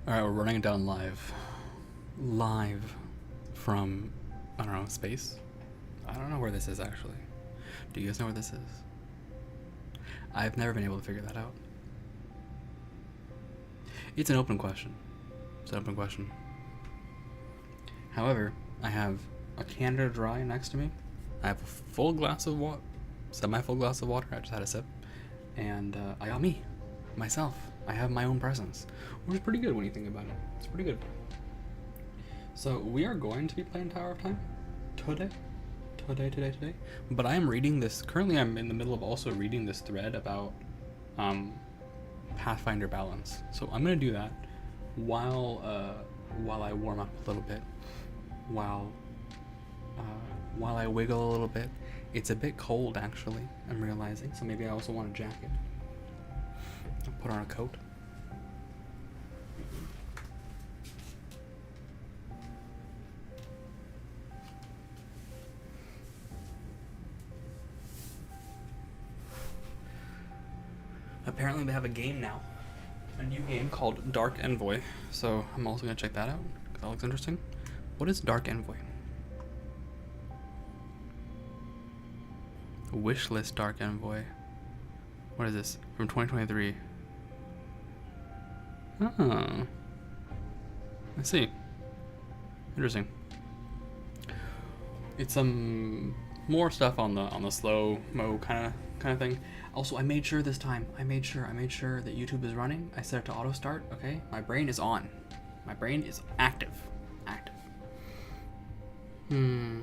Alright, we're running it down live. Live from, I don't know, space? I don't know where this is actually. Do you guys know where this is? I've never been able to figure that out. It's an open question. It's an open question. However, I have a Canada Dry next to me. I have a full glass of water, semi-full glass of water. I just had a sip. And I got me. Myself. I have my own presence. Which is pretty good when you think about it. It's pretty good. So we are going to be playing Tower of Time today. Today. But I am reading this. Currently I'm in the middle of also reading this thread about Pathfinder balance. So I'm going to do that while I warm up a little bit. While I wiggle a little bit. It's a bit cold actually, I'm realizing. So maybe I also want a jacket. I'll put on a coat. Apparently they have a game now. A new game called Dark Envoy. So I'm also going to check that out. That looks interesting. What is Dark Envoy? Wishlist Dark Envoy. What is this? From 2023. Oh. I see. Interesting. It's more stuff on the slow mo kind of thing. Also, I made sure this time. I made sure that YouTube is running. I set it to auto start. Okay, my brain is on. My brain is active. Hmm.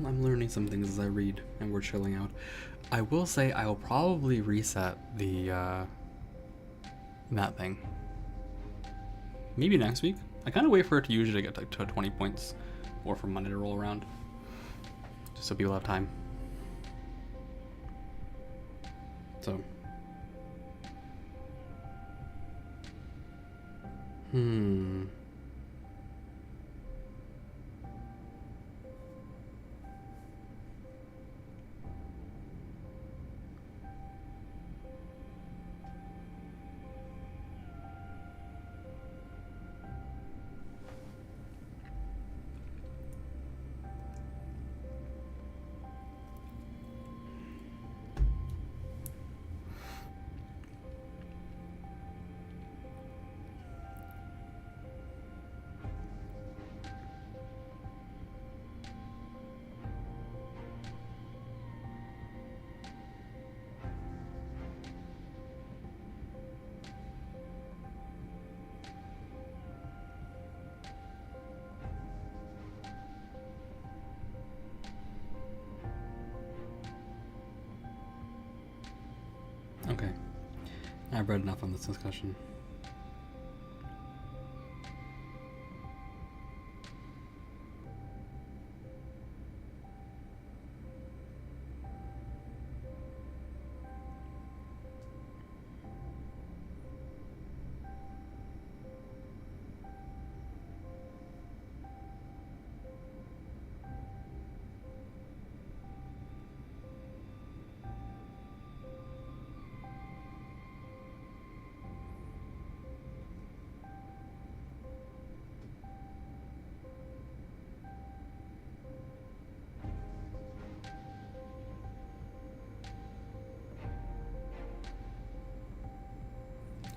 I'm learning some things as I read, and we're chilling out. I will say I will probably reset the that thing. Maybe next week. I kind of wait for it to usually get to 20 points, or for Monday to roll around, just so people have time. So. Okay. I've read enough on this discussion.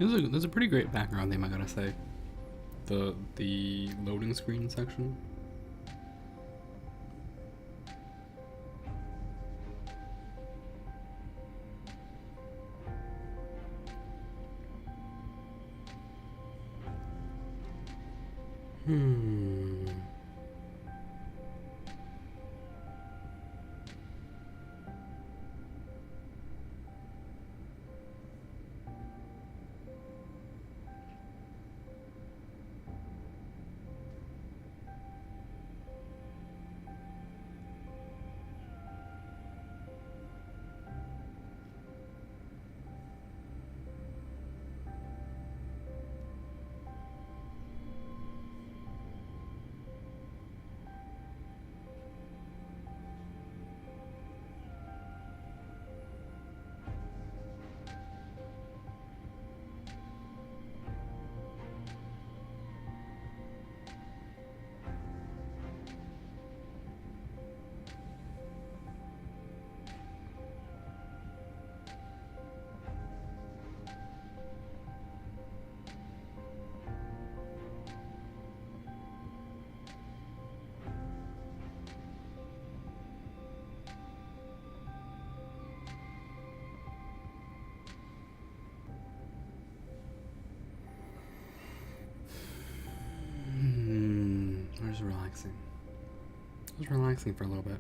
There's a pretty great background theme, I gotta say. The loading screen section. Hmm. I'm just relaxing. Just relaxing for a little bit.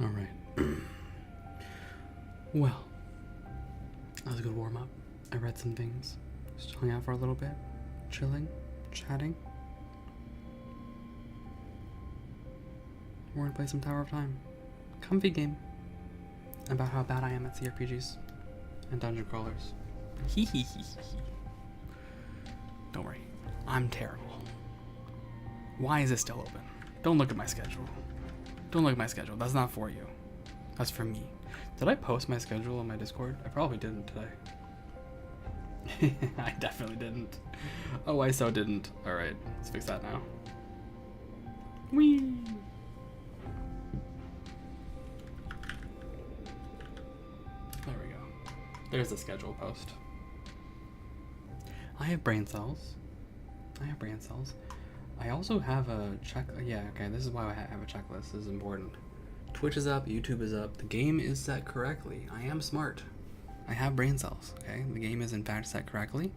All right. Well, that was a good warm up. I read some things, just hung out for a little bit, chilling, chatting. We're gonna play some Tower of Time. Comfy game about how bad I am at CRPGs and dungeon crawlers. Hee hee hee hee. Don't worry, I'm terrible. Why is it still open? Don't look at my schedule. Don't look at my schedule. That's not for you. That's for me. Did I post my schedule on my Discord? I probably didn't today. I definitely didn't. Oh, I so didn't. Alright, let's fix that now. Whee! There we go. There's the schedule post. I have brain cells. I also have a check. Yeah, okay, this is why I have a checklist. This is important. Twitch is up, YouTube is up. The game is set correctly. I am smart. I have brain cells, okay? The game is in fact set correctly.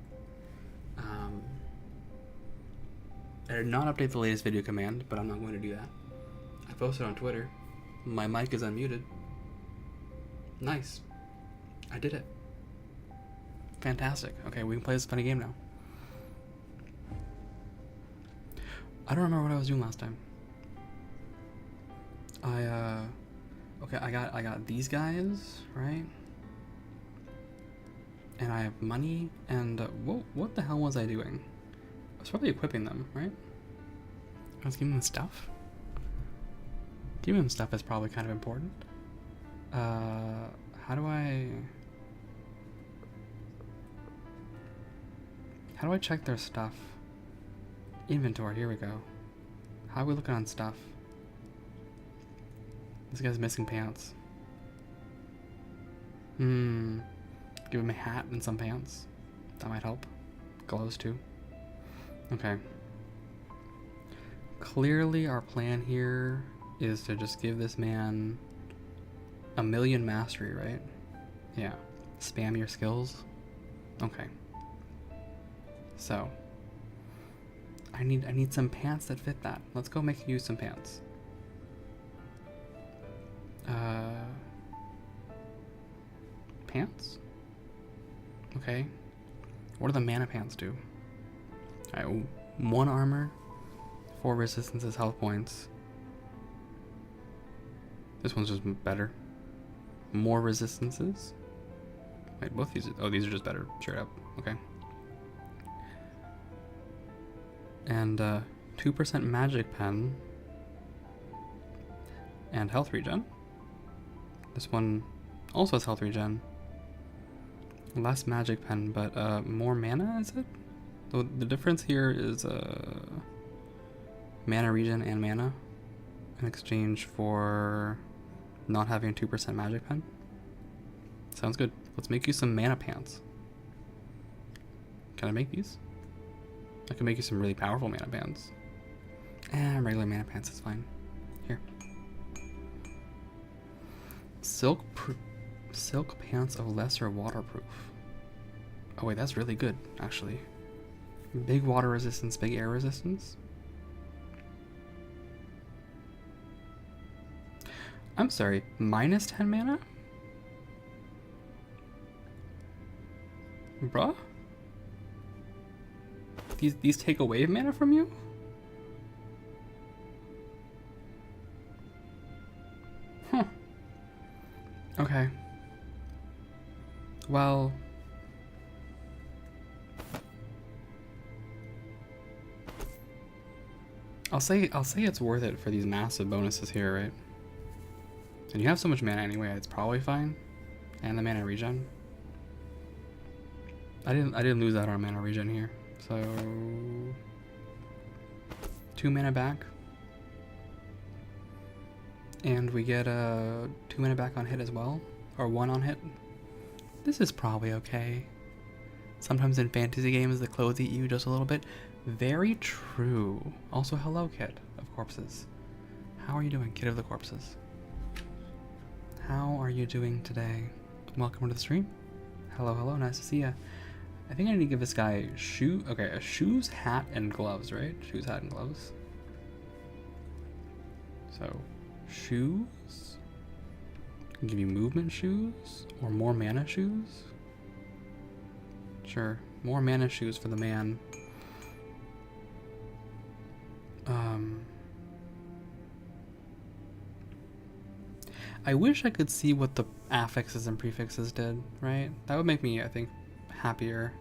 I did not update the latest video command, but I'm not going to do that. I posted on Twitter. My mic is unmuted. Nice. I did it. Fantastic. Okay, we can play this funny game now. I don't remember what I was doing last time. Okay, I got these guys, right? And I have money, and what the hell was I doing? I was probably equipping them, right? I was giving them stuff. Giving them stuff is probably kind of important. How do I check their stuff? Inventory, here we go. How are we looking on stuff? This guy's missing pants. Give him a hat and some pants. That might help. Gloves too. Okay. Clearly our plan here is to just give this man 1,000,000 mastery, right? Yeah. Spam your skills. Okay. So I need some pants that fit that. Let's go make you some pants. pants. Okay. What do the mana pants do? Alright, 1 armor, 4 resistances, health points. This one's just better. More resistances. Wait, both these. Oh, these are just better. Straight up. Okay. And 2% magic pen. And health regen. This one also has health regen. Less magic pen, but more mana, is it? The difference here is mana regen and mana in exchange for not having a 2% magic pen. Sounds good. Let's make you some mana pants. Can I make these? I can make you some really powerful mana pants. Regular mana pants is fine. Here. Silk pants of lesser waterproof. Oh wait, that's really good, actually. Big water resistance, big air resistance. I'm sorry, minus 10 mana? Bruh? These take away mana from you? Huh. Okay. Well, I'll say it's worth it for these massive bonuses here, right? And you have so much mana anyway, it's probably fine. And the mana regen. I didn't lose out on mana regen here. So 2 mana back. And we get 2 mana back on hit as well. Or 1 on hit. This is probably okay. Sometimes in fantasy games the clothes eat you just a little bit. Very true. Also hello, Kid of Corpses. How are you doing, Kid of the Corpses? How are you doing today? Welcome to the stream. Hello, hello, nice to see ya. I think I need to give this guy shoes, hat, and gloves, right? Shoes, hat, and gloves. So, shoes. Can give you movement shoes or more mana shoes. Sure, more mana shoes for the man. I wish I could see what the affixes and prefixes did, right? That would make me, I think, happier.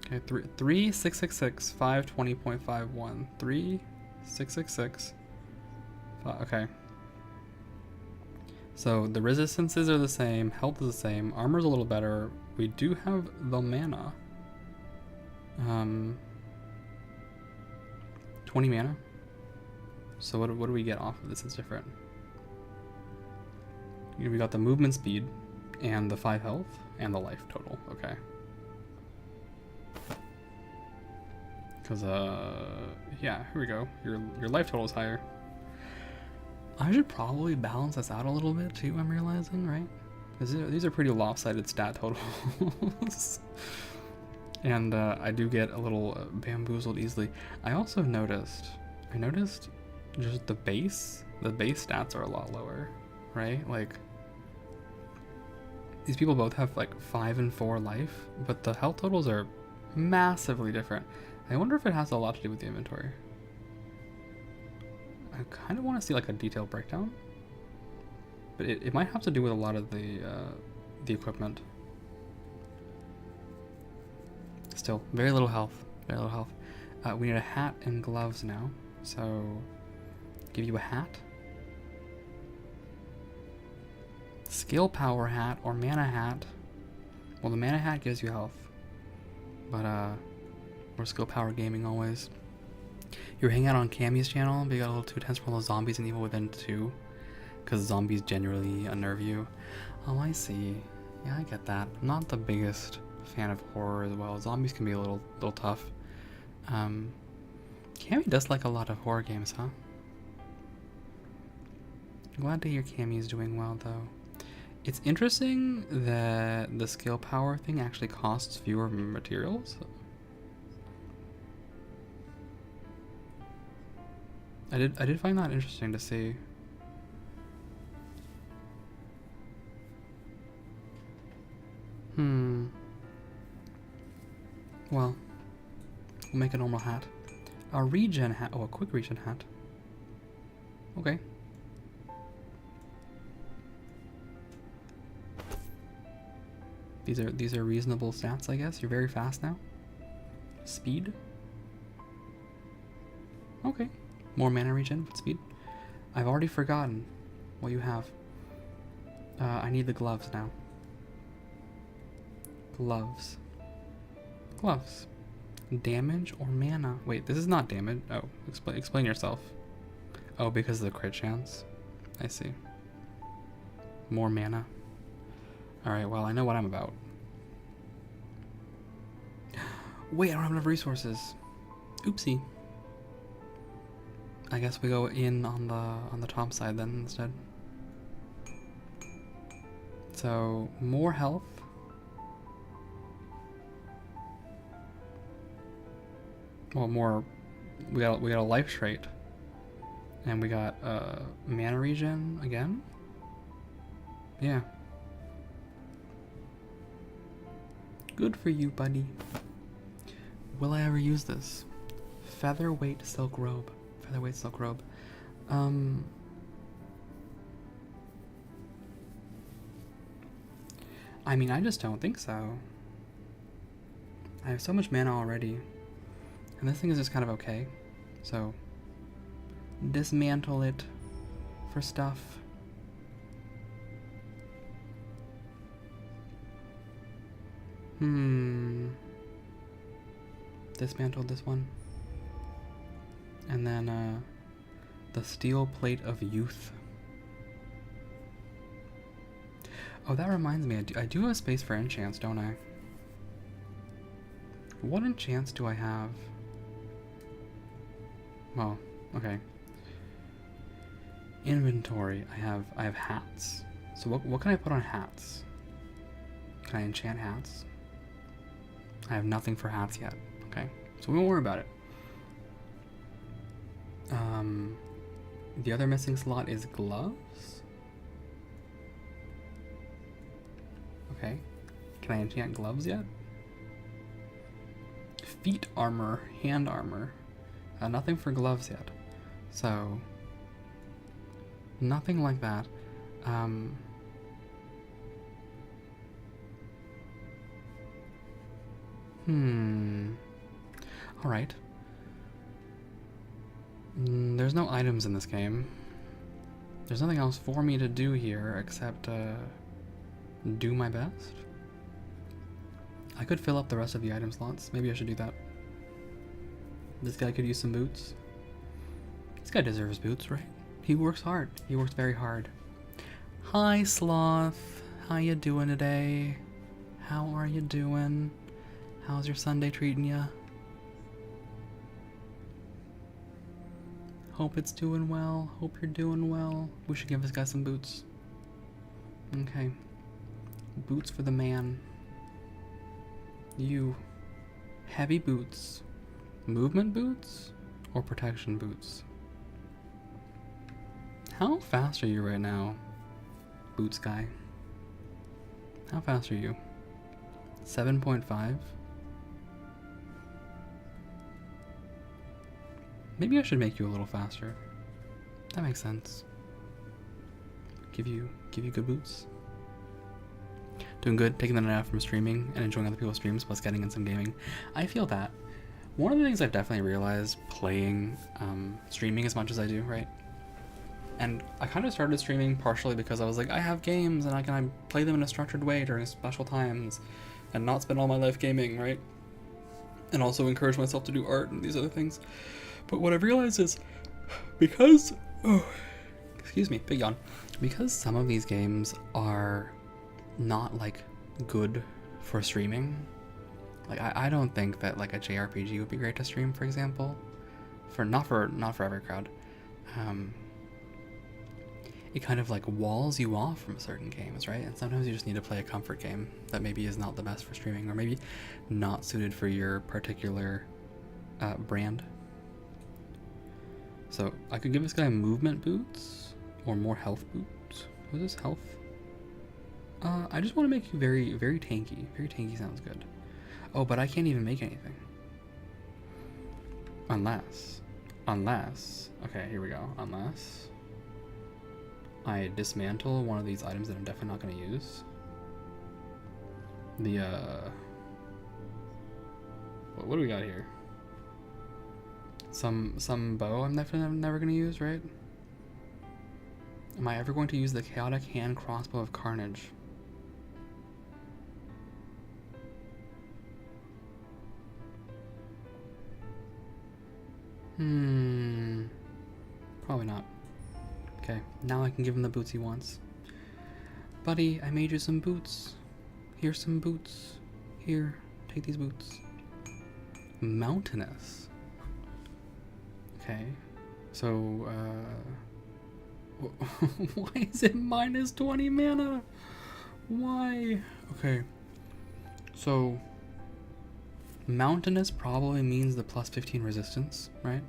Okay, 3666 520.51. 3666. Okay. So the resistances are the same, health is the same, armor's a little better. We do have the mana. 20 mana. So what do we get off of this is different. We got the movement speed and the 5 health and the life total. Okay. Because yeah, here we go. Your life total is higher. I should probably balance this out a little bit too, I'm realizing, right? These are pretty lopsided stat totals. And I do get a little bamboozled easily. I also noticed just the base stats are a lot lower, right? Like, these people both have like 5 and 4 life, but the health totals are massively different. I wonder if it has a lot to do with the inventory. I kind of want to see like a detailed breakdown, but it might have to do with a lot of the equipment. Still, very little health. Very little health. We need a hat and gloves now, so give you a hat. Skill power hat or mana hat. Well, the mana hat gives you health, but we're skill power gaming always. You're hanging out on Cammy's channel, but you got a little too tense for all those zombies and Evil Within 2, because zombies generally unnerve you. Oh, I see. Yeah, I get that. I'm not the biggest fan of horror as well. Zombies can be a little tough. Cammy does like a lot of horror games, huh? Glad to hear Cammy is doing well, though. It's interesting that the skill power thing actually costs fewer materials. I did find that interesting to see. Hmm. Well, we'll make a normal hat. A regen hat. Oh, a quick regen hat. Okay. These are reasonable stats, I guess. You're very fast now. Speed. Okay. More mana regen, but speed. I've already forgotten what you have. I need the gloves now. Gloves. Gloves. Damage or mana? Wait, this is not damage. Oh, explain yourself. Oh, because of the crit chance. I see. More mana. Alright, well, I know what I'm about. Wait, I don't have enough resources. Oopsie. I guess we go in on the top side then instead. So, more health. Well, more. We got a life trait, and we got mana regen again. Yeah. Good for you, buddy. Will I ever use this? Featherweight silk robe. Featherweight silk robe. I mean, I just don't think so. I have so much mana already. And this thing is just kind of okay. So, dismantle it for stuff. Dismantled this one. And then, the steel plate of youth. Oh, that reminds me, I do have space for enchants, don't I? What enchants do I have? Well, okay. Inventory. I have hats. So what can I put on hats? Can I enchant hats? I have nothing for hats yet. Okay, so we won't worry about it. The other missing slot is gloves. Okay, can I enchant gloves yet? Feet armor, hand armor. Nothing for gloves yet. So, nothing like that. Alright. There's no items in this game. There's nothing else for me to do here except do my best. I could fill up the rest of the item slots. Maybe I should do that. This guy could use some boots. This guy deserves boots, right? He works hard. He works very hard. Hi, Sloth. How you doing today? How are you doing? How's your Sunday treating ya? Hope it's doing well. Hope you're doing well. We should give this guy some boots. Okay. Boots for the man. You. Heavy boots. Movement boots or protection boots? How fast are you right now, boots guy? How fast are you? 7.5? Maybe I should make you a little faster. That makes sense. Give you good boots. Doing good, taking the night off from streaming and enjoying other people's streams plus getting in some gaming. I feel that. One of the things I've definitely realized playing, streaming as much as I do, right? And I kind of started streaming partially because I was like, I have games and I can play them in a structured way during special times and not spend all my life gaming, right? And also encourage myself to do art and these other things. But what I've realized is because, excuse me, big yawn. Because some of these games are not like good for streaming. Like I don't think that like a JRPG would be great to stream, for example. Not for every crowd. It kind of like walls you off from certain games, right? And sometimes you just need to play a comfort game that maybe is not the best for streaming, or maybe not suited for your particular brand. So I could give this guy movement boots or more health boots. What is this, health? I just want to make you very, very tanky. Very tanky sounds good. Oh, but I can't even make anything. Unless, okay, here we go. Unless I dismantle one of these items that I'm definitely not going to use. What do we got here? Some bow I'm definitely never going to use, right? Am I ever going to use the chaotic hand crossbow of carnage? Probably not. Okay, now I can give him the boots he wants. Buddy, I made you some boots. Here's some boots. Here, take these boots. Mountainous. Okay, so, why is it minus 20 mana? Why? Okay, so mountainous probably means the plus 15 resistance, right?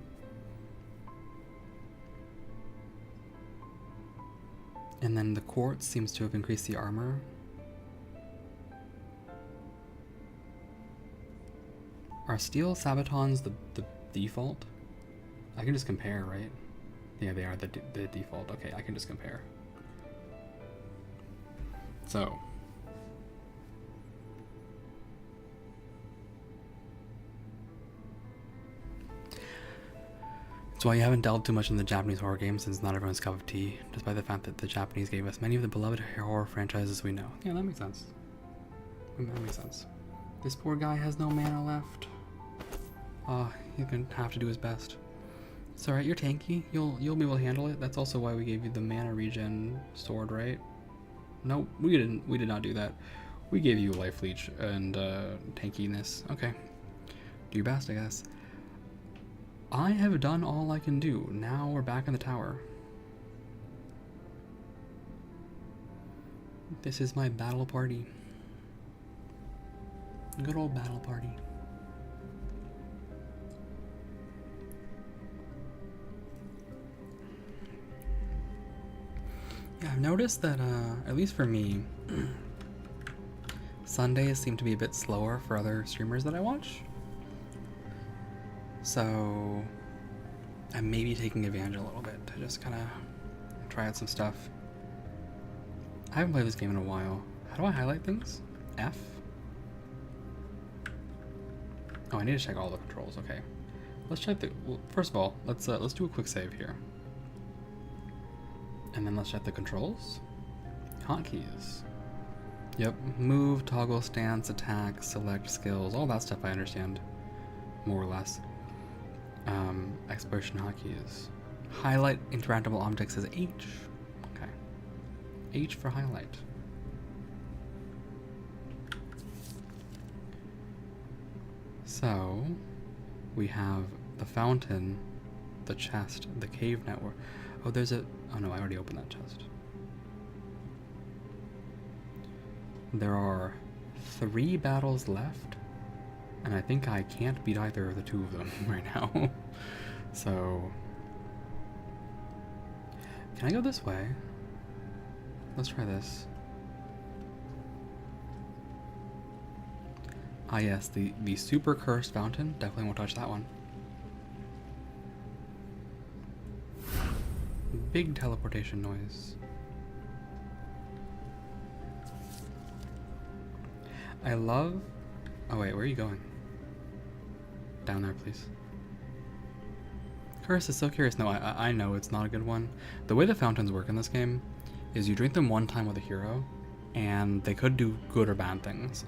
And then the quartz seems to have increased the armor. Are steel sabatons the default? I can just compare, right? Yeah, they are the default. Okay, I can just compare. So. That's why you haven't delved too much in the Japanese horror games, since not everyone's cup of tea, despite the fact that the Japanese gave us many of the beloved horror franchises we know. Yeah, that makes sense. That makes sense. This poor guy has no mana left. He's gonna have to do his best. It's alright, you're tanky. You'll be able to handle it. That's also why we gave you the mana regen sword, right? No, we did not do that. We gave you life leech and tankiness. Okay. Do your best, I guess. I have done all I can do. Now we're back in the tower. This is my battle party. Good old battle party. Yeah, I've noticed that, at least for me, Sundays seem to be a bit slower for other streamers that I watch. So I'm maybe taking advantage a little bit to just kind of try out some stuff. I haven't played this game in a while. How do I highlight things? F? Oh, I need to check all the controls. Okay, let's check the. Well, first of all, let's do a quick save here, and then let's check the controls. Hotkeys. Yep, move, toggle, stance, attack, select, skills, all that stuff I understand, more or less. Exploration hotkeys. Highlight interactable objects is H. Okay. H for highlight. So, we have the fountain, the chest, the cave network. Oh, there's a... Oh no, I already opened that chest. There are 3 battles left, and I think I can't beat either of the 2 of them right now. So... Can I go this way? Let's try this. Ah yes, the super cursed fountain. Definitely won't touch that one. Big teleportation noise. I love... Oh wait, where are you going? Down there, please. Curse is so curious. No, I know it's not a good one. The way the fountains work in this game is you drink them one time with a hero, and they could do good or bad things.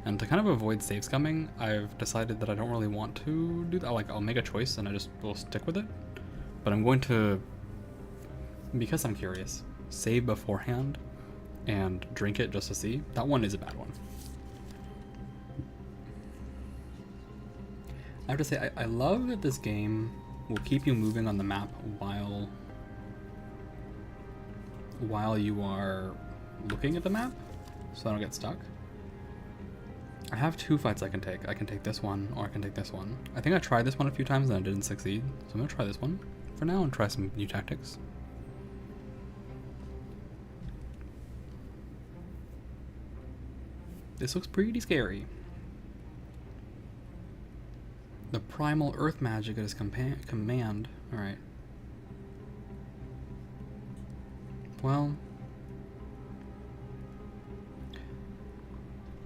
And to kind of avoid save scumming, I've decided that I don't really want to do that. Like, I'll make a choice and I just will stick with it. But I'm going to, because I'm curious, save beforehand and drink it just to see. That one is a bad one. I have to say, I love that this game will keep you moving on the map while you are looking at the map, so I don't get stuck. I have 2 fights I can take. I can take this one, or I can take this one. I think I tried this one a few times and I didn't succeed, so I'm gonna try this one for now and try some new tactics. This looks pretty scary. The primal earth magic at his command. Alright. Well,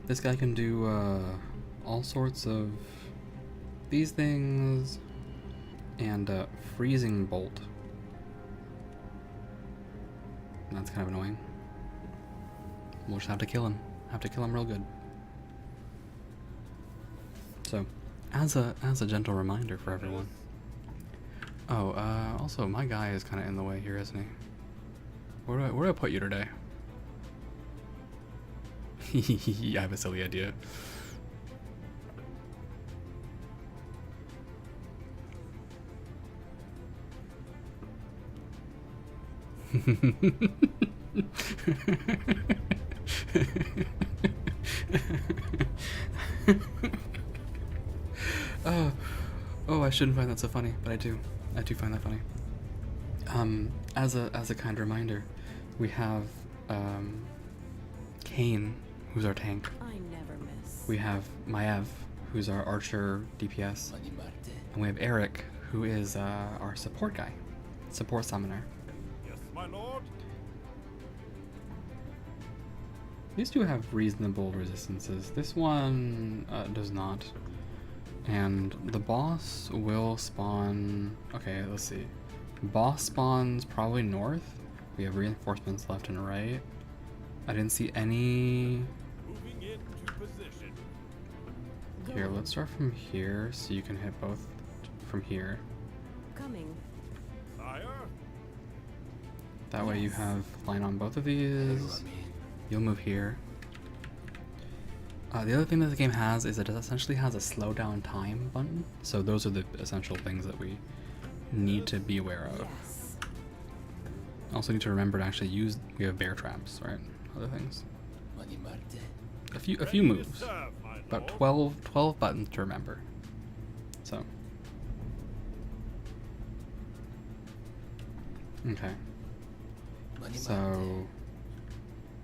this guy can do all sorts of these things and freezing bolt. That's kind of annoying. We'll just have to kill him. Have to kill him real good. So, as a gentle reminder for everyone. Oh, also my guy is kind of in the way here, isn't he? Where do I put you today? I have a silly idea. Oh, I shouldn't find that so funny, but I do. I do find that funny. As a kind reminder, we have Kane, who's our tank. I never miss. We have Maev, who's our archer DPS, and we have Eric, who is our support guy, support summoner. Yes, my lord. These two have reasonable resistances. This one does not. And the boss will spawn... Okay, let's see. Boss spawns probably north. We have reinforcements left and right. I didn't see any... Moving into position. Here, let's start from here so you can hit both from here. Coming. Sire. That way you have line on both of these. You'll move here. The other thing that the game has is it essentially has a slow down time button. So those are the essential things that we need to be aware of. Yes. Also need to remember to actually use, we have bear traps, right? Other things. A few Ready to moves. serve, my About lord. 12 buttons to remember. So. Okay. So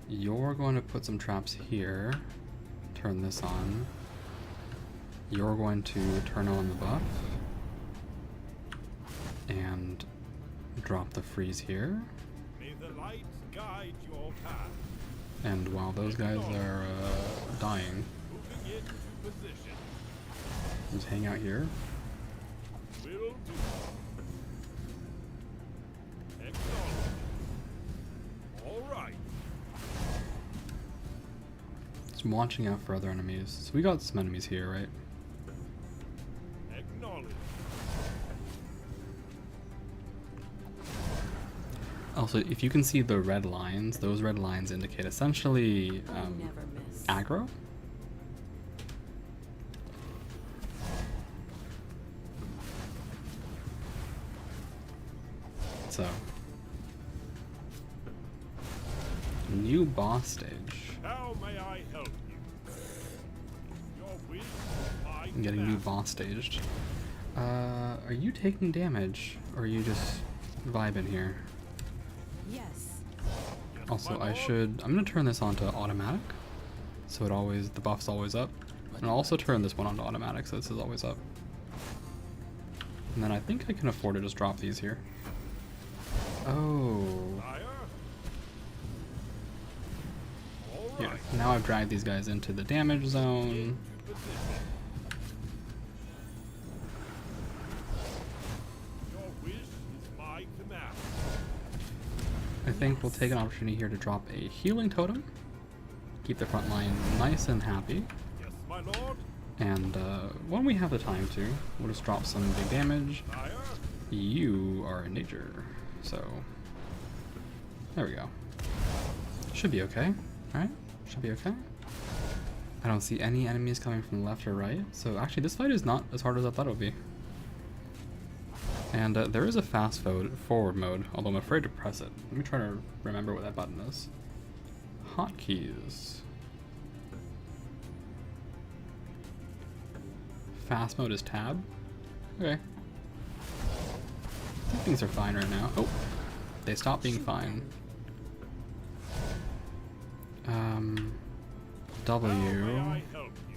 you're going to put some traps here. Turn this on. You're going to turn on the buff. And drop the freeze here. May the light guide your path. And while those guys are dying, Moving into position. just hang out here. Will do. Acknowledge. All right. Just watching out for other enemies. So we got some enemies here, right? Acknowledge. Also, if you can see the red lines, those red lines indicate essentially I never miss. aggro. So, new boss stage. How may I help you? Your wish is my I'm getting new command. boss staged. Are you taking damage, or are you just vibing here? Yes. Yes, Also, my lord. I'm gonna turn this on to automatic, so the buff's always up. And I'll also turn this one on to automatic, so this is always up. And then I think I can afford to just drop these here. Oh, Sire. All yeah. right. Now I've dragged these guys into the damage zone. Into position. Your wish is my command. I think we'll take an opportunity here to drop a healing totem. Keep the front line nice and happy. Yes, my lord. And when we have the time to, we'll just drop some big damage. Sire. You are in danger. So, there we go. Should be okay, right? Should be okay. I don't see any enemies coming from the left or right. So actually this fight is not as hard as I thought it would be. And there is a fast forward mode, although I'm afraid to press it. Let me try to remember what that button is. Hotkeys. Fast mode is tab. Okay. I think things are fine right now. Oh, they stopped being fine. How may W. I help you?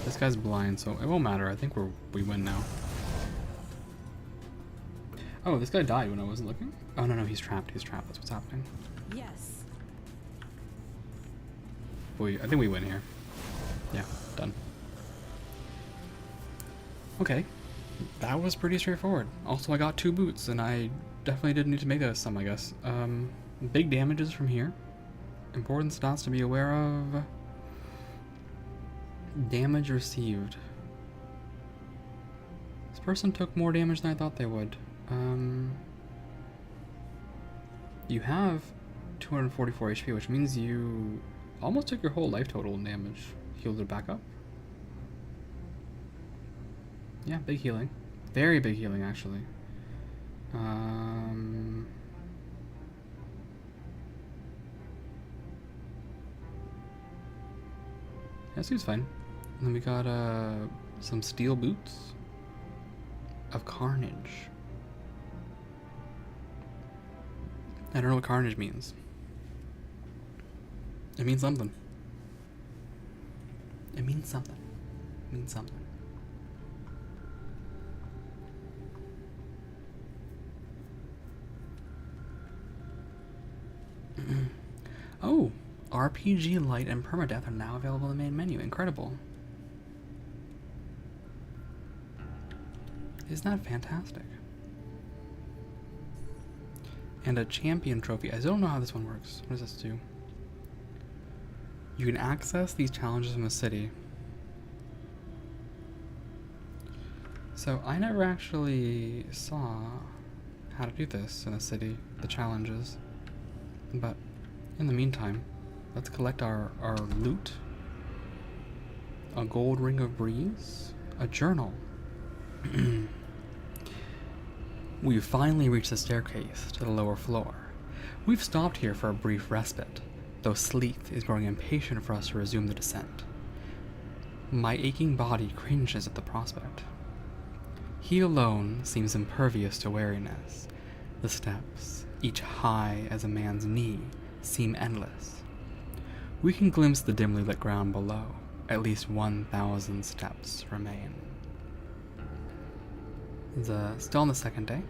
This guy's blind, so it won't matter. I think we win now. Oh, this guy died when I wasn't looking? Oh, no, he's trapped. He's trapped. That's what's happening. Yes. I think we win here. Yeah, done. Okay. That was pretty straightforward. Also, I got 2 boots, and I definitely didn't need to make that some, I guess. Big damages from here. Important stats to be aware of. Damage received. This person took more damage than I thought they would. You have 244 HP, which means you almost took your whole life total in damage. Healed it back up. Yeah, big healing. Very big healing, actually. That seems fine. And then we got some steel boots of carnage. I don't know what carnage means. It means something. It means something. It means something. Oh, RPG Light and Permadeath are now available in the main menu. Incredible. Isn't that fantastic? And a champion trophy. I still don't know how this one works. What does this do? You can access these challenges from the city. So I never actually saw how to do this in the city, the challenges. But in the meantime, let's collect our loot. A gold ring of breeze, a journal. We've finally reached the staircase to the lower floor. We've stopped here for a brief respite, though Sleeth is growing impatient for us to resume the descent. My aching body cringes at the prospect. He alone seems impervious to weariness. The steps, each high as a man's knee, seem endless. We can glimpse the dimly lit ground below. At least 1,000 steps remain. Still on the second day,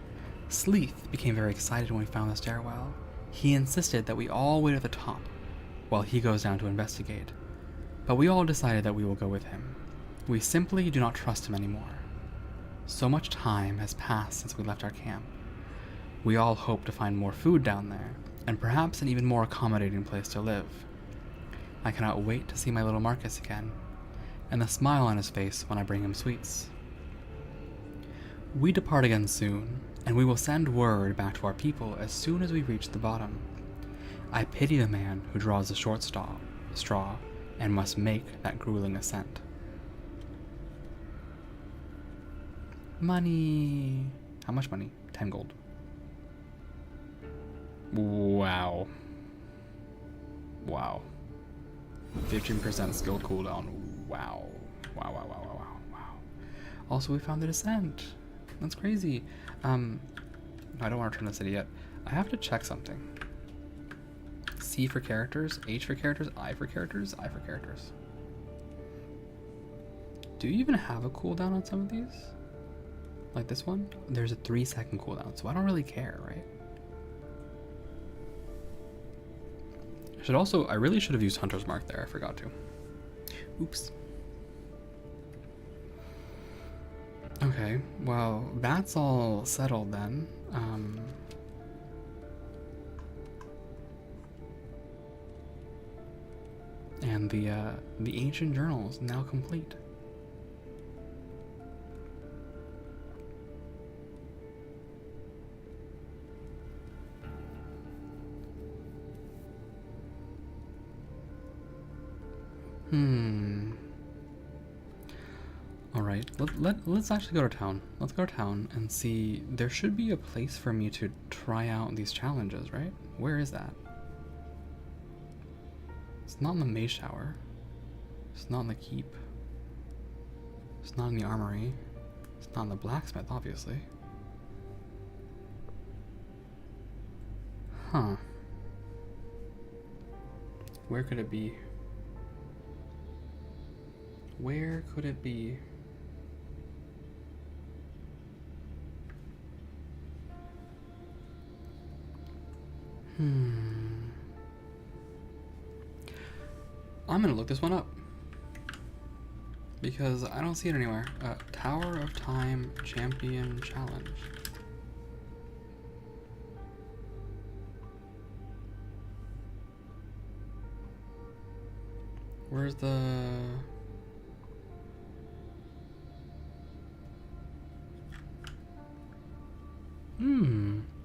Sleeth became very excited when we found the stairwell. He insisted that we all wait at the top, while he goes down to investigate. But we all decided that we will go with him. We simply do not trust him anymore. So much time has passed since we left our camp. We all hope to find more food down there, and perhaps an even more accommodating place to live. I cannot wait to see my little Marcus again, and the smile on his face when I bring him sweets. We depart again soon, and we will send word back to our people as soon as we reach the bottom. I pity the man who draws the short straw and must make that grueling ascent. Money. How much money? 10 gold. Wow. 15% skill cooldown. Wow. Also, we found the descent. That's crazy. I don't want to return to the city yet. I have to check something. C for characters, H for characters, I for characters, I for characters. Do you even have a cooldown on some of these? Like this one? There's a 3-second cooldown, so I don't really care, right? I really should have used Hunter's Mark there. I forgot to. Oops. Okay, well, that's all settled then. And the ancient journal is now complete. Alright, let's actually go to town. Let's go to town and see. There should be a place for me to try out these challenges, right? Where is that? It's not in the Mage Tower. It's not in the Keep. It's not in the Armory. It's not in the Blacksmith, obviously. Huh. Where could it be? Where could it be? I'm gonna look this one up because I don't see it anywhere. Tower of Time Champion Challenge. Where's the...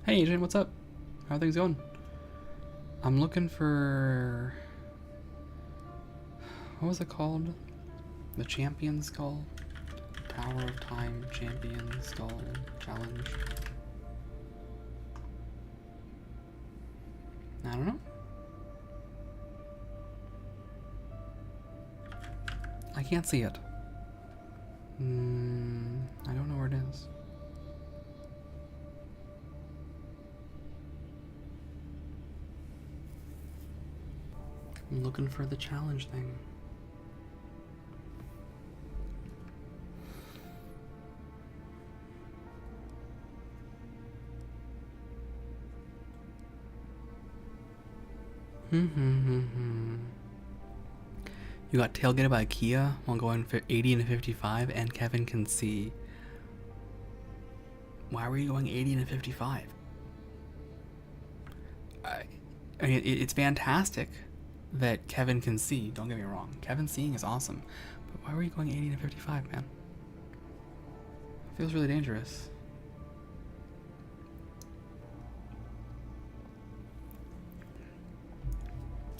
Hey Agent, what's up? How are things going? I'm looking for... What was it called? The Champion Skull? Tower of Time Champion Skull Challenge? I don't know. I can't see it. I don't know where it is. I'm looking for the challenge thing. You got tailgated by Kia while going for 80 and 55, and Kevin can see. Why were you going 80 and 55? I mean, it's fantastic that Kevin can see. Don't get me wrong. Kevin seeing is awesome. But why were you going 80 to 55, man? It feels really dangerous.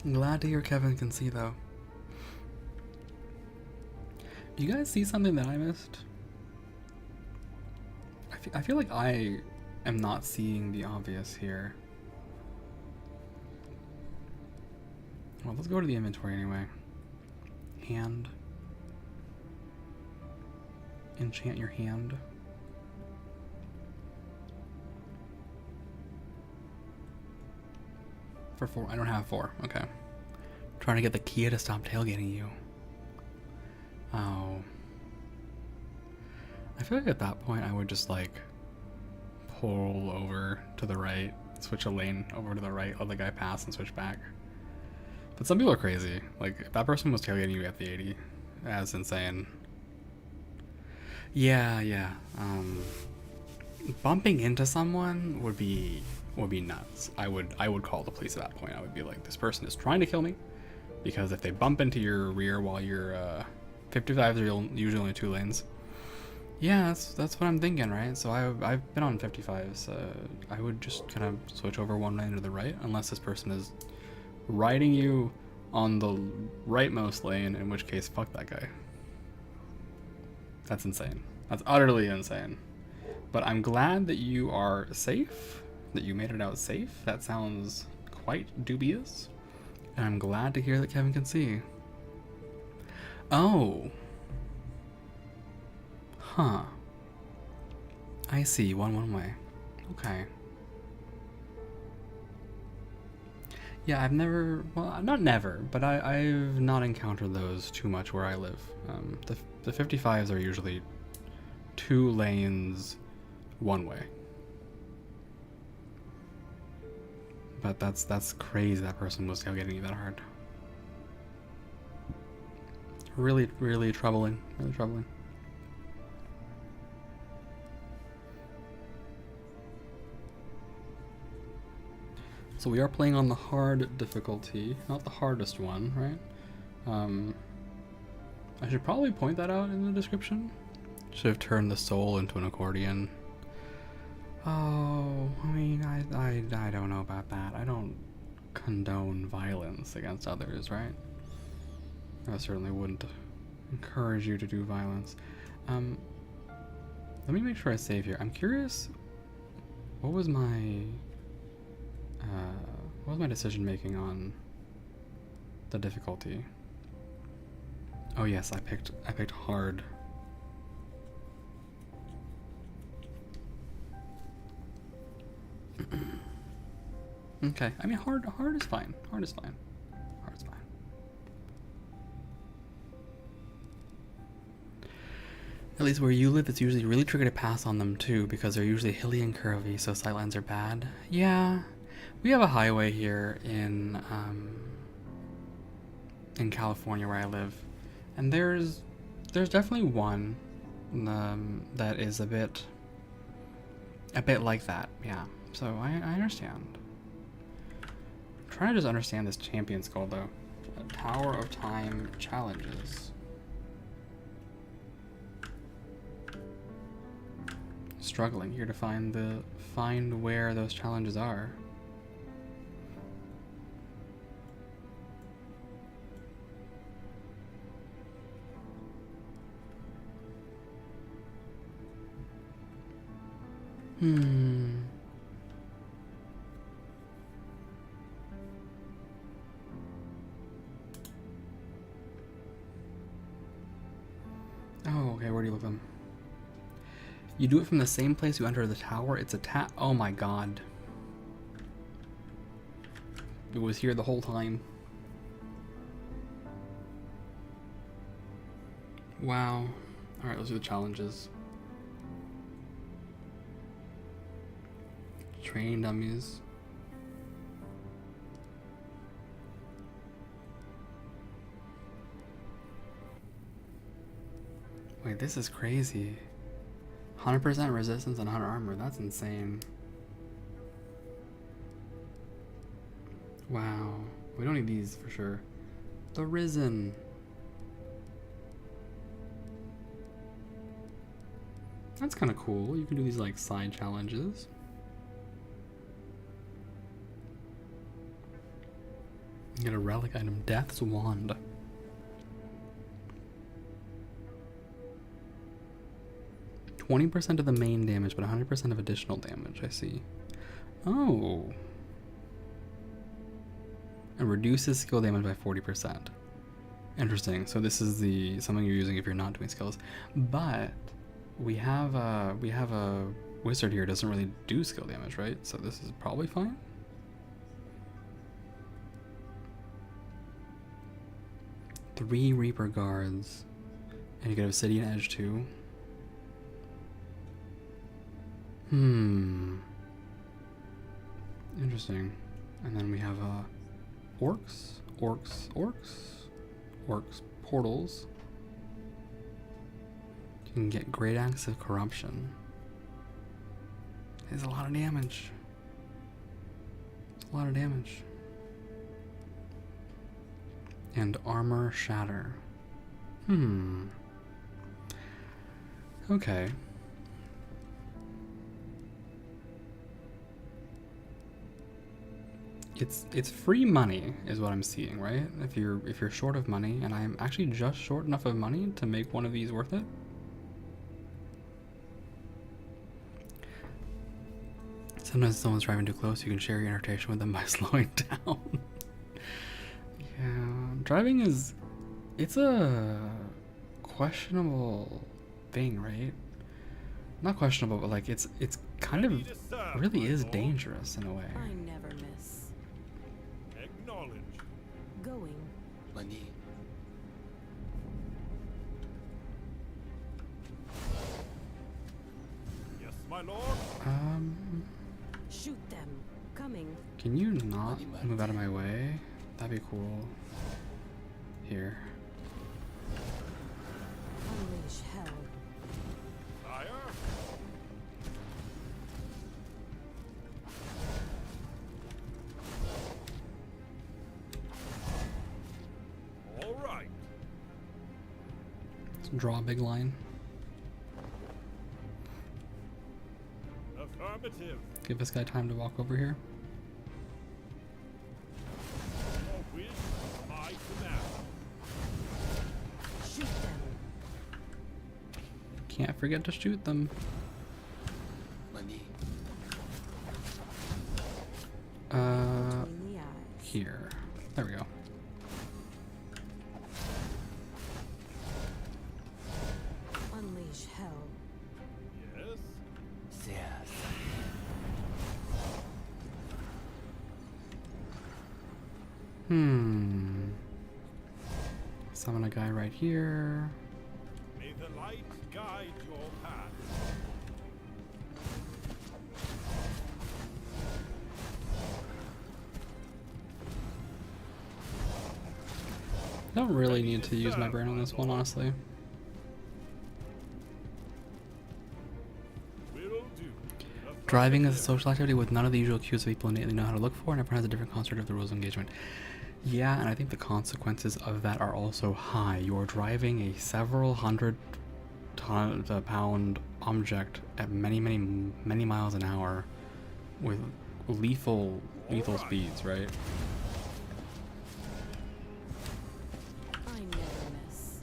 I'm glad to hear Kevin can see, though. Do you guys see something that I missed? I feel like I am not seeing the obvious here. Well, let's go to the inventory anyway. Hand. Enchant your hand. For 4. I don't have 4. Okay. Trying to get the Kia to stop tailgating you. Oh. I feel like at that point I would just like pull over to the right, switch a lane over to the right, let the guy pass and switch back. But some people are crazy. Like, if that person was tailgating you at the 80, that's insane. Yeah. Bumping into someone would be nuts. I would call the police at that point. I would be like, this person is trying to kill me, because if they bump into your rear while you're 55s are usually only 2 lanes. Yeah, that's what I'm thinking, right? So I've been on 55s. I would just kind of switch over 1 lane to the right, unless this person is riding you on the rightmost lane, in which case, fuck that guy. That's insane. That's utterly insane. But I'm glad that you are safe, that you made it out safe. That sounds quite dubious. And I'm glad to hear that Kevin can see. Oh. Huh. I see. One way. Okay. Yeah, I've never, well, not never, but I've not encountered those too much where I live. The 55s are usually 2 lanes, 1 way. But that's crazy that person was tailgating you that hard. Really, really troubling. Really troubling. So we are playing on the hard difficulty, not the hardest one, right? I should probably point that out in the description. Should have turned the soul into an accordion. Oh, I mean, I don't know about that. I don't condone violence against others, right? I certainly wouldn't encourage you to do violence. Let me make sure I save here. I'm curious, what was my decision making on the difficulty? Oh yes, I picked hard. Okay, I mean hard is fine. Hard is fine. Hard is fine. At least where you live, it's usually really tricky to pass on them too, because they're usually hilly and curvy, so sightlines are bad. Yeah, we have a highway here in California where I live, and there's definitely one that is a bit like that. Yeah, so I understand. I'm trying to just understand this champion skull though. Tower of Time challenges. Struggling here to find where those challenges are. Oh, okay, where do you look them? You do it from the same place you enter the tower. It's a oh my god. It was here the whole time. Wow. Alright, let's do the challenges. Training dummies. Wait, this is crazy. 100% resistance and 100 armor. That's insane. Wow. We don't need these for sure. The Risen. That's kind of cool. You can do these like side challenges. You get a relic item, Death's Wand. %20 of the main damage, but 100% of additional damage, I see. Oh. And reduces skill damage by 40%. Interesting. So this is something you're using if you're not doing skills. But we have a wizard here, doesn't really do skill damage, right? So this is probably fine. Three Reaper guards. And you get Obsidian Edge too. Interesting. And then we have orcs, portals. You can get Great Acts of Corruption. It's a lot of damage. It's a lot of damage. And Armor Shatter. Okay. It's free money is what I'm seeing, right? If you're short of money, and I'm actually just short enough of money to make one of these worth it. Sometimes if someone's driving too close, you can share your irritation with them by slowing down. Yeah, driving it's a questionable thing, right? Not questionable, but like it's kind of really is dangerous in a way. I never miss. Acknowledge. Going. Money. Yes, my lord. Shoot them. Coming. Can you not move out of my way? That'd be cool. Here. Unleash hell. Fire. All right. Let's draw a big line. Affirmative. Give this guy time to walk over here. Your will, my command. Shoot them. Can't forget to shoot them. Money. Between the eyes. Here. There we go. Unleash hell. Yes. Yes. Summon a guy right here. May the light guide your path. I don't really need to use my brain on this one, honestly. Will do. Driving is a social activity with none of the usual cues that people innately know how to look for, and everyone has a different construct of the rules of engagement. Yeah, and I think the consequences of that are also high. You're driving a several hundred pound object at many miles an hour with lethal speeds, right? I never miss.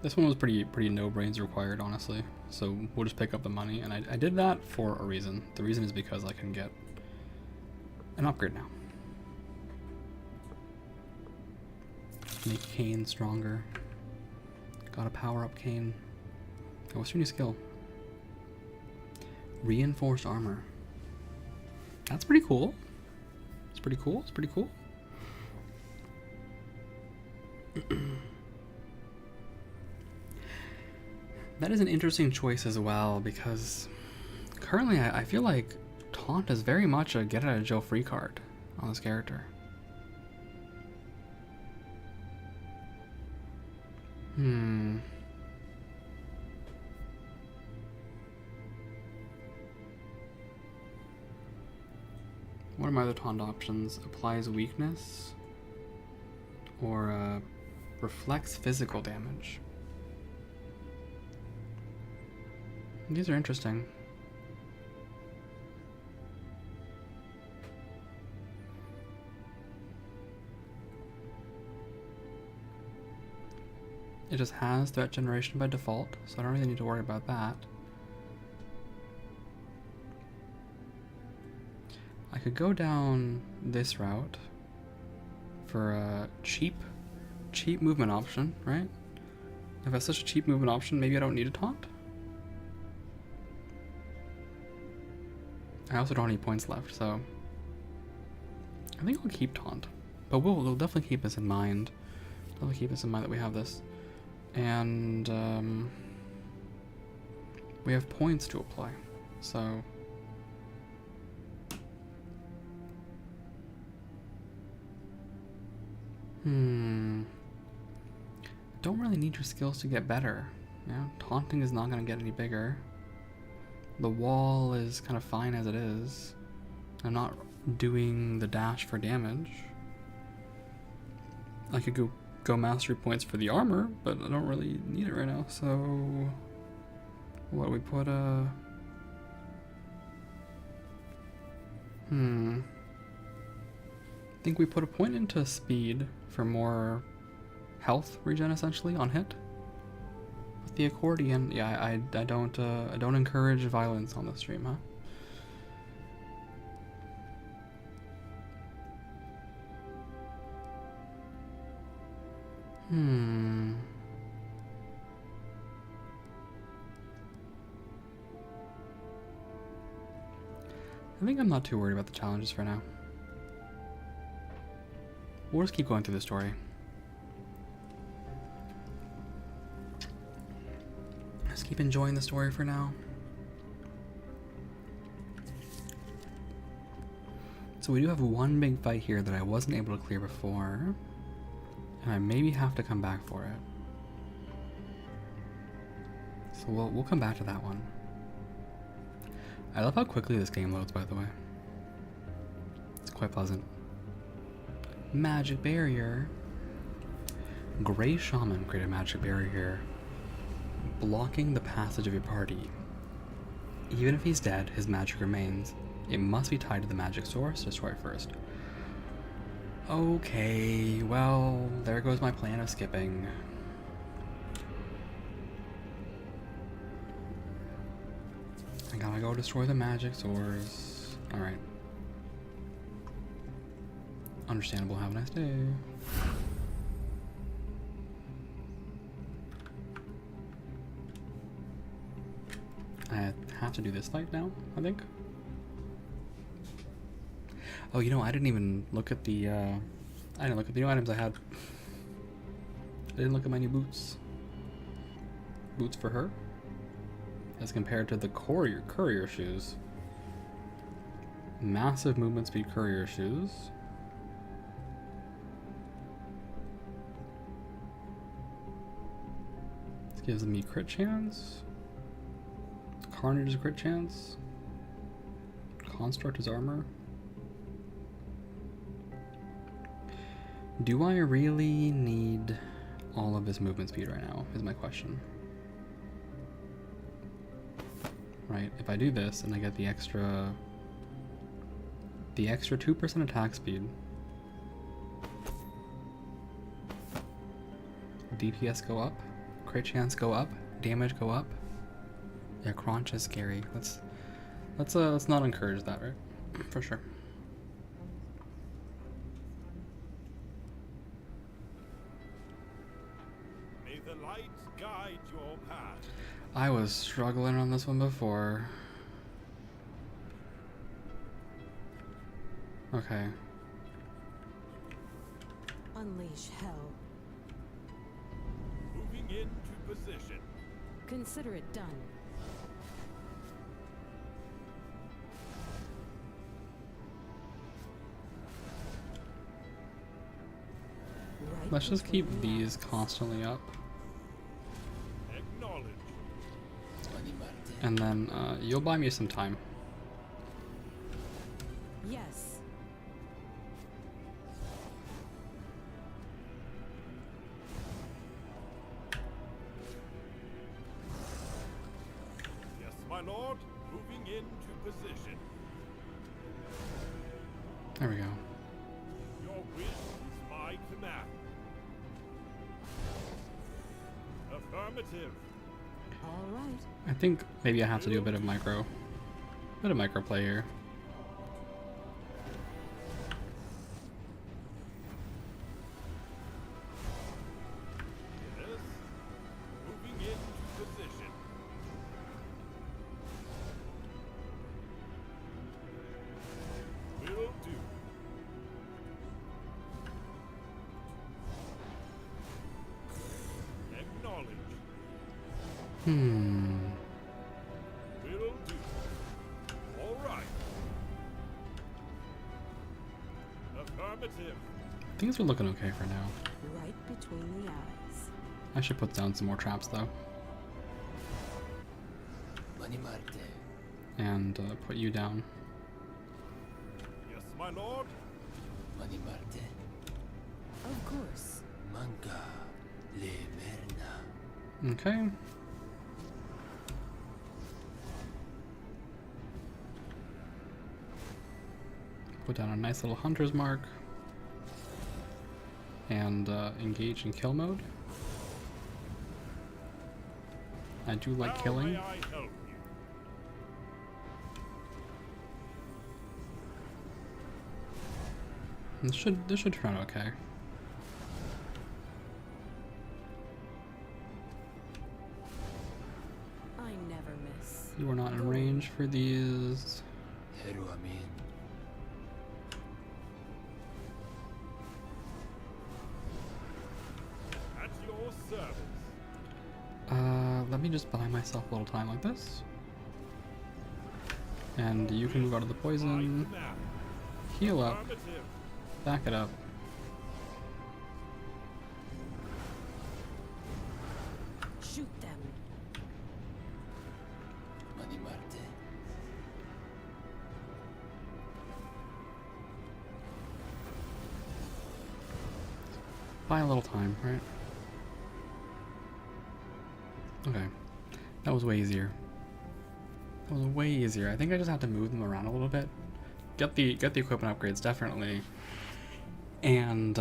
This one was pretty no brains required, honestly. So we'll just pick up the money, and I did that for a reason. The reason is because I can get an upgrade now. Make Kane stronger. Got a power up Kane. Oh, what's your new skill? Reinforced armor. That's pretty cool. It's pretty cool. It's pretty cool. That is an interesting choice as well, because currently I feel like Taunt is very much a get out of jail free card on this character. What are my other taunt options? Applies weakness or reflects physical damage. These are interesting. It just has threat generation by default, so I don't really need to worry about that. I could go down this route for a cheap movement option, right? If it's such a cheap movement option, maybe I don't need a taunt. I also don't have any points left, so I think I'll keep taunt. But we'll definitely keep this in mind. Definitely keep this in mind that we have this. And we have points to apply, so don't really need your skills to get better. Yeah, taunting is not going to get any bigger. The wall is kind of fine as it is. I'm not doing the dash for damage. I could go mastery points for the armor, but I don't really need it right now, so what do we put I think we put a point into speed for more health regen essentially on hit. With the accordion, yeah, I don't encourage violence on the stream, huh? I think I'm not too worried about the challenges for now. We'll just keep going through the story. Just keep enjoying the story for now. So we do have one big fight here that I wasn't able to clear before, and I maybe have to come back for it. So we'll come back to that one. I love how quickly this game loads, by the way. It's quite pleasant. Magic barrier. Gray Shaman create a magic barrier here, blocking the passage of your party. Even if he's dead, his magic remains. It must be tied to the magic source. Destroy it first. Okay, well, there goes my plan of skipping. I gotta go destroy the magic source. Alright. Understandable, have a nice day. I have to do this fight now, I think. Oh, you know, I didn't even look at the, I didn't look at the new items I had. I didn't look at my new boots. Boots for her? As compared to the courier shoes. Massive movement speed courier shoes. This gives me crit chance. Carnage is crit chance. Construct is armor. Do I really need all of this movement speed right now, is my question. Right, if I do this and I get the extra 2% attack speed, DPS go up, crit chance go up, damage go up. Yeah, crunch is scary. Let's not encourage that, right? For sure. May the light guide your path. I was struggling on this one before. Okay. Unleash hell. Moving into position. Consider it done. Right Let's just keep between the these eyes. constantly up. Acknowledge. Animarte. And then you'll buy me some time. Yes. Yes, my lord. Moving into position. There we go. Your will is my command. Affirmative. All right. I think maybe I have to do a bit of micro play here. Yes. Moving into position. Will do. Acknowledge. Will do. All right. Affirmative. Things are looking okay for now. Right between the eyes. I should put down some more traps though, Animarte. and put you down. Yes, my lord. Animarte. Of course. Manca. Le merna. Okay. Put down a nice little hunter's mark. And engage in kill mode. I do like How killing. may I help you? This should turn out okay. I never miss. You are not in range for these. Heru amin. At your service. Let me just buy myself a little time like this. And you can move out of the My poison, command. heal up, Affirmative. back it up. Shoot them. Animarte. Buy a little time, right? Okay. That was way easier. That was way easier. I think I just have to move them around a little bit. Get the equipment upgrades, definitely. And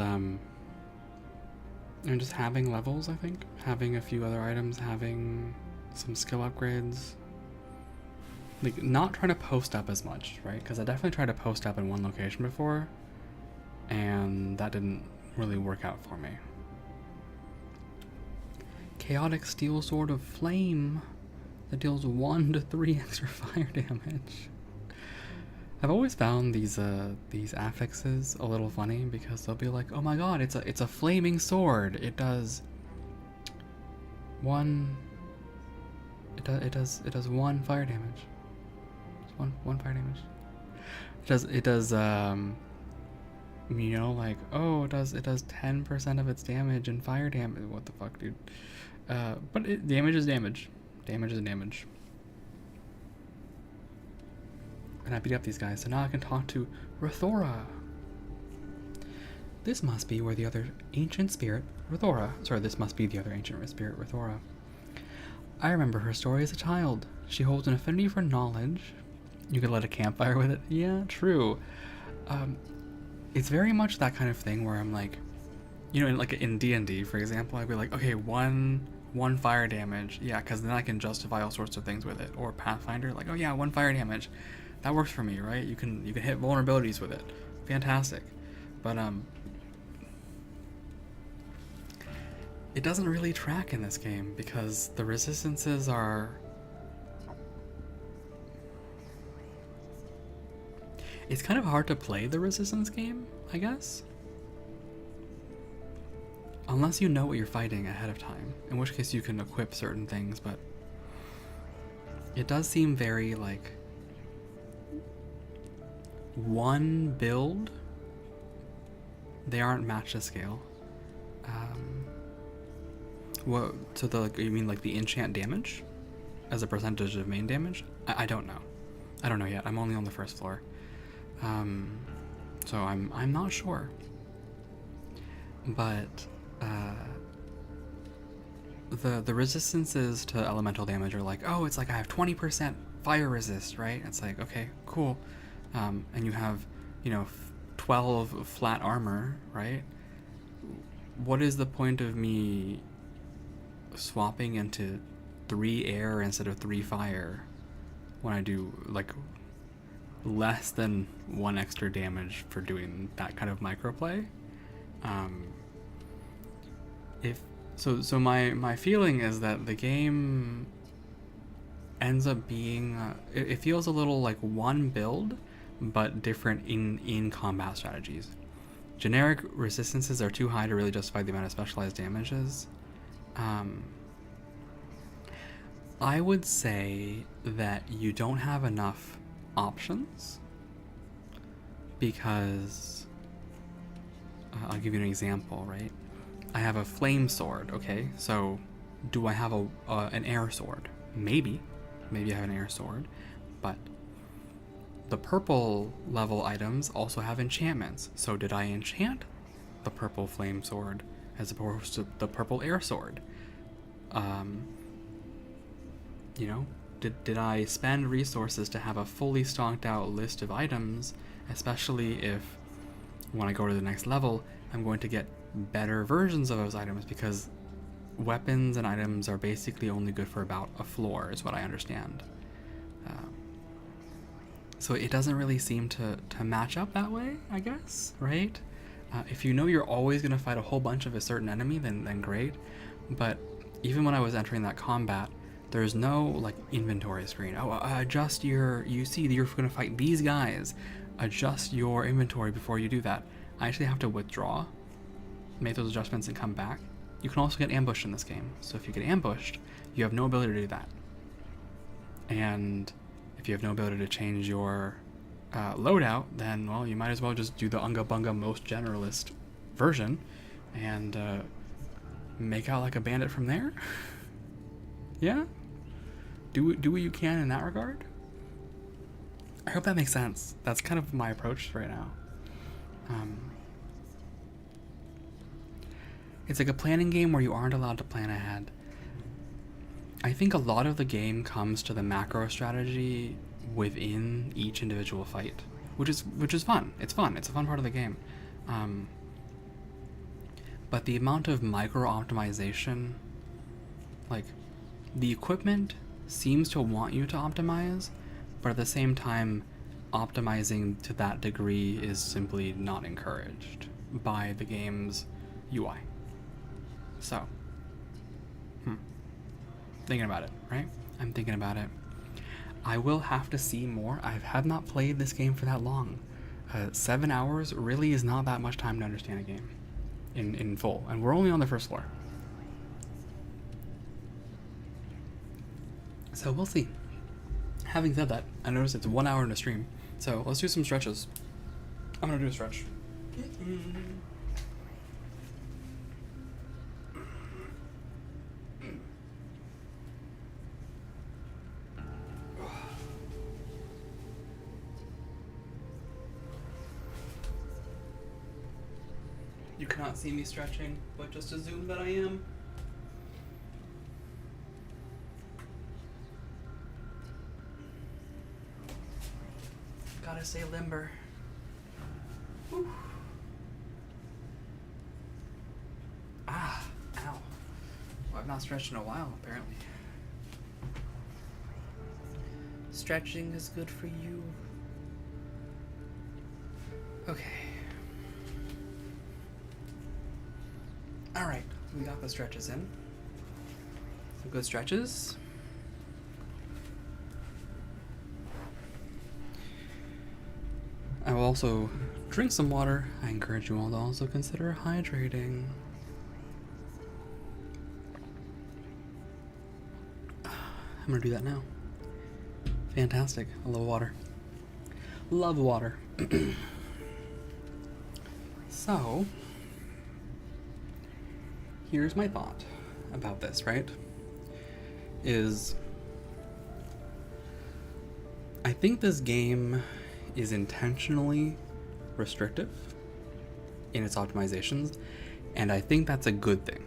just having levels, I think. Having a few other items, having some skill upgrades. Like, not trying to post up as much, right? Because I definitely tried to post up in one location before, and that didn't really work out for me. Chaotic Steel Sword of Flame that deals 1 to 3 extra fire damage. I've always found these affixes a little funny because they'll be like, "Oh my god, it's a flaming sword. It does one. It does one fire damage. It's one fire damage. It does you know, like, oh, it does 10% of its damage and fire damage. What the fuck, dude? But damage is damage. Damage is damage. And I beat up these guys, so now I can talk to Rithora. This must be where the other ancient spirit, Rithora. Sorry, this must be the other ancient spirit, Rithora. I remember her story as a child. She holds an affinity for knowledge. You could light a campfire with it. Yeah, true. It's very much that kind of thing where I'm like, you know, in D&D, for example, I'd be like, okay, one fire damage. Yeah, because then I can justify all sorts of things with it. Or Pathfinder, like, oh yeah, 1 fire damage. That works for me, right? You can hit vulnerabilities with it. Fantastic. But it doesn't really track in this game because the resistances are... It's kind of hard to play the resistance game, I guess. Unless you know what you're fighting ahead of time, in which case you can equip certain things, but it does seem very like one build. They aren't matched to scale. What? So you mean like the enchant damage as a percentage of main damage? I don't know. I don't know yet. I'm only on the first floor, so I'm not sure. But the resistances to elemental damage are like, oh, it's like I have 20% fire resist, right? It's like, okay, cool. And you have, 12 flat armor, right? What is the point of me swapping into 3 air instead of 3 fire when I do like less than 1 extra damage for doing that kind of microplay? So my feeling is that the game ends up being it feels a little like one build but different in combat strategies. Generic resistances are too high to really justify the amount of specialized damages. I would say that you don't have enough options because I'll give you an example, right? I have a flame sword, okay? So do I have an air sword? Maybe I have an air sword, but the purple level items also have enchantments. So did I enchant the purple flame sword as opposed to the purple air sword? Did I spend resources to have a fully stocked out list of items, especially if when I go to the next level, I'm going to get better versions of those items because weapons and items are basically only good for about a floor, is what I understand. So it doesn't really seem to match up that way, I guess, right? If you know you're always going to fight a whole bunch of a certain enemy, then great. But even when I was entering that combat, there's no like inventory screen. Adjust you see that you're going to fight these guys. Adjust your inventory before you do that. I actually have to withdraw, make those adjustments and come back. You can also get ambushed in this game. So if you get ambushed, you have no ability to do that. And if you have no ability to change your loadout, then, well, you might as well just do the Unga Bunga most generalist version and make out like a bandit from there. Yeah? Do what you can in that regard. I hope that makes sense. That's kind of my approach right now. It's like a planning game where you aren't allowed to plan ahead. I think a lot of the game comes to the macro strategy within each individual fight, which is fun. It's fun. It's a fun part of the game. But the amount of micro optimization, like the equipment seems to want you to optimize, but at the same time, optimizing to that degree is simply not encouraged by the game's UI. So, thinking about it, right? I'm thinking about it. I will have to see more. I have not played this game for that long. 7 hours really is not that much time to understand a game in full, and we're only on the first floor. So we'll see. Having said that, I noticed it's 1 hour in a stream, so let's do some stretches. I'm gonna do a stretch. You cannot see me stretching, but just assume that I am. Gotta stay limber. Whew. Ah, ow. Well, I've not stretched in a while, apparently. Stretching is good for you. Okay. Alright, we got the stretches in. Some good stretches. I will also drink some water. I encourage you all to also consider hydrating. I'm gonna do that now. Fantastic. I love water. Love water. So, here's my thought about this, right? Is I think this game is intentionally restrictive in its optimizations, and I think that's a good thing.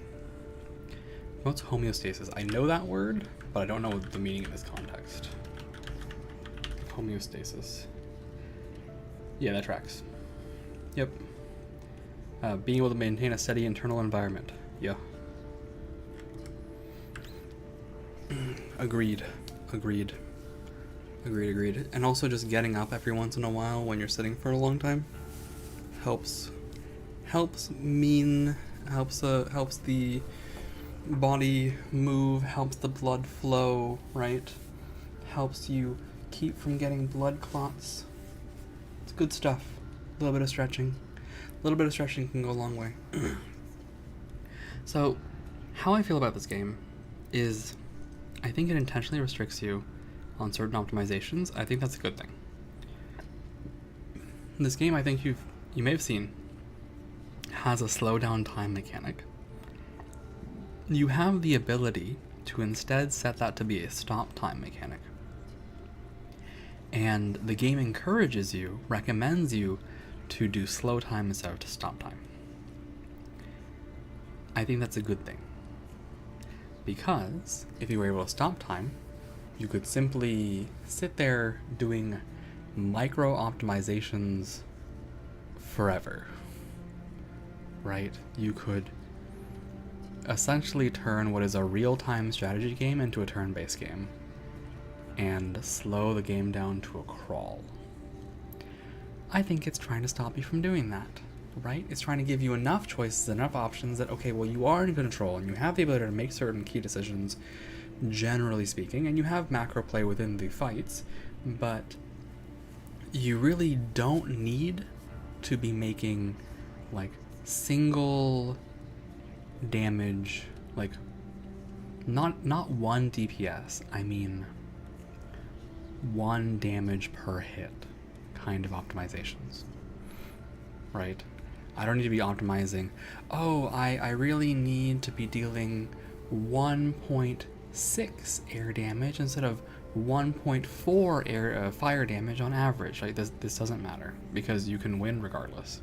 What's homeostasis? I know that word, but I don't know the meaning in this context. Homeostasis. Yeah, that tracks. Yep. Being able to maintain a steady internal environment. Yeah. Agreed. And also just getting up every once in a while when you're sitting for a long time helps the body move, helps the blood flow, right? Helps you keep from getting blood clots. It's good stuff. A little bit of stretching. A little bit of stretching can go a long way. So, how I feel about this game is I think it intentionally restricts you on certain optimizations. I think that's a good thing. This game, I think you may have seen, has a slow down time mechanic. You have the ability to instead set that to be a stop time mechanic. And the game encourages you, recommends you to do slow time instead of stop time. I think that's a good thing. Because if you were able to stop time, you could simply sit there doing micro optimizations forever, right? You could essentially turn what is a real-time strategy game into a turn-based game and slow the game down to a crawl. I think it's trying to stop you from doing that, right? It's trying to give you enough choices, enough options that, okay, well, you are in control and you have the ability to make certain key decisions, generally speaking, and you have macro play within the fights, but you really don't need to be making, like, single damage, like, not 1 DPS, I mean 1 damage per hit kind of optimizations, right? I don't need to be optimizing, oh, I really need to be dealing 1.6 air damage instead of 1.4 air fire damage on average. Like, this doesn't matter because you can win regardless.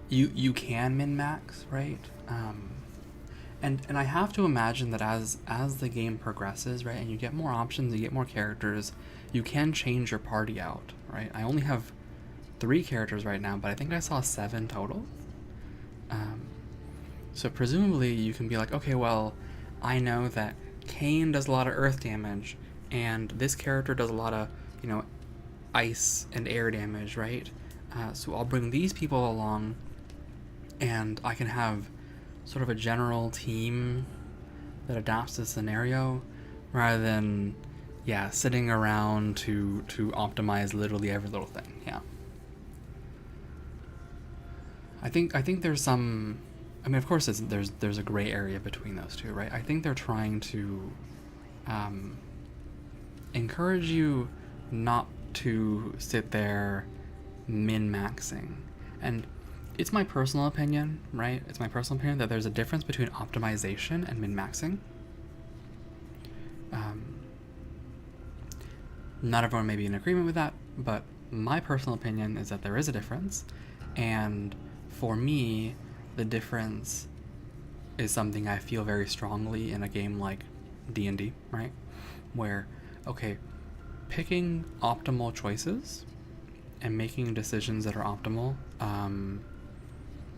You can min-max, right? And I have to imagine that as the game progresses, right, and you get more options, you get more characters, you can change your party out, right? I only have 3 characters right now, but I think I saw 7 total. So presumably you can be like, okay, well, I know that Kane does a lot of earth damage, and this character does a lot of, ice and air damage, right? So I'll bring these people along, and I can have sort of a general team that adapts to the scenario rather than, yeah, sitting around to optimize literally every little thing. Yeah. I think there's some, I mean, of course there's a gray area between those two, right? I think they're trying to encourage you not to sit there min-maxing. And it's my personal opinion, right? It's my personal opinion that there's a difference between optimization and min-maxing. Not everyone may be in agreement with that, but my personal opinion is that there is a difference. And for me, the difference is something I feel very strongly in a game like D&D, right? Where, okay, picking optimal choices and making decisions that are optimal,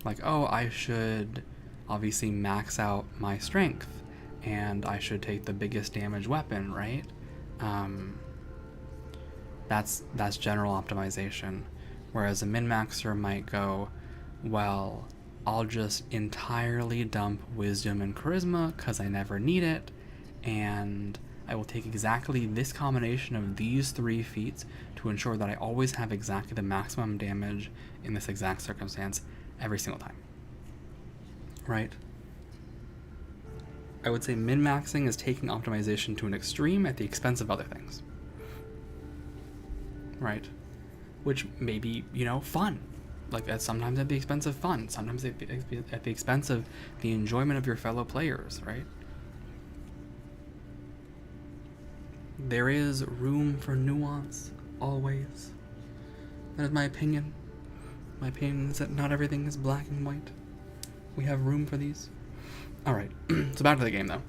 like, oh, I should obviously max out my strength and I should take the biggest damage weapon, right? That's general optimization. Whereas a min-maxer might go, well, I'll just entirely dump wisdom and charisma because I never need it, and I will take exactly this combination of these 3 feats to ensure that I always have exactly the maximum damage in this exact circumstance every single time. Right? I would say min-maxing is taking optimization to an extreme at the expense of other things. Right? Which may be, fun. Like, sometimes at the expense of fun. Sometimes at the expense of the enjoyment of your fellow players, right? There is room for nuance, always. That is my opinion. My opinion is that not everything is black and white. We have room for these. Alright, so back to the game, though.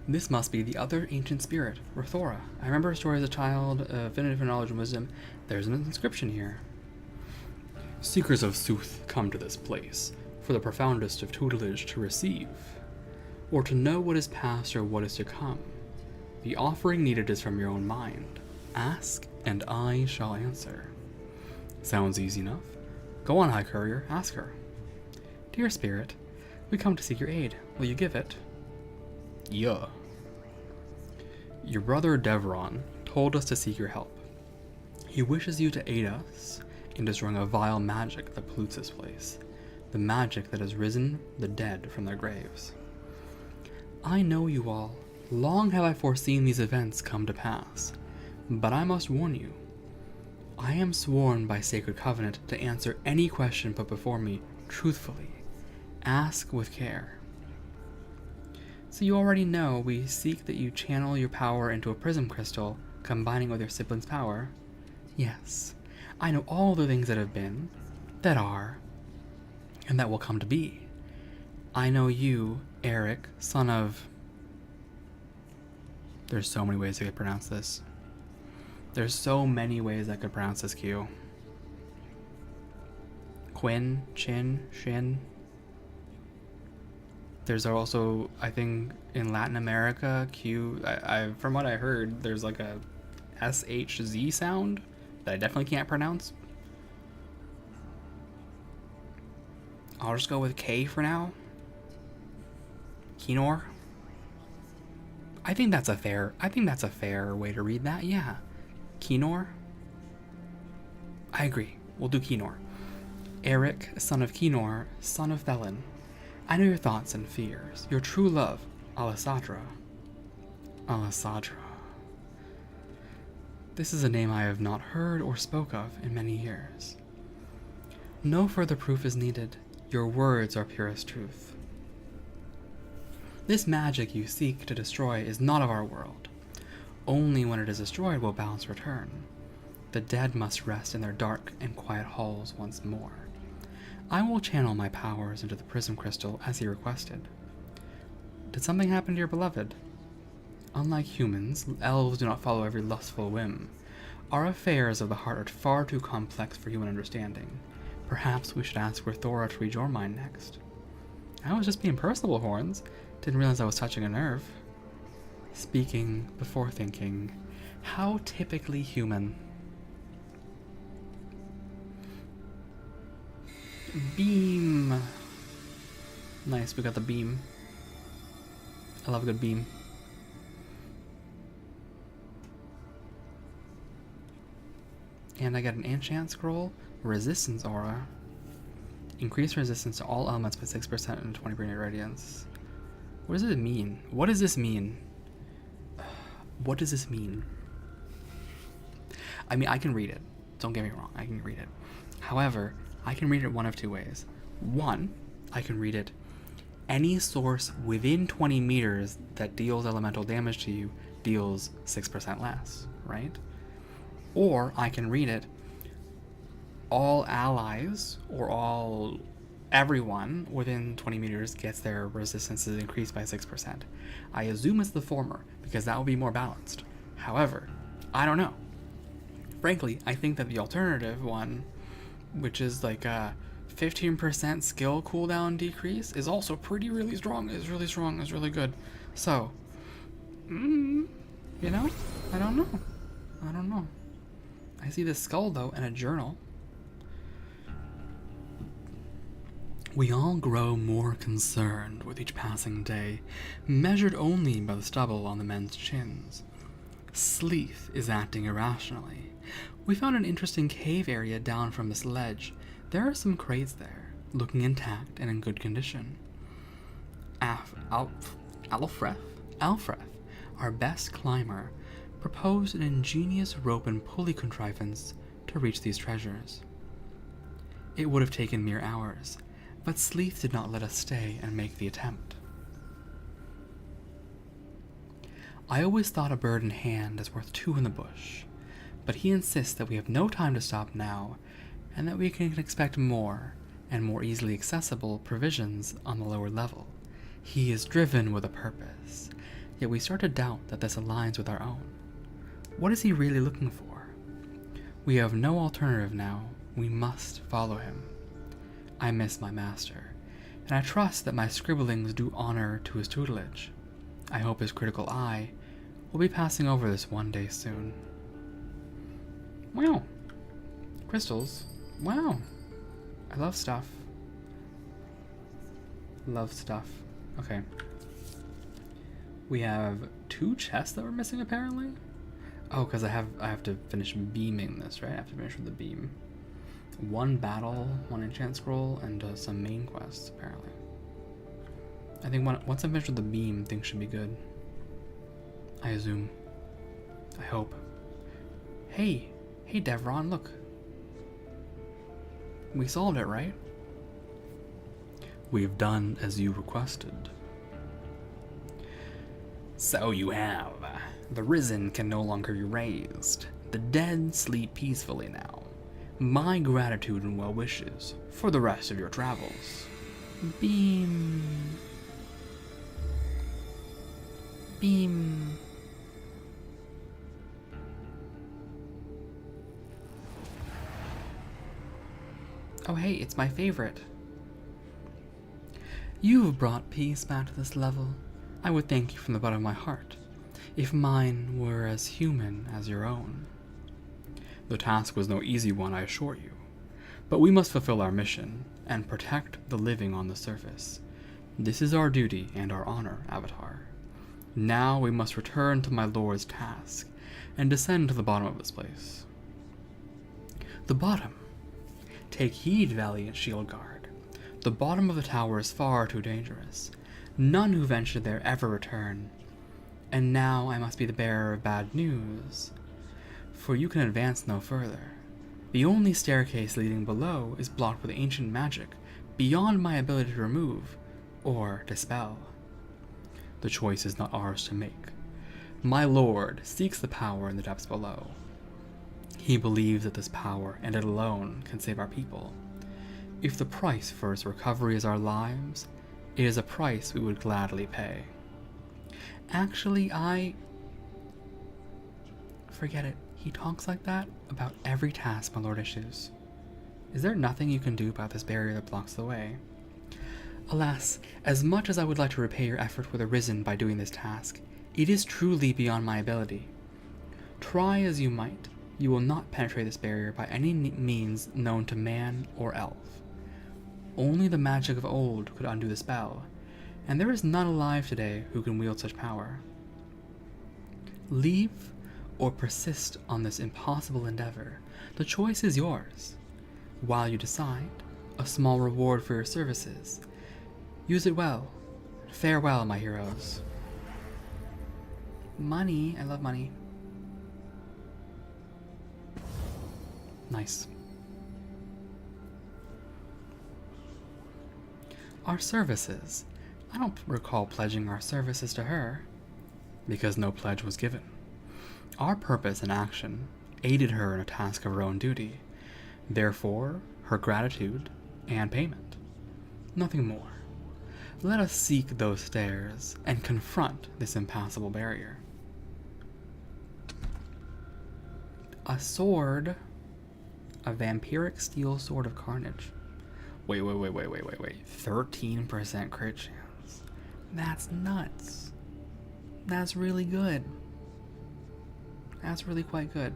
This must be the other ancient spirit, Rithora. I remember her story as a child, affinity for knowledge and wisdom. There's an inscription here. Seekers of sooth come to this place, for the profoundest of tutelage to receive, or to know what is past or what is to come. The offering needed is from your own mind. Ask, and I shall answer. Sounds easy enough. Go on, High Courier, ask her. Dear Spirit, we come to seek your aid. Will you give it? Yeah. Your brother Devron told us to seek your help. He wishes you to aid us in destroying a vile magic that pollutes this place, the magic that has risen the dead from their graves. I know you all. Long have I foreseen these events come to pass, but I must warn you. I am sworn by sacred covenant to answer any question put before me truthfully. Ask with care. So you already know we seek that you channel your power into a prism crystal, combining with your sibling's power. Yes, I know all the things that have been, that are, and that will come to be. I know you, Eric, son of... There's so many ways I could pronounce this. There's so many ways I could pronounce this Q. Quinn, Chin, Shin. There's also, I think, in Latin America, Q, from what I heard, there's like a SHZ sound that I definitely can't pronounce. I'll just go with K for now. Kinor. I think that's a fair way to read that, yeah. Kinor? I agree. We'll do Kinor. Eric, son of Kinor, son of Thelin. I know your thoughts and fears. Your true love, Alessandra. Alessandra. This is a name I have not heard or spoke of in many years. No further proof is needed. Your words are purest truth. This magic you seek to destroy is not of our world. Only when it is destroyed will balance return. The dead must rest in their dark and quiet halls once more. I will channel my powers into the prism crystal as he requested. Did something happen to your beloved? Unlike humans, elves do not follow every lustful whim. Our affairs of the heart are far too complex for human understanding. Perhaps we should ask Rithora to read your mind next. I was just being personable, Horns. Didn't realize I was touching a nerve. Speaking before thinking. How typically human. Beam. Nice, we got the beam. I love a good beam. And I get an enchant scroll, resistance aura. Increase resistance to all elements by 6% and 20% radiance. What does it mean? What does this mean? What does this mean? I mean, I can read it. Don't get me wrong, I can read it. However, I can read it one of two ways. One, I can read it, any source within 20 meters that deals elemental damage to you deals 6% less, right? Or I can read it, all allies or everyone within 20 meters gets their resistances increased by 6%. I assume it's the former because that will be more balanced. However, I don't know. Frankly, I think that the alternative one, which is like a 15% skill cooldown decrease, is also really strong. Is really good. So, you know, I don't know. I see this skull though and a journal. We all grow more concerned with each passing day, measured only by the stubble on the men's chins. Sleeth is acting irrationally. We found an interesting cave area down from this ledge. There are some crates there, looking intact and in good condition. Alfreth, our best climber, proposed an ingenious rope and pulley contrivance to reach these treasures. It would have taken mere hours, but Sleeth did not let us stay and make the attempt. I always thought a bird in hand is worth two in the bush, but he insists that we have no time to stop now, and that we can expect more, and more easily accessible, provisions on the lower level. He is driven with a purpose, yet we start to doubt that this aligns with our own. What is he really looking for? We have no alternative now. We must follow him. I miss my master, and I trust that my scribblings do honor to his tutelage. I hope his critical eye will be passing over this one day soon. Wow. Crystals. Wow. I love stuff. Okay. We have 2 chests that we're missing apparently. Oh, because I have to finish beaming this, right? I have to finish with the beam. 1 battle, 1 enchant scroll, and some main quests, apparently. I think once I'm finished with the beam, things should be good. I assume. I hope. Hey, Devron, look. We solved it, right? We've done as you requested. So you have. The risen can no longer be raised. The dead sleep peacefully now. My gratitude and well wishes for the rest of your travels. Beam. Oh hey, it's my favorite. You've brought peace back to this level. I would thank you from the bottom of my heart, if mine were as human as your own. The task was no easy one, I assure you, but we must fulfill our mission and protect the living on the surface. This is our duty and our honor, Avatar. Now we must return to my lord's task and descend to the bottom of this place. The bottom. Take heed, valiant shield guard. The bottom of the tower is far too dangerous. None who venture there ever return. And now I must be the bearer of bad news, for you can advance no further. The only staircase leading below is blocked with ancient magic, beyond my ability to remove or dispel. The choice is not ours to make. My lord seeks the power in the depths below. He believes that this power, and it alone, can save our people. If the price for its recovery is our lives, it is a price we would gladly pay. Actually, forget it. He talks like that about every task my lord issues. Is there nothing you can do about this barrier that blocks the way? Alas, as much as I would like to repay your effort with Arisen by doing this task, it is truly beyond my ability. Try as you might, you will not penetrate this barrier by any means known to man or elf. Only the magic of old could undo the spell, and there is none alive today who can wield such power. Leave or persist on this impossible endeavor. The choice is yours. While you decide, a small reward for your services. Use it well. Farewell, my heroes. Money. I love money. Nice. Our services. I don't recall pledging our services to her, because no pledge was given. Our purpose and action aided her in a task of her own duty, therefore her gratitude and payment. Nothing more. Let us seek those stairs and confront this impassable barrier. A sword, a vampiric steel sword of carnage. Wait. 13% crit chance. That's nuts. That's really good. That's really quite good.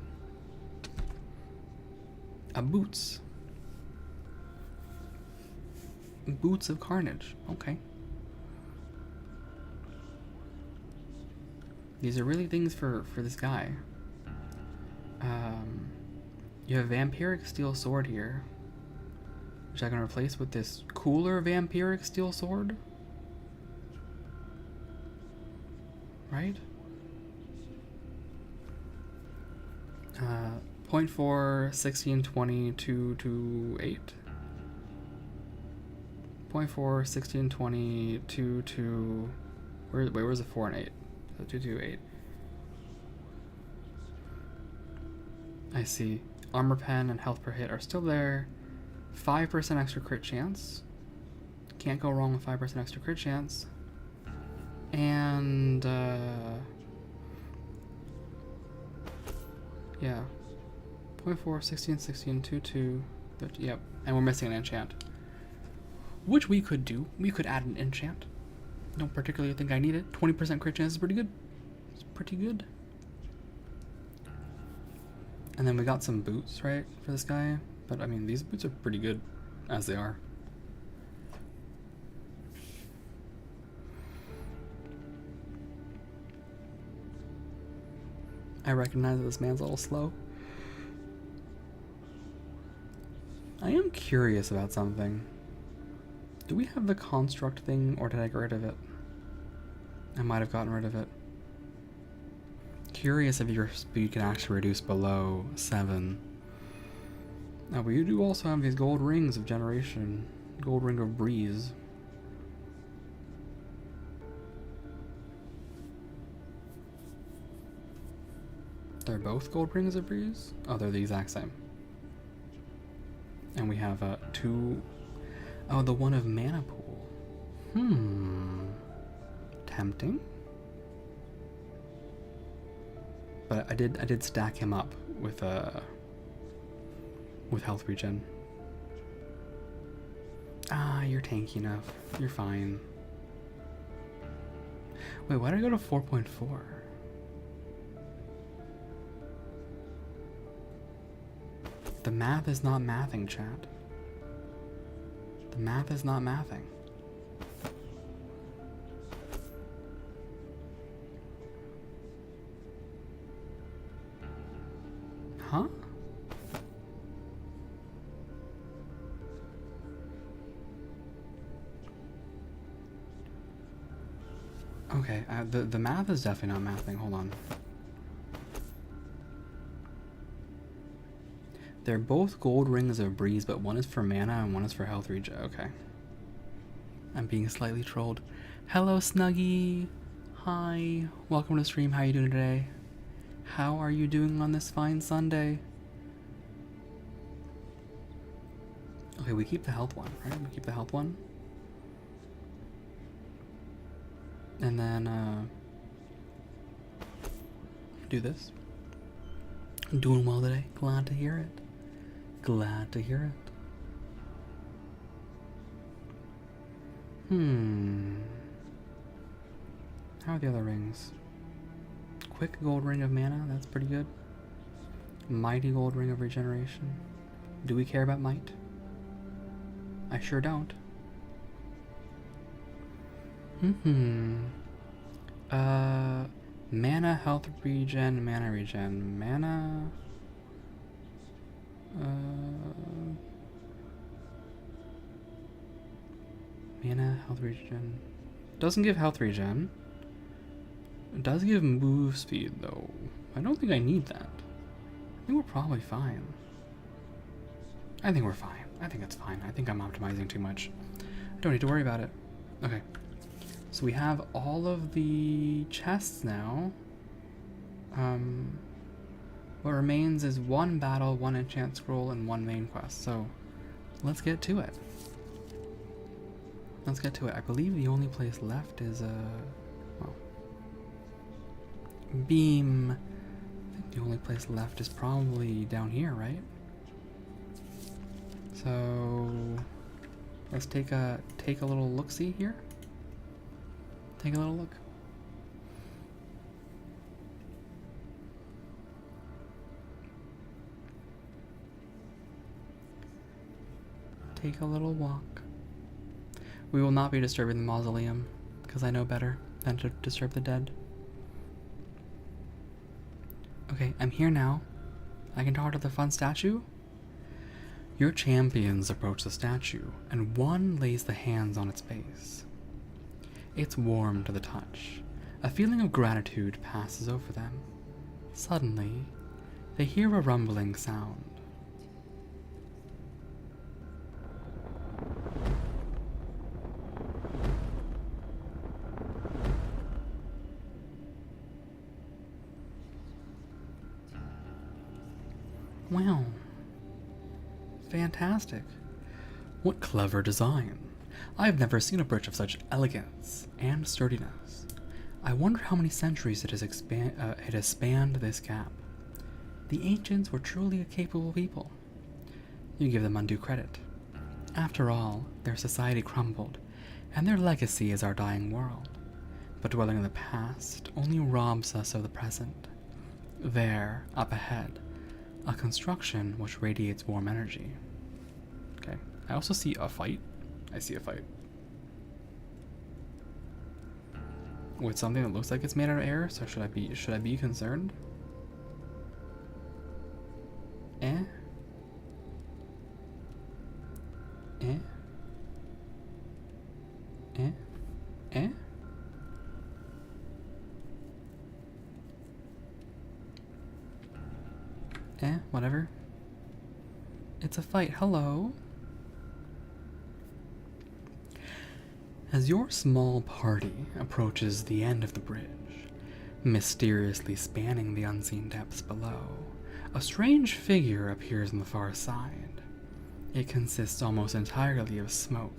A boots. Boots of carnage. Okay. These are really things for this guy. You have vampiric steel sword here, which I can replace with this cooler vampiric steel sword. Right? 0.4, 16, 20, 2 to 8. 0.4, 16, 20, 2 to... where's the 4 and 8? So 2 to 8. I see. Armor pen and health per hit are still there. 5% extra crit chance. Can't go wrong with 5% extra crit chance. And, yeah. 0.4, 16, 16, 2, 2, 30, yep. And we're missing an enchant. Which we could do. We could add an enchant. Don't particularly think I need it. 20% crit chance is pretty good. It's pretty good. And then we got some boots, right, for this guy. But, I mean, these boots are pretty good as they are. I recognize that this man's a little slow. I am curious about something. Do we have the construct thing, or did I get rid of it? I might have gotten rid of it. Curious if your speed can actually reduce below 7. Now, but you do also have these gold rings of generation. Gold ring of breeze. They're both gold rings of breeze? Oh, they're the exact same. And we have 2... Oh, the one of mana pool. Tempting. But I did stack him up with health regen. Ah, you're tanky enough. You're fine. Wait, why did I go to 4.4? The math is not mathing, chat. The math is not mathing. Huh? Okay, the math is definitely not mathing. Hold on. They're both gold rings of breeze, but one is for mana and one is for health regen. Okay. I'm being slightly trolled. Hello, Snuggie. Hi. Welcome to the stream. How are you doing today? How are you doing on this fine Sunday? Okay, we keep the health one, right? We keep the health one. And then, do this. Doing well today. Glad to hear it. Glad to hear it. How are the other rings? Quick gold ring of mana, that's pretty good. Mighty gold ring of regeneration. Do we care about might? I sure don't. Mana, health regen, mana regen, mana. Mana, health regen. Doesn't give health regen. It does give move speed though. I don't think I need that. I think we're probably fine. I think we're fine. I think it's fine. I think I'm optimizing too much. Don't need to worry about it. Okay. So we have all of the chests now. What remains is one battle, one enchant scroll, and one main quest. So let's get to it. Let's get to it. I believe the only place left is well, Beam. I think the only place left is probably down here, right? So let's take a little look-see here. Take a little look. Take a little walk. We will not be disturbing the mausoleum, because I know better than to disturb the dead. Okay, I'm here now. I can talk to the fun statue. Your champions approach the statue, and one lays the hands on its base. It's warm to the touch. A feeling of gratitude passes over them. Suddenly, they hear a rumbling sound. Wow. Fantastic. What clever design. I've never seen a bridge of such elegance and sturdiness. I wonder how many centuries it has spanned this gap. The ancients were truly a capable people. You give them undue credit. After all, their society crumbled, and their legacy is our dying world. But dwelling in the past only robs us of the present. There, up ahead, a construction which radiates warm energy. Okay, I also see a fight. I see a fight. With something that looks like it's made out of air, so should I be concerned? Eh? Eh? Eh? Eh? Whatever. It's a fight. Hello? As your small party approaches the end of the bridge, mysteriously spanning the unseen depths below, a strange figure appears on the far side. It consists almost entirely of smoke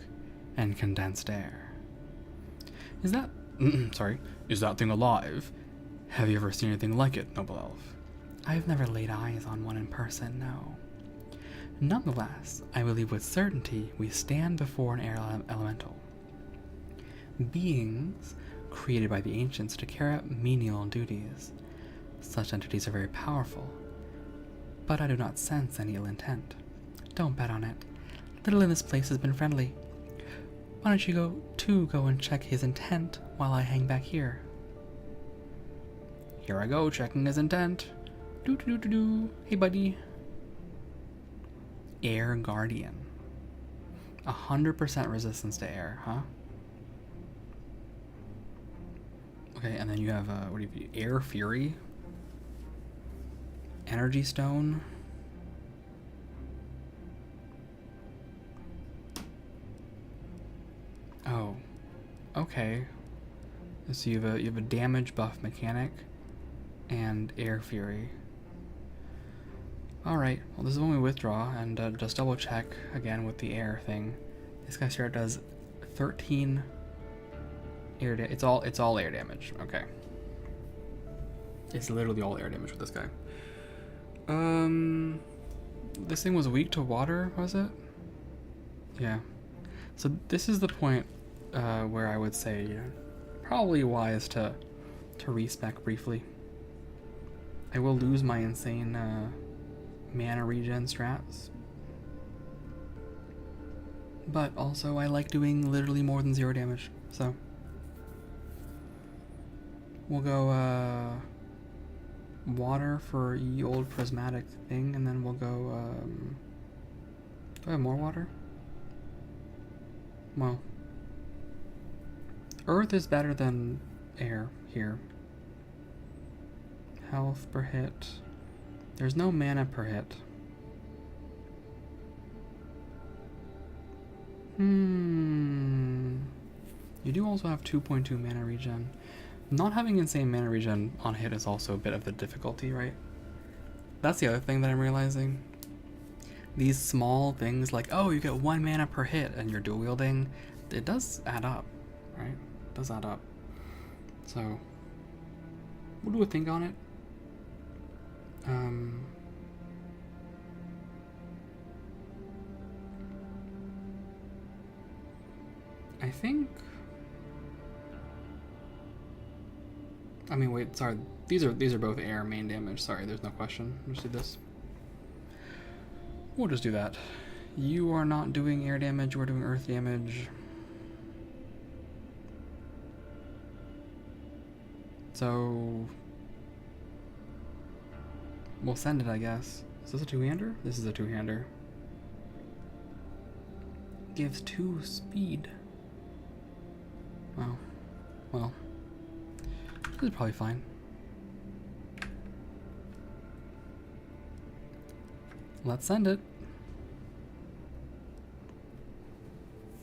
and condensed air. Is that thing alive? Have you ever seen anything like it, noble elf? I've never laid eyes on one in person, no. Nonetheless, I believe with certainty we stand before an air elemental. Beings created by the ancients to carry out menial duties. Such entities are very powerful, but I do not sense any ill intent. Don't bet on it. Little in this place has been friendly. Why don't you go and check his intent while I hang back here? Here I go, checking his intent. Do. Hey, buddy. Air Guardian. 100% resistance to air, huh? Okay, and then you have, what do you have? Air Fury. Energy Stone. Oh. Okay. So you have a damage buff mechanic and Air Fury. Alright, well this is when we withdraw, and just double check again with the air thing. This guy here does 13 air damage. It's all air damage. Okay. It's literally all air damage with this guy. This thing was weak to water, was it? Yeah. So this is the point where I would say, you know, probably wise to respec briefly. I will lose my insane mana regen strats, but also I like doing literally more than 0 damage, so We'll go water for ye old prismatic thing, and then we'll go do I have more water? Well, earth is better than air here. Health per hit. There's no mana per hit. You do also have 2.2 mana regen. Not having insane mana regen on hit is also a bit of the difficulty, right? That's the other thing that I'm realizing. These small things like, oh, you get 1 mana per hit and you're dual wielding, it does add up, right? It does add up. So, what do we think on it? I think. I mean, wait. Sorry, these are both air main damage. Sorry, there's no question. Let's do this. We'll just do that. You are not doing air damage. We're doing earth damage. So we'll send it, I guess. Is this a two-hander? This is a two-hander. Gives 2 speed. Oh, well, this is probably fine. Let's send it.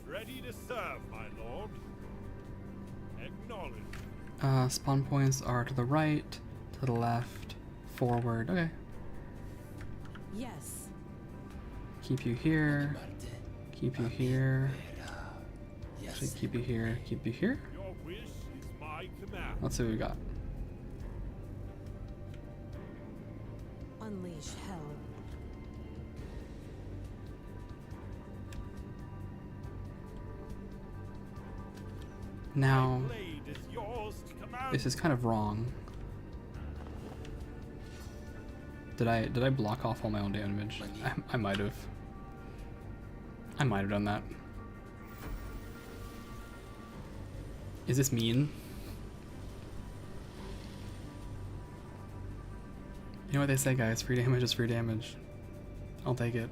Ready to serve, my lord. Acknowledge. Spawn points are to the right, to the left, forward. Okay. Yes. Keep you here. Marte. Keep you here. Yes. Actually, keep you here. Keep you here. Your wish is my command. Let's see what we got. Unleash hell. Now, My blade is yours to command. this is kind of wrong. Did I block off all my own damage? I might have. I might have done that. Is this mean? You know what they say, guys? Free damage is free damage. I'll take it.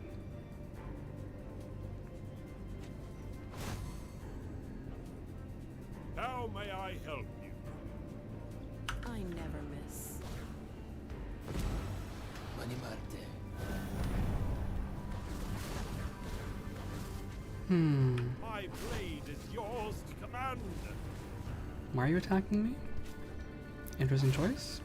How may I help you? I never miss. Mani Marte. My blade is yours to command. Why are you attacking me? Interesting choice.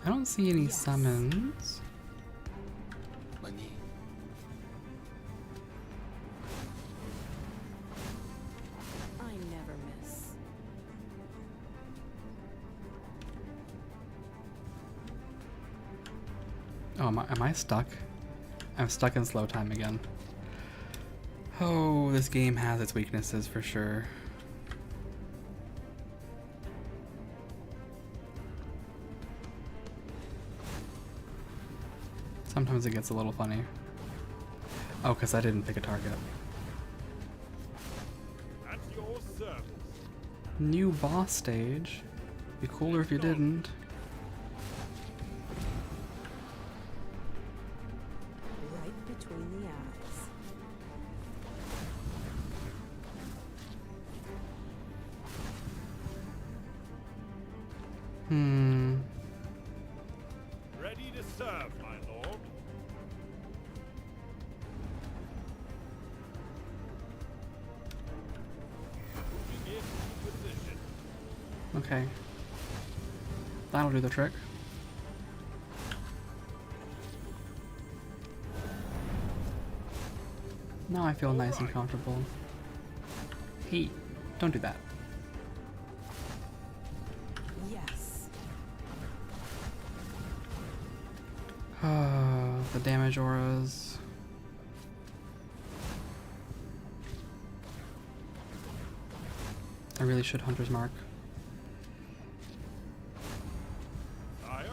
I don't see any Yes. summons. Mani. I never miss. Oh, am I stuck? I'm stuck in slow time again. Oh, this game has its weaknesses for sure. Sometimes it gets a little funny. Oh, because I didn't pick a target. At your service. New boss stage. Be cooler if you didn't. Right between the eyes. Ready to serve, my lord. Moving into position. Okay. That'll do the trick. Now I feel nice and comfortable. Hey, don't do that. Yes. The damage auras. I really should Hunter's Mark. Sire.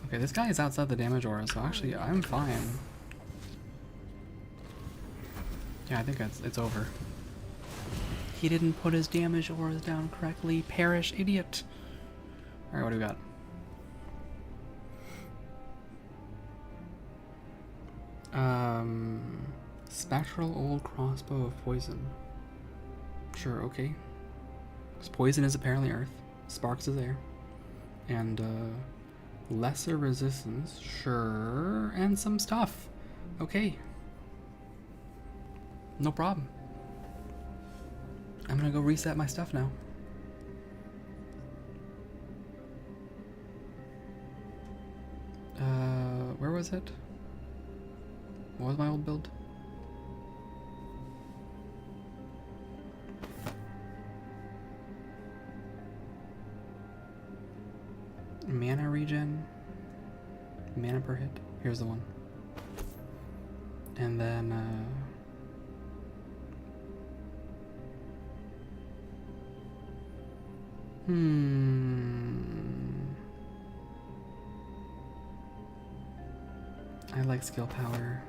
Okay, this guy is outside the damage aura, so actually I'm fine. Yeah, I think it's over. He didn't put his damage auras down correctly. Perish, idiot. Alright, what do we got? Spectral old crossbow of poison. Sure, okay. Because poison is apparently earth. Sparks is air. And, lesser resistance. Sure. And some stuff. Okay. No problem. I'm gonna go reset my stuff now. Where was it? What was my old build? Mana regen. Mana per hit. Here's the one. And then, I like skill power.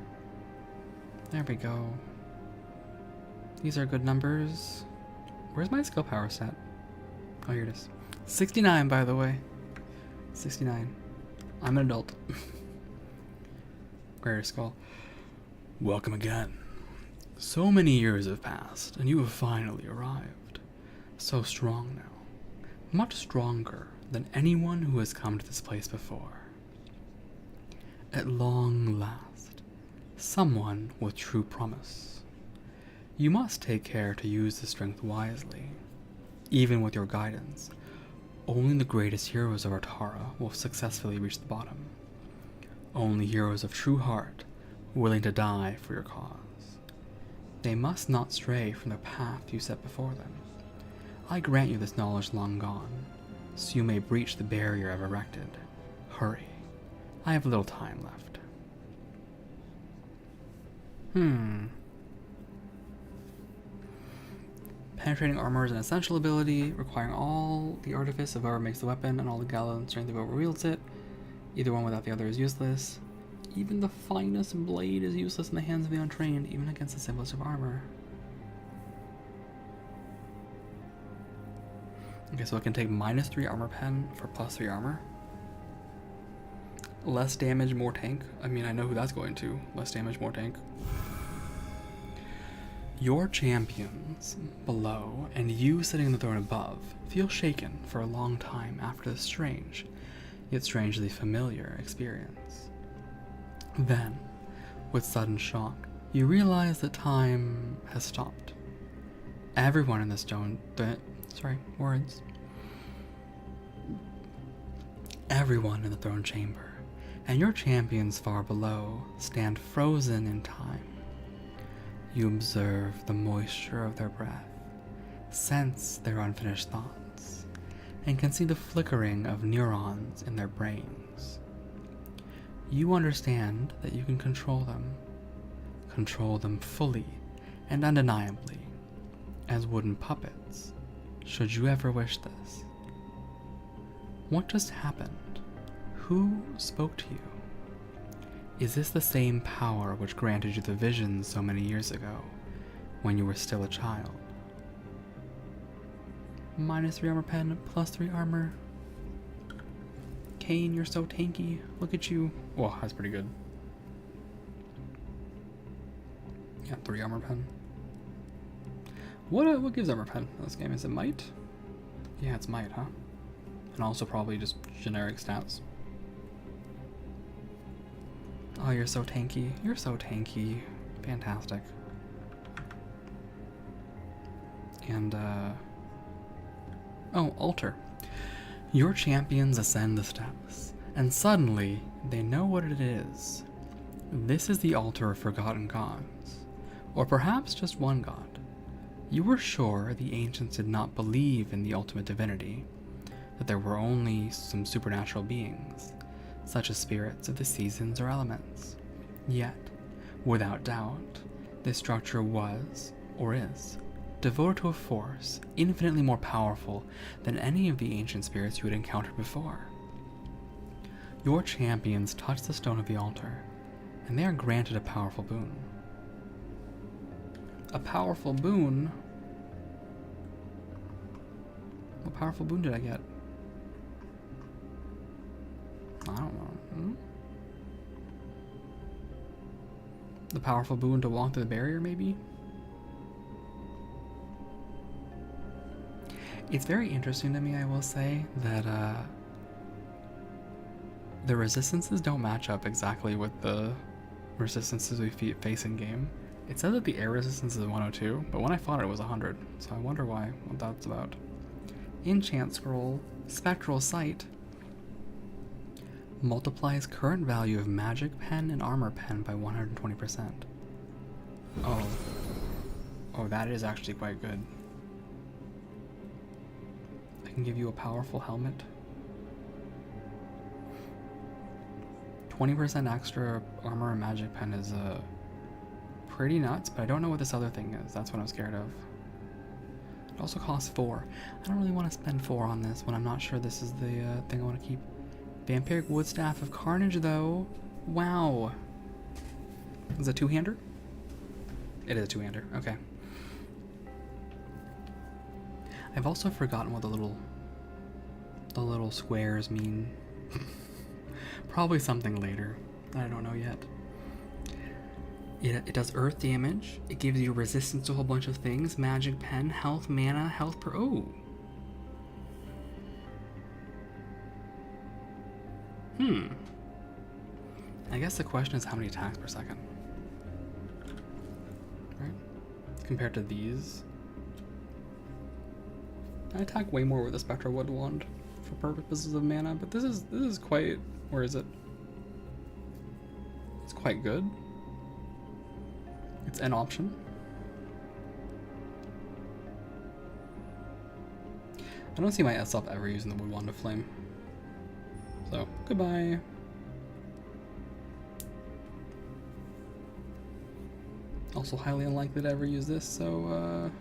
There we go. These are good numbers. Where's my skill power stat? Oh, here it is. 69, by the way. 69. I'm an adult. Greater Skull. Welcome again. So many years have passed, and you have finally arrived. So strong now. Much stronger than anyone who has come to this place before. At long last, someone with true promise. You must take care to use the strength wisely. Even with your guidance, only the greatest heroes of Artara will successfully reach the bottom. Only heroes of true heart, willing to die for your cause. They must not stray from the path you set before them. I grant you this knowledge long gone, so you may breach the barrier I've erected. Hurry. I have little time left. Penetrating armor is an essential ability, requiring all the artifice of whoever makes the weapon and all the gallon and strength of whoever wields it. Either one without the other is useless. Even the finest blade is useless in the hands of the untrained, even against the simplest of armor. Okay, so I can take -3 armor pen for +3 armor. Less damage, more tank. I mean, I know who that's going to. Less damage, more tank. Your champions below and you sitting on the throne above feel shaken for a long time after this strange, yet strangely familiar experience. Then, with sudden shock, you realize that time has stopped. Everyone in this Everyone in the throne chamber and your champions far below stand frozen in time. You observe the moisture of their breath, sense their unfinished thoughts, and can see the flickering of neurons in their brains. You understand that you can control them fully and undeniably, as wooden puppets, should you ever wish this. What just happened? Who spoke to you? Is this the same power which granted you the visions so many years ago, when you were still a child? -3 armor pen, +3 armor. Kane, you're so tanky. Look at you. Whoa, that's pretty good. Yeah, 3 armor pen. What gives armor pen in this game? Is it might? Yeah, it's might, huh? And also probably just generic stats. Oh, you're so tanky. You're so tanky. Fantastic. And, oh, altar. Your champions ascend the steps, and suddenly they know what it is. This is the altar of forgotten gods, or perhaps just one god. You were sure the ancients did not believe in the ultimate divinity, that there were only some supernatural beings, such as spirits of the seasons or elements. Yet, without doubt, this structure was, or is, devoted to a force infinitely more powerful than any of the ancient spirits you had encountered before. Your champions touch the stone of the altar, and they are granted a powerful boon. A powerful boon? What powerful boon did I get? I don't know. The powerful boon to walk through the barrier, maybe? It's very interesting to me, I will say, that the resistances don't match up exactly with the resistances we face in game. It said that the air resistance is 102, but when I fought it was 100, so I wonder what that's about. Enchant Scroll, Spectral Sight, multiplies current value of magic pen and armor pen by 120%. Oh, that is actually quite good. I can give you a powerful helmet. 20% extra armor and magic pen is pretty nuts, but I don't know what this other thing is. That's what I'm scared of. It also costs 4. I don't really want to spend 4 on this when I'm not sure this is the thing I want to keep. Vampiric Woodstaff of Carnage, though. Wow. Is it a two-hander? It is a two-hander. Okay. I've also forgotten what the little squares mean. Probably something later. I don't know yet. It does earth damage. It gives you resistance to a whole bunch of things. Magic pen, health, mana, health per... Oh. I guess the question is how many attacks per second. Right? Compared to these. I attack way more with the Spectral Wood Wand for purposes of mana, but this is quite... Where is it? It's quite good. It's an option. I don't see myself ever using the Wood Wand of Flame. So, goodbye. Also highly unlikely to ever use this, so,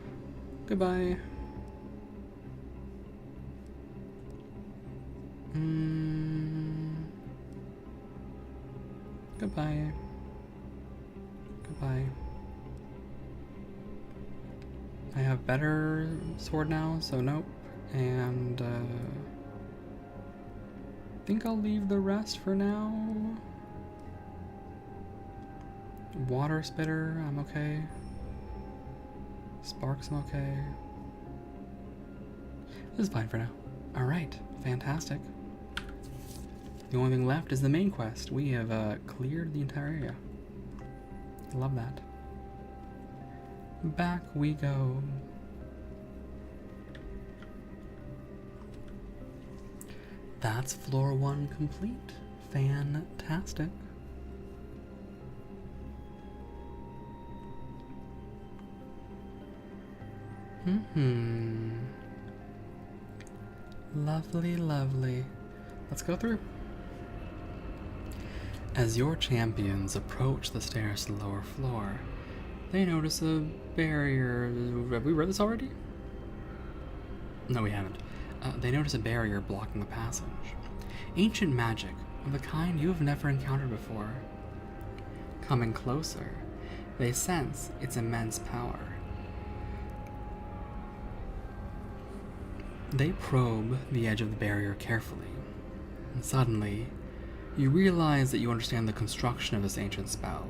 goodbye. Goodbye. Goodbye. I have better sword now, so nope. And, I think I'll leave the rest for now. Water Spitter, I'm okay. Sparks, I'm okay. This is fine for now. Alright, fantastic. The only thing left is the main quest. We have cleared the entire area. Love that. Back we go. That's floor 1 complete. Fantastic. Lovely, lovely. Let's go through. As your champions approach the stairs to the lower floor, they notice a barrier. Have we read this already? No, we haven't. They notice a barrier blocking the passage. Ancient magic, of the kind you have never encountered before. Coming closer, they sense its immense power. They probe the edge of the barrier carefully, and suddenly, you realize that you understand the construction of this ancient spell,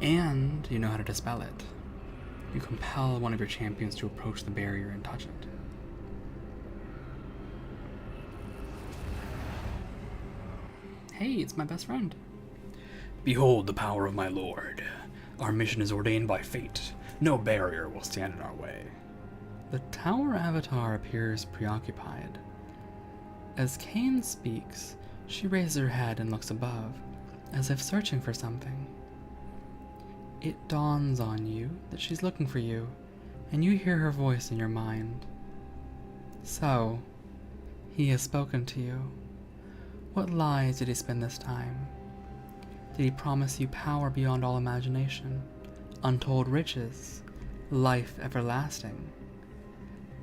and you know how to dispel it. You compel one of your champions to approach the barrier and touch it. Hey, it's my best friend. Behold the power of my lord. Our mission is ordained by fate. No barrier will stand in our way. The tower avatar appears preoccupied. As Kane speaks, she raises her head and looks above, as if searching for something. It dawns on you that she's looking for you, and you hear her voice in your mind. So, he has spoken to you. What lies did he spin this time? Did he promise you power beyond all imagination, untold riches, life everlasting?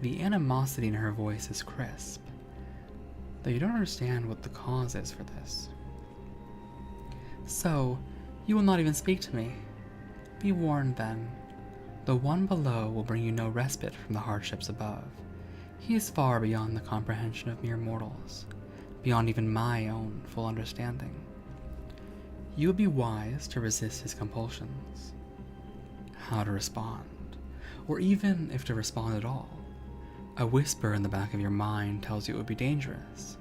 The animosity in her voice is crisp, though you don't understand what the cause is for this. So, you will not even speak to me. Be warned then. The one below will bring you no respite from the hardships above. He is far beyond the comprehension of mere mortals, beyond even my own full understanding. You would be wise to resist his compulsions. How to respond, or even if to respond at all. A whisper in the back of your mind tells you it would be dangerous.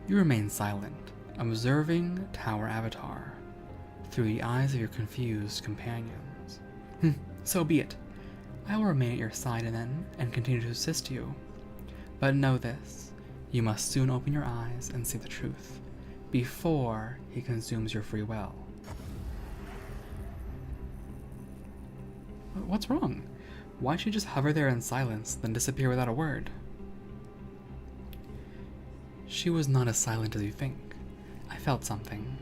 You remain silent, observing Tower Avatar through the eyes of your confused companions. So be it. I will remain at your side and continue to assist you. But know this, you must soon open your eyes and see the truth, before he consumes your free will. What's wrong? Why'd she just hover there in silence, then disappear without a word? She was not as silent as you think. I felt something.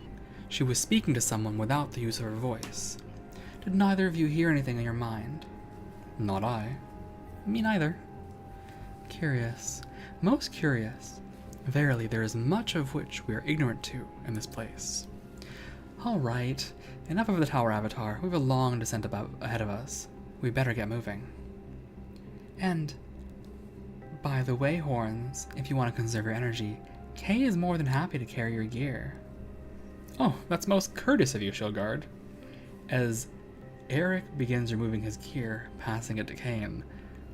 She was speaking to someone without the use of her voice. Did neither of you hear anything in your mind? Not I. Me neither. Curious. Most curious. Verily, there is much of which we are ignorant to in this place. All right, enough of the Tower Avatar. We have a long descent ahead of us. We better get moving. And, by the way, Horns, if you want to conserve your energy, Kay is more than happy to carry your gear. Oh, that's most courteous of you, Shieldguard. As Eric begins removing his gear, passing it to Kane,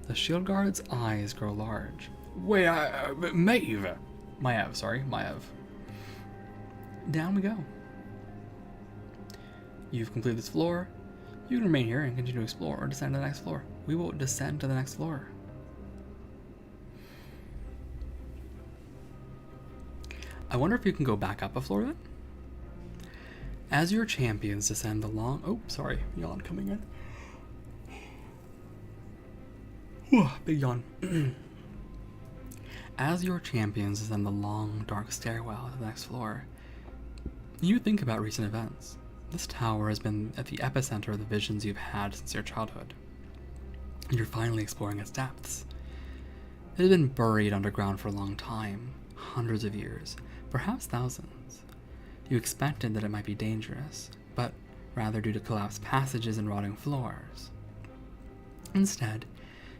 the Shieldguard's eyes grow large. Wait, Maeve. Maev. Down we go. You've completed this floor. You can remain here and continue to explore or descend to the next floor. We will descend to the next floor. I wonder if you can go back up a floor then? As your champions descend the long... Oh, sorry. Yawn coming in. Whew, big yawn. As your champions descend the long, dark stairwell to the next floor, you think about recent events. This tower has been at the epicenter of the visions you've had since your childhood. You're finally exploring its depths. It had been buried underground for a long time, hundreds of years, perhaps thousands. You expected that it might be dangerous, but rather due to collapsed passages and rotting floors. Instead,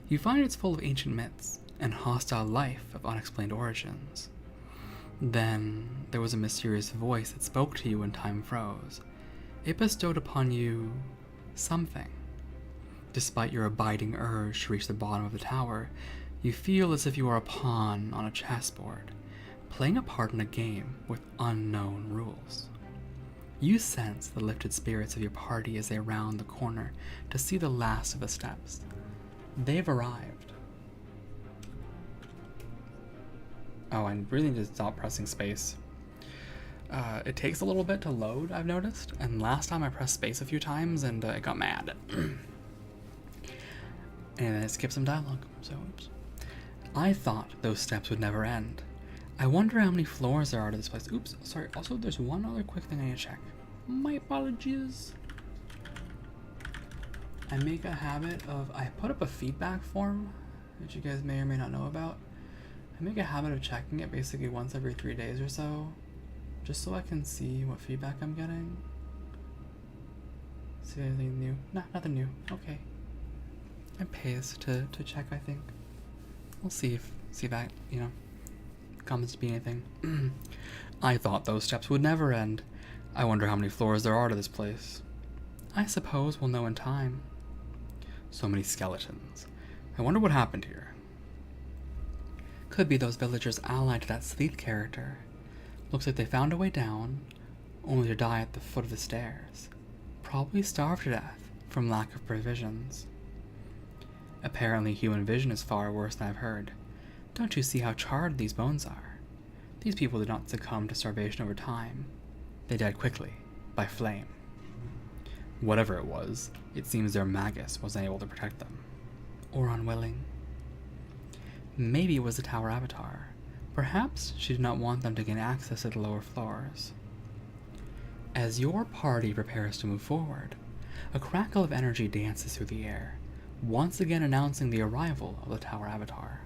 you find it's full of ancient myths and hostile life of unexplained origins. Then there was a mysterious voice that spoke to you when time froze. It bestowed upon you something. Despite your abiding urge to reach the bottom of the tower, you feel as if you are a pawn on a chessboard, playing a part in a game with unknown rules. You sense the lifted spirits of your party as they round the corner to see the last of the steps. They've arrived. Oh, I really need to stop pressing space. It takes a little bit to load, I've noticed, and last time I pressed space a few times and it got mad. And it skipped some dialogue, so oops. I thought those steps would never end. I wonder how many floors there are to this place. Oops, sorry. Also, there's one other quick thing I need to check. My apologies. I make a habit of, I put up a feedback form, which you guys may or may not know about. I make a habit of checking it basically once every 3 days or so, just so I can see what feedback I'm getting. See anything new? Nah, nothing new. Okay. It pays to check, I think. We'll see if that, comes to be anything. I thought those steps would never end. I wonder how many floors there are to this place. I suppose we'll know in time. So many skeletons. I wonder what happened here. Could be those villagers allied to that Sleeth character. Looks like they found a way down, only to die at the foot of the stairs. Probably starved to death from lack of provisions. Apparently human vision is far worse than I've heard. Don't you see how charred these bones are? These people did not succumb to starvation over time. They died quickly, by flame. Whatever it was, it seems their magus wasn't able to protect them. Or unwilling. Maybe it was the Tower Avatar. Perhaps she did not want them to gain access to the lower floors. As your party prepares to move forward, a crackle of energy dances through the air, once again announcing the arrival of the Tower Avatar.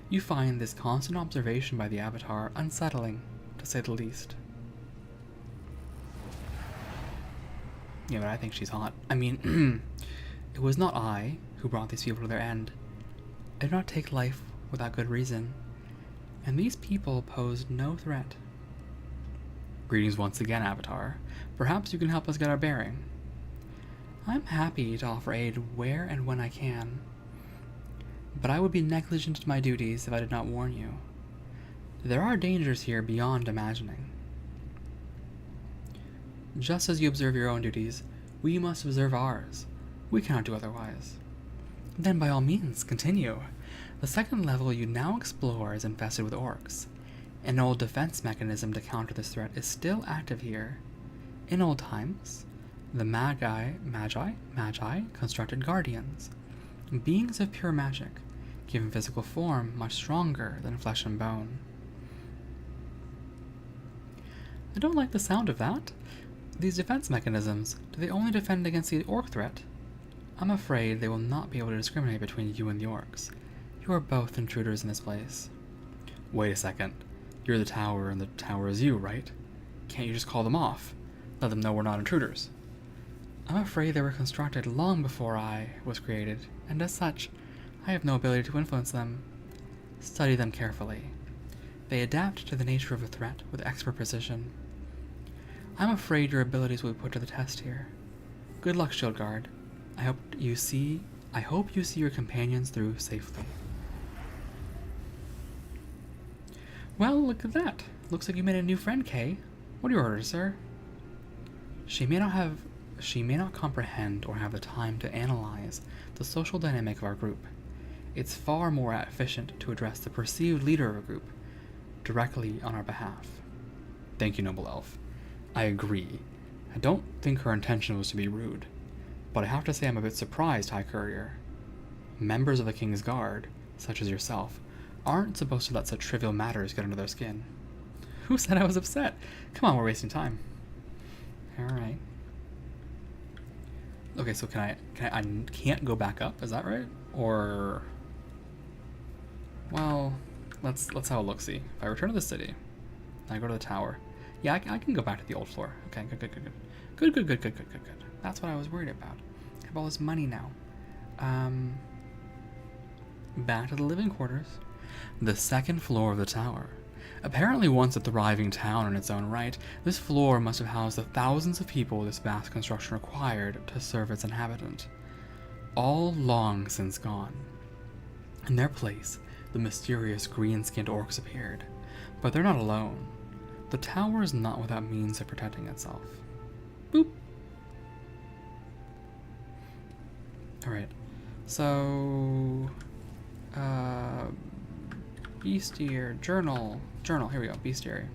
You find this constant observation by the Avatar unsettling, to say the least. Yeah, but I think she's hot. I mean, It was not I who brought these people to their end. I do not take life without good reason, and these people posed no threat. Greetings once again, Avatar. Perhaps you can help us get our bearing. I'm happy to offer aid where and when I can, but I would be negligent in my duties if I did not warn you. There are dangers here beyond imagining. Just as you observe your own duties, we must observe ours. We cannot do otherwise. Then by all means, continue. The second level you now explore is infested with orcs. An old defense mechanism to counter this threat is still active here. In old times, the Magi constructed guardians, beings of pure magic, given physical form much stronger than flesh and bone. I don't like the sound of that. These defense mechanisms, do they only defend against the orc threat? I'm afraid they will not be able to discriminate between you and the orcs. You are both intruders in this place. Wait a second. You're the tower and the tower is you, right? Can't you just call them off? Let them know we're not intruders. I'm afraid they were constructed long before I was created, and as such, I have no ability to influence them. Study them carefully. They adapt to the nature of a threat with expert precision. I'm afraid your abilities will be put to the test here. Good luck, Shield Guard. I hope you see your companions through safely. Well, look at that. Looks like you made a new friend, Kay. What are your orders, sir? She may not comprehend or have the time to analyze the social dynamic of our group. It's far more efficient to address the perceived leader of a group directly on our behalf. Thank you, noble elf. I agree. I don't think her intention was to be rude, but I have to say I'm a bit surprised, High Courier. Members of the King's Guard, such as yourself, aren't supposed to let such trivial matters get under their skin. Who said I was upset? Come on, we're wasting time. Alright. Okay, so I can't go back up, is that right? Or, well, let's have a look-see. If I return to the city, I go to the tower. Yeah, I can go back to the old floor. Okay, good. That's what I was worried about. I have all this money now. Back to the living quarters. The second floor of the tower. Apparently once a thriving town in its own right, this floor must have housed the thousands of people this vast construction required to serve its inhabitant. All long since gone. In their place, the mysterious green-skinned orcs appeared. But they're not alone. The tower is not without means of protecting itself. Boop. Alright. So... Bestiary. Journal, here we go. Bestiary.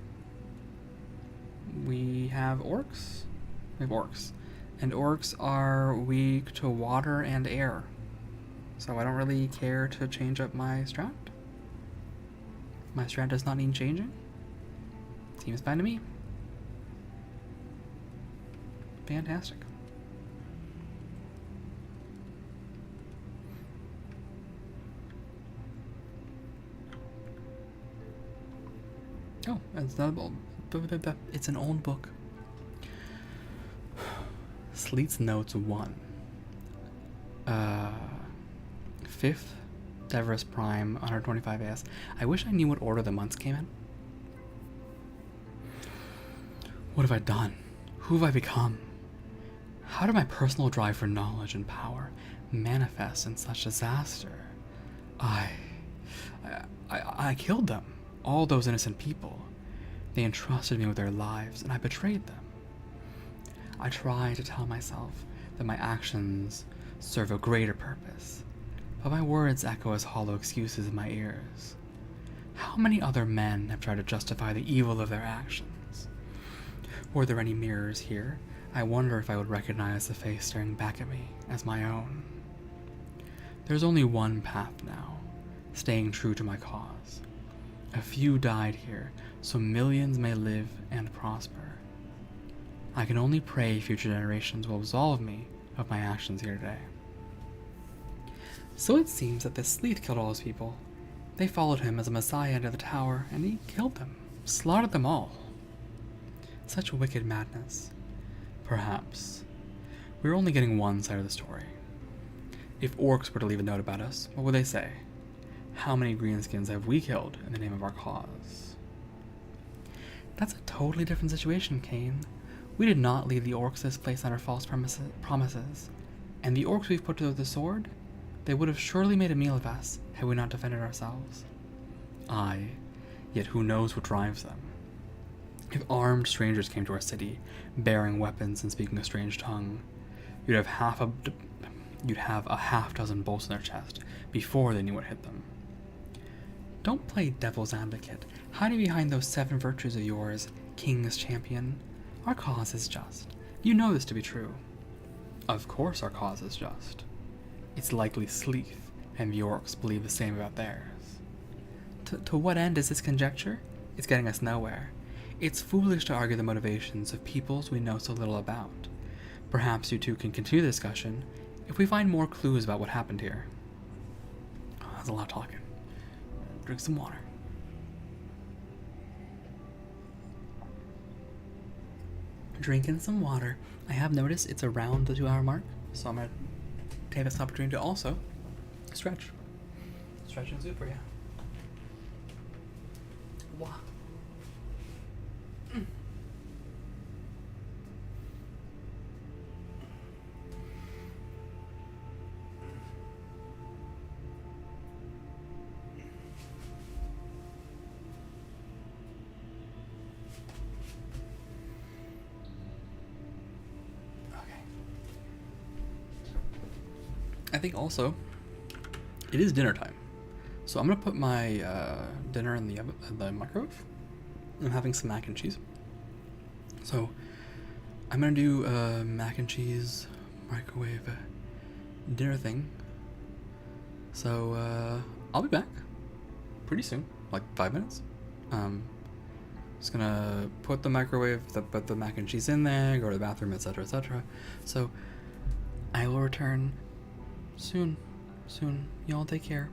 We have orcs? We have orcs. And orcs are weak to water and air. So I don't really care to change up my strat. My strat does not need changing. Seems fine to me. Fantastic. Oh, it's an old book. Sleet's Notes 1. 5th, Deverous Prime, 125 AS. I wish I knew what order the months came in. What have I done? Who have I become? How did my personal drive for knowledge and power manifest in such disaster? I killed them. All those innocent people. They entrusted me with their lives, and I betrayed them. I try to tell myself that my actions serve a greater purpose, but my words echo as hollow excuses in my ears. How many other men have tried to justify the evil of their actions? Were there any mirrors here? I wonder if I would recognize the face staring back at me as my own. There's only one path now, staying true to my cause. A few died here, so millions may live and prosper. I can only pray future generations will absolve me of my actions here today. So it seems that this Sleeth killed all those people. They followed him as a messiah into the tower, and he killed them, slaughtered them all. Such wicked madness. Perhaps. We're only getting one side of the story. If orcs were to leave a note about us, what would they say? How many greenskins have we killed in the name of our cause? That's a totally different situation, Kane. We did not leave the orcs this place under false promises. And the orcs we've put to the sword, they would have surely made a meal of us had we not defended ourselves. Aye, yet who knows what drives them? If armed strangers came to our city, bearing weapons and speaking a strange tongue, you'd have a half dozen bolts in their chest before they knew what hit them. Don't play devil's advocate. Hiding behind those 7 virtues of yours, King's champion. Our cause is just. You know this to be true. Of course our cause is just. It's likely Sleeth and the orcs believe the same about theirs. To what end is this conjecture? It's getting us nowhere. It's foolish to argue the motivations of peoples we know so little about. Perhaps you two can continue the discussion if we find more clues about what happened here. Oh, that's a lot of talking. Drink some water. Drinking some water. I have noticed it's around the 2-hour mark, so I'm going to take this opportunity to also stretch. Stretch and super, yeah. Wow. I think also it is dinner time, so I'm gonna put my dinner in the microwave. I'm having some mac and cheese, so I'm gonna do a mac and cheese microwave dinner thing. So I'll be back pretty soon, like 5 minutes. Just gonna put the put the mac and cheese in there, go to the bathroom, etc., etc. So I will return soon. Y'all take care.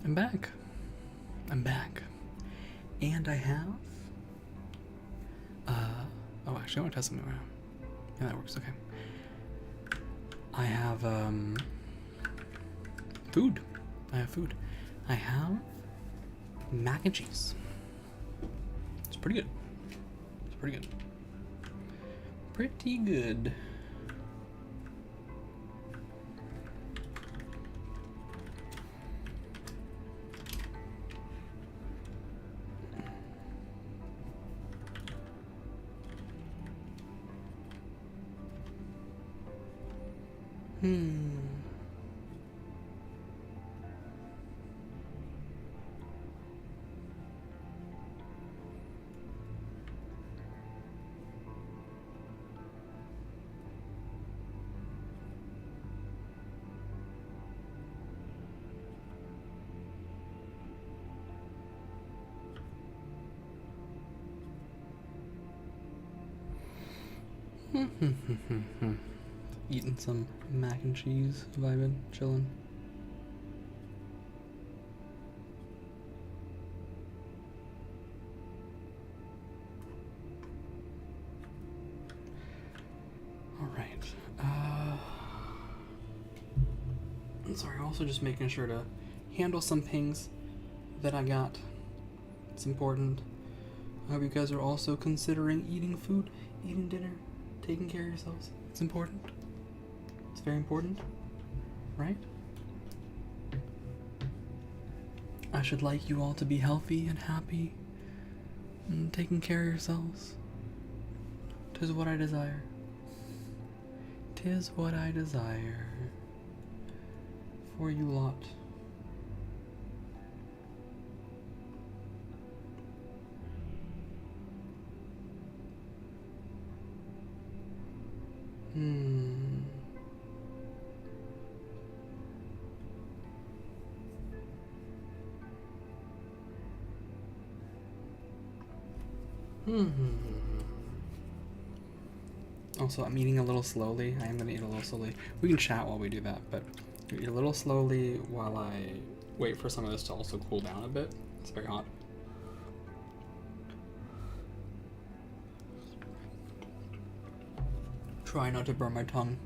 I'm back. I'm back. And I have... oh, actually, I want to test something around. Yeah, that works, okay. I have, food. I have food. I have mac and cheese. It's pretty good. It's pretty good. Pretty good. Eating some mac and cheese, vibing, chilling. All right. I'm sorry. Also, just making sure to handle some things that I got. It's important. I hope you guys are also considering eating food, eating dinner, taking care of yourselves. It's important. It's very important, right? I should like you all to be healthy and happy and taking care of yourselves. 'Tis what I desire. 'Tis what I desire for you lot. Also, I'm eating a little slowly. I am going to eat a little slowly. We can chat while we do that, but eat a little slowly while I wait for some of this to also cool down a bit. It's very hot. Try not to burn my tongue.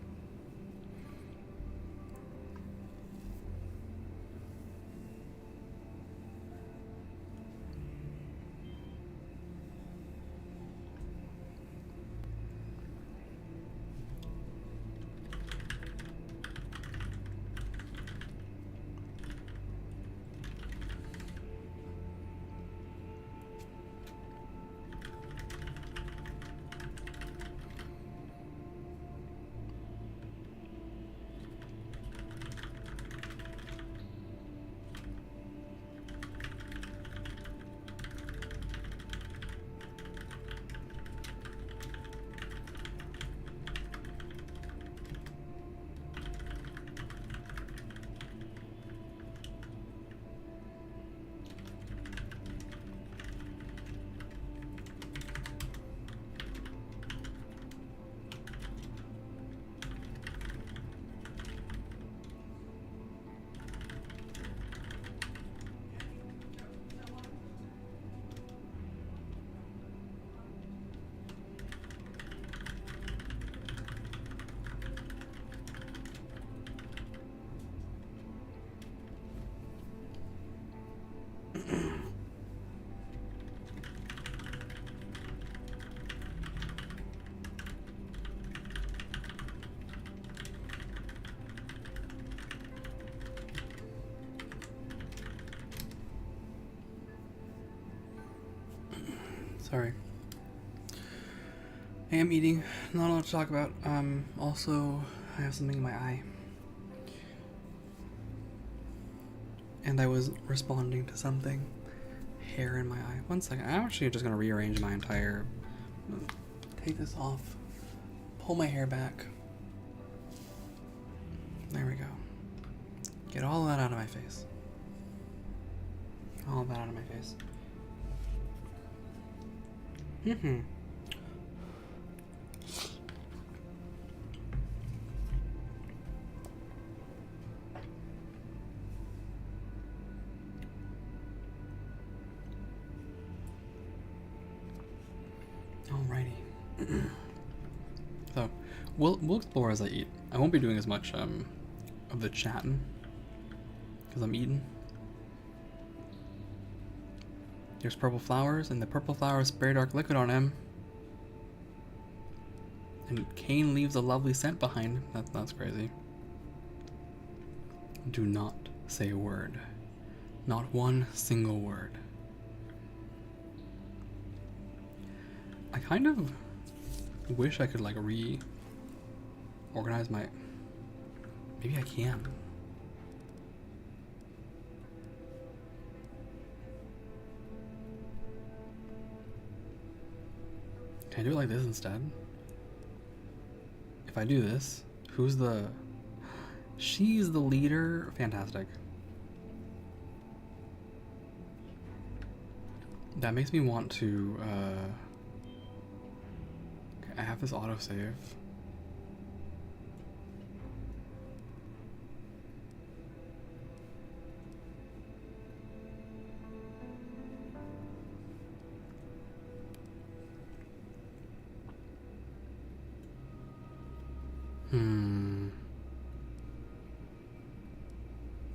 Sorry. I am eating. Not a lot to talk about. Also, I have something in my eye. And I was responding to something. Hair in my eye. One second. I'm actually just going to rearrange my entire... Take this off. Pull my hair back. There we go. Get all that out of my face. All that out of my face. Alrighty. So, we'll explore as I eat. I won't be doing as much of the chatting because I'm eating. There's purple flowers, and the purple flowers spray dark liquid on him. And Cain leaves a lovely scent behind. That's crazy. Do not say a word. Not one single word. I kind of wish I could like reorganize my... Maybe I can. Can I do it like this instead? If I do this, who's the... She's the leader? Fantastic. That makes me want to, okay, I have this autosave.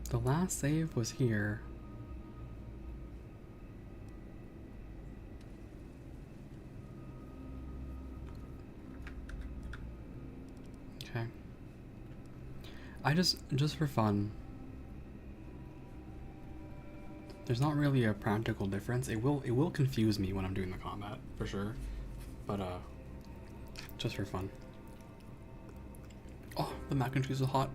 The last save was here. Okay. I just for fun. There's not really a practical difference. It will confuse me when I'm doing the combat, for sure. But just for fun. Oh, the mac and cheese is hot.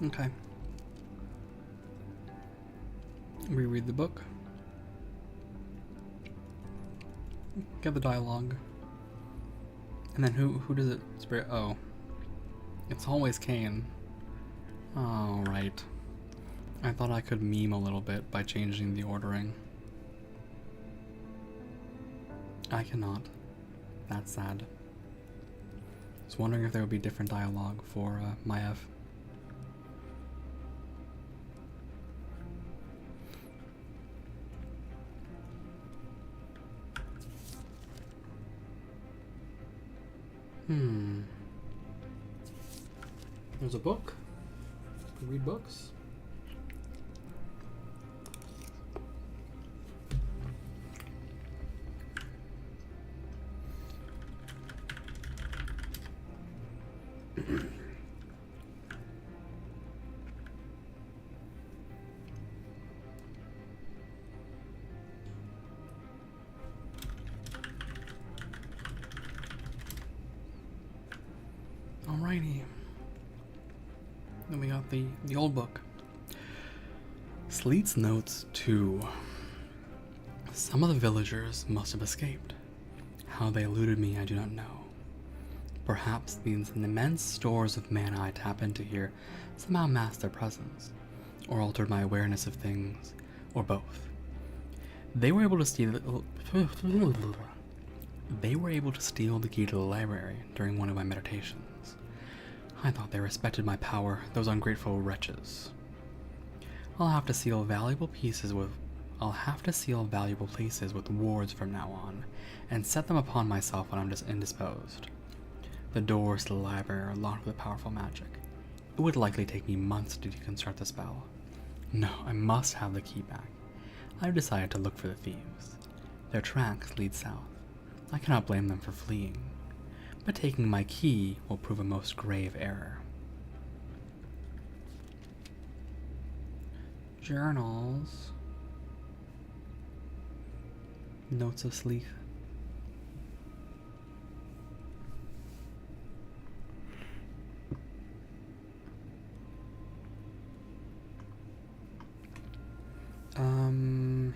Okay. Reread the book. Get the dialogue. And then who does it spray? Oh. It's always Cain. Oh, right. I thought I could meme a little bit by changing the ordering. I cannot. That's sad. I was wondering if there would be different dialogue for Maiev. There's a book. Read books. Alrighty. Then we got the old book. Sleet's notes to some of the villagers must have escaped. How they eluded me, I do not know. Perhaps the immense stores of mana I tap into here somehow masked their presence, or altered my awareness of things, or both. They were able to steal the key to the library during one of my meditations. I thought they respected my power, those ungrateful wretches. I'll have to seal valuable places with wards from now on, and set them upon myself when I'm just indisposed. The doors to the library are locked with powerful magic. It would likely take me months to deconstruct the spell. No, I must have the key back. I've decided to look for the thieves. Their tracks lead south. I cannot blame them for fleeing, but taking my key will prove a most grave error. Journals. Notes of Sleeth.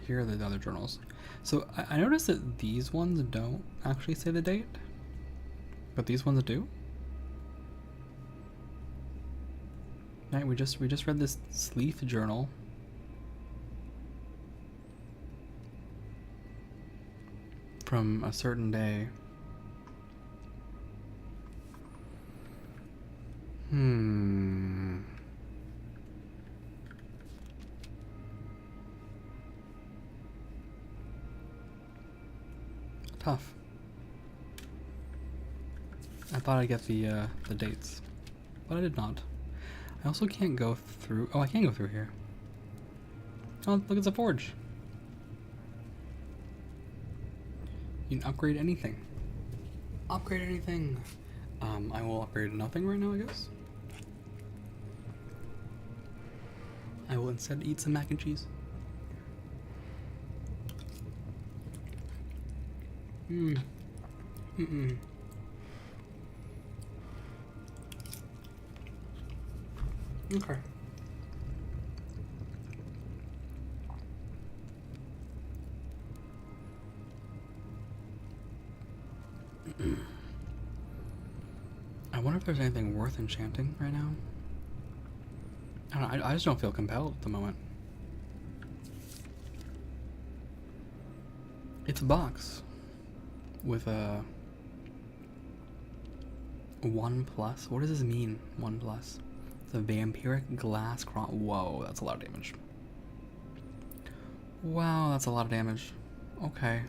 Here are the other journals. So I noticed that these ones don't actually say the date, but these ones do. Right, we just read this Sleeth journal. From a certain day. Hmm. Tough. I thought I'd get the dates, but I did not. I also can't go through. Oh, I can go through here. Oh, look, it's a forge. You can upgrade anything. Upgrade anything. I will upgrade nothing right now, I guess. I will instead eat some mac and cheese. Mm-mm. Okay. I wonder if there's anything worth enchanting right now. I don't know, I just don't feel compelled at the moment. It's a box with a 1+. What does this mean, 1+? It's a vampiric glass cross. Whoa, that's a lot of damage. Wow, that's a lot of damage. Okay.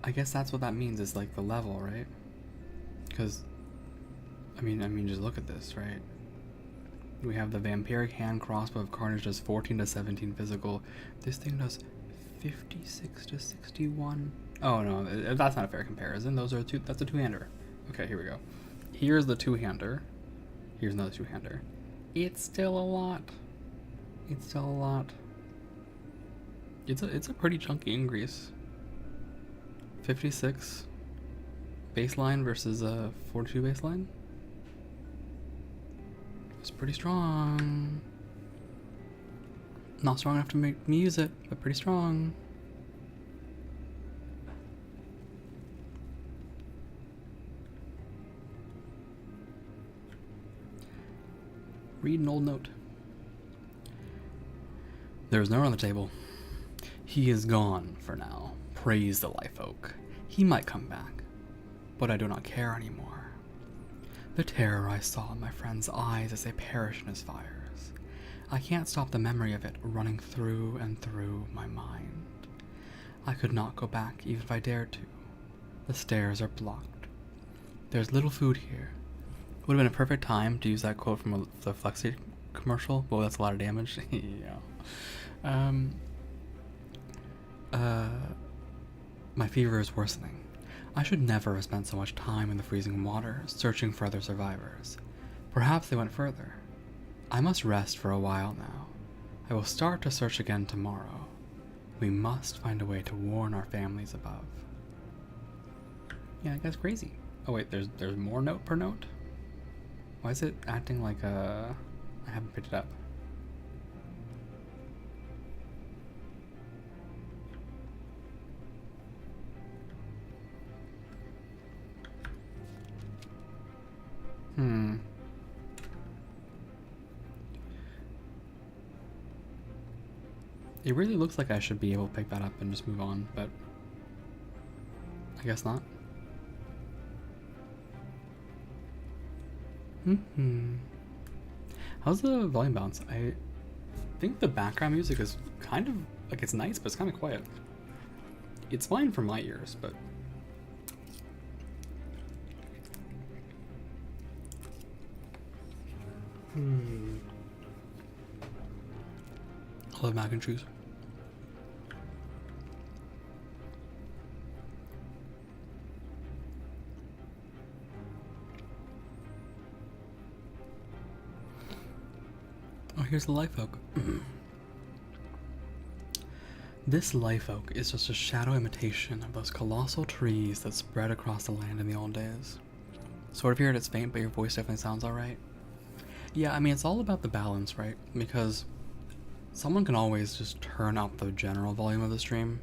I guess that's what that means, is like the level, right? Because, I mean, just look at this, right? We have the vampiric hand crossbow of carnage does 14 to 17 physical. This thing does 56 to 61. Oh no, that's not a fair comparison. Those are two. That's a two-hander. Okay, here we go. Here's the two-hander. Here's another two-hander. It's still a lot. It's still a lot. It's a pretty chunky increase. 56 baseline versus 42 baseline. It's pretty strong. Not strong enough to make me use it, but pretty strong. Read an old note. There is no one on the table. He is gone for now. Praise the life oak. He might come back, but I do not care anymore. The terror I saw in my friend's eyes as they perish in his fires. I can't stop the memory of it running through and through my mind. I could not go back even if I dared to. The stairs are blocked. There's little food here. It would have been a perfect time to use that quote from the Flexi commercial. Whoa, that's a lot of damage. Yeah. My fever is worsening. I should never have spent so much time in the freezing water, searching for other survivors. Perhaps they went further. I must rest for a while now. I will start to search again tomorrow. We must find a way to warn our families above. Yeah, that guy's crazy. Oh wait, there's more note per note? Why is it acting like I haven't picked it up? It really looks like I should be able to pick that up and just move on, but I guess not. How's the volume balance? I think the background music is kind of, like, it's nice, but it's kind of quiet. It's fine for my ears, but... I love mac and cheese. Oh, here's the life oak. This life oak is just a shadow imitation of those colossal trees that spread across the land in the old days. Sort of hear it, it's faint, but your voice definitely sounds alright. Yeah, I mean, it's all about the balance, right? Because someone can always just turn up the general volume of the stream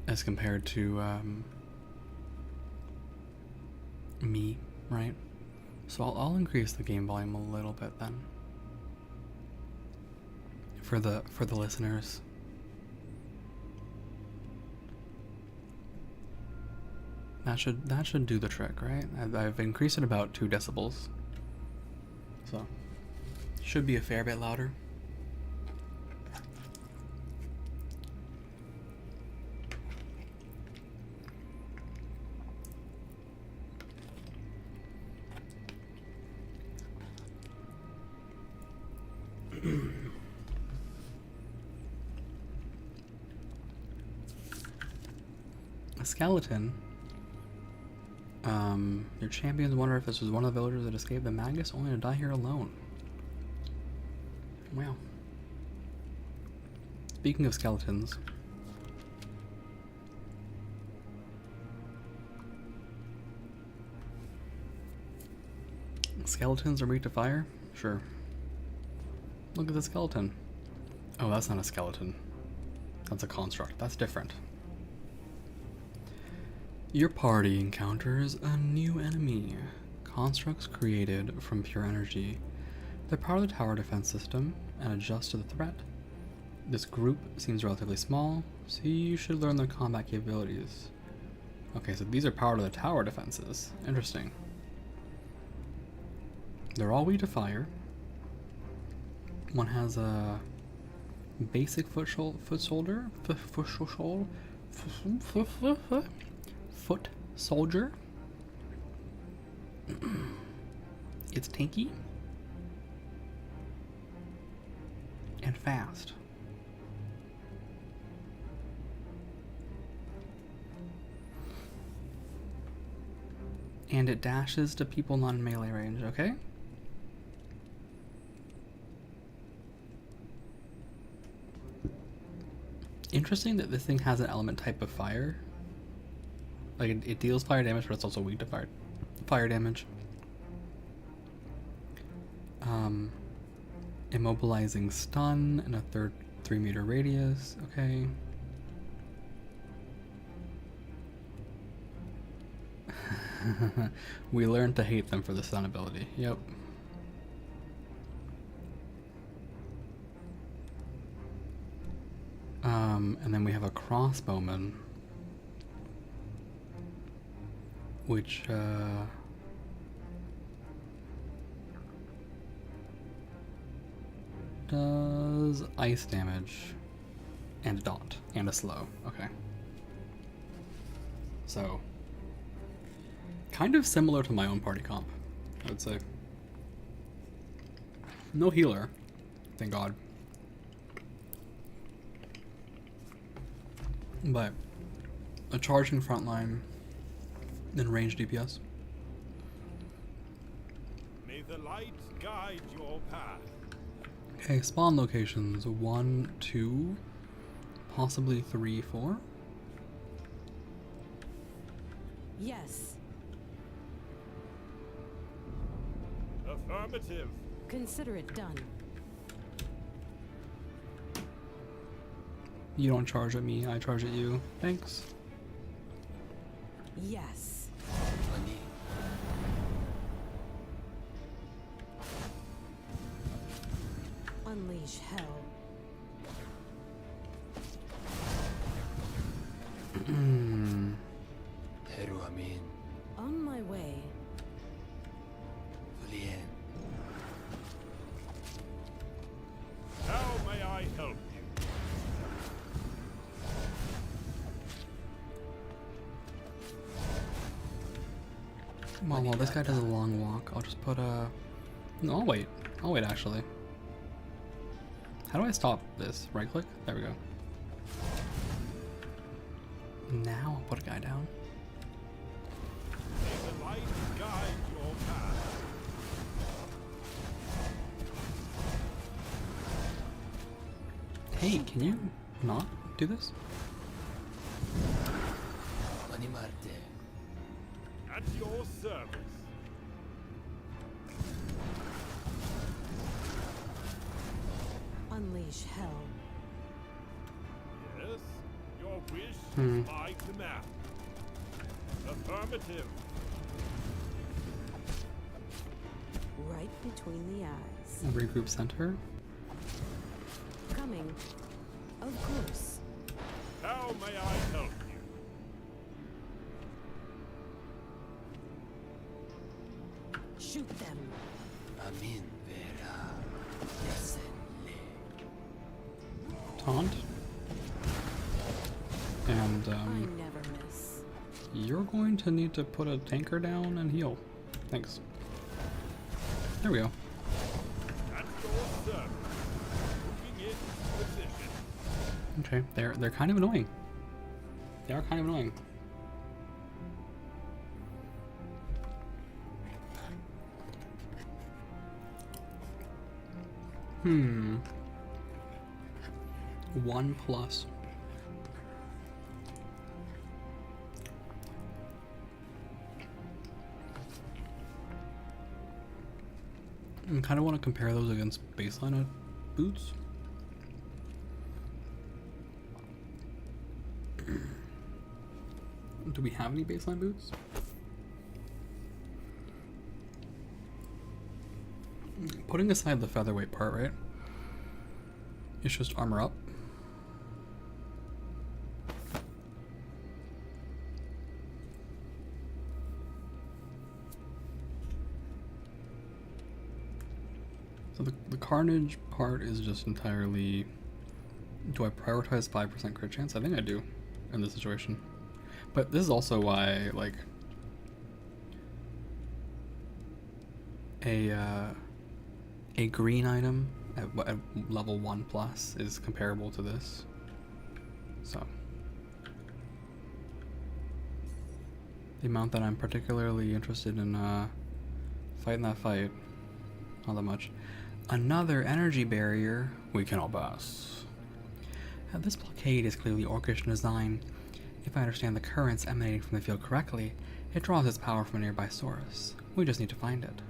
as compared to me, right? So I'll increase the game volume a little bit then for the listeners. That should do the trick, right? I've increased it about 2 decibels. So should be a fair bit louder. A skeleton. Your champions wonder if this was one of the villagers that escaped the Magus, only to die here alone. Wow. Speaking of skeletons. Skeletons are weak to fire? Sure. Look at the skeleton. Oh, that's not a skeleton. That's a construct. That's different. Your party encounters a new enemy. Constructs created from pure energy. They're part of the tower defense system and adjust to the threat. This group seems relatively small, so you should learn their combat capabilities. Okay, so these are part of the tower defenses. Interesting. They're all weak to fire. One has a basic foot soldier. It's tanky and fast. And it dashes to people not in melee range, okay? Interesting that this thing has an element type of fire. Like it deals fire damage, but it's also weak to fire damage. Immobilizing stun in a 3-meter radius. Okay. We learned to hate them for the stun ability. Yep. And then we have a crossbowman, which does ice damage and a dot and a slow. Okay. So kind of similar to my own party comp, I would say. No healer, thank God. But a charging frontline and range DPS. May the light guide your path. Okay, spawn locations 1, 2, possibly 3, 4. Yes. Affirmative. Consider it done. You don't charge at me, I charge at you. Thanks. Yes. Money. Unleash hell. Heru Amin. On my way. Fulien. How may I help you? Well, while this guy does a long walk, I'll just put a... No, I'll wait. I'll wait, actually. How do I stop this? Right click? There we go. Now I'll put a guy down. May the light guide your path. Hey, can you not do this? Money Marte. At your service. Unleash hell. Yes, your wish Hmm. is my command. Affirmative. Right between the eyes. Regroup center. Coming. Of course. How may I help you? Shoot them. Amin vera. Yasenle. Taunt. And I never miss. you're going to need to put a tanker down and heal. Thanks. There we go. At your service. Moving in position. Okay, they're kind of annoying. They are kind of annoying. Hmm. 1+. I kind of want to compare those against baseline boots. Do we have any baseline boots? Putting aside the featherweight part, right? It's just armor up. So the carnage part is just entirely, do I prioritize 5% crit chance? I think I do in this situation. But this is also why, like, a green item at level 1+ is comparable to this. So the amount that I'm particularly interested in fighting that fight, not that much. Another energy barrier we cannot pass. This blockade is clearly orcish in design. If I understand the currents emanating from the field correctly, it draws its power from a nearby source. We just need to find it.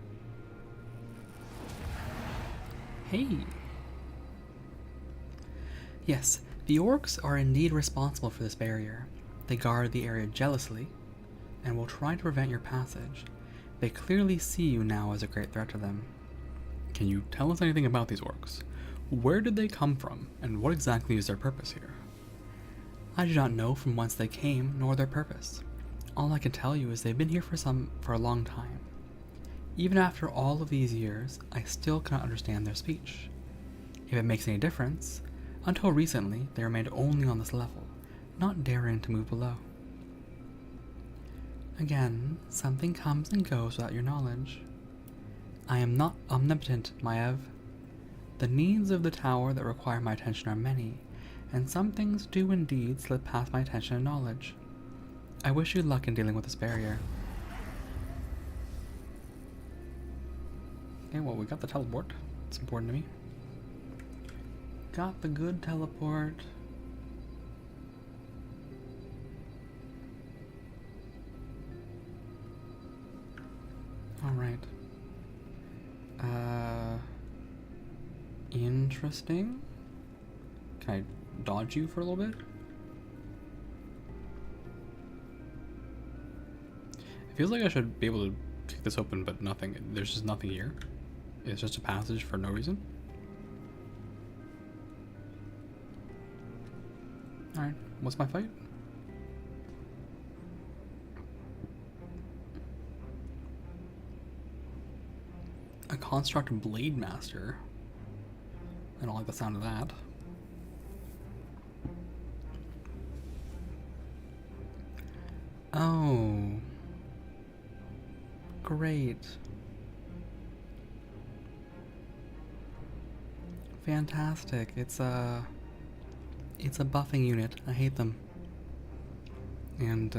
Hey! Yes, the orcs are indeed responsible for this barrier. They guard the area jealously, and will try to prevent your passage. They clearly see you now as a great threat to them. Can you tell us anything about these orcs? Where did they come from, and what exactly is their purpose here? I do not know from whence they came, nor their purpose. All I can tell you is they've been here for a long time. Even after all of these years, I still cannot understand their speech. If it makes any difference, until recently they remained only on this level, not daring to move below. Again, something comes and goes without your knowledge. I am not omnipotent, Maev. The needs of the tower that require my attention are many, and some things do indeed slip past my attention and knowledge. I wish you luck in dealing with this barrier. Okay, well, we got the teleport. It's important to me. Got the good teleport. Alright. Interesting. Can I dodge you for a little bit? It feels like I should be able to kick this open, but nothing. There's just nothing here. It's just a passage for no reason. Alright, what's my fight? A construct blade master. I don't like the sound of that. Oh. Great. Fantastic. It's a buffing unit. I hate them. And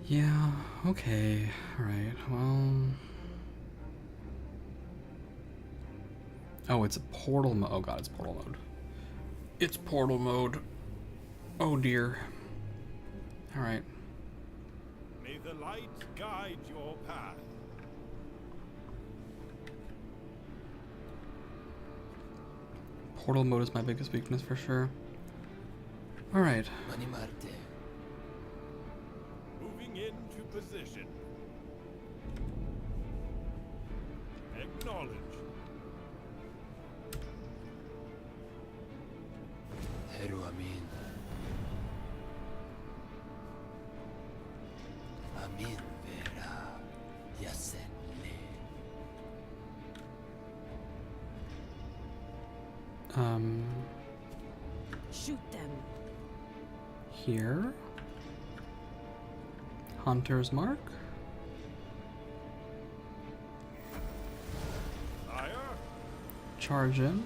yeah, okay. Alright, well, oh, it's portal mode. Oh god, it's portal mode. It's portal mode. Oh dear. Alright. May the light guide your path. Portal mode is my biggest weakness for sure. Alright. Mani Marte. Moving into position. Acknowledge. Heru Amin. Amin vera yasenle. Shoot them. Here. Hunter's Mark. Sire? Charge in.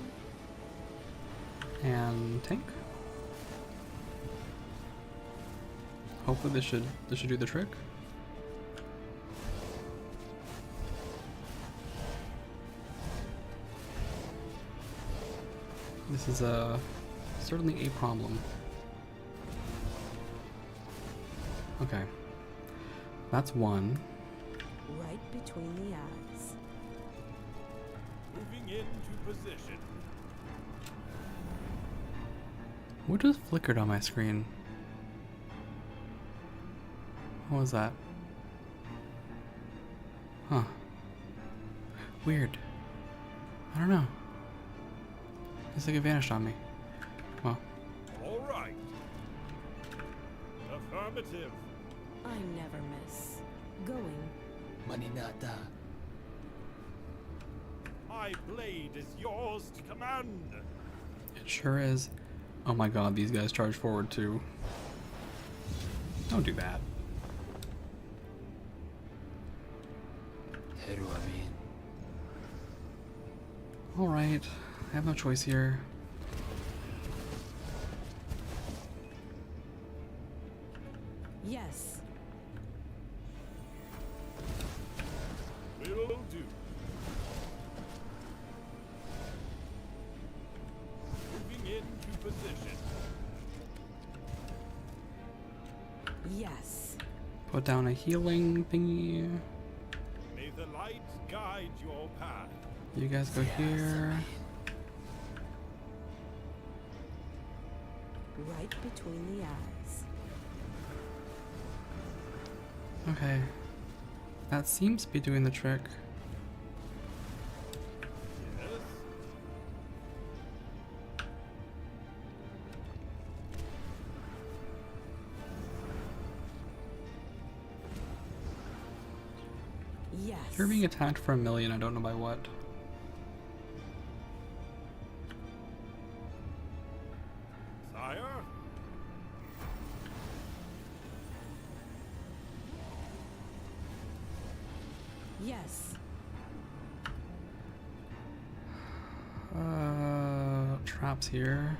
And tank. Hopefully this should do the trick. This is certainly a problem. Okay. That's one. Right between the eyes. Moving into position. What just flickered on my screen? What was that? Huh. Weird. I don't know. It's like it vanished on me. Well, All right. Affirmative. I never miss. Going. Maninata. My blade is yours to command. it sure is. Oh my god, these guys charge forward too. Don't do that. Heru amin. Alright, I have no choice here. Yes. Will do. Moving into position. Yes. Put down a healing thingy. May the light guide your path. You guys go here. Right between the eyes. Okay. That seems to be doing the trick. Yes. Yes. You're being attacked for 1,000,000, I don't know by what. Sire? Yes. Traps here.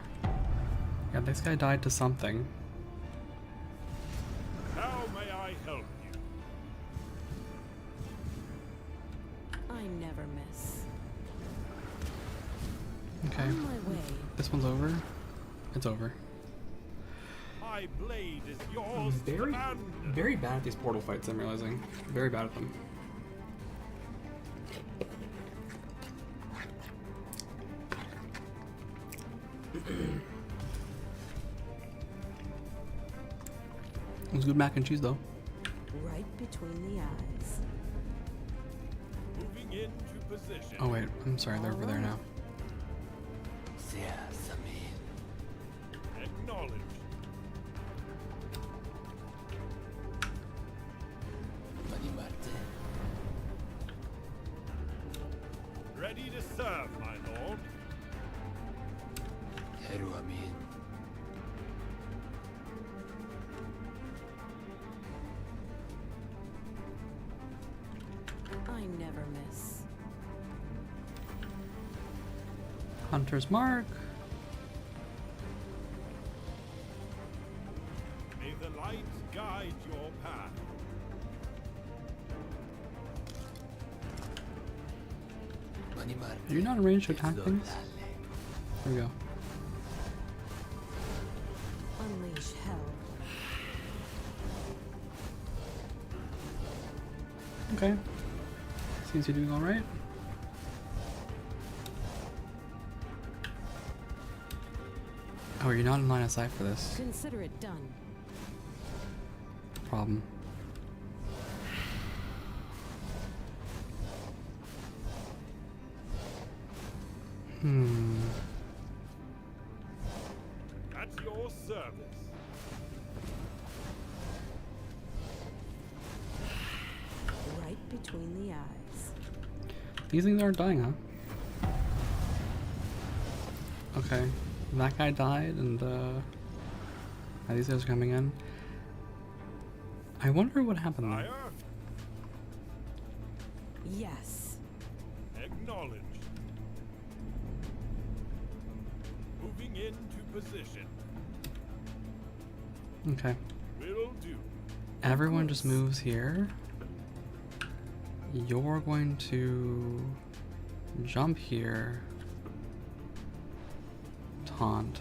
Yeah, this guy died to something. How may I help you? I never miss. Okay. On my way. This one's over. It's over. My blade is yours to Very, command. very bad at these portal fights, I'm realizing. Very bad at them. It was good mac and cheese, though. Right between the eyes. Moving into position. Oh, wait. I'm sorry. They're over there now. Seas amin. Acknowledge. Manimarte. Ready to serve, my lord. Heru amin. I never miss. Hunter's Mark. May the light guide your path. Manimarte. Are you not in range to attack things? Zolale. There we go. Unleash hell. Okay. Seems to be doing alright. Oh, you're not in line of sight for this Consider it done. problem. At your service. between the eyes. These things aren't dying, huh? Okay. That guy died, and now these guys are coming in. I wonder what happened there. Fire. Yes. Acknowledged. Moving into position. Okay. Will do. Everyone just moves here. You're going to jump here. Taunt.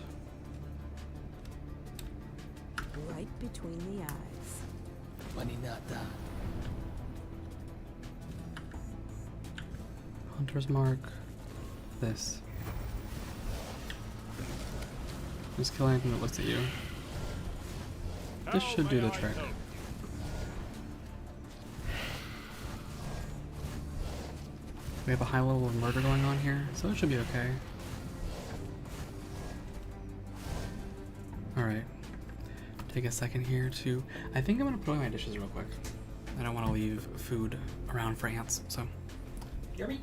Right between the eyes. Maninata. Hunter's mark. This. Just kill anything that looks at you. This How should do may the I trick. help? We have a high level of murder going on here, so it should be okay. Alright. Take a second here to... I think I'm gonna put away my dishes real quick. I don't want to leave food around for ants, so... Yummy!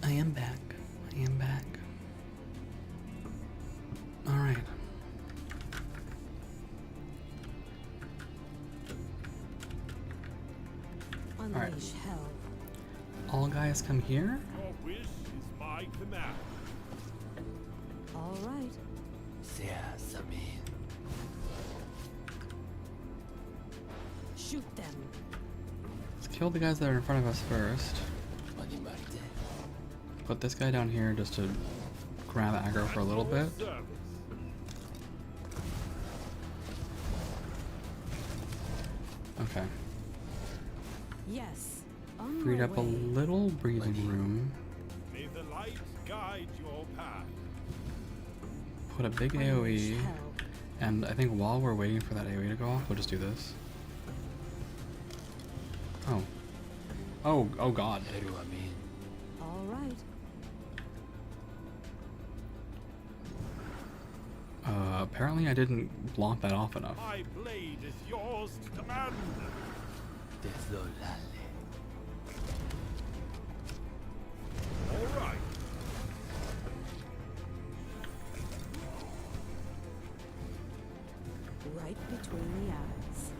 I am back. I am back. Alright. Unleash hell. All guys come here. Your wish is my command. All right. Sea Samin. Shoot them. Let's kill the guys that are in front of us first. Manimarte. Put this guy down here just to grab aggro for a little bit. Service. Okay. Yes. On Freed my up a way. little breathing room. May the light guide your path. Put a big Unleash AoE. hell. And I think while we're waiting for that AoE to go off, we'll just do this. Oh. Oh god. Eru Amin. All right. Apparently I didn't block that off enough. My blade is yours to command. Desolale. All right. Right between the eyes.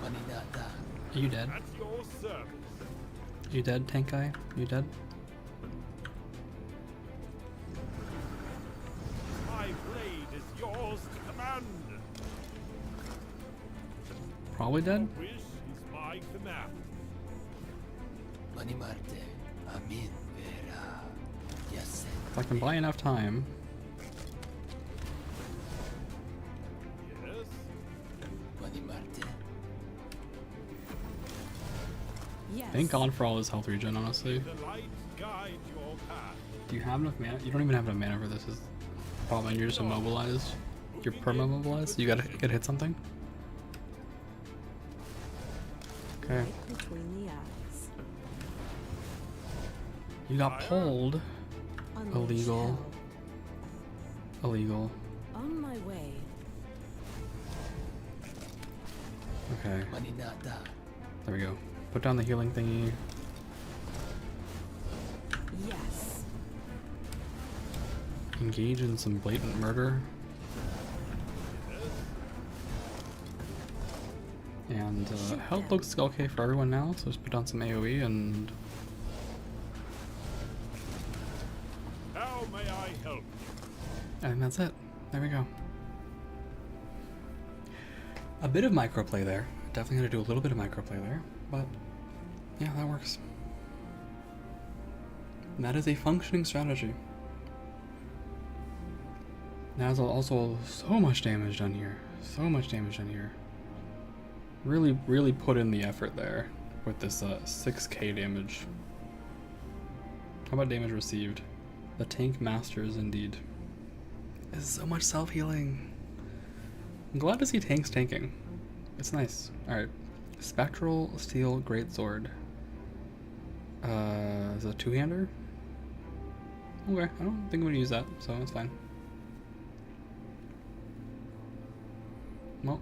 Maninata. Are you dead? At your service. You dead, tank guy? You dead? My blade is yours to command. Probably dead? Wish is my command. Manimarte. Amin. Vera. Yes. If I can buy enough time. Yes. Manimarte. Yes. Thank God for all his health regen, honestly. The light guide your path. Do you have enough mana? You don't even have enough mana for this. Is the problem. You're just immobilized. You're perma-mobilized. You gotta hit something. Okay. Right between the eyes. You got pulled. Unleash Illegal. hell. Illegal. On my way. Okay. Maninata. There we go. Put down the healing thingy. Yes. Engage in some blatant murder. And health looks okay for everyone now, so just put down some AoE and... How may I help? I think that's it. There we go. A bit of microplay there. Definitely gonna do a little bit of microplay there, but yeah, that works. And that is a functioning strategy. There's also so much damage done here. So much damage done here. Really put in the effort there with this 6k damage. How about damage received? The tank masters indeed. There's so much self-healing. I'm glad to see tanks tanking. It's nice. Alright. Spectral Steel Greatsword. Is it a two-hander? Okay, I don't think I'm gonna use that, so it's fine. Well,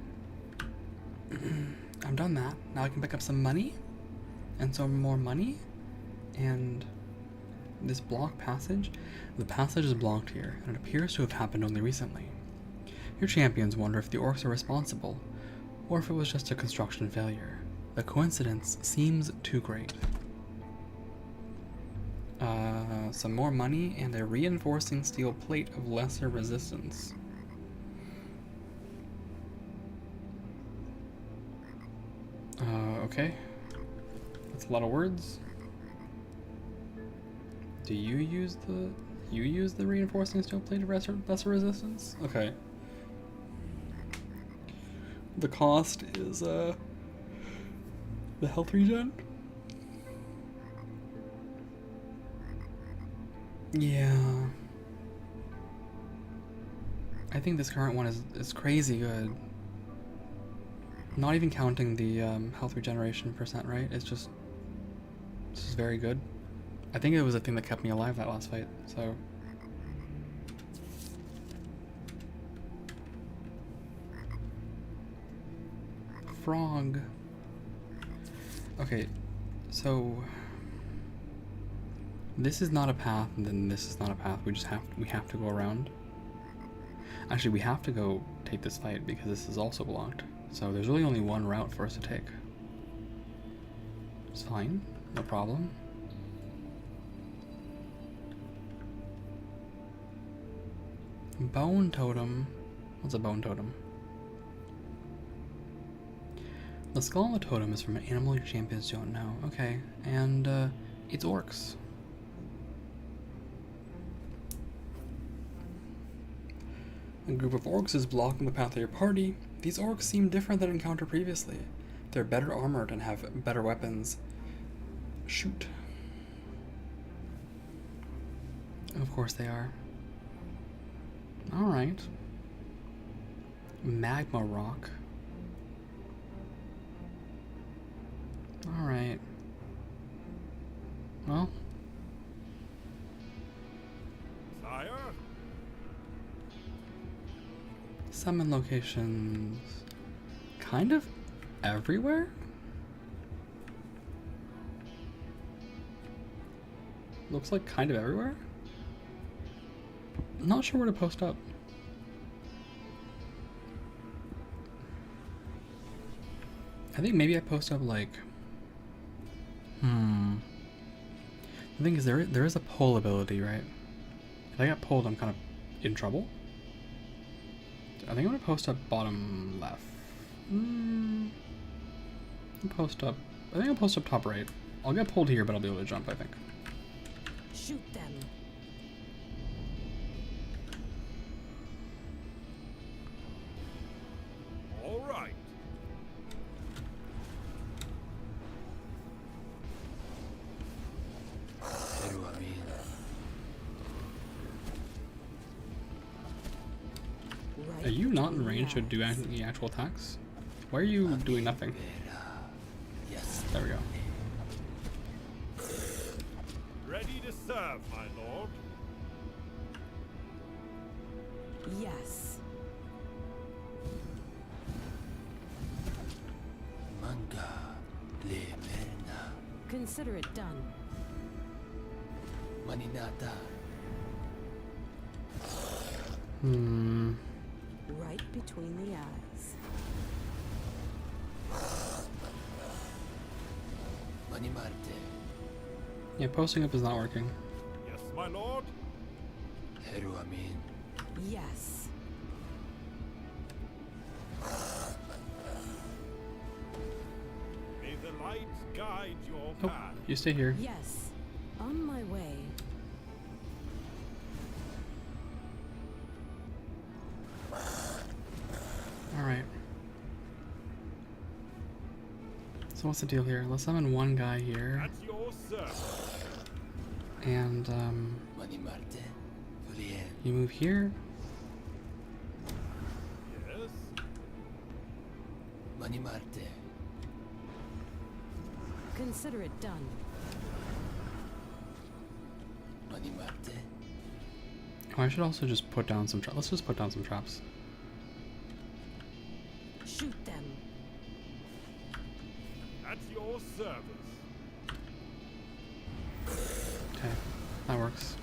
I've done that. Now I can pick up some money, and some more money, and this block passage. The passage is blocked here, and it appears to have happened only recently. Your champions wonder if the orcs are responsible, or if it was just a construction failure. The coincidence seems too great. Some more money and a reinforcing steel plate of lesser resistance. Okay. That's a lot of words. Do you use the reinforcing steel plate of lesser resistance? Okay. The cost is the health regen? Yeah. I think this current one is crazy good. Not even counting the health regeneration percent, right? It's just, this is very good. I think it was the thing that kept me alive that last fight, so. Frog. Okay, so this is not a path, and then this is not a path. We have to go around. Actually, we have to go take this fight because this is also blocked. So there's really only one route for us to take. It's fine, no problem. Bone totem. What's a bone totem? The skull on the totem is from an animal your champions don't know. Okay, and it's orcs. A group of orcs is blocking the path of your party. These orcs seem different than encountered previously. They're better armored and have better weapons. Shoot. Of course they are. Alright. Magma rock. Alright. Well. Sire? Summon locations. Kind of everywhere? Looks like kind of everywhere? Not sure where to post up. I think maybe I post up like... The thing is, there is a pull ability, right? If I get pulled, I'm kind of in trouble. I think I'm gonna post up bottom left. Post up. I think I'll post up top right. I'll get pulled here, but I'll be able to jump, I think. Shoot them. All right. Pero a mí, Right Are you not in between range to do eyes. any actual attacks? Why are you doing nothing? vera. Yes. There we go. Ready to serve, my lord. Yes. Consider it done. Maninata. Right between the eyes. Manimarte. Yeah, posting up is not working. Yes, my lord. Heru amin. Yes. May the light guide your Oh, path. you stay here. Yes. On my way. Alright. So what's the deal here? Let's summon one guy here. At your service. And, Manimarte. Furien. you move here. Yes. Manimarte. Consider it done. Manimarte. Oh, I should also just put down some traps. Let's just put down some traps. Shoot them. At your service. Okay, that works.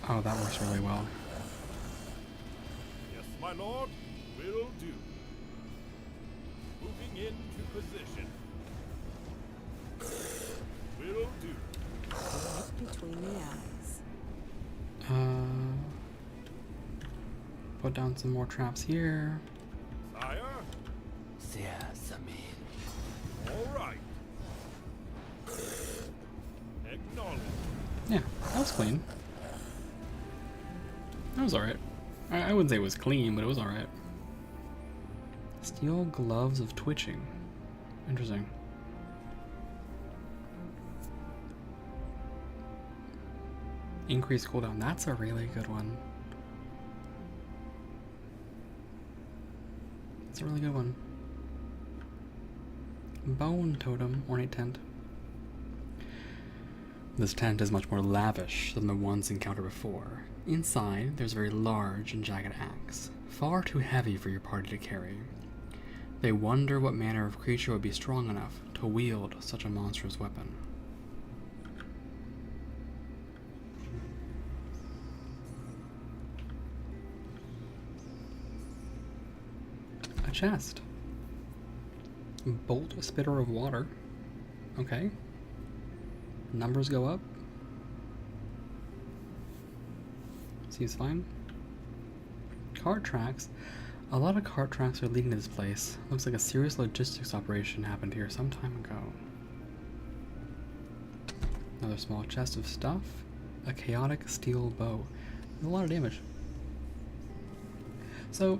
Oh, that works really well. Yes, my lord. Will do. Moving into position. Will do. Right between the eyes. Put down some more traps here. Sire. Sea Samin. All right. Acknowledge. Yeah, that was clean. That was alright. I wouldn't say it was clean, but it was alright. Steel gloves of twitching. Interesting. Increased cooldown. That's a really good one. That's a really good one. Bone totem, ornate tent. This tent is much more lavish than the ones encountered before. Inside, there's a very large and jagged axe, far too heavy for your party to carry. They wonder what manner of creature would be strong enough to wield such a monstrous weapon. A chest. Bolt spitter of water. Okay. Numbers go up. Seems fine. Cart tracks. A lot of cart tracks are leading to this place. Looks like a serious logistics operation happened here some time ago. Another small chest of stuff. A chaotic steel bow. A lot of damage. So,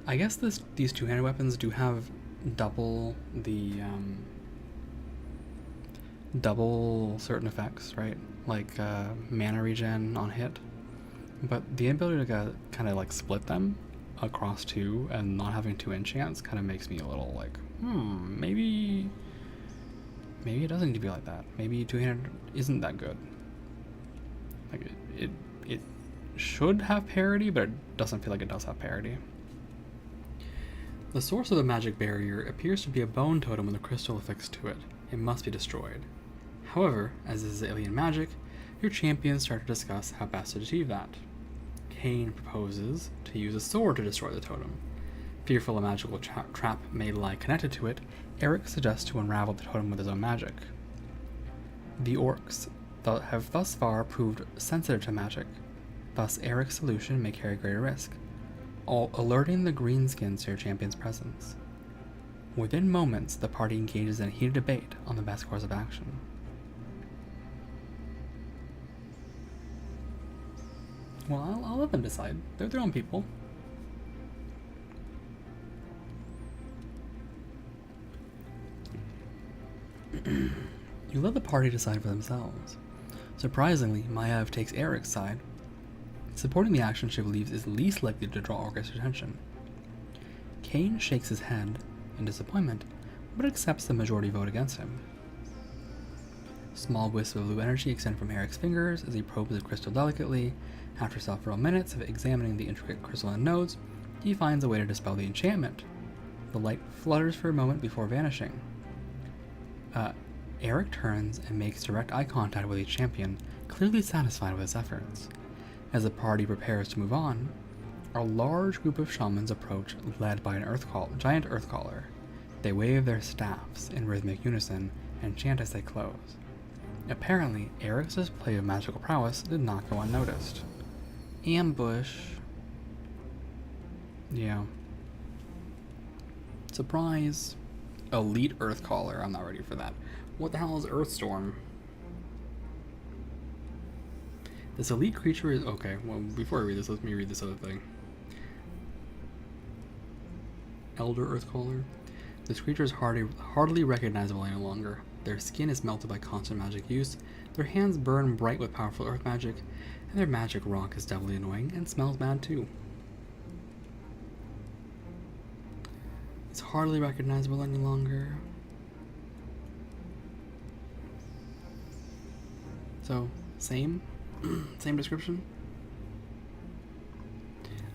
I guess these two-handed weapons do have double the double certain effects, right? Like mana regen on hit, but the ability to kind of like split them across two and not having two enchants kind of makes me a little like, maybe it doesn't need to be like that. Maybe two-handed isn't that good. Like it should have parity, but it doesn't feel like it does have parity. The source of the magic barrier appears to be a bone totem with a crystal affixed to it. It must be destroyed. However, as this is alien magic, your champions start to discuss how best to achieve that. Cain proposes to use a sword to destroy the totem. Fearful a magical trap may lie connected to it, Eric suggests to unravel the totem with his own magic. The orcs have thus far proved sensitive to magic, thus Eric's solution may carry greater risk, alerting the greenskins to your champion's presence. Within moments, the party engages in a heated debate on the best course of action. Well, I'll let them decide. They're their own people. You let the party decide for themselves. Surprisingly, Maiev takes Eric's side, supporting the action she believes is least likely to draw Orcus' attention. Cain shakes his head in disappointment, but accepts the majority vote against him. Small wisps of blue energy extend from Eric's fingers as he probes the crystal delicately. After several minutes of examining the intricate crystalline nodes, he finds a way to dispel the enchantment. The light flutters for a moment before vanishing. Eric turns and makes direct eye contact with each champion, clearly satisfied with his efforts. As the party prepares to move on, a large group of shamans approach, led by an giant earth caller. They wave their staffs in rhythmic unison and chant as they close. Apparently, Eric's display of magical prowess did not go unnoticed. Ambush. Yeah. Surprise. Elite Earth Caller. I'm not ready for that. What the hell is Earthstorm? This elite creature is... Okay, well, before I read this, let me read this other thing. Elder Earth Caller. This creature is hardly recognizable any longer. Their skin is melted by constant magic use, their hands burn bright with powerful earth magic, and their magic rock is doubly annoying and smells bad too. It's hardly recognizable any longer. So, same description?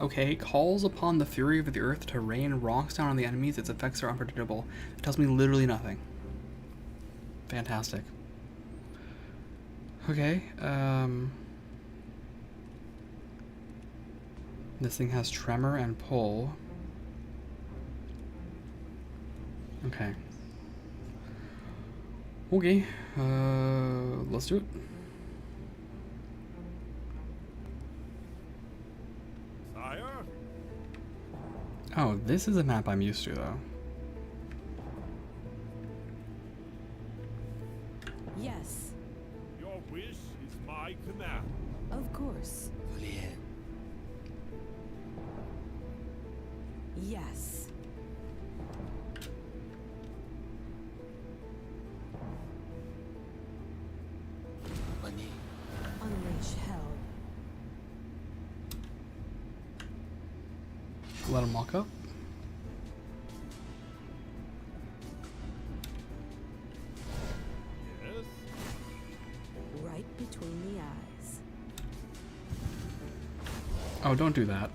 Okay, calls upon the fury of the earth to rain rocks down on the enemies. Its effects are unpredictable. It tells me literally nothing. Fantastic. Okay, this thing has tremor and pull. Okay. Okay, let's do it. Sire? Oh, this is a map I'm used to, though. Yes, Your wish is my command. of course. Julien. Yes. Money. Unleash hell. Let him walk up. Yes? Right between the eyes. Oh, don't do that.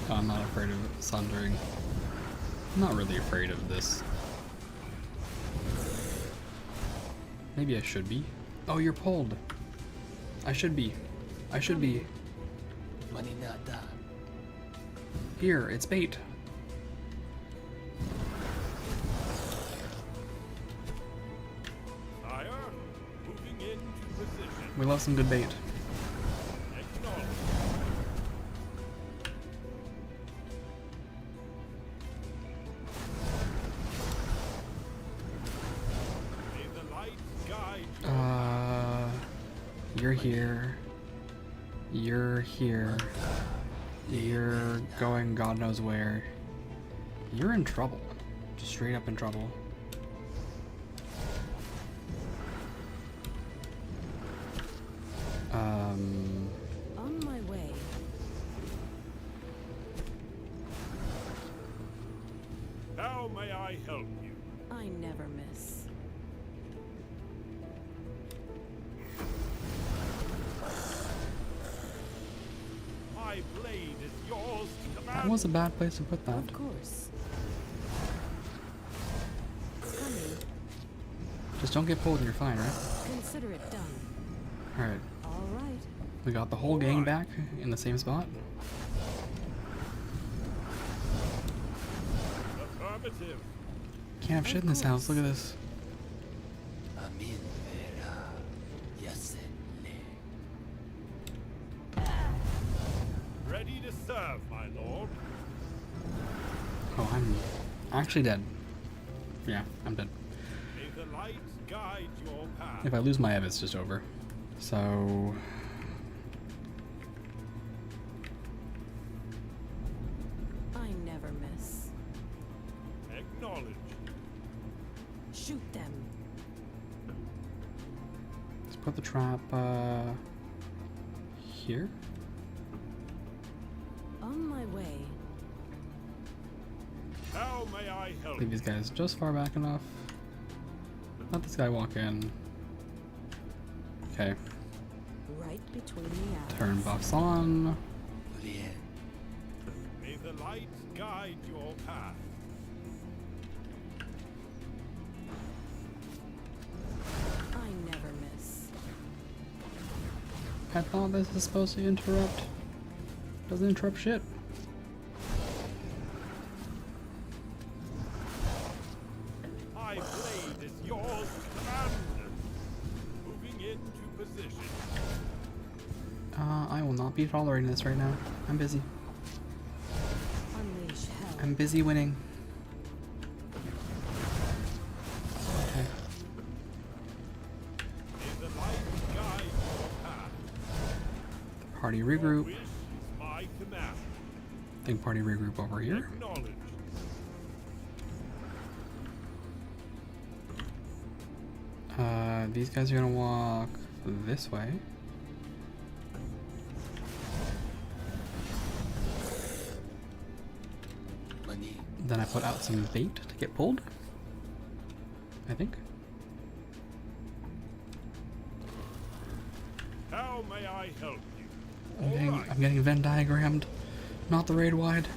Oh, I'm not afraid of sundering. I'm not really afraid of this. Maybe I should be. Oh, you're pulled. I should be. I should be. Money nada. Here, it's bait. Sire, moving into position. We love some good bait. Acknowledge. May the light guide you. You're here. You're here. You're going God knows where. You're in trouble. Just straight up in trouble. On my way. How may I help you? I never miss. My blade is yours to command. That was a bad place to put that. Of course. Coming. Just don't get pulled and you're fine, right? Consider it done. Alright. All right. We got the whole gang back in the same spot. Affirmative. Can't have shit in this house. Look at this. Amin vera. Yasele. Ready to serve, my lord. Oh, I'm actually dead. Yeah, I'm dead. May the light guide your path. If I lose my Ev, it's just over. So... I never miss. Acknowledge. Shoot them. let's put the trap, here? On my way. How may I help Leave these guys just far back enough. Let this guy walk in. Okay, Right between the eyes. turn buffs on. Julien. May the light guide your path. I never miss. I thought this is supposed to interrupt. Doesn't interrupt shit. My blade is yours to command. Moving into position. I will not be tolerating this right now. I'm busy. Unleash hell. I'm busy winning. Okay. May the light guide your path. Party Your regroup. wish is my command. Think party regroup over here. Acknowledge. These guys are gonna walk this way. Money. Then I put out some bait to get pulled. I think. How may I help you? All right. I'm getting Venn diagrammed. Not the raid wide.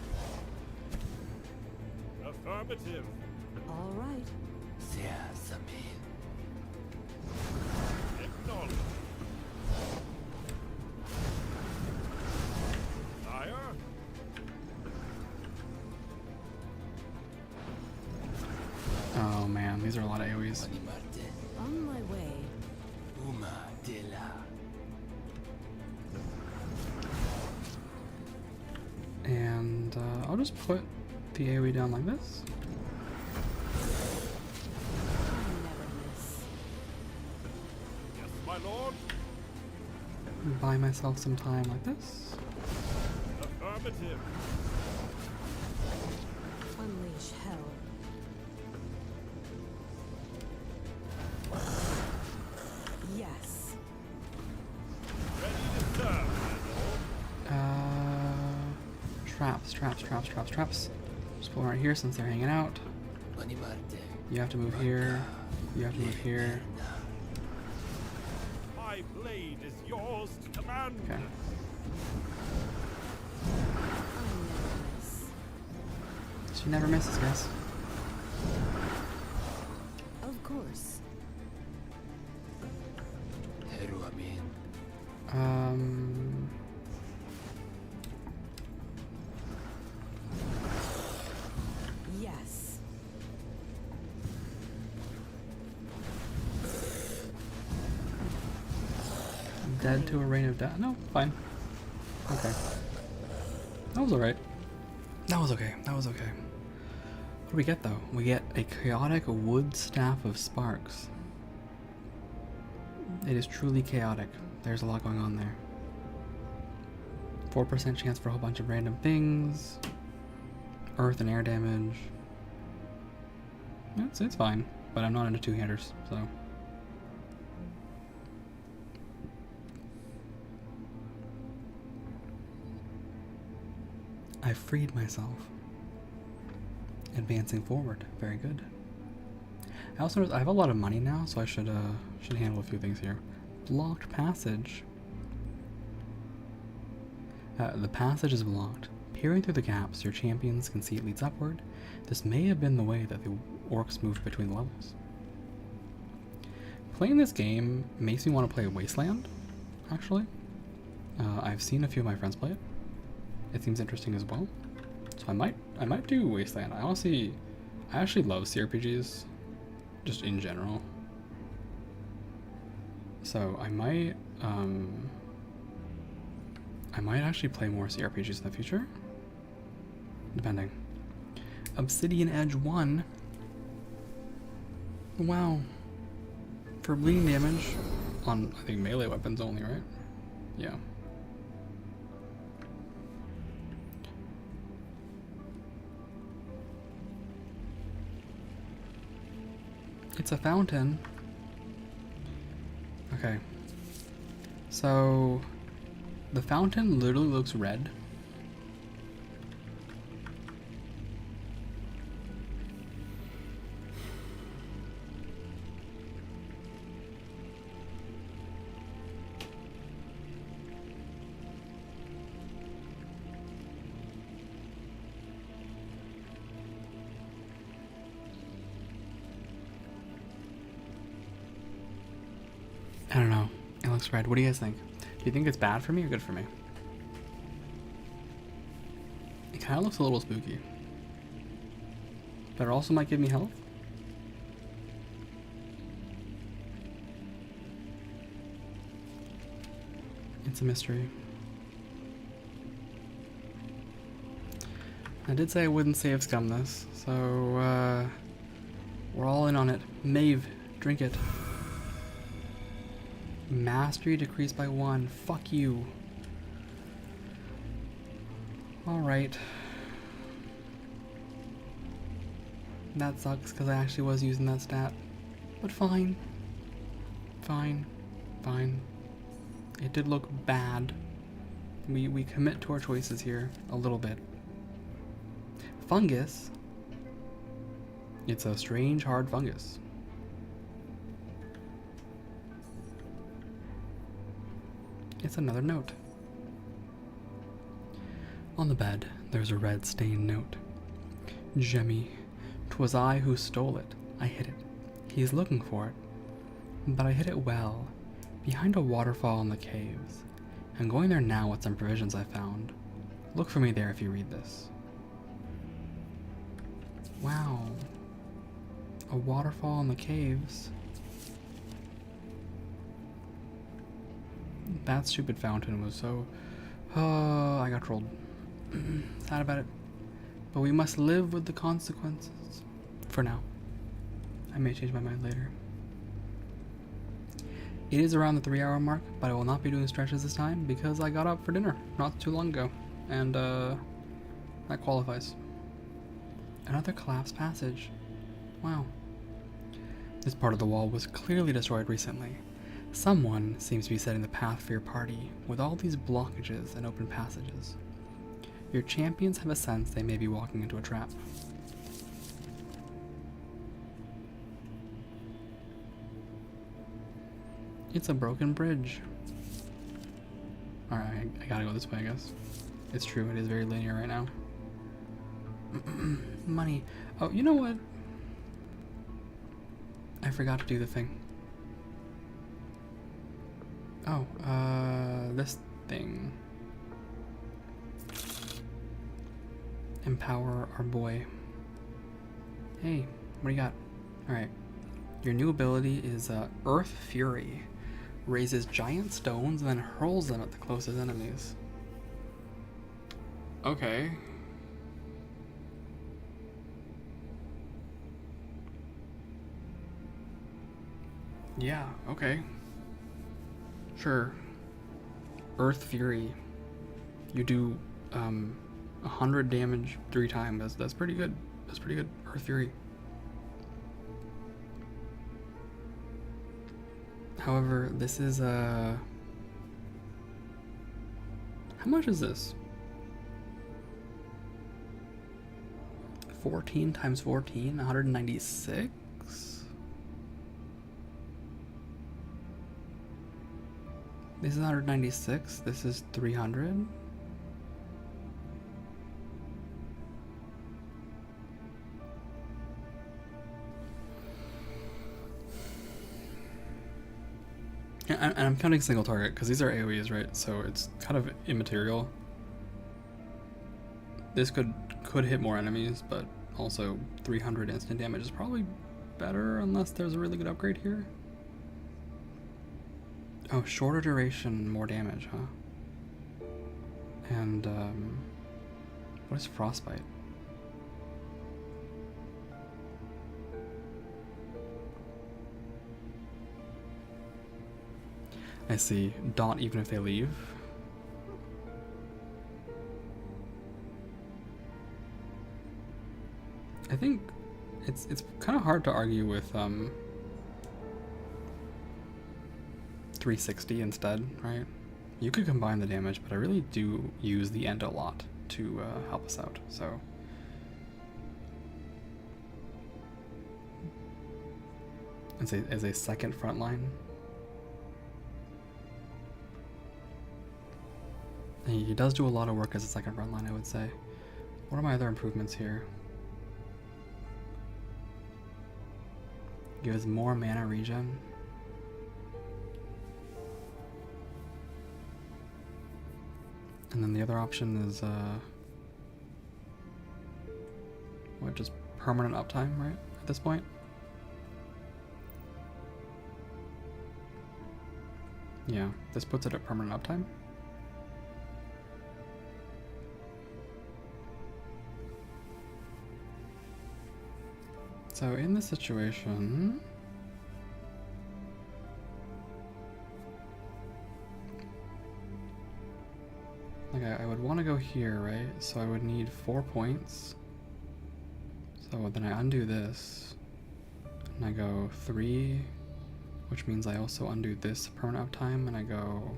Affirmative. All right. Siasami. Acknowledge. Sire. Oh man, these are a lot of AoEs. Money Marte. On my way. Uma de la. And I'll just put the AoE down like this. I never miss. Yes, my lord. Buy myself some time like this. Affirmative. Unleash hell. Yes. Ready to serve, my lord. Traps. Just pull right here since they're hanging out. Money Marte. You have to move here. You have to move here. My blade is yours to command. Okay. I never miss. She never misses, guys. Of course. Heru Amin. Yes. Dead to a rain of death. No, fine. Okay. That was alright. That was okay. What do we get though? We get a chaotic wood staff of sparks. It is truly chaotic. There's a lot going on there. 4% chance for a whole bunch of random things. Earth and air damage. It's fine, but I'm not into two-handers, so. I freed myself. Advancing forward. Very good. I also noticed I have a lot of money now, so I should handle a few things here. Blocked passage. The passage is blocked. Peering through the gaps, your champions can see it leads upward. This may have been the way that the orcs moved between the levels. Playing this game makes me want to play Wasteland, actually. I've seen a few of my friends play it. It seems interesting as well. So I might do Wasteland. I actually love CRPGs, just in general. So I might actually play more CRPGs in the future, depending. Obsidian Edge 1. Wow. For bleeding damage on, I think, melee weapons only, right? Yeah. It's a fountain. Okay. So the fountain literally looks red. looks red. What do you guys think? Do you think it's bad for me or good for me? It kind of looks a little spooky. But it also might give me health. It's a mystery. I did say I wouldn't save scum this, so we're all in on it. Maeve, drink it. Mastery decreased by 1. Fuck you. Alright. That sucks because I actually was using that stat. But fine. Fine. Fine. It did look bad. We commit to our choices here a little bit. Fungus. It's a strange, hard fungus. It's another note. On the bed, there's a red stained note. Jemmy, 'twas I who stole it. I hid it. He's looking for it. But I hid it well, behind a waterfall in the caves. I'm going there now with some provisions I found. Look for me there if you read this. Wow. A waterfall in the caves. That stupid fountain was so... Oh, I got trolled. Sad about it. But we must live with the consequences. For now. I may change my mind later. It is around the 3-hour mark, but I will not be doing stretches this time because I got up for dinner not too long ago. And, that qualifies. Another collapsed passage. Wow. This part of the wall was clearly destroyed recently. Someone seems to be setting the path for your party with all these blockages and open passages. Your champions have a sense they may be walking into a trap. It's a broken bridge. Alright, I gotta go this way, I guess. It's true, it is very linear right now. Money. Oh, you know what? I forgot to do the thing. Oh, this thing. Empower our boy. Hey, what do you got? Alright. Your new ability is Earth Fury. Raises giant stones and then hurls them at the closest enemies. Okay. Yeah, okay. Sure. Earth Fury. You do 100 damage 3 times. That's pretty good. That's pretty good. Earth Fury. However, this is how much is this? 14 times 14, 196? This is 196, this is 300. And I'm counting single target because these are AoEs, right? So it's kind of immaterial. This could hit more enemies, but also 300 instant damage is probably better unless there's a really good upgrade here. Oh, shorter duration, more damage, huh? And, what is Frostbite? I see. Daunt even if they leave. I think it's kind of hard to argue with 360 instead, right? You could combine the damage, but I really do use the end a lot to help us out, so. As a second front line. He does do a lot of work as a second front line, I would say. What are my other improvements here? Gives more mana regen. And then the other option is, what, just permanent uptime, right? At this point? Yeah, this puts it at permanent uptime. So in this situation, like I would want to go here, right? So I would need 4 points. So then I undo this, and I go 3, which means I also undo this permanent uptime, and I go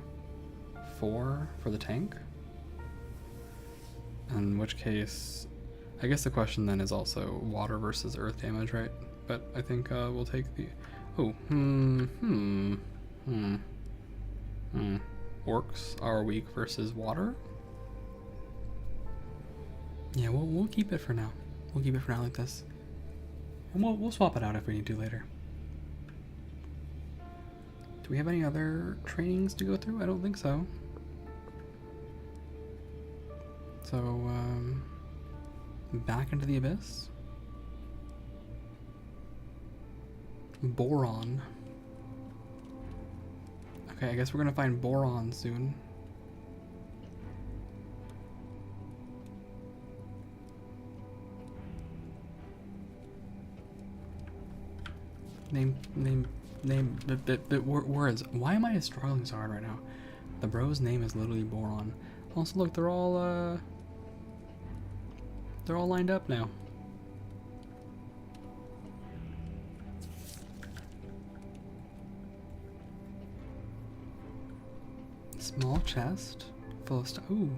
4 for the tank. In which case, I guess the question then is also water versus earth damage, right? But I think we'll take the... Orcs are weak versus water? Yeah, we'll keep it for now. We'll keep it for now like this. And we'll swap it out if we need to later. Do we have any other trainings to go through? I don't think so. So, back into the abyss. Boron. Okay, I guess we're gonna find boron soon. Words. Why am I struggling so hard right now? The bro's name is literally boron. Also, look, they're all lined up now. Small chest full of stuff. Ooh,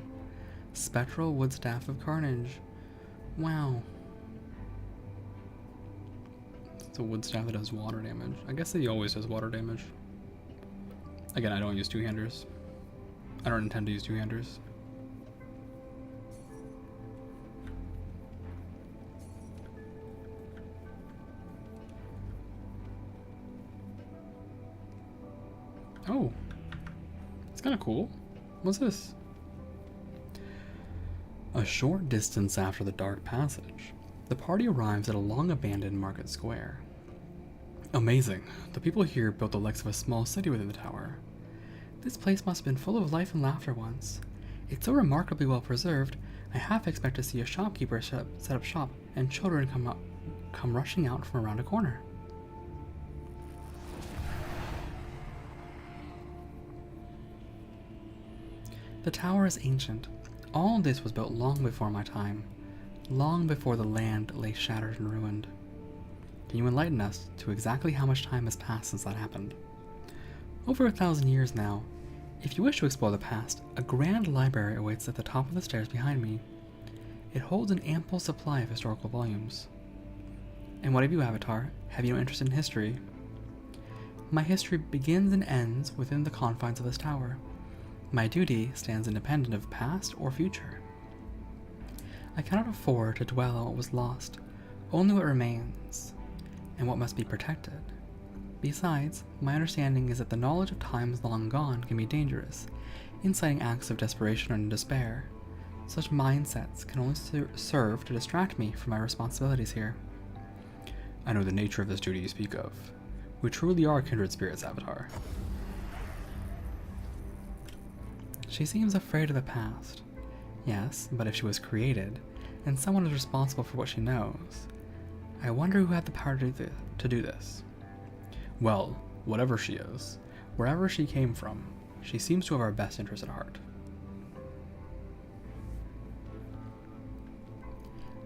spectral wood staff of carnage. Wow. It's a wood staff that does water damage. I guess that he always does water damage. Again, I don't use two-handers. I don't intend to use two-handers. Oh, it's kind of cool. What's this? A short distance after the dark passage, the party arrives at a long-abandoned market square. Amazing. The people here built the likes of a small city within the tower. This place must have been full of life and laughter once. It's so remarkably well preserved, I half expect to see a shopkeeper set up shop and children come rushing out from around a corner. The tower is ancient. All this was built long before my time, long before the land lay shattered and ruined. Can you enlighten us to exactly how much time has passed since that happened? Over 1,000 years now. If you wish to explore the past, a grand library awaits at the top of the stairs behind me. It holds an ample supply of historical volumes. And what of you, Avatar? Have you no interest in history? My history begins and ends within the confines of this tower. My duty stands independent of past or future. I cannot afford to dwell on what was lost, only what remains, and what must be protected. Besides, my understanding is that the knowledge of times long gone can be dangerous, inciting acts of desperation and despair. Such mindsets can only serve to distract me from my responsibilities here. I know the nature of this duty you speak of. We truly are kindred spirits, Avatar. She seems afraid of the past. Yes, but if she was created, and someone is responsible for what she knows, I wonder who had the power to do this. Well, whatever she is, wherever she came from, she seems to have our best interest at heart.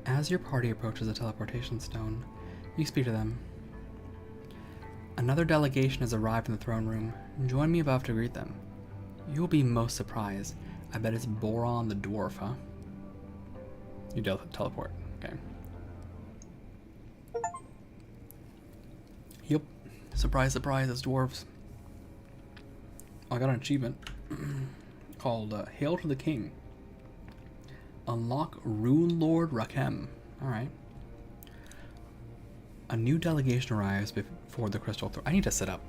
As your party approaches the teleportation stone, you speak to them. Another delegation has arrived in the throne room. Join me above to greet them. You will be most surprised. I bet it's Boron the dwarf, huh? You teleport. Okay. Yep. Surprise, surprise, it's dwarves. I got an achievement called Hail to the King. Unlock Rune Lord Rakem. Alright. A new delegation arrives before the Crystal Throne. I need to sit up.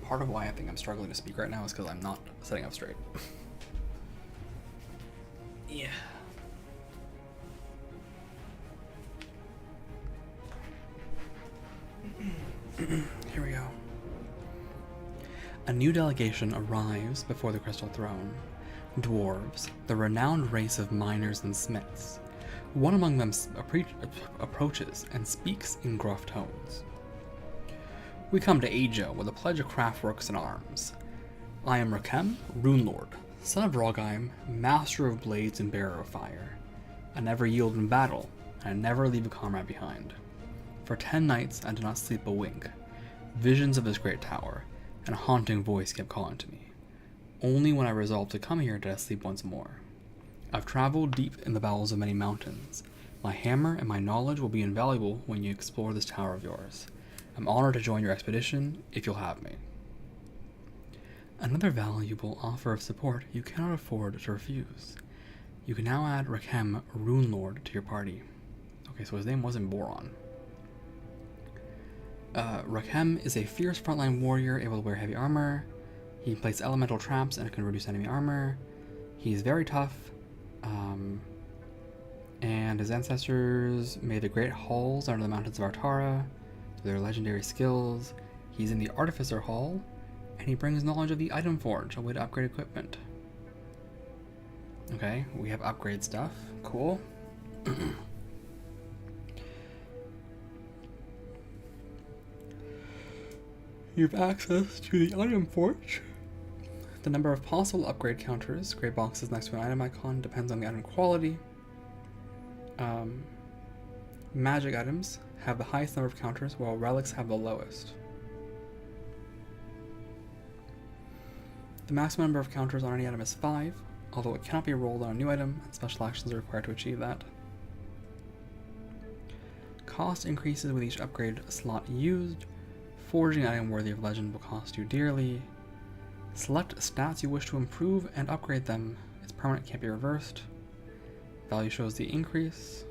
Part of why I think I'm struggling to speak right now is because I'm not sitting up straight. Yeah. Here we go. A new delegation arrives before the Crystal Throne. Dwarves, the renowned race of miners and smiths. One among them approaches and speaks in gruff tones. We come to aid you with a pledge of craftworks and arms. I am Rakem, Rune Lord, son of Rogheim, master of blades and bearer of fire. I never yield in battle, and I never leave a comrade behind. For 10 nights I did not sleep a wink. Visions of this great tower, and a haunting voice kept calling to me. Only when I resolved to come here did I sleep once more. I've traveled deep in the bowels of many mountains. My hammer and my knowledge will be invaluable when you explore this tower of yours. I'm honored to join your expedition if you'll have me. Another valuable offer of support you cannot afford to refuse. You can now add Rakem, Rune Lord, to your party. Okay, so his name wasn't Boron. Rakem is a fierce frontline warrior able to wear heavy armor. He places elemental traps and can reduce enemy armor. He's very tough. And his ancestors made the great halls under the mountains of Artara through their legendary skills. He's in the Artificer Hall, and he brings knowledge of the Item Forge, a way to upgrade equipment. Okay, we have upgrade stuff. Cool. You have access to the Item Forge. The number of possible upgrade counters, gray boxes next to an item icon, depends on the item quality. Magic items have the highest number of counters, while relics have the lowest. The maximum number of counters on any item is 5, although it cannot be rolled on a new item, and special actions are required to achieve that. Cost increases with each upgrade slot used. Forging an item worthy of legend will cost you dearly. Select stats you wish to improve and upgrade them. It's permanent, can't be reversed. Value shows the increase.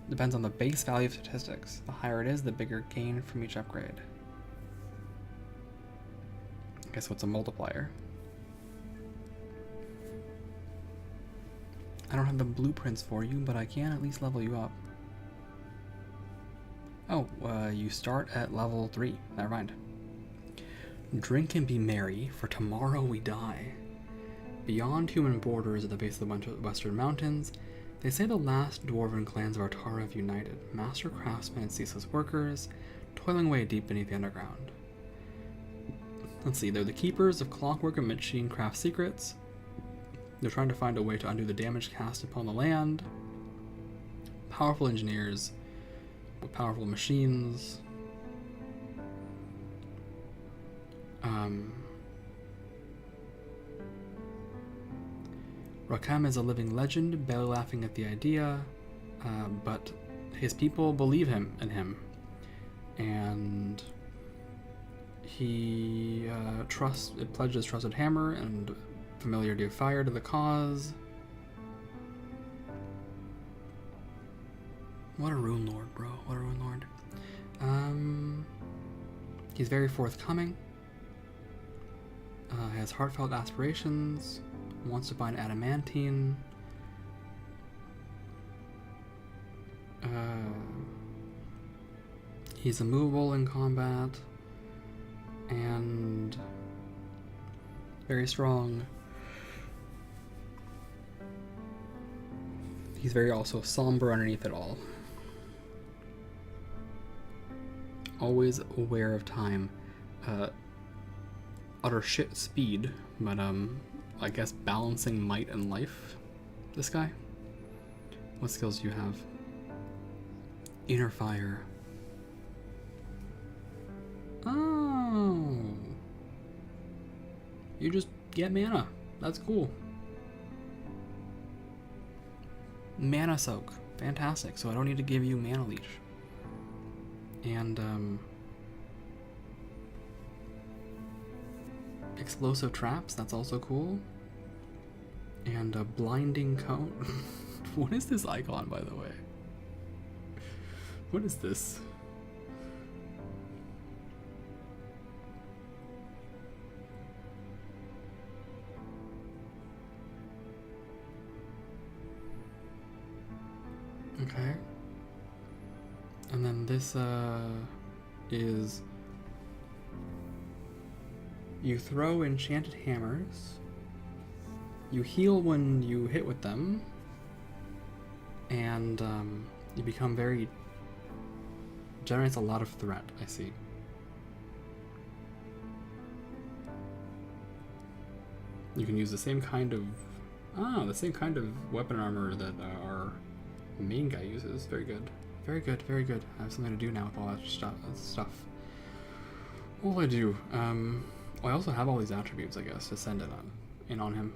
Depends on the base value of statistics. The higher it is, the bigger gain from each upgrade. Okay, so it's a multiplier. I don't have the blueprints for you, but I can at least level you up. Oh, you start at level 3. Never mind. Drink and be merry, for tomorrow we die. Beyond human borders at the base of the Western Mountains, they say the last dwarven clans of Artara have united, master craftsmen and ceaseless workers, toiling away deep beneath the underground. Let's see, they're the keepers of clockwork and machine craft secrets. They're trying to find a way to undo the damage cast upon the land. Powerful engineers with powerful machines. Rakem is a living legend, belly laughing at the idea, but his people believe in him, and he pledges trusted hammer and familiarity of fire to the cause. What a Rune Lord, bro. What a Rune Lord. He's very forthcoming. Has heartfelt aspirations. Wants to find adamantine. He's immovable in combat. And very strong. He's very also somber underneath it all. Always aware of time. Utter shit speed, but I guess balancing might and life. This guy. What skills do you have? Inner fire. Oh. You just get mana. That's cool. Mana soak. Fantastic. So I don't need to give you mana leech. And explosive traps, that's also cool. And a blinding cone. What is this icon, by the way? What is this? And then this is you throw enchanted hammers. You heal when you hit with them, and you become very... generates a lot of threat, I see. You can use the same kind of... the same kind of weapon armor that our main guy uses. Very good. Very good, very good. I have something to do now with all that stuff. What will I do? Well, I also have all these attributes, I guess, to send in on him.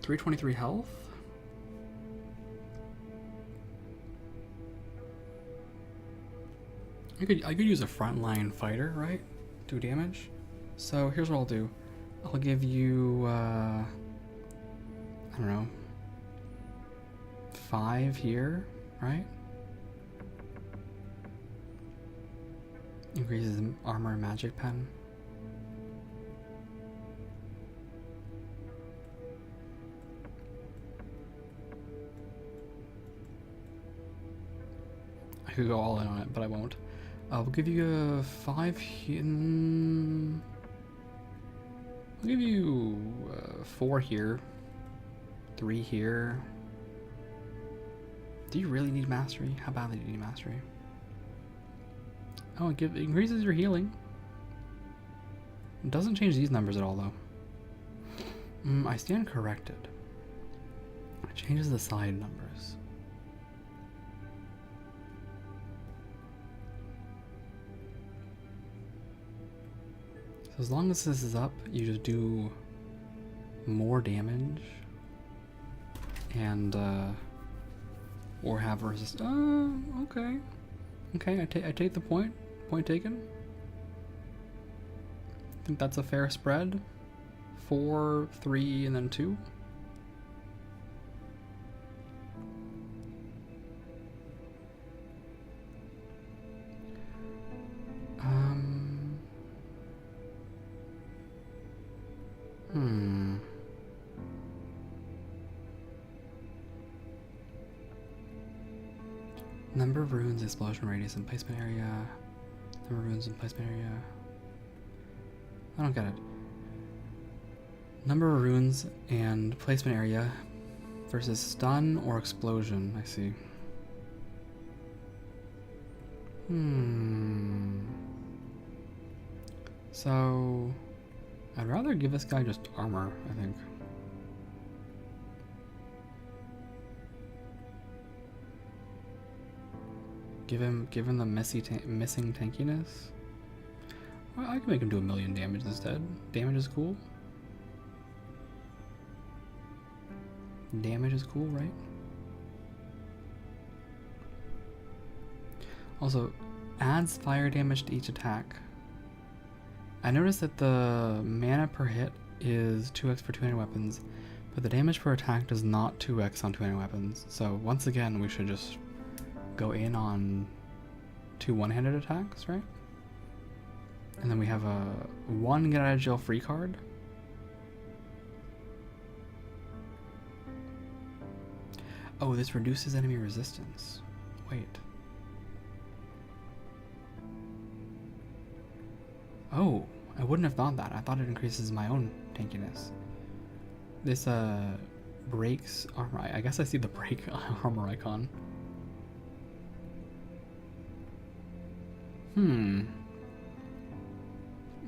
323 health? I could use a frontline fighter, right? Do damage. So here's what I'll do. I'll give you I don't know, 5 here, right? Increases armor and magic pen. I could go all in on it, but I won't. I'll give you a 5 here. I'll give you 4 here, 3 here. Do you really need mastery? How badly do you need mastery? Oh, it increases your healing. It doesn't change these numbers at all, though. I stand corrected. It changes the side numbers. So as long as this is up, you just do more damage and or have resist. Okay. Okay, I take the point. Point taken. I think that's a fair spread. 4, 3, and then 2. Number of runes, explosion radius, and placement area. Number of runes and placement area. I don't get it. Number of runes and placement area versus stun or explosion. I see. So I'd rather give this guy just armor, I think. Give him the missing tankiness. Well, I can make him do 1,000,000 damage instead. Damage is cool. Damage is cool, right? Also, adds fire damage to each attack. I noticed that the mana per hit is 2x for 200 weapons, but the damage per attack does not 2x on 200 weapons. So once again, we should just go in on 2 one-handed attacks, right? And then we have a 1 get out of jail free card. Oh, this reduces enemy resistance. Wait. Oh, I wouldn't have thought that. I thought it increases my own tankiness. This breaks armor. I guess I see the break armor icon.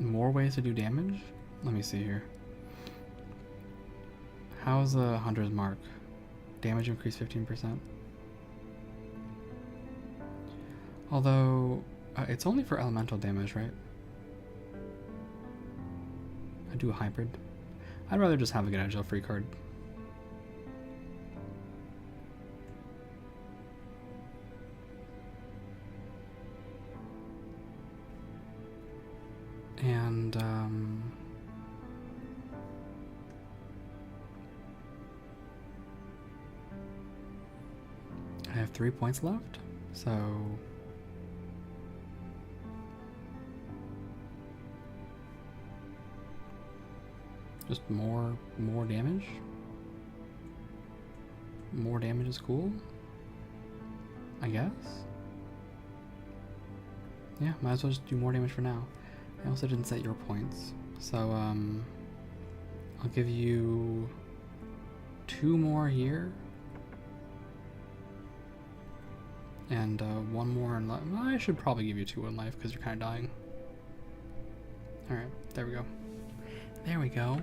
More ways to do damage? Let me see here. How's the Hunter's Mark? Damage increase 15%. Although, it's only for elemental damage, right? I do a hybrid. I'd rather just have a get out of jail free card. And I have 3 points left, so just more damage. More damage is cool, I guess. Yeah, might as well just do more damage for now. I also didn't set your points. So, I'll give you 2 more here. And 1 more in life. Well, I should probably give you 2 in life because you're kind of dying. Alright, there we go. There we go.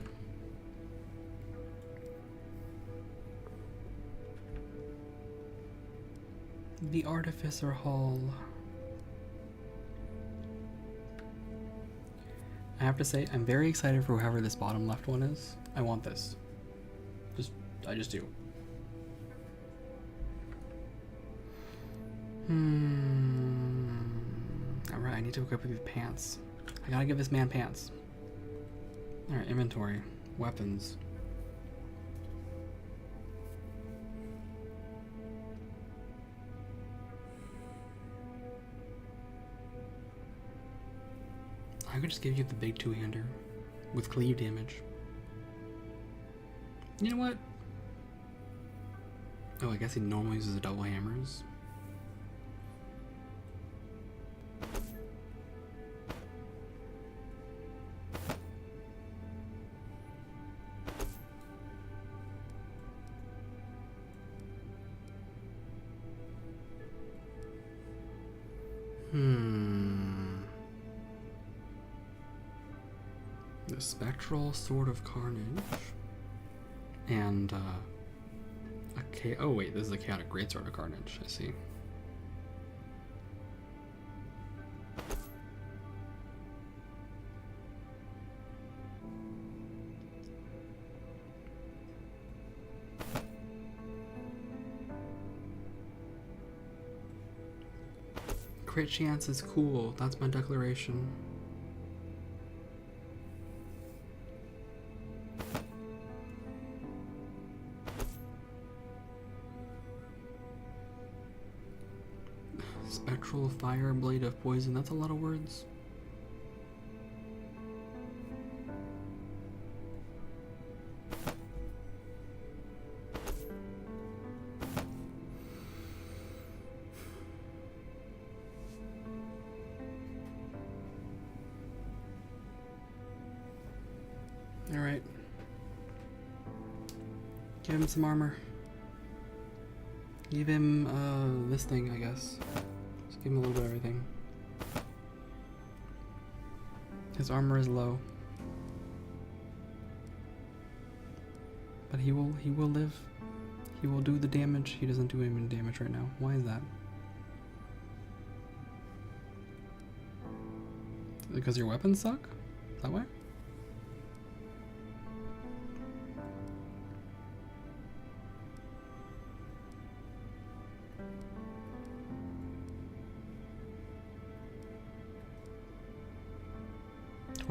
The Artificer Hall. I have to say, I'm very excited for whoever this bottom left one is. I want this. I just do. Alright, I need to equip these pants. I gotta give this man pants. Alright, inventory. Weapons. I could just give you the big 2-hander with cleave damage. You know what? Oh, I guess he normally uses double hammers. The Spectral Sword of Carnage. And, oh wait, this is a Chaotic Greatsword of Carnage, I see. Crit chance is cool, that's my declaration. Spectral Fire Blade of Poison, that's a lot of words. Alright. Give him some armor. Give him, this thing, I guess. Just give him a little bit of everything. His armor is low. But he will live. He will do the damage. He doesn't do any damage right now. Why is that? Because your weapons suck? Is that why?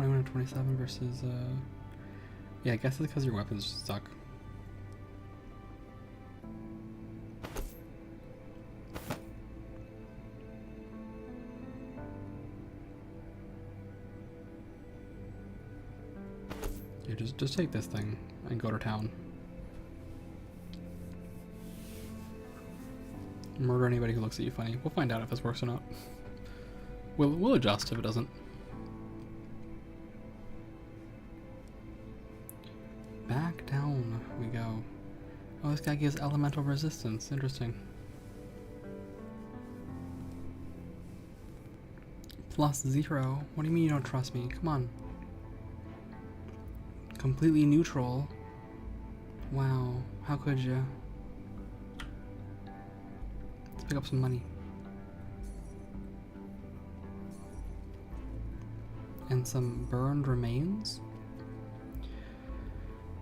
And 27 versus, yeah, I guess it's because your weapons suck. Yeah, just take this thing and go to town. Murder anybody who looks at you funny. We'll find out if this works or not. We'll adjust if it doesn't. Back down we go. Oh, this guy gives elemental resistance. Interesting. +0. What do you mean you don't trust me? Come on. Completely neutral. Wow. How could you? Let's pick up some money. And some burned remains?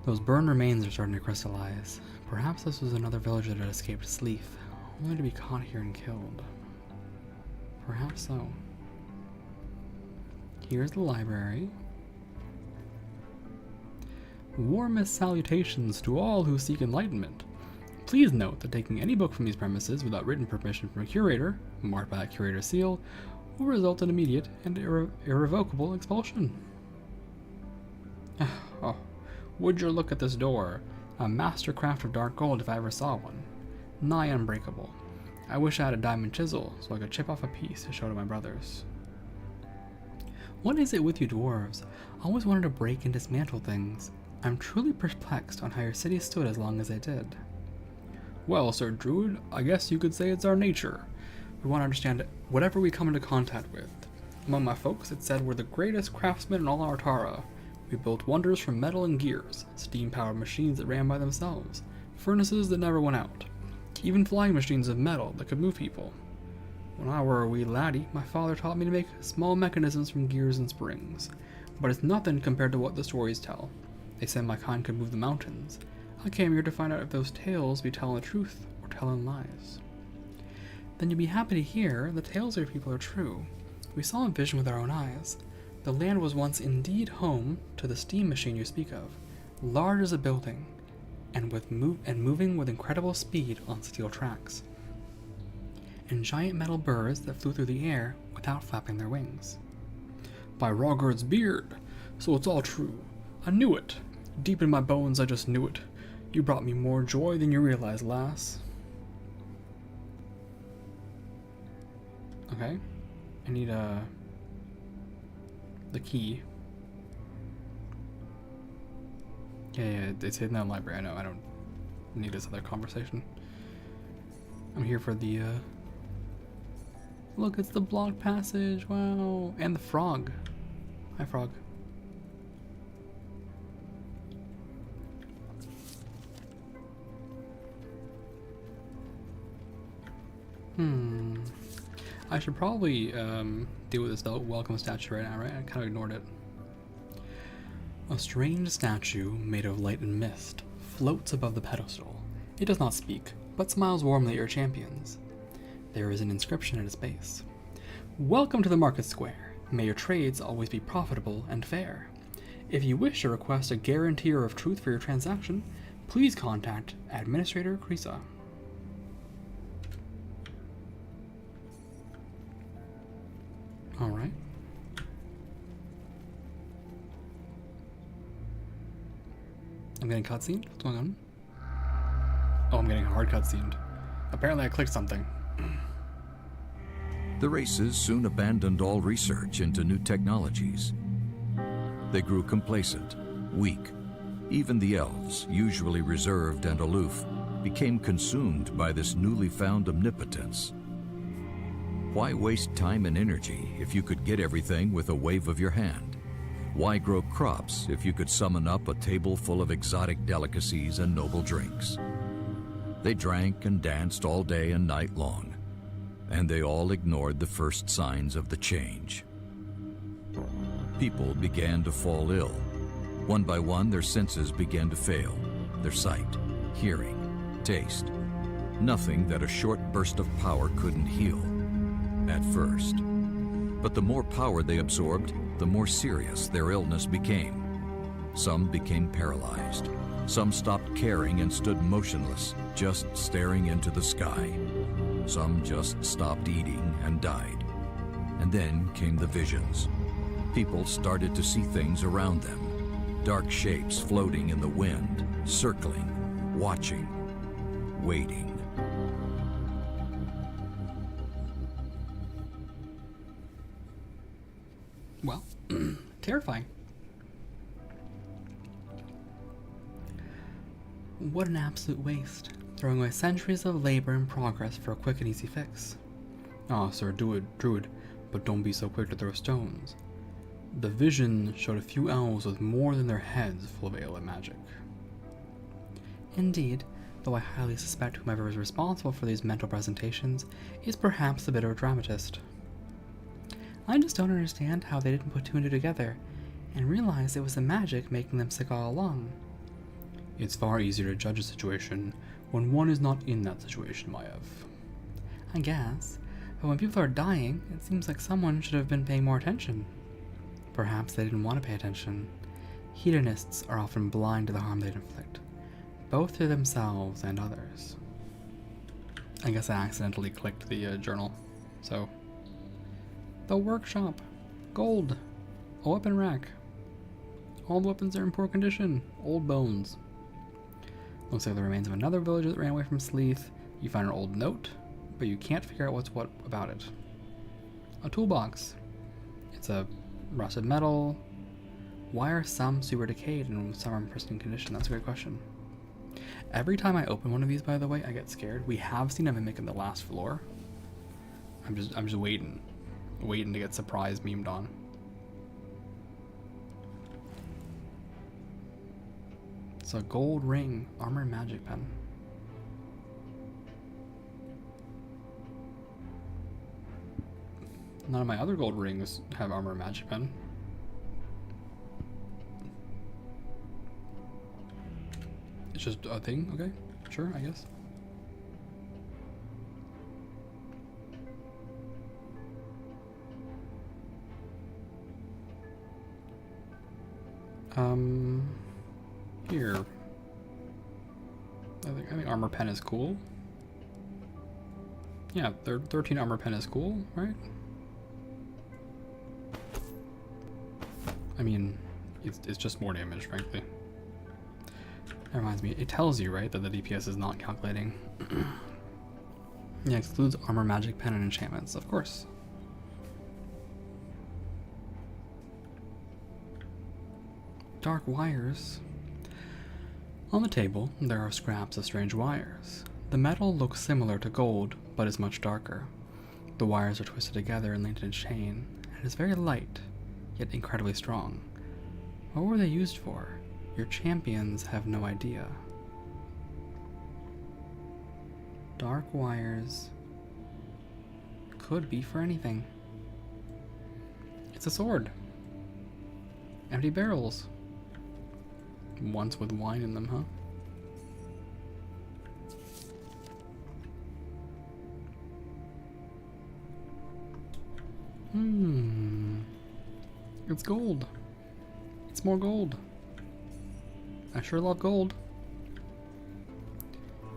Those burned remains are starting to crystallize. Perhaps this was another villager that escaped Sleeth, only to be caught here and killed. Perhaps so. Here's the library. Warmest salutations to all who seek enlightenment. Please note that taking any book from these premises without written permission from a curator, marked by a curator's seal, will result in immediate and irrevocable expulsion. Oh. Would you look at this door? A mastercraft of dark gold if I ever saw one. Nigh unbreakable. I wish I had a diamond chisel so I could chip off a piece to show to my brothers. What is it with you dwarves? Always wanted to break and dismantle things. I'm truly perplexed on how your city stood as long as it did. Well, Sir Druid, I guess you could say it's our nature. We want to understand whatever we come into contact with. Among my folks, it's said we're the greatest craftsmen in all Artara. We built wonders from metal and gears, steam-powered machines that ran by themselves, furnaces that never went out, even flying machines of metal that could move people. When I were a wee laddie, my father taught me to make small mechanisms from gears and springs, but it's nothing compared to what the stories tell. They said my kind could move the mountains. I came here to find out if those tales be telling the truth or telling lies. Then you'll be happy to hear the tales of your people are true. We saw a vision with our own eyes. The land was once indeed home to the steam machine you speak of, large as a building, and moving with incredible speed on steel tracks, and giant metal birds that flew through the air without flapping their wings. By Rogard's beard, so it's all true. I knew it. Deep in my bones, I just knew it. You brought me more joy than you realize, lass. Okay. I need the key. Yeah, it's hidden in the library. I know, I don't need this other conversation. I'm here for the, look, it's the blocked passage, wow. And the frog. Hi, frog. I should probably deal with this welcome statue right now, right? I kind of ignored it. A strange statue made of light and mist floats above the pedestal. It does not speak, but smiles warmly at your champions. There is an inscription at its base. Welcome to the market square. May your trades always be profitable and fair. If you wish to request a guarantor of truth for your transaction, please contact Administrator Krisa. Alright. I'm getting cutscened? What's going on? Oh, I'm getting hard cutscened. Apparently I clicked something. The races soon abandoned all research into new technologies. They grew complacent, weak. Even the elves, usually reserved and aloof, became consumed by this newly found omnipotence. Why waste time and energy if you could get everything with a wave of your hand? Why grow crops if you could summon up a table full of exotic delicacies and noble drinks? They drank and danced all day and night long, and they all ignored the first signs of the change. People began to fall ill. One by one, their senses began to fail. Their sight, hearing, taste. Nothing that a short burst of power couldn't heal. At first. But the more power they absorbed, the more serious their illness became. Some became paralyzed. Some stopped caring and stood motionless, just staring into the sky. Some just stopped eating and died. And then came the visions. People started to see things around them. Dark shapes floating in the wind, circling, watching, waiting. Well, terrifying. What an absolute waste. Throwing away centuries of labor and progress for a quick and easy fix. Ah, Sir Druid, but don't be so quick to throw stones. The vision showed a few elves with more than their heads full of alien magic. Indeed, though I highly suspect whomever is responsible for these mental presentations is perhaps a bit of a dramatist. I just don't understand how they didn't put two and two together and realize it was the magic making them sick all along. It's far easier to judge a situation when one is not in that situation, Maiev. I guess, but when people are dying, it seems like someone should have been paying more attention. Perhaps they didn't want to pay attention. Hedonists are often blind to the harm they inflict, both to themselves and others. I guess I accidentally clicked the journal, so... The workshop. Gold. A weapon rack. All the weapons are in poor condition. Old bones. Looks like the remains of another villager that ran away from Sleeth. You find an old note, but you can't figure out what's what about it. A toolbox. It's a Rusted metal. Why are some super decayed and some are in pristine condition? That's a great question. Every time I open one of these, by the way, I get scared. We have seen a mimic in the last floor. I'm just waiting to get surprised memed on. It's a gold ring, armor and magic pen. None of my other gold rings have armor and magic pen. It's just a thing, okay? Sure, I guess. Here. I think armor pen is cool. Yeah, 13 armor pen is cool, right? I mean, it's just more damage, frankly. That reminds me, it tells you, right, that the DPS is not calculating. Yeah, excludes armor, magic, pen, and enchantments, of course. Dark wires. On the table, there are scraps of strange wires. The metal looks similar to gold, but is much darker. The wires are twisted together and linked in a chain, and is very light, yet incredibly strong. What were they used for? Your champions have no idea. Dark wires could be for anything. It's a sword. Empty barrels. Once with wine in them, huh? It's gold. It's more gold. I sure love gold.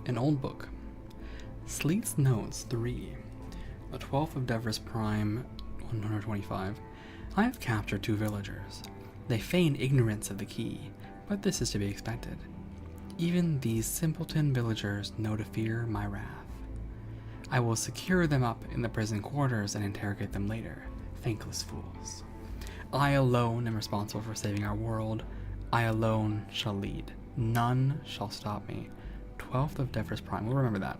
An old book. Sleet's Notes 3. The 12th of Devris Prime 125. I have captured 2 villagers. They feign ignorance of the key, but this is to be expected. Even these simpleton villagers know to fear my wrath. I will secure them up in the prison quarters and interrogate them later. Thankless fools. I alone am responsible for saving our world. I alone shall lead. None shall stop me. 12th of Devris Prime. We'll remember that.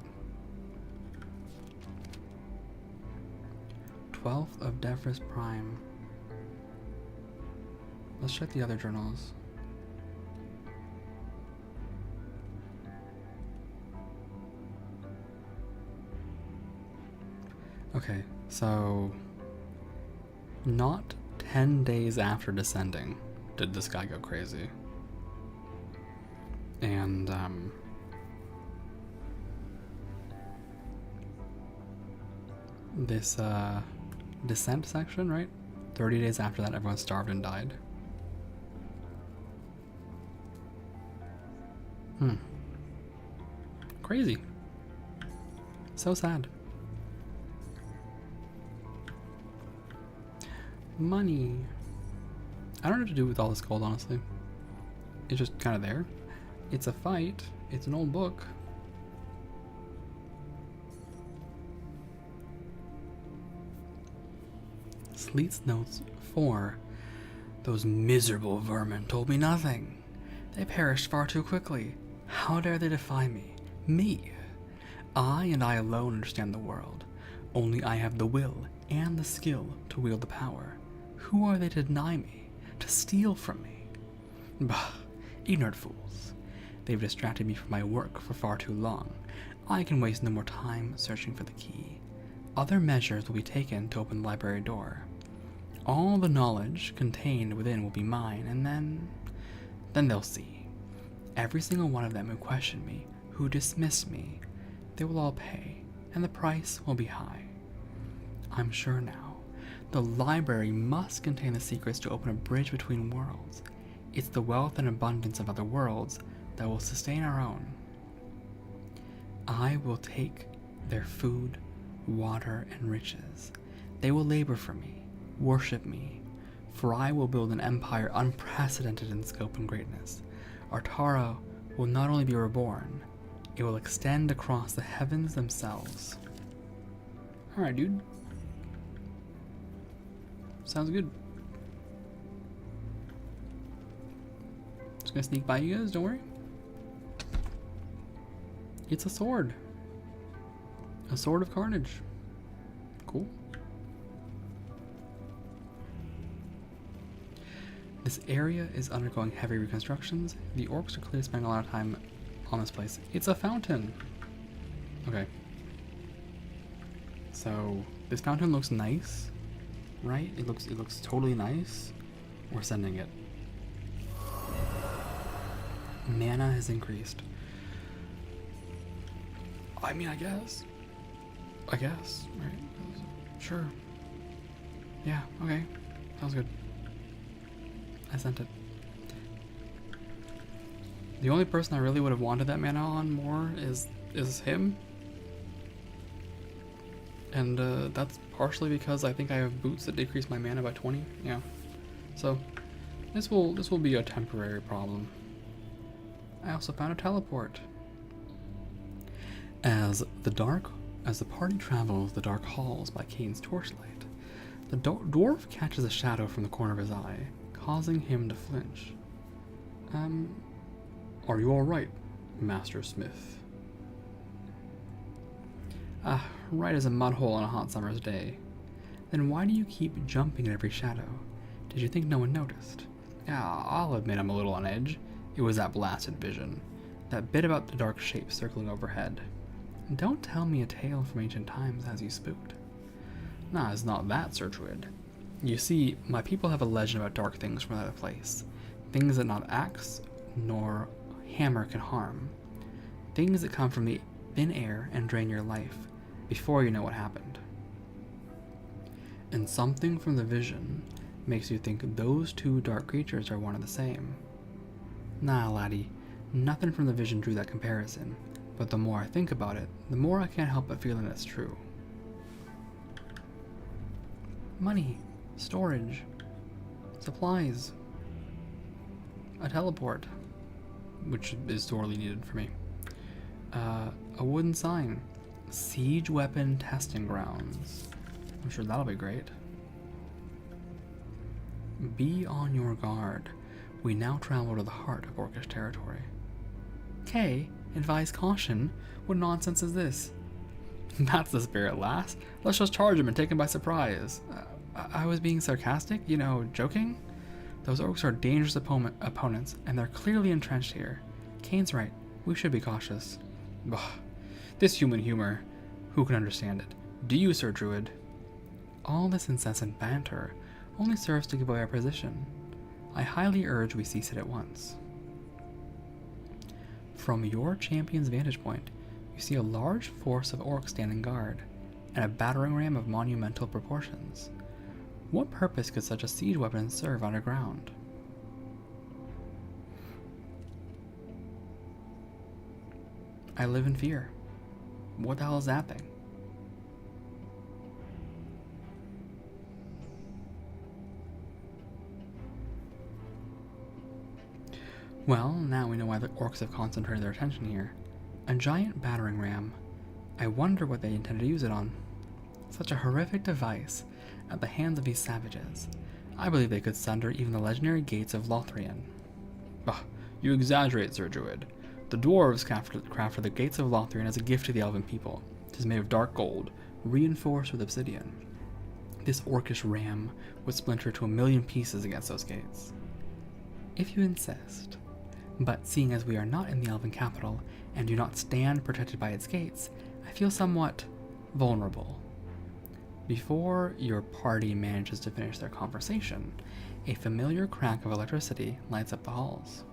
12th of Devris Prime. Let's check the other journals. Okay, so not 10 days after descending did this guy go crazy. And this descent section, right? 30 days after that, everyone starved and died. Crazy. So sad. Money. I don't know what to do with all this gold, honestly. It's just kind of there. It's a fight. It's an old book. Sleet's Notes 4. Those miserable vermin told me nothing. They perished far too quickly. How dare they defy me? Me. I and I alone understand the world. Only I have the will and the skill to wield the power. Who are they to deny me? To steal from me? Bah, ignorant fools. They've distracted me from my work for far too long. I can waste no more time searching for the key. Other measures will be taken to open the library door. All the knowledge contained within will be mine, and then they'll see. Every single one of them who questioned me, who dismissed me, they will all pay, and the price will be high. I'm sure now. The library must contain the secrets to open a bridge between worlds. It's the wealth and abundance of other worlds that will sustain our own. I will take their food, water, and riches. They will labor for me, worship me, for I will build an empire unprecedented in scope and greatness. Artara will not only be reborn, it will extend across the heavens themselves. Alright, dude. Sounds good. Just gonna sneak by you guys, don't worry. It's a sword. A sword of carnage. Cool. This area is undergoing heavy reconstructions. The orcs are clearly spending a lot of time on this place. It's a fountain. Okay. So this fountain looks nice, right? It looks totally nice. We're sending it. Mana has increased. I mean, I guess, right? Sure. Yeah, okay. Sounds good. I sent it. The only person I really would have wanted that mana on more is him. And that's partially because I think I have boots that decrease my mana by 20. Yeah. So this will be a temporary problem. I also found a teleport. As the party travels the dark halls by Kane's torchlight, the dwarf catches a shadow from the corner of his eye, causing him to flinch. Are you alright, Master Smith? Right as a mud hole on a hot summer's day. Then why do you keep jumping at every shadow? Did you think no one noticed? Yeah, I'll admit I'm a little on edge. It was that blasted vision. That bit about the dark shape circling overhead. Don't tell me a tale from ancient times has you spooked. Nah, it's not that, Sir Druid. You see, my people have a legend about dark things from another place. Things that not axe nor hammer can harm. Things that come from the thin air and drain your life before you know what happened. And something from the vision makes you think those two dark creatures are one and the same. Nah, laddie, nothing from the vision drew that comparison, but the more I think about it, the more I can't help but feeling it's true. Money, storage, supplies, a teleport, which is sorely needed for me, a wooden sign, siege weapon testing grounds. I'm sure that'll be great. Be on your guard. We now travel to the heart of Orcish territory. Kay, advise caution. What nonsense is this? That's the spirit, lass. Let's just charge him and take him by surprise. I was being sarcastic, joking. Those orcs are dangerous opponents, and they're clearly entrenched here. Kane's right. We should be cautious. Ugh. This human humor. Who can understand it? Do you, Sir Druid? All this incessant banter only serves to give away our position. I highly urge we cease it at once. From your champion's vantage point, you see a large force of orcs standing guard, and a battering ram of monumental proportions. What purpose could such a siege weapon serve underground? I live in fear. What the hell is that thing? Well, now we know why the orcs have concentrated their attention here. A giant battering ram. I wonder what they intend to use it on. Such a horrific device at the hands of these savages. I believe they could sunder even the legendary gates of Lothlorien. Bah, you exaggerate, Sir Druid. The dwarves crafted the gates of Lothlorien as a gift to the elven people. It is made of dark gold, reinforced with obsidian. This orcish ram would splinter to 1,000,000 pieces against those gates. If you insist. But seeing as we are not in the elven capital, and do not stand protected by its gates, I feel somewhat vulnerable. Before your party manages to finish their conversation, a familiar crack of electricity lights up the halls.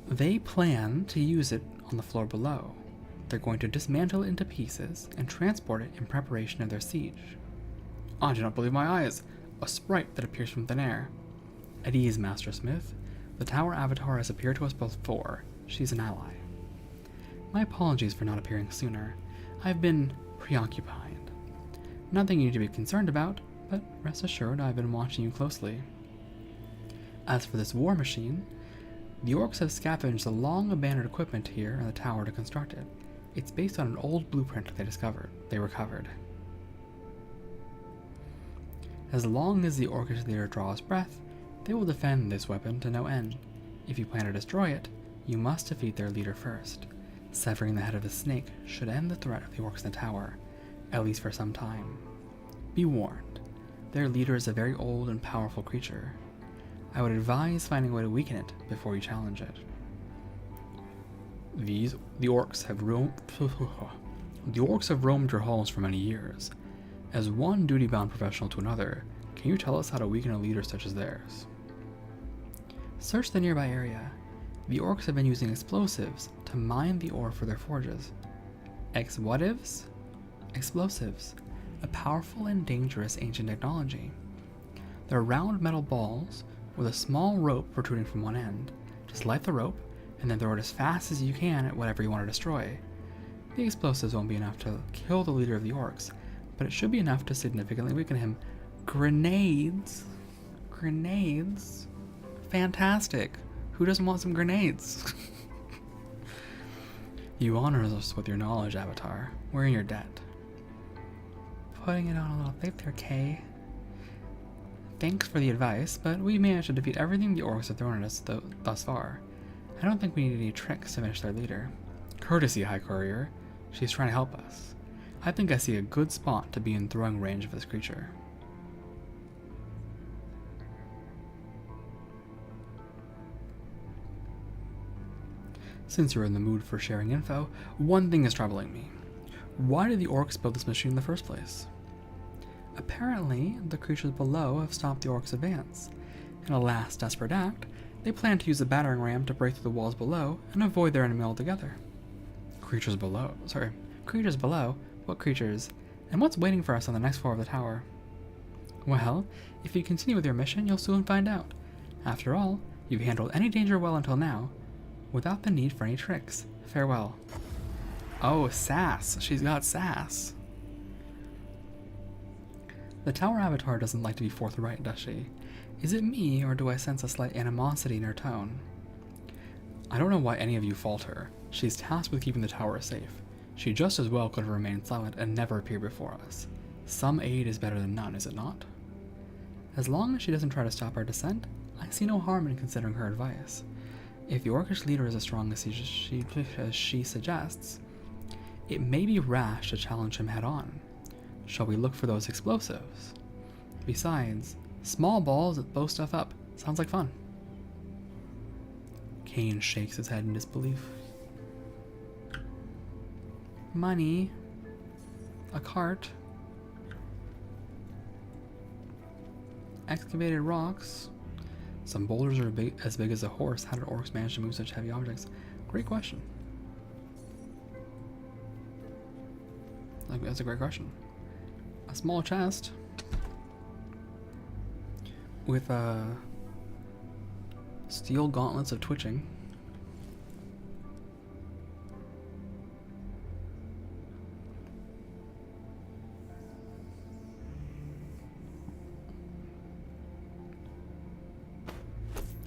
They plan to use it on the floor below. They're going to dismantle it into pieces and transport it in preparation of their siege. I do not believe my eyes. A sprite that appears from thin air. At ease, Master Smith. The tower avatar has appeared to us before. She's an ally. My apologies for not appearing sooner. I've been preoccupied. Nothing you need to be concerned about, but rest assured I've been watching you closely. As for this war machine, the orcs have scavenged the long-abandoned equipment here in the tower to construct it. It's based on an old blueprint they recovered. As long as the orcish leader draws breath, they will defend this weapon to no end. If you plan to destroy it, you must defeat their leader first. Severing the head of the snake should end the threat of the orcs in the tower, at least for some time. Be warned, their leader is a very old and powerful creature. I would advise finding a way to weaken it before you challenge it. The orcs have roamed your halls for many years. As one duty-bound professional to another, can you tell us how to weaken a leader such as theirs? Search the nearby area. The orcs have been using explosives to mine the ore for their forges. Explosives? Explosives, a powerful and dangerous ancient technology. They're round metal balls with a small rope protruding from one end. Just light the rope and then throw it as fast as you can at whatever you want to destroy. The explosives won't be enough to kill the leader of the orcs, but it should be enough to significantly weaken him. Grenades? Grenades? Fantastic. Who doesn't want some grenades? You honor us with your knowledge, Avatar. We're in your debt. Putting it on a little thick there, Kay. Thanks for the advice, but we managed to defeat everything the orcs have thrown at us thus far. I don't think we need any tricks to finish their leader. Courtesy, High Courier. She's trying to help us. I think I see a good spot to be in throwing range of this creature. Since you're in the mood for sharing info, one thing is troubling me. Why did the orcs build this machine in the first place? Apparently, the creatures below have stopped the orcs' advance. In a last desperate act, they plan to use a battering ram to break through the walls below and avoid their enemy altogether. Creatures below? What creatures? And what's waiting for us on the next floor of the tower? Well, if you continue with your mission, you'll soon find out. After all, you've handled any danger well until now, without the need for any tricks. Farewell. Oh, sass. She's got sass. The tower avatar doesn't like to be forthright, does she? Is it me, or do I sense a slight animosity in her tone? I don't know why any of you fault her. She's tasked with keeping the tower safe. She just as well could have remained silent and never appeared before us. Some aid is better than none, is it not? As long as she doesn't try to stop our descent, I see no harm in considering her advice. If the orcish leader is as strong as she suggests, it may be rash to challenge him head-on. Shall we look for those explosives? Besides, small balls that blow stuff up sounds like fun. Kane shakes his head in disbelief. Money. A cart. Excavated rocks. Some boulders are as big as a horse. How did orcs manage to move such heavy objects? Great question. That's a great question. A small chest with steel gauntlets of twitching.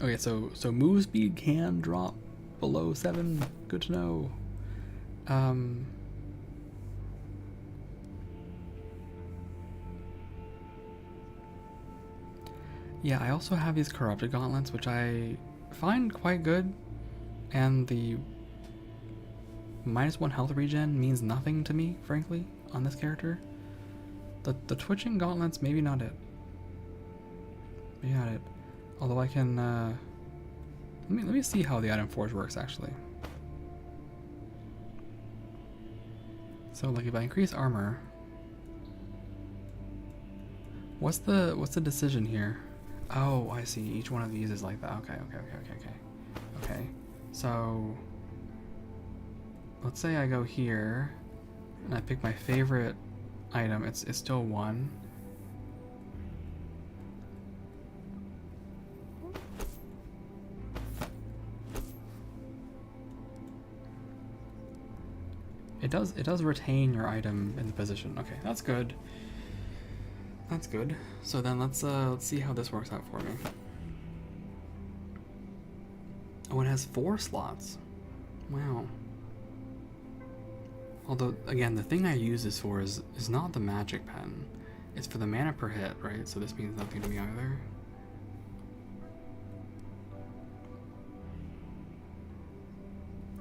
Okay, so move speed can drop below 7. Good to know. Yeah, I also have these corrupted gauntlets, which I find quite good, and the -1 health regen means nothing to me, frankly, on this character. The twitching gauntlets, maybe not it. Maybe not it. Although I can, let me see how the item forge works actually. So like if I increase armor, what's the decision here? Oh, I see. Each one of these is like that. Okay. So let's say I go here and I pick my favorite item. It's still 1. It does retain your item in the position. Okay, that's good. That's good. So then let's see how this works out for me. Oh, it has 4 slots. Wow. Although again, the thing I use this for is not the magic pen. It's for the mana per hit, right? So this means nothing to me either.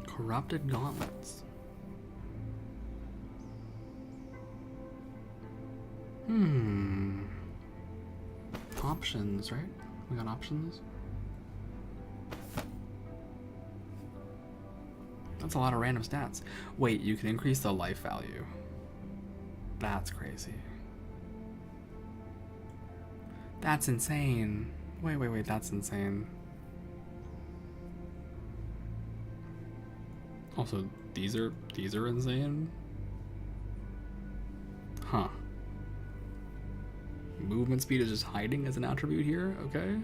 Corrupted Gauntlets. Options, right? We got options. That's a lot of random stats. Wait, you can increase the life value. That's crazy. That's insane. Wait, that's insane. Also, these are insane. Huh. Movement speed is just hiding as an attribute here, okay?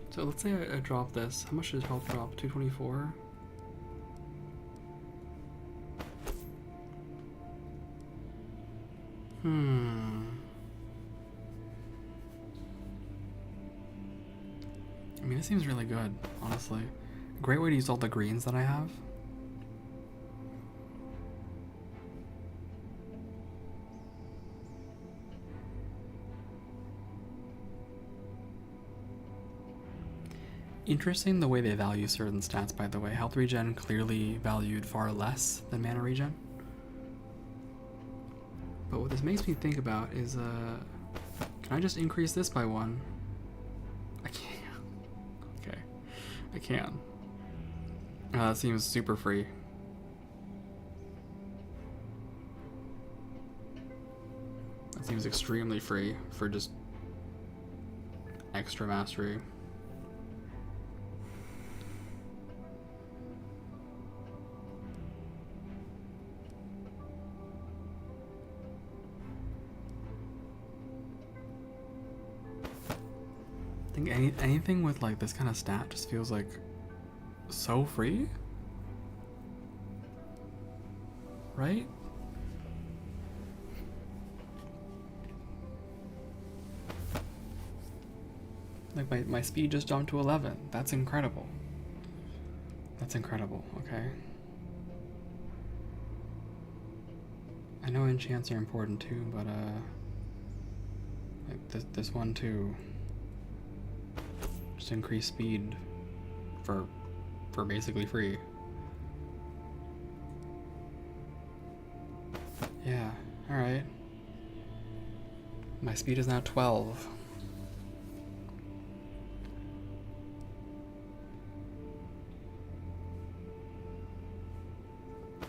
So let's say I drop this. How much does health drop? 224? I mean, it seems really good, honestly. Great way to use all the greens that I have. Interesting the way they value certain stats, by the way. Health regen clearly valued far less than mana regen. But what this makes me think about is, can I just increase this by 1? I can't. Okay, I can. That seems super free. That seems extremely free for just extra mastery. I think anything with like this kind of stat just feels like so free, right? Like my speed just jumped to 11. That's incredible. That's incredible. Okay. I know enchants are important too, but like this one too. Just increase speed for basically free. Yeah, alright. My speed is now 12.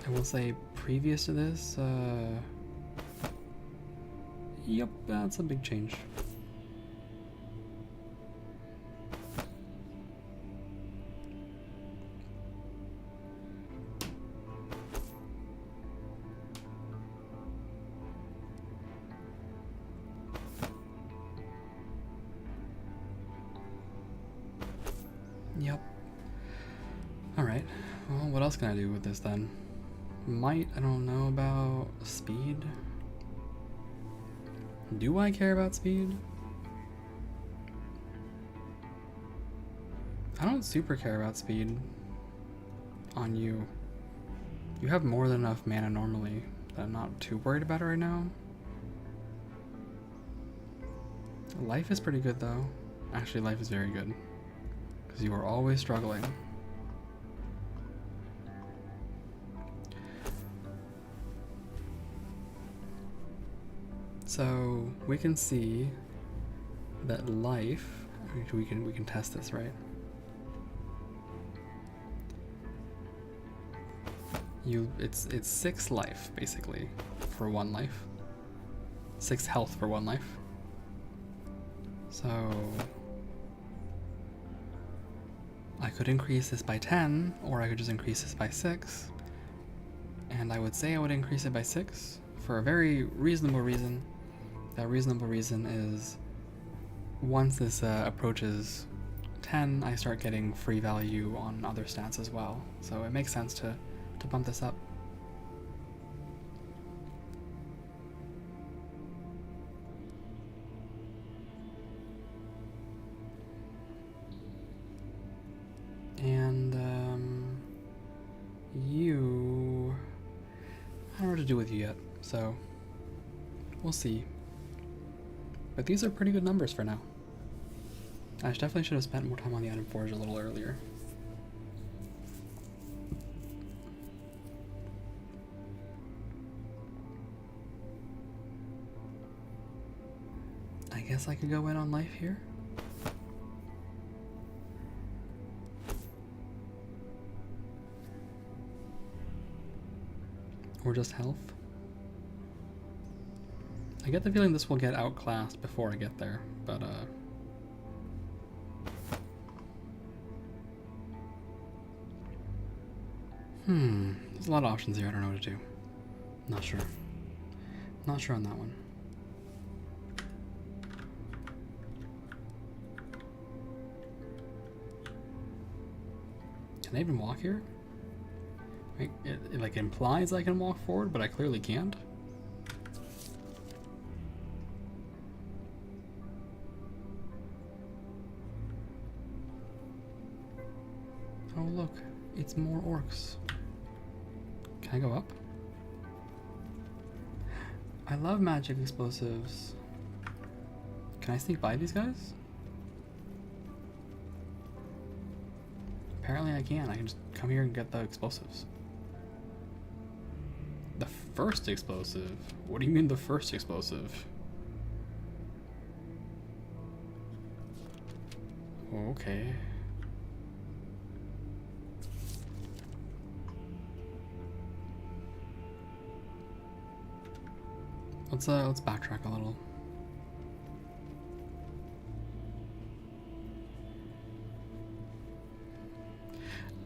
I will say previous to this, yep, that's a big change. Yep. Alright, well, what else can I do with this then? Might, I don't know about speed. Do I care about speed? I don't super care about speed on you. You have more than enough mana normally that I'm not too worried about it right now. Life is pretty good though. Actually, life is very good. Because you are always struggling. So we can see that life, we can test this, right? It's 6 life basically for 1 life. 6 health for 1 life. So I could increase this by 10, or I could just increase this by 6. And I would say I would increase it by 6 for a very reasonable reason. That reasonable reason is once this approaches 10, I start getting free value on other stats as well. So it makes sense to bump this up. know what to do with you yet, so we'll see. But these are pretty good numbers for now. I definitely should have spent more time on the item forge a little earlier. I guess I could go in on life here. Or just health. I get the feeling this will get outclassed before I get there, but there's a lot of options here. I don't know what to do. Not sure. Not sure on that one. Can I even walk here? It like implies I can walk forward, but I clearly can't. Oh look, it's more orcs. Can I go up? I love magic explosives. Can I sneak by these guys? Apparently I can. I can just come here and get the explosives. The first explosive? What do you mean the first explosive? Okay. Let's backtrack a little.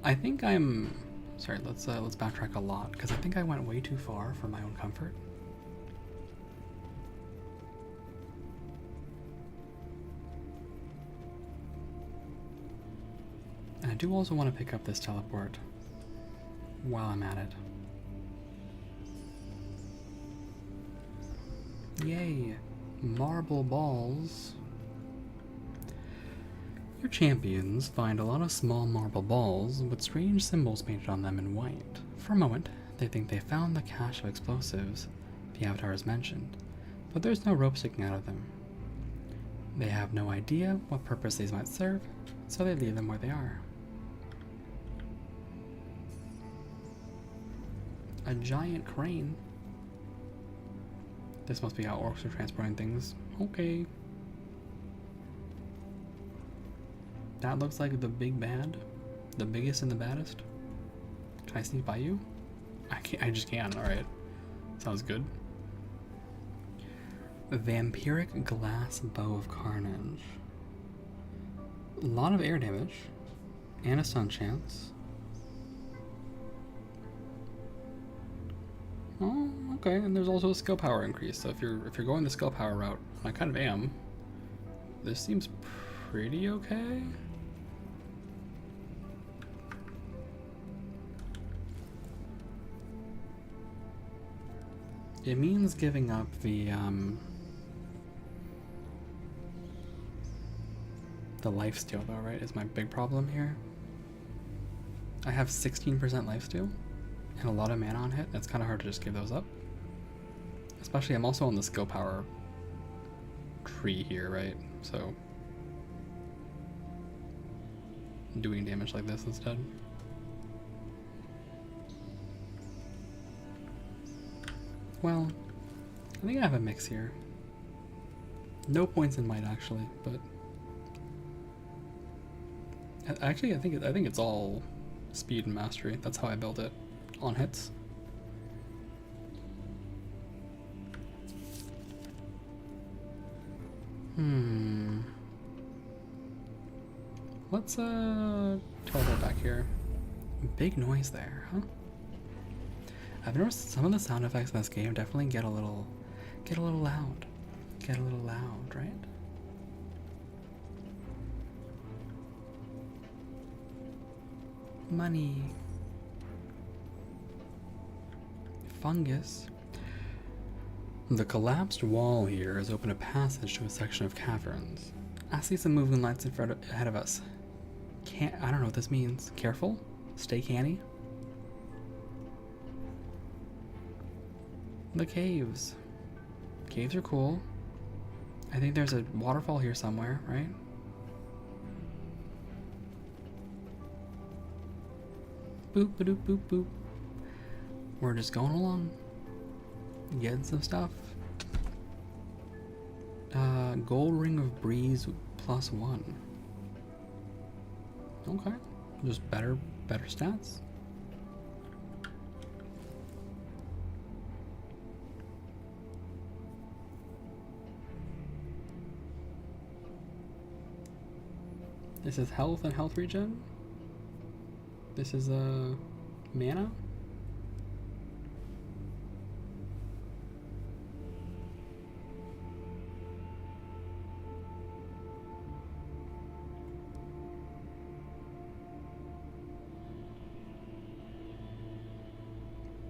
I think I'm sorry, let's backtrack a lot, because I think I went way too far for my own comfort. And I do also want to pick up this teleport while I'm at it. Yay! Marble balls. Your champions find a lot of small marble balls with strange symbols painted on them in white. For a moment, they think they found the cache of explosives the avatar has mentioned, but there's no rope sticking out of them. They have no idea what purpose these might serve, so they leave them where they are. A giant crane. This must be how orcs are transporting things. Okay. That looks like the big bad. The biggest and the baddest. Can I sneak by you? I just can. Alright. Sounds good. Vampiric Glass Bow of Carnage. A lot of air damage. And a stun chance. Oh, okay, and there's also a skill power increase. So if you're going the skill power route, I kind of am. This seems pretty okay. It means giving up the lifesteal though, right? Is my big problem here. I have 16% lifesteal and a lot of mana on hit. It's kind of hard to just give those up. Especially I'm also on the skill power tree here, right? So doing damage like this instead. Well, I think I have a mix here. No points in might actually, but actually I think it's all speed and mastery. That's how I build it on hits. Let's teleport back here. Big noise there, huh? I've noticed some of the sound effects in this game definitely get a little loud. Get a little loud, right? Money. Fungus. The collapsed wall here has opened a passage to a section of caverns. I see some moving lights ahead of us. I don't know what this means. Careful. Stay canny. The caves. Caves are cool. I think there's a waterfall here somewhere, right? Boop, ba-doop, boop, boop. We're just going along. Getting some stuff. Gold ring of breeze +1. Okay. Just better stats. This is health and health regen. This is mana.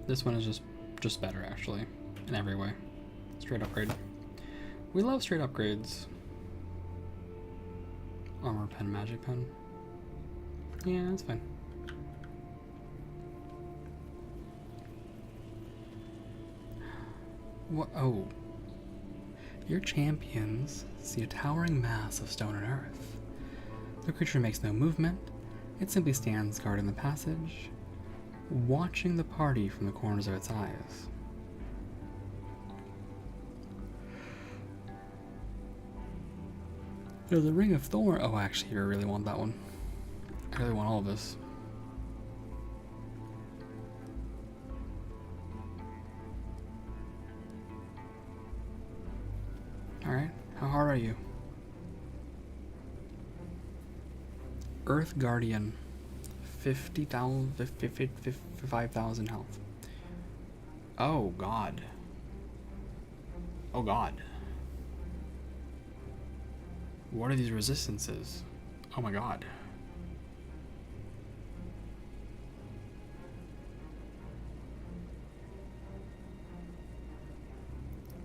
This one is just better actually, in every way. Straight upgrade. We love straight upgrades. Armor pen, magic pen. Yeah, that's fine. What? Oh. Your champions see a towering mass of stone and earth. The creature makes no movement. It simply stands guarding the passage, watching the party from the corners of its eyes. There's a ring of thorn. Oh, actually, I really want that one. I really want all of this. Alright, how hard are you? Earth Guardian. 55,000 health. Oh, God. Oh, God. What are these resistances? Oh my god.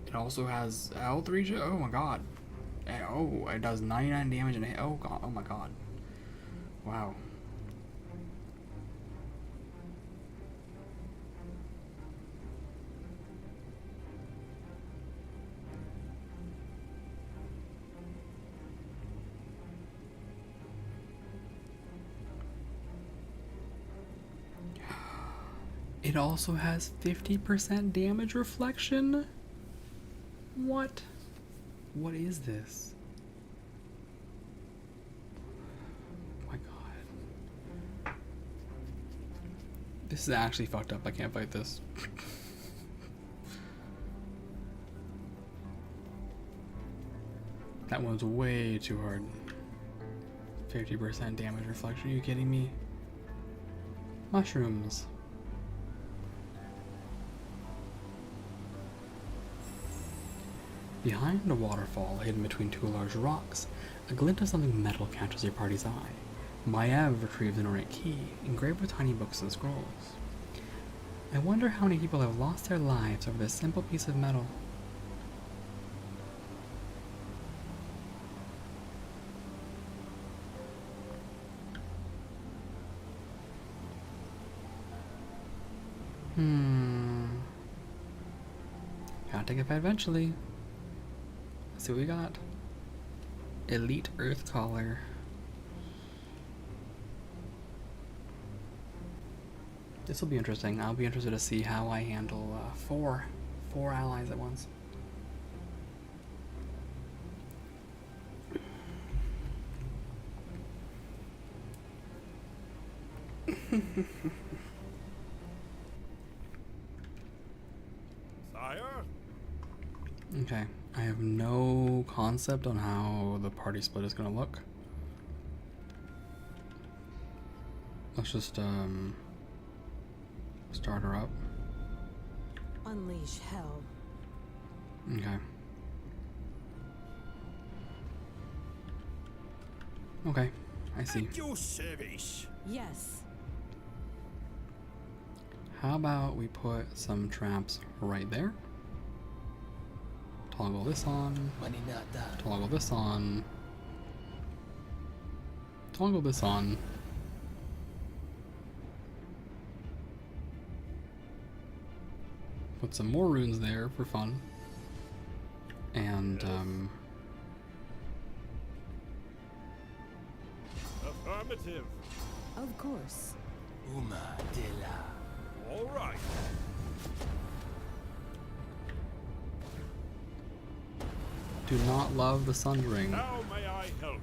It also has health regen. Oh my god. Oh, it does 99 damage and oh god. Oh my god. Wow. It also has 50% damage reflection? What? What is this? Oh my god. This is actually fucked up. I can't fight this. That one's way too hard. 50% damage reflection. Are you kidding me? Mushrooms. Behind a waterfall hidden between two large rocks, a glint of something metal catches your party's eye. Maiev retrieves an ornate key, engraved with tiny books and scrolls. I wonder how many people have lost their lives over this simple piece of metal. Gotta take a fight eventually. Let's see what we got. Elite Earth Collar. This will be interesting. I'll be interested to see how I handle four allies at once. Sire? Okay, I have no concept on how the party split is gonna look. Let's just start her up. Unleash hell. Okay. Okay, I see. At your service. Yes. How about we put some traps right there? Toggle this on. Maninata. Toggle this on. Toggle this on. put some more runes there for fun. And, Affirmative. Of course. Uma de la. All right. do not love the Sundering. How may I help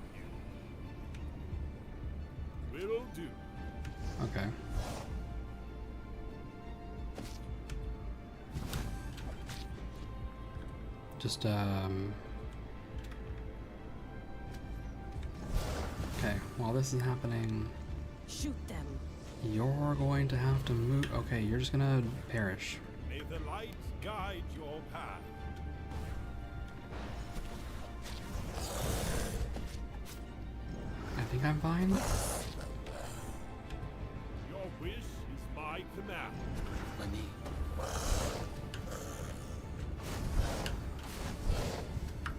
you? Will do. Okay. Just, okay, while this is happening, Shoot them. you're going to have to move. Okay, you're just gonna perish. May the light guide your path. I think I'm fine. Your wish is my command. Money.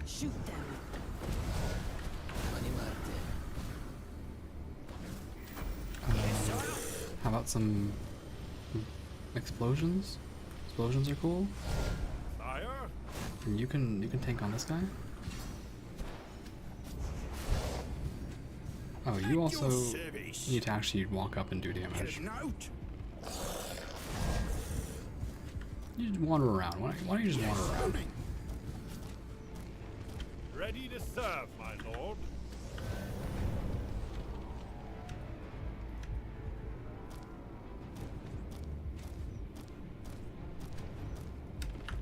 Shoot them. Money Marte. How about some explosions? Explosions are cool. Sire, And you can tank on this guy. Oh, you also need to actually walk up and do damage. You just wander around. Why don't you just wander around? ready to serve, my lord.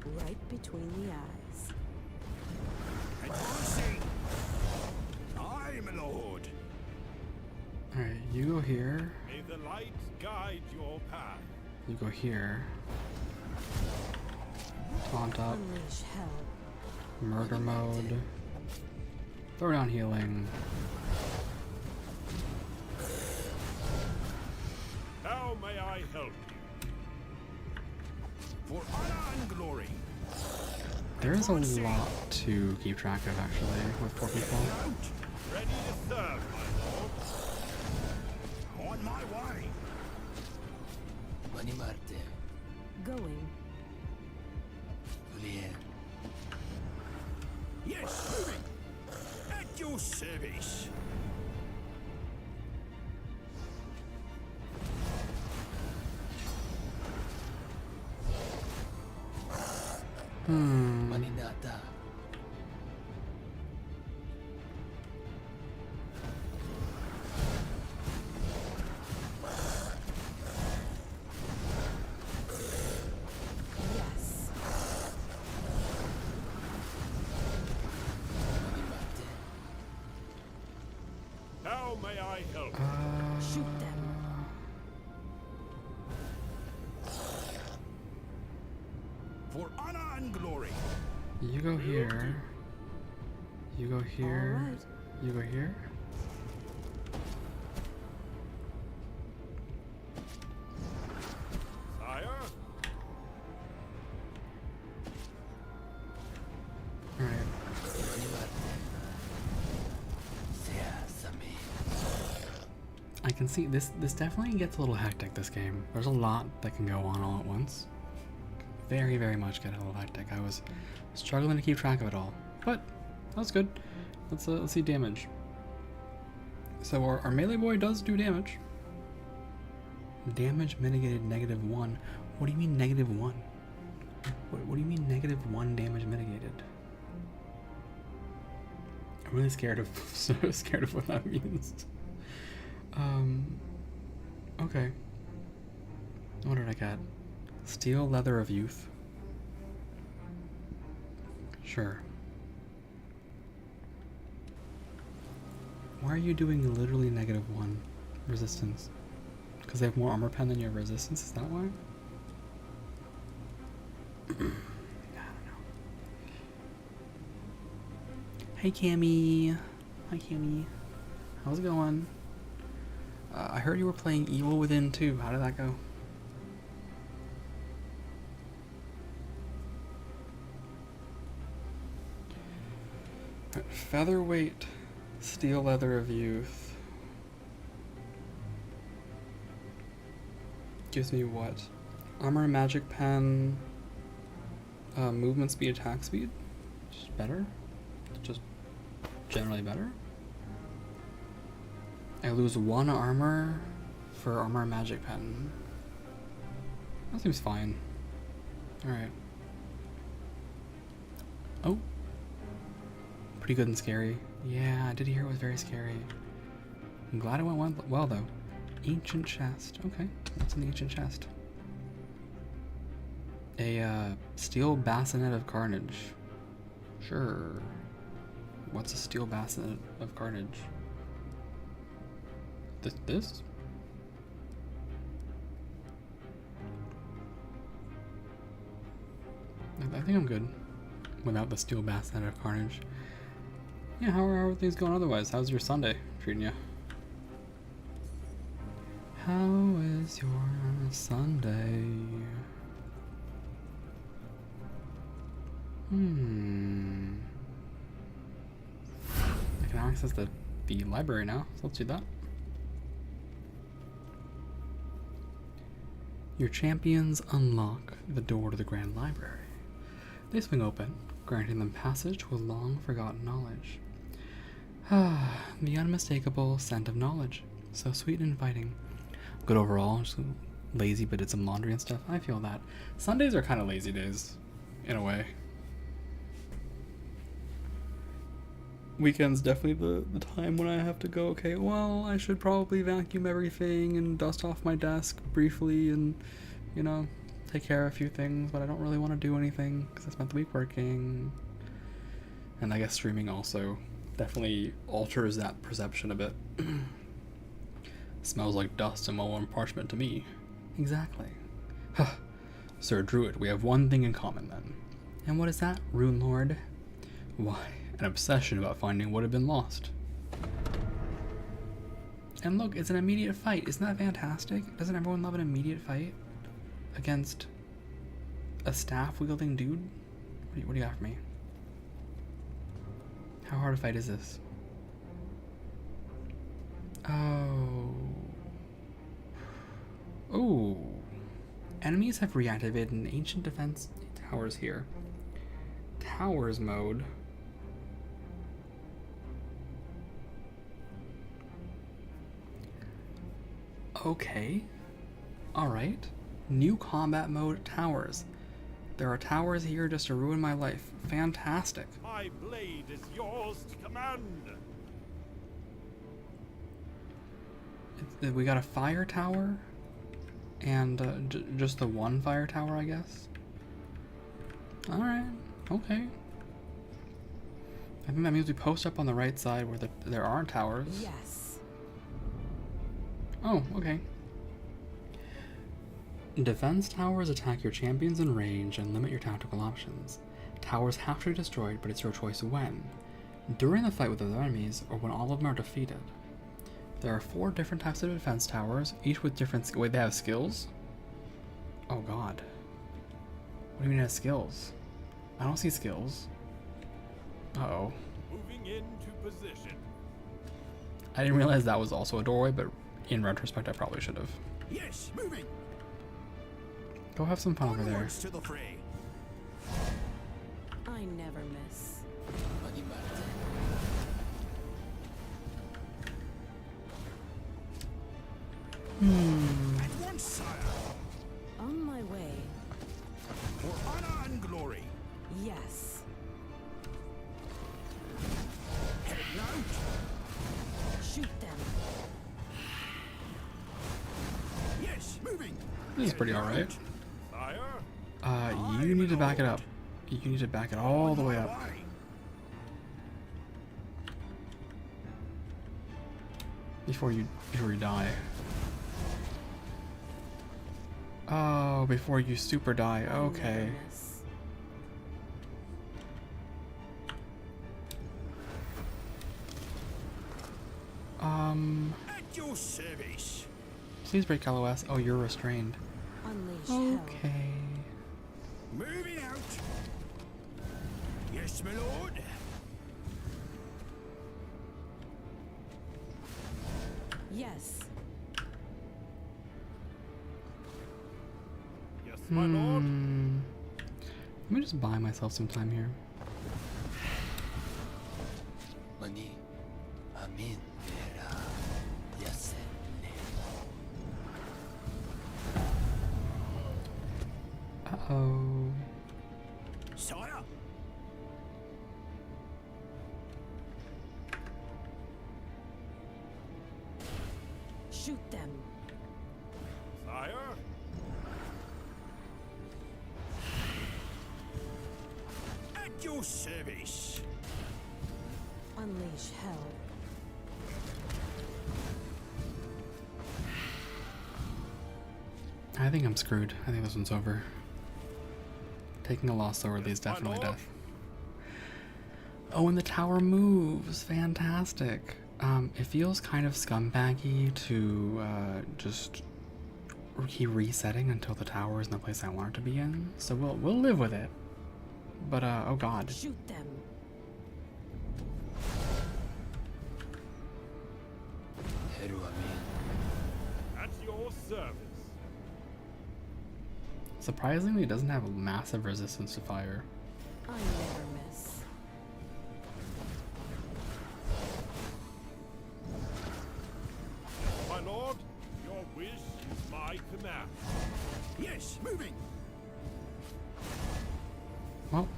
Right between the eyes. Advancing. Aye, my lord. Alright, you go here. May the light guide your path. You go here. Taunt up. Unleash hell. Murder mode. Throw down healing. How may I help you? For honor and glory. There is a lot to keep track of actually with 4 people. Ready to serve, my lord. On my way. Money Marte. Going. Juliet. Yes, moving. At your service. Money Nata. Yes. Money Marte. How may I help? Shoot them. For honor and glory. You go here. You go here. All right. You go here. Sire, Alright. Money Marte. Sea Sami. I can see this definitely gets a little hectic, this game. There's a lot that can go on all at once. Very, very much get a little hectic. I was struggling to keep track of it all. But that's good. Let's see damage. So our melee boy does do damage. Damage mitigated -1. What do you mean -1? What do you mean -1 damage mitigated? I'm really scared of so scared of what that means. Okay. What did I get? Steel leather of youth. Sure. Why are you doing literally -1 resistance? Because they have more armor pen than you have resistance? Is that why? I don't know. Hey Cammy. Hi Cammy. How's it going? I heard you were playing Evil Within 2. How did that go? Featherweight steel leather of youth gives me what? Armor magic pen, movement speed, attack speed. Just better. Just generally better. I lose 1 armor for armor magic pen. That seems fine. Alright. Oh. Pretty good and scary. Yeah, I did hear it was very scary. I'm glad it went well though. Ancient chest. Okay, what's in the ancient chest? A steel bassinet of carnage. Sure. What's a steel bassinet of carnage? This? I think I'm good without the steel bassinet of carnage. Yeah, how are things going otherwise? How's your Sunday treating you? How is your Sunday? I can access the library now, so let's do that. Your champions unlock the door to the Grand Library. They swing open, granting them passage with long-forgotten knowledge. Ah, the unmistakable scent of knowledge. So sweet and inviting. Good overall, just lazy but did some laundry and stuff. I feel that. Sundays are kind of lazy days, in a way. Weekends definitely the time when I have to go, okay, well, I should probably vacuum everything and dust off my desk briefly and, you know, take care of a few things, but I don't really want to do anything because I spent the week working. And I guess streaming also definitely alters that perception a bit. Smells like dust and mole and parchment to me. Exactly. Sir Druid, we have one thing in common then. And what is that, Rune Lord? Why, an obsession about finding what had been lost. And look, it's an immediate fight. Isn't that fantastic? Doesn't everyone love an immediate fight against a staff-wielding dude? What do you got for me? How hard a fight is this? Oh. Oh. Enemies have reactivated an ancient defense towers here. Towers mode. Okay. Alright. New combat mode towers. There are towers here just to ruin my life. Fantastic. My blade is yours to command. We got a fire tower and just the one fire tower, I guess. Alright. Okay. I think that means we post up on the right side where there aren't towers. Yes. Oh, okay. Defense towers attack your champions in range and limit your tactical options. Towers have to be destroyed, but it's your choice when. During the fight with other enemies, or when all of them are defeated. There are 4 different types of defense towers, each with different... Wait, they have skills? Oh god. What do you mean it has skills? I don't see skills. Uh-oh. Moving into position. I didn't realize that was also a doorway, but in retrospect I probably should have. Yes, moving. Go have some fun over there. Onwards to the fray. I never miss. Animarte. At once, sire. On my way. For honor and glory. Yes. Heading out. Shoot them. Yes, moving. This is pretty alright. Sire. You need to back it up. You need to back it all the way up. Aye. Before you die. Oh, before you super die. I Okay. never miss. At your service. Please break LOS. Oh, you're restrained. Unleash hell. Okay. Moving out. Yes, my lord. Yes. Yes, my lord. Let me just buy myself some time here. Mani, amin, vera, yasenne. Uh-oh. Sire? Shoot them. Sire? At your service. Unleash hell. I think I'm screwed. I think this one's over. Taking a loss sword is My definitely lord. death. Oh, and the tower moves. Fantastic. It feels kind of scumbaggy to just keep resetting until the tower is in the place I want it to be in. So we'll live with it. But oh god. Shoot them. Heru amin. At your service. Surprisingly, it doesn't have a massive resistance to fire. I never miss. My lord, your wish is my command. Yes, moving. Well,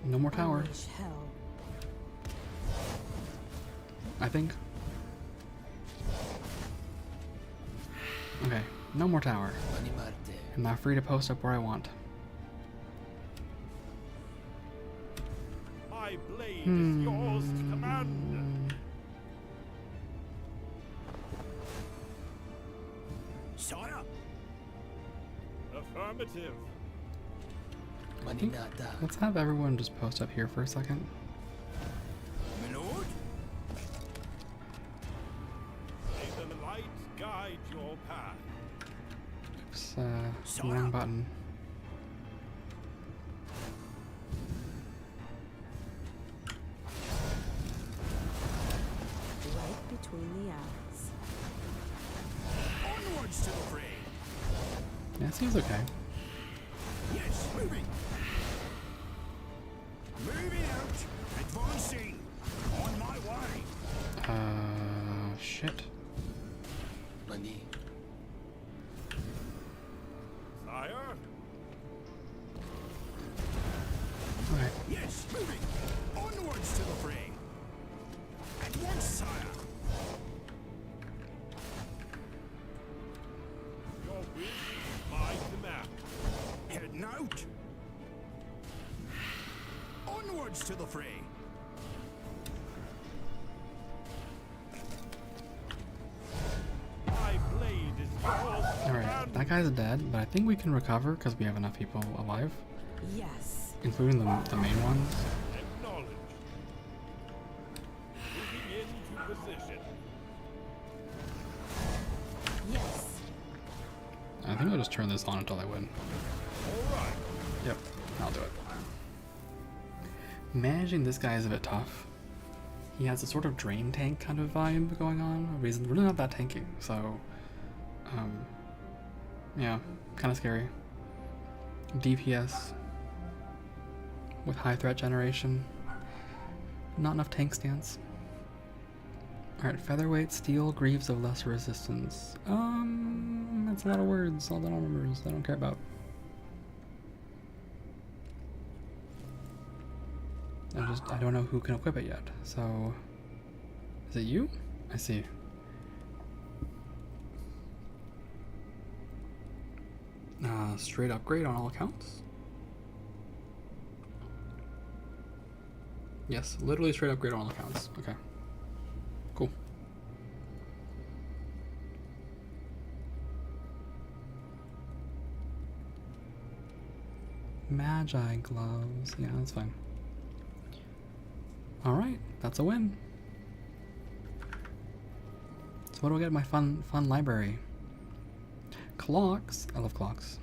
no more tower, Unleash hell. I think. Okay, no more tower. Mani marte. I'm now free to post up where I want. My blade is yours to command. Sire? Affirmative. Mani nada. Let's have everyone just post up here for a second. My lord? May the light guide your path. Oops, wrong button. Right between the eyes. Onwards to the fray. Yeah, it seems okay. Yes, moving. Moving out. Advancing. On my way. Shit. Mani. Sire? Okay. Yes, moving. Onwards to the fray. At once, sire. Your wish is my command. Heading out. Onwards to the fray. My blade is yours. Alright, that guy's dead, but I think we can recover because we have enough people alive, Yes. including the main ones. Acknowledged. Moving into position. Yes. I think I'll just turn this on until I win. All right. Yep, I'll do it. Managing this guy is a bit tough. He has a sort of drain tank kind of vibe going on. He's really not that tanky, so yeah, kind of scary. DPS with high threat generation. Not enough tank stance. Alright, featherweight, steel, greaves of lesser resistance. That's a lot of words, all the numbers I don't care about. I don't know who can equip it yet, so... Is it you? I see. Straight upgrade on all accounts? Yes, literally straight upgrade on all accounts. Okay. Cool. Magi gloves. Yeah, that's fine. Alright, that's a win. So what do I get in my fun library? Clocks. I love clocks.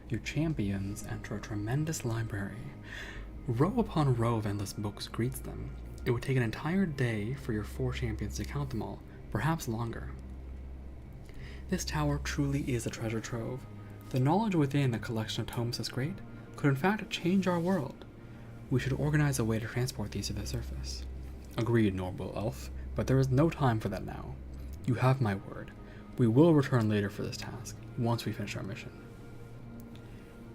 Your champions enter a tremendous library. Row upon row of endless books greets them. It would take an entire day for your 4 champions to count them all, perhaps longer. This tower truly is a treasure trove. The knowledge within a collection of tomes this great could in fact change our world. We should organize a way to transport these to the surface. Agreed, noble elf, but there is no time for that now. You have my word. We will return later for this task, once we finish our mission.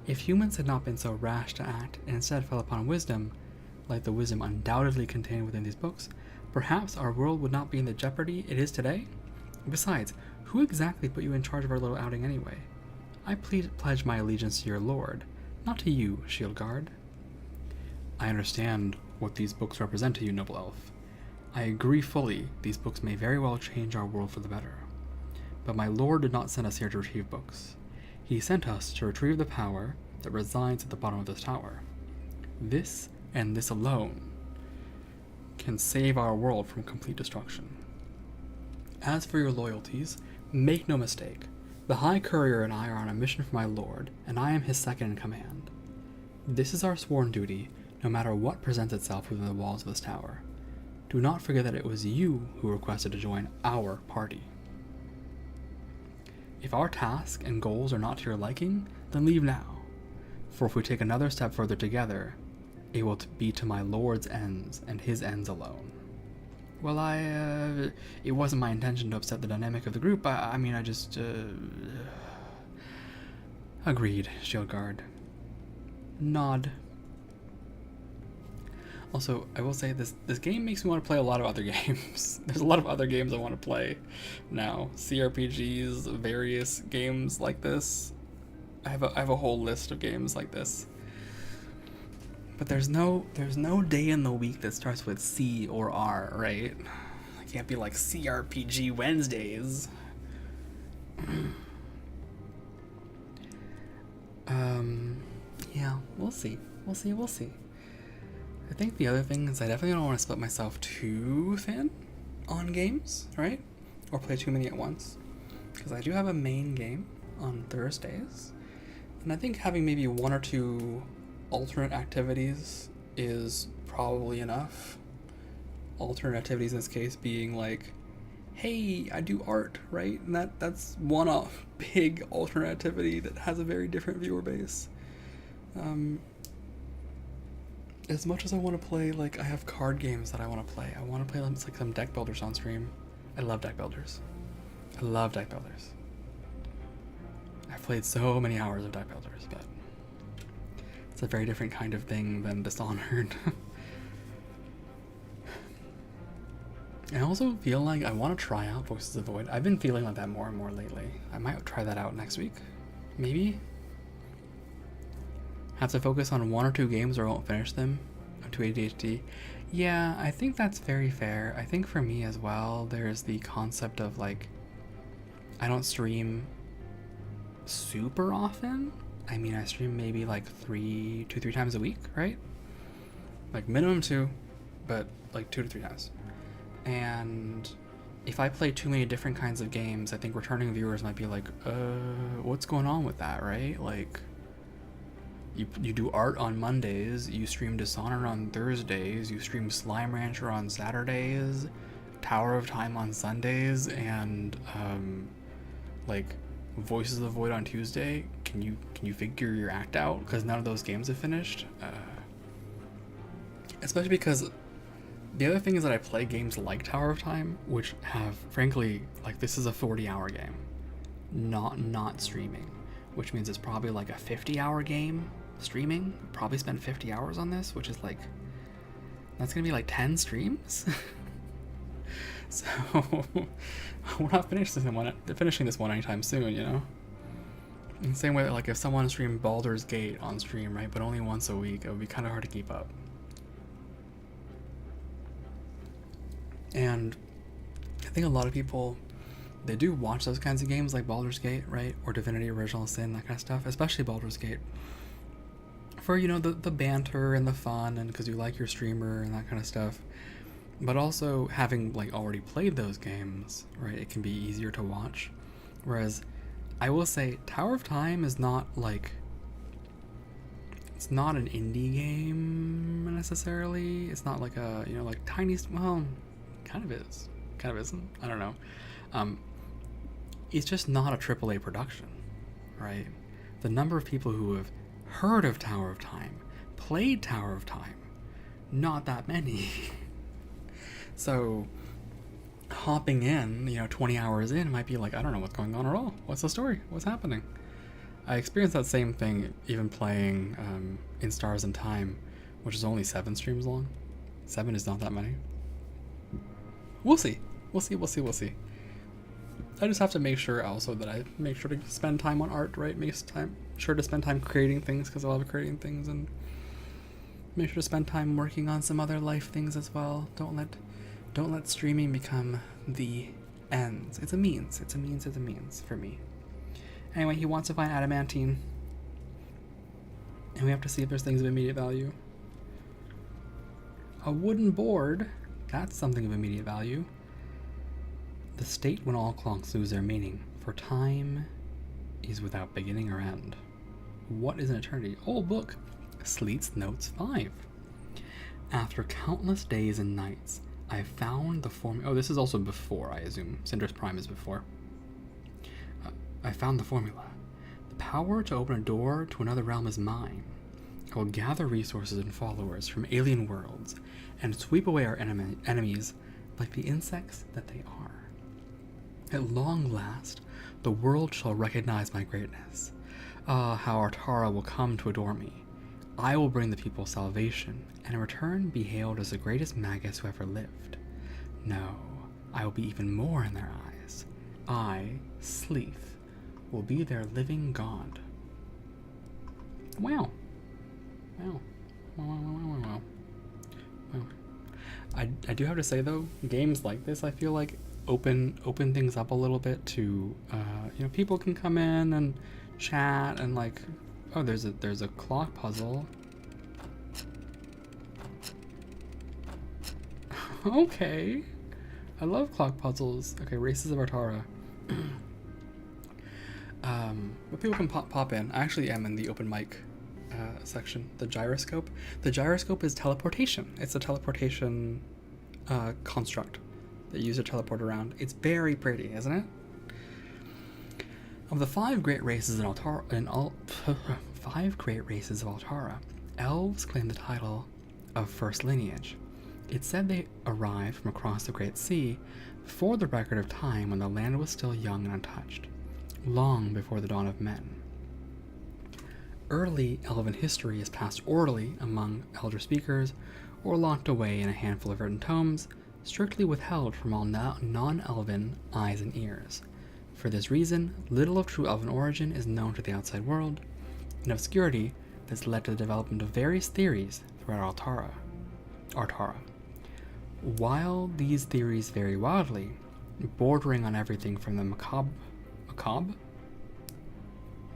If humans had not been so rash to act and instead fell upon wisdom, like the wisdom undoubtedly contained within these books, perhaps our world would not be in the jeopardy it is today. Besides, who exactly put you in charge of our little outing anyway? I pledge my allegiance to your lord, not to you, shield guard. I understand what these books represent to you, noble elf. I agree fully these books may very well change our world for the better. But my lord did not send us here to retrieve books. He sent us to retrieve the power that resides at the bottom of this tower. This, and this alone, can save our world from complete destruction. As for your loyalties, make no mistake. The High Courier and I are on a mission for my lord, and I am his second in command. This is our sworn duty, no matter what presents itself within the walls of this tower. Do not forget that it was you who requested to join our party. If our task and goals are not to your liking, then leave now. For if we take another step further together, it will be to my lord's ends and his ends alone. Well, it wasn't my intention to upset the dynamic of the group. I just, agreed, shield guard. Nod. Also, I will say this game makes me want to play a lot of other games. There's a lot of other games I want to play now. CRPGs, various games like this. I have a whole list of games like this. But there's no day in the week that starts with C or R, right? It can't be like CRPG Wednesdays. Yeah, we'll see. I think the other thing is I definitely don't want to split myself too thin on games, right? Or play too many at once. Because I do have a main game on Thursdays. And I think having maybe one or two alternate activities is probably enough. Alternate activities in this case being like, hey, I do art, right? And that's one-off big alternate activity that has a very different viewer base. As much as I want to play, like, I have card games that I want to play. I want to play like some deck builders on stream. I love deck builders. I've played so many hours of deck builders, but it's a very different kind of thing than Dishonored. I also feel like I want to try out Voices of the Void. I've been feeling like that more and more lately. I might try that out next week. Maybe. Have to focus on one or two games or I won't finish them. I'm too ADHD. Yeah, I think that's very fair. I think for me as well, there's the concept of like, I don't stream super often. I mean, I stream maybe like 2-3 times a week, right? Like minimum 2, but like 2 to 3 times. And if I play too many different kinds of games, I think returning viewers might be like, what's going on with that, right? Like, you do art on Mondays, you stream Dishonored on Thursdays, you stream Slime Rancher on Saturdays, Tower of Time on Sundays, and like Voices of the Void on Tuesday. Can you figure your act out? Because none of those games have finished. Especially because the other thing is that I play games like Tower of Time, which have, frankly, like, this is a 40-hour game, not streaming, which means it's probably like a 50-hour game streaming. Probably spend 50 hours on this, which is like, that's gonna be like 10 streams. So we're not finishing this one anytime soon, you know. In the same way that, like, if someone streamed Baldur's Gate on stream, right, but only once a week, it would be kind of hard to keep up. And I think a lot of people, they do watch those kinds of games like Baldur's Gate, right? Or Divinity Original Sin, that kind of stuff, especially Baldur's Gate. For, you know, the banter and the fun, and because you like your streamer and that kind of stuff. But also, having, like, already played those games, right, it can be easier to watch. Whereas, I will say, Tower of Time is not, like, it's not an indie game, necessarily. It's not like a, you know, like, tiny, well, kind of is. Kind of isn't. I don't know. It's just not a AAA production, right? the number of people who have heard of Tower of Time, played Tower of Time, not that many. So hopping in, 20 hours in might be like, I don't know what's going on at all. What's the story? What's happening? I experienced that same thing even playing In Stars and Time, which is only 7 streams long. 7 is not that many. We'll see. We'll see. I just have to make sure also that I make sure to spend time on art, right? Sure to spend time creating things, because I love creating things, and make sure to spend time working on some other life things as well. Don't let streaming become the ends. It's a means for me. Anyway, he wants to find adamantine, and we have to see if there's things of immediate value. A wooden board, that's something of immediate value. The state when all clocks lose their meaning, for time is without beginning or end. What is an eternity? Old book, Sleet's Notes 5. After countless days and nights, I found the formula. Oh, this is also before, I assume. Cinder's Prime is before. I found the formula. The power to open a door to another realm is mine. I will gather resources and followers from alien worlds and sweep away our enemies like the insects that they are. At long last, the world shall recognize my greatness. Ah, how Artara will come to adore me. I will bring the people salvation, and in return be hailed as the greatest magus who ever lived. No, I will be even more in their eyes. I, Sleeth, will be their living god. Wow. I do have to say though, games like this, I feel like open things up a little bit to people can come in and chat and like, oh, there's a clock puzzle. Okay, I love clock puzzles. Okay, Races of Artara. But people can pop in. I actually am in the open mic section. The gyroscope. The gyroscope is teleportation. It's a teleportation construct that you use to teleport around. It's very pretty, isn't it? Of the 5 great races of Altara, elves claim the title of first lineage. It's said they arrived from across the Great Sea before the record of time when the land was still young and untouched, long before the dawn of men. Early elven history is passed orally among elder speakers or locked away in a handful of written tomes, strictly withheld from all non-elven eyes and ears. For this reason, little of true elven origin is known to the outside world, an obscurity that's led to the development of various theories throughout Artara. While these theories vary wildly, bordering on everything from the macabre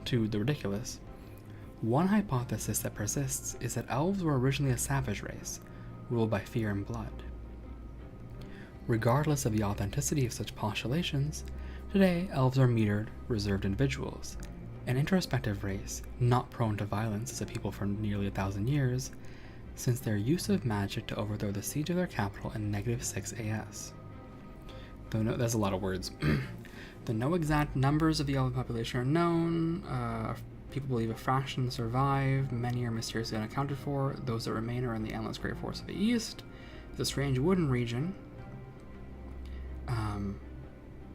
to the ridiculous, one hypothesis that persists is that elves were originally a savage race, ruled by fear and blood. Regardless of the authenticity of such postulations, today elves are metered, reserved individuals, an introspective race, not prone to violence as a people for nearly 1,000 years, since their use of magic to overthrow the siege of their capital in -6 AS. Though that's a lot of words. Though no exact numbers of the elven population are known, people believe a fraction survive, many are mysteriously unaccounted for, those that remain are in the endless great forest of the east. The strange wooden region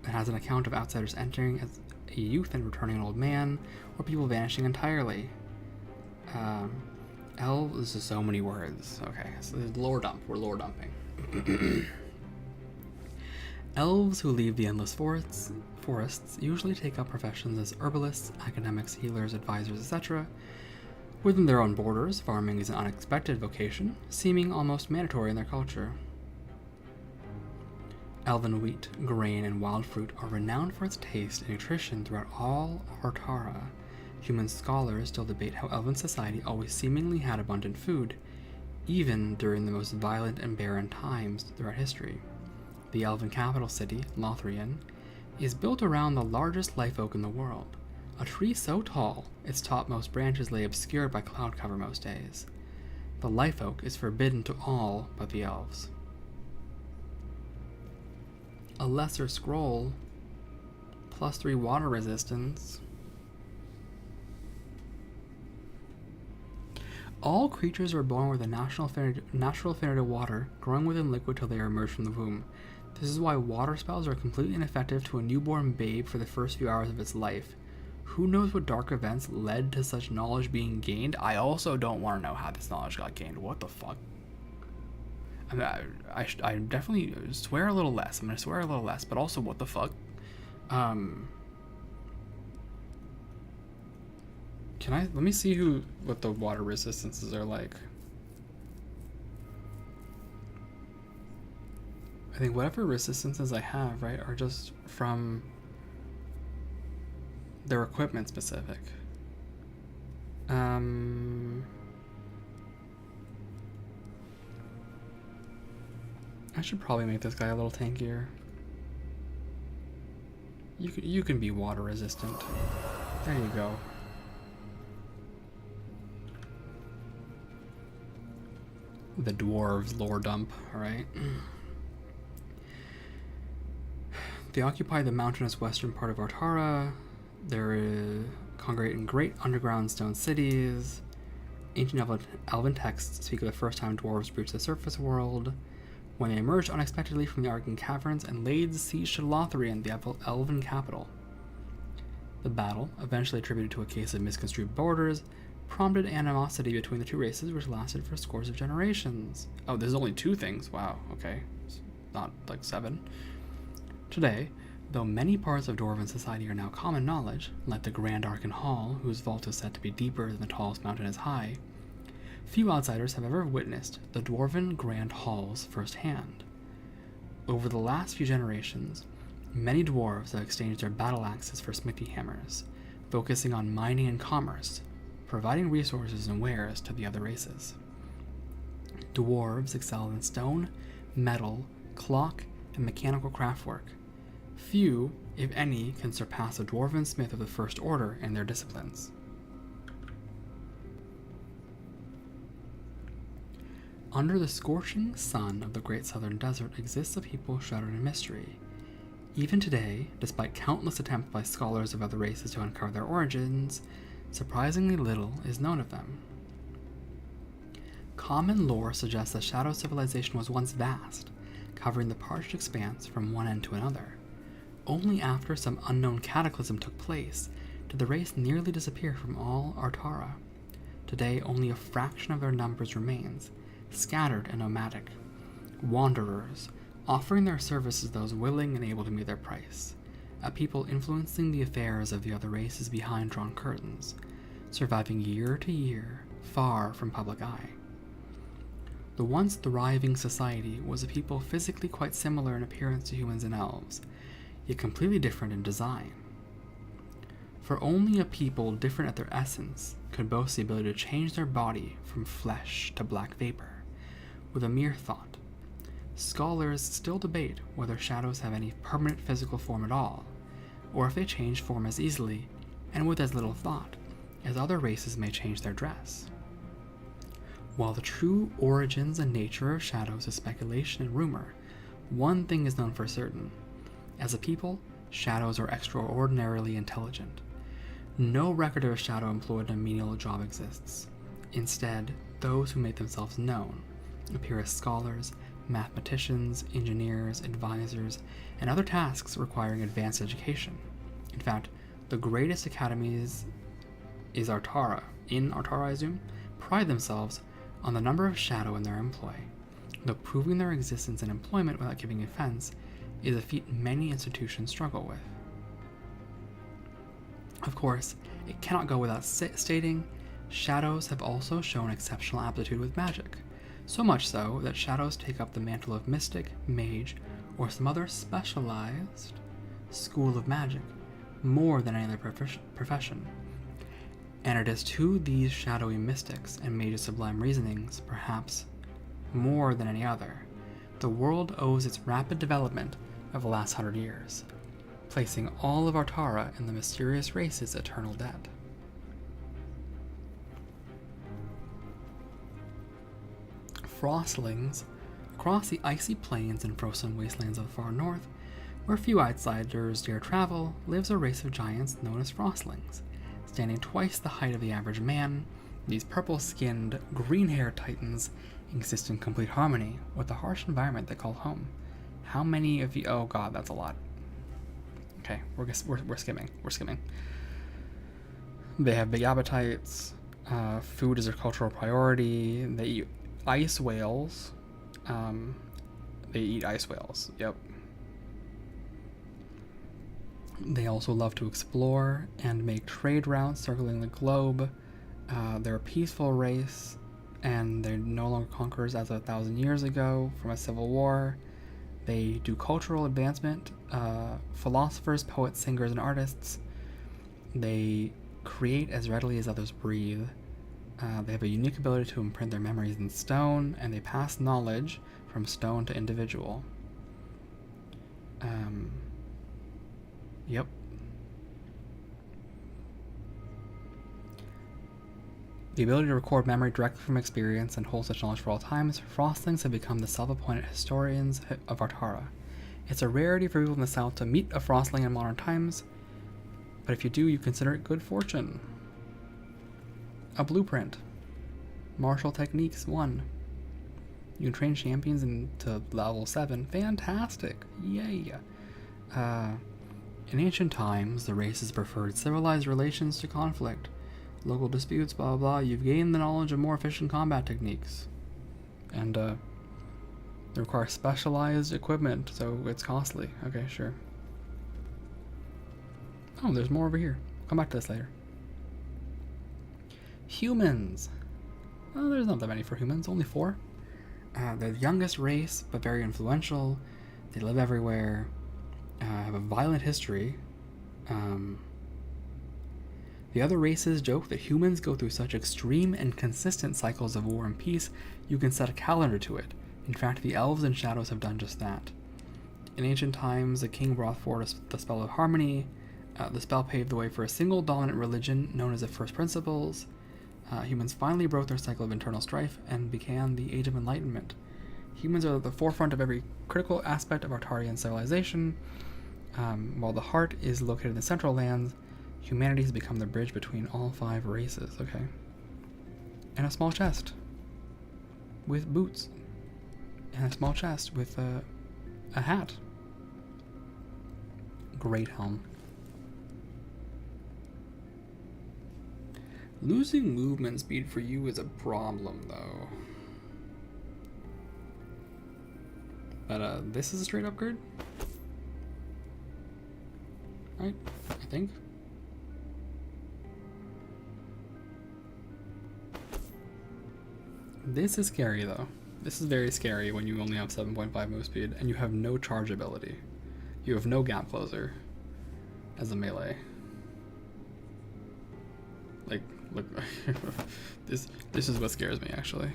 it has an account of outsiders entering as a youth and returning an old man, or people vanishing entirely. Elves, this is so many words. Okay, so there's lore dump. We're lore dumping. Elves who leave the endless forests usually take up professions as herbalists, academics, healers, advisors, etc. Within their own borders, farming is an unexpected vocation, seeming almost mandatory in their culture. Elven wheat, grain, and wild fruit are renowned for its taste and nutrition throughout all Artara. Human scholars still debate how elven society always seemingly had abundant food, even during the most violent and barren times throughout history. The elven capital city, Lothlorien, is built around the largest life oak in the world, a tree so tall its topmost branches lay obscured by cloud cover most days. The life oak is forbidden to all but the elves. A lesser scroll, +3 water resistance. All creatures are born with a natural affinity to water, growing within liquid till they are emerged from the womb. This is why water spells are completely ineffective to a newborn babe for the first few hours of its life. Who knows what dark events led to such knowledge being gained? I also don't want to know how this knowledge got gained. What the fuck? I mean, I definitely swear a little less. I'm going to swear a little less, but also what the fuck? Let me see what the water resistances are like. I think whatever resistances I have, right, are just from their equipment specific. I should probably make this guy a little tankier. You can be water resistant. There you go. The dwarves lore dump, alright? They occupy the mountainous western part of Artara. They're congregate in great underground stone cities. Ancient elven texts speak of the first time dwarves breached the surface world, when they emerged unexpectedly from the Argan caverns and laid siege to Lothlorien, the elven capital. The battle, eventually attributed to a case of misconstrued borders, prompted animosity between the two races, which lasted for scores of generations. Oh, there's only 2 things. Wow, okay. It's not like 7. Today, though many parts of Dwarven society are now common knowledge, like the Grand Arcan Hall, whose vault is said to be deeper than the tallest mountain is high, few outsiders have ever witnessed the Dwarven Grand Halls firsthand. Over the last few generations, many dwarves have exchanged their battle axes for smithy hammers, focusing on mining and commerce, providing resources and wares to the other races. Dwarves excel in stone, metal, clock, and mechanical craftwork. Few, if any, can surpass a dwarven smith of the First Order in their disciplines. Under the scorching sun of the Great Southern Desert exists a people shrouded in mystery. Even today, despite countless attempts by scholars of other races to uncover their origins, surprisingly little is known of them. Common lore suggests that Shadow civilization was once vast, covering the parched expanse from one end to another. Only after some unknown cataclysm took place did the race nearly disappear from all Artara. Today, only a fraction of their numbers remains, scattered and nomadic. Wanderers, offering their services to those willing and able to meet their price. A people influencing the affairs of the other races behind drawn curtains, surviving year to year, far from public eye. The once thriving society was a people physically quite similar in appearance to humans and elves, yet completely different in design. For only a people different at their essence could boast the ability to change their body from flesh to black vapor, with a mere thought. Scholars still debate whether shadows have any permanent physical form at all, or if they change form as easily, and with as little thought, as other races may change their dress. While the true origins and nature of shadows is speculation and rumor, one thing is known for certain. As a people, shadows are extraordinarily intelligent. No record of a shadow employed in a menial job exists. Instead, those who make themselves known appear as scholars, mathematicians, engineers, advisors, and other tasks requiring advanced education. In fact, the greatest academies in Artara, I assume, pride themselves on the number of shadow in their employ, though proving their existence and employment without giving offense is a feat many institutions struggle with. Of course, it cannot go without stating, shadows have also shown exceptional aptitude with magic, so much so that shadows take up the mantle of mystic, mage, or some other specialized school of magic more than any other profession. And it is to these shadowy mystics and mages' sublime reasonings, perhaps more than any other, the world owes its rapid development of the last 100 years, placing all of Artara in the mysterious race's eternal debt. Frostlings, across the icy plains and frozen wastelands of the far north, where few outsiders dare travel, lives a race of giants known as Frostlings, standing twice the height of the average man, These purple-skinned, green-haired titans exist in complete harmony with the harsh environment they call home. How many of you... Oh god, that's a lot. Okay, we're skimming. We're skimming. They have big appetites. Food is their cultural priority. They eat ice whales. Yep. They also love to explore and make trade routes circling the globe. They're a peaceful race, and they're no longer conquerors as of 1,000 years ago from a civil war. They do cultural advancement, philosophers, poets, singers, and artists. They create as readily as others breathe. They have a unique ability to imprint their memories in stone, and they pass knowledge from stone to individual. Yep. The ability to record memory directly from experience and hold such knowledge for all times, frostlings have become the self-appointed historians of Artara. It's a rarity for people in the South to meet a frostling in modern times, but if you do, you consider it good fortune. A blueprint. Martial techniques 1. You can train champions into level 7. Fantastic! Yay! In ancient times, the races preferred civilized relations to conflict. Local disputes, blah, blah, blah. You've gained the knowledge of more efficient combat techniques. And, they require specialized equipment, so it's costly. Okay, sure. Oh, there's more over here. I'll come back to this later. Humans. Oh, there's not that many for humans. Only 4. They're the youngest race, but very influential. They live everywhere. Have a violent history. The other races joke that humans go through such extreme and consistent cycles of war and peace, you can set a calendar to it. In fact, the elves and shadows have done just that. In ancient times, the king brought forth the spell of harmony. The spell paved the way for a single dominant religion known as the First Principles. Humans finally broke their cycle of internal strife and began the Age of Enlightenment. Humans are at the forefront of every critical aspect of Artarian civilization. While the heart is located in the Central Lands, humanity has become the bridge between all 5 races. Okay. And a small chest with boots. And a small chest with a hat. Great helm. Losing movement speed for you is a problem, though. But this is a straight upgrade? Right? I think. This is scary, though. This is very scary when you only have 7.5 move speed and you have no charge ability. You have no gap closer as a melee. Like, look, this is what scares me, actually.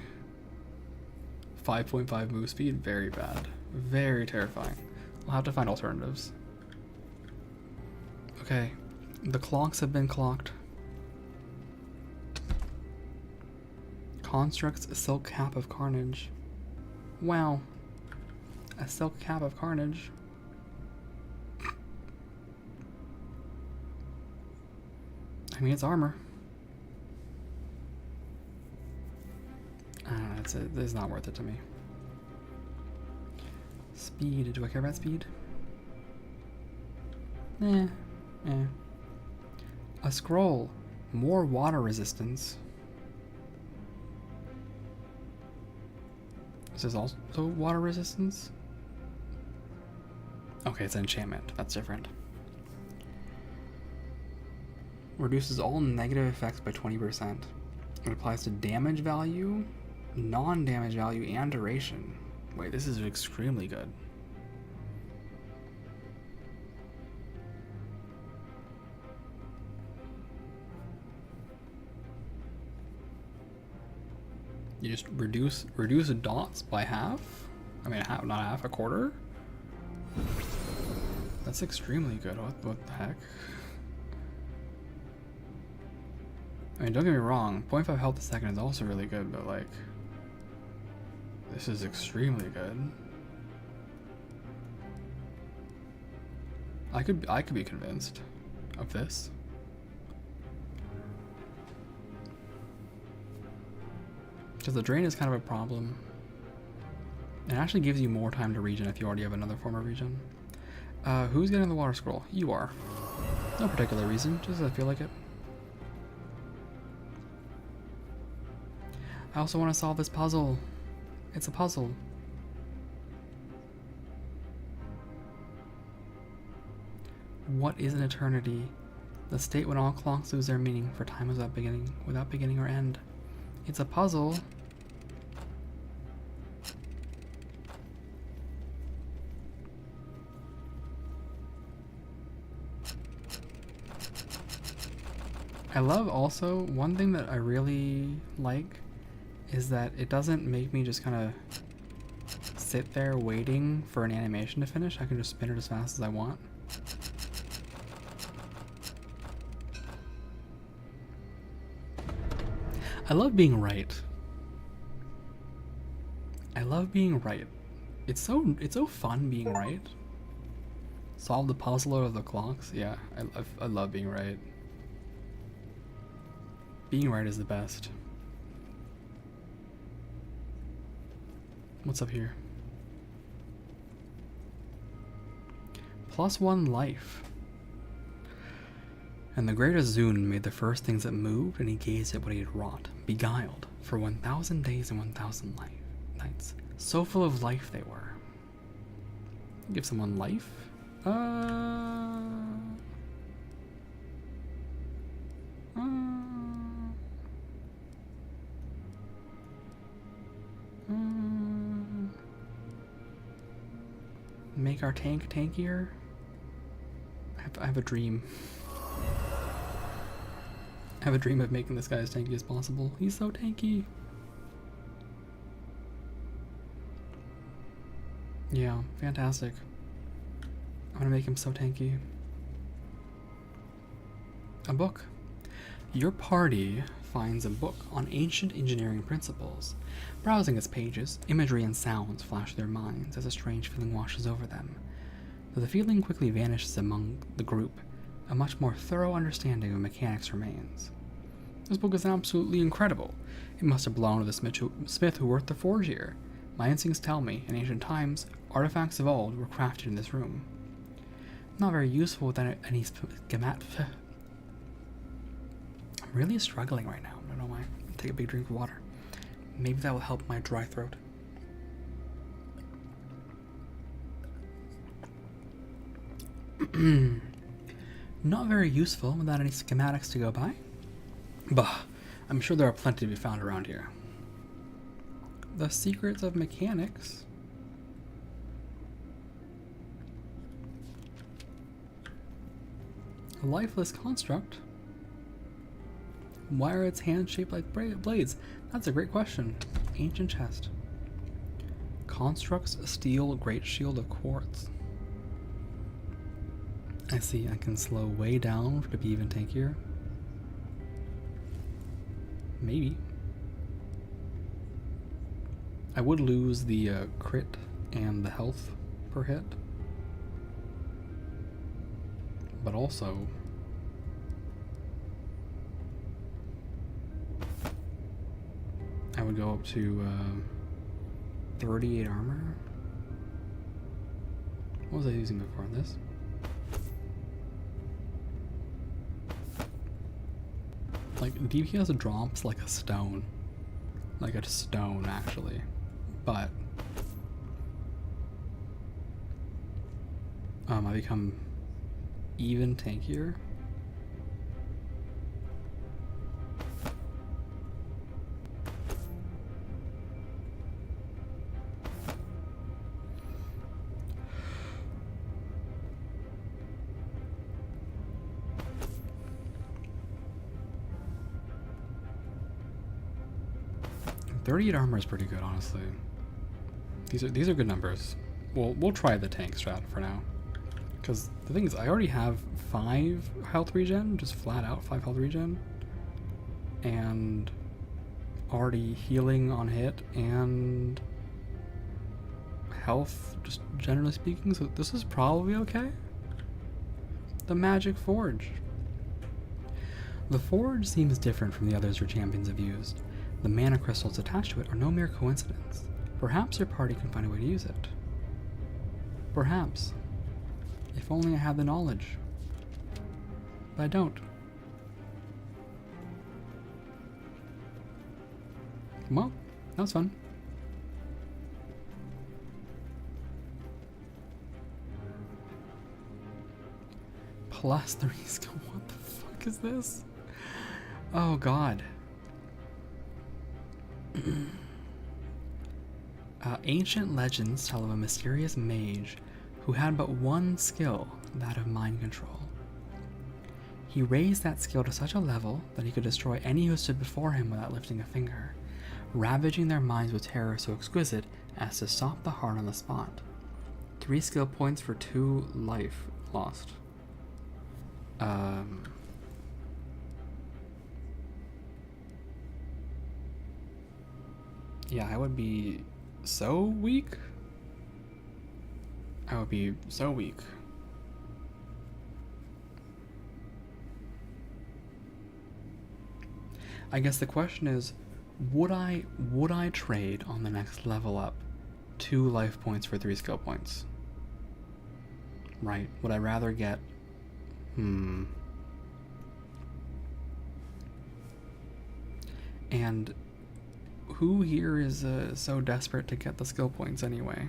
5.5 move speed, very bad. Very terrifying. I'll have to find alternatives. Okay, the clocks have been clocked. Construct's Silk Cap of Carnage. Wow. A Silk Cap of Carnage. I mean, it's armor. I don't know, it's not worth it to me. Speed, do I care about speed? Eh. A scroll. More water resistance. This is also water resistance? Okay, it's an enchantment. That's different. Reduces all negative effects by 20%. It applies to damage value, non-damage value, and duration. Wait, this is extremely good. You just reduce dots by half? I mean, half, not half, a quarter? That's extremely good. What the heck? I mean, don't get me wrong, 0.5 health a second is also really good, but like, this is extremely good. I could be convinced of this. Because the drain is kind of a problem. It actually gives you more time to regen if you already have another form of regen. Who's getting the water scroll? You are. No particular reason, just I feel like it. I also want to solve this puzzle. It's a puzzle. What is an eternity? The state when all clocks lose their meaning, for time is without beginning or end. It's a puzzle. I love also, one thing that I really like is that it doesn't make me just kind of sit there waiting for an animation to finish. I can just spin it as fast as I want. I love being right. I love being right. It's so fun being right. Solve the puzzle of the clocks. Yeah, I love being right. Being right is the best. What's up here? +1 life. And the great Azun made the first things that moved, and he gazed at what he had wrought, beguiled, for 1,000 days and 1,000 nights. So full of life they were. Give someone life? Make our tank tankier? I have a dream. I have a dream of making this guy as tanky as possible. He's so tanky. Yeah, fantastic. I'm gonna make him so tanky. A book. Your party finds a book on ancient engineering principles. Browsing its pages, imagery and sounds flash their minds as a strange feeling washes over them. But the feeling quickly vanishes among the group. A much more thorough understanding of mechanics remains. This book is absolutely incredible. It must have belonged to the smith who worked the forge here. My instincts tell me, in ancient times, artifacts of old were crafted in this room. Not very useful without any schematic. I'm really struggling right now. I don't know why. Take a big drink of water. Maybe that will help my dry throat. Not very useful without any schematics to go by. Bah, I'm sure there are plenty to be found around here. The secrets of mechanics. A lifeless construct. Why are its hands shaped like blades? That's a great question. Ancient chest. Constructs a steel great shield of quartz. I see, I can slow way down to be even tankier. Maybe. I would lose the crit and the health per hit. But also, I would go up to 38 armor. What was I using before this? Like, DPS drops like a stone. Like a stone, actually. But I become even tankier. .38 armor is pretty good, honestly. These are good numbers. We'll try the tank strat for now. Because the thing is, I already have 5 health regen, just flat out 5 health regen. And already healing on hit and health, just generally speaking, so this is probably okay. The magic forge. The forge seems different from the others your champions have used. The mana crystals attached to it are no mere coincidence. Perhaps your party can find a way to use it. Perhaps. If only I had the knowledge. But I don't. Well, that was fun. Plus 3 skill. What the fuck is this? Oh god. Ancient legends tell of a mysterious mage who had but one skill, that of mind control. He raised that skill to such a level that he could destroy any who stood before him without lifting a finger, ravaging their minds with terror so exquisite as to stop the heart on the spot. 3 skill points for 2 life lost. Yeah, I would be so weak. I would be so weak. I guess the question is, would I trade on the next level up 2 life points for 3 skill points? Right. Would I rather get And who here is so desperate to get the skill points anyway?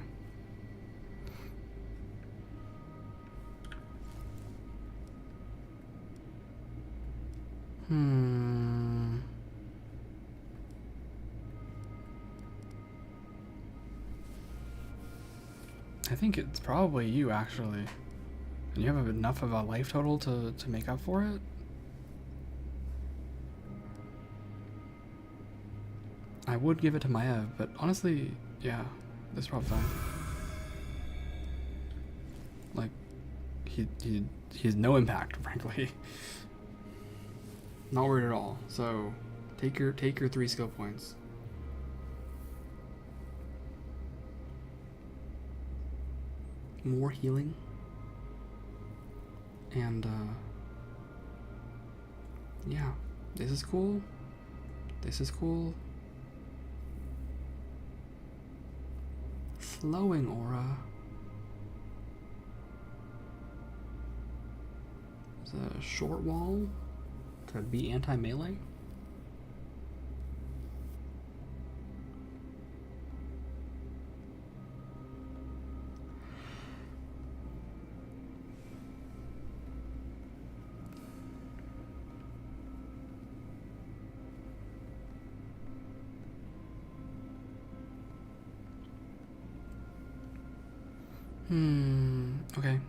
I think it's probably you, actually. And you have enough of a life total to make up for it? I would give it to Maya, but honestly, yeah, that's probably fine. Like, he has no impact, frankly. Not worried at all. So, take your 3 skill points. More healing. And yeah, this is cool. This is cool. Flowing aura. There's a short wall to be anti-melee. Okay.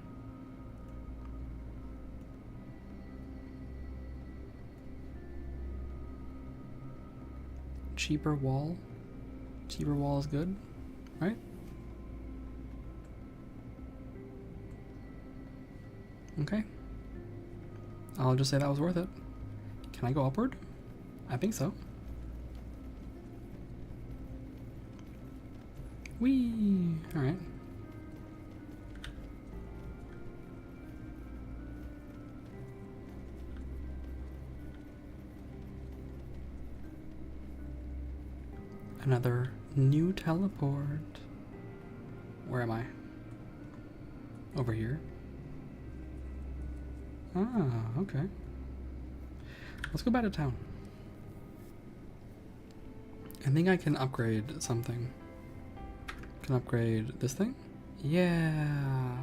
Cheaper wall. Cheaper wall is good, right? Okay. I'll just say that was worth it. Can I go upward? I think so. Whee! Alright. Another new teleport. Where am I? Over here. Ah, okay. Let's go back to town. I think I can upgrade something. Can upgrade this thing? Yeah.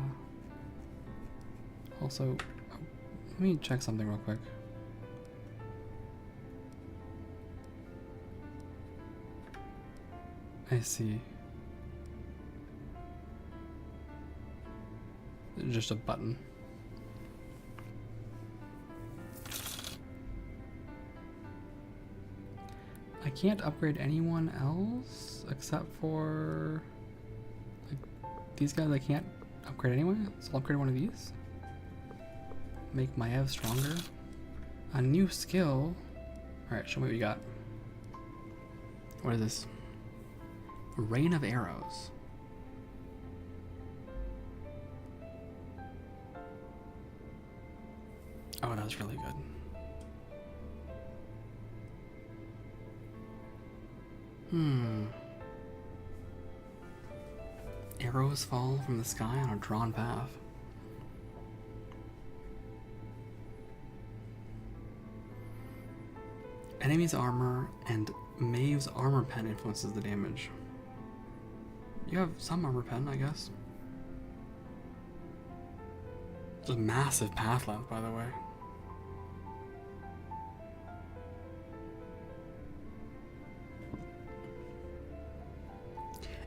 Also, let me check something real quick. I see. Just a button. I can't upgrade anyone else except for like these guys. I can't upgrade anyway, so I'll upgrade one of these. Make my Ev stronger. A new skill. Alright, show me what you got. What is this? Rain of arrows. Oh, that was really good. Arrows fall from the sky on a drawn path. Enemy's armor and Maeve's armor pen influences the damage. You have some armor pen, I guess. It's a massive path length, by the way.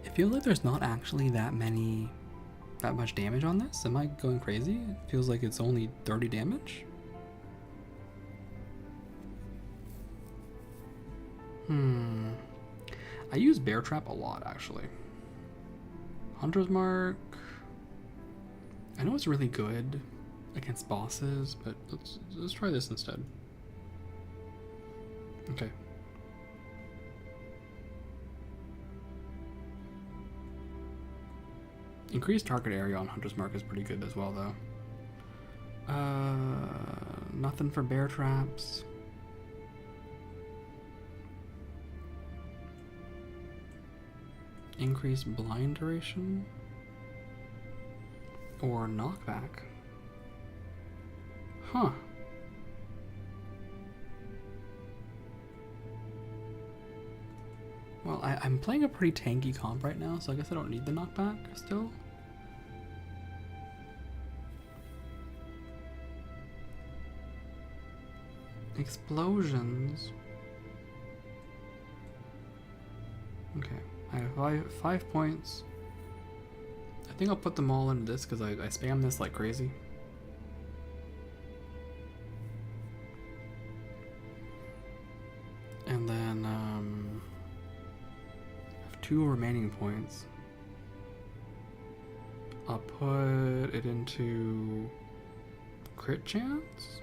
It feels like there's not actually that much damage on this. Am I going crazy? It feels like it's only 30 damage. I use Bear Trap a lot, actually. Hunter's Mark. I know it's really good against bosses, but let's try this instead. Okay. Increased target area on Hunter's Mark is pretty good as well, though. Nothing for Bear Traps. Increased blind duration or knockback. Huh. Well, I'm playing a pretty tanky comp right now, so I guess I don't need the knockback still. Explosions. Okay. I have 5 points. I think I'll put them all into this because I spam this like crazy. And then I have 2 remaining points. I'll put it into crit chance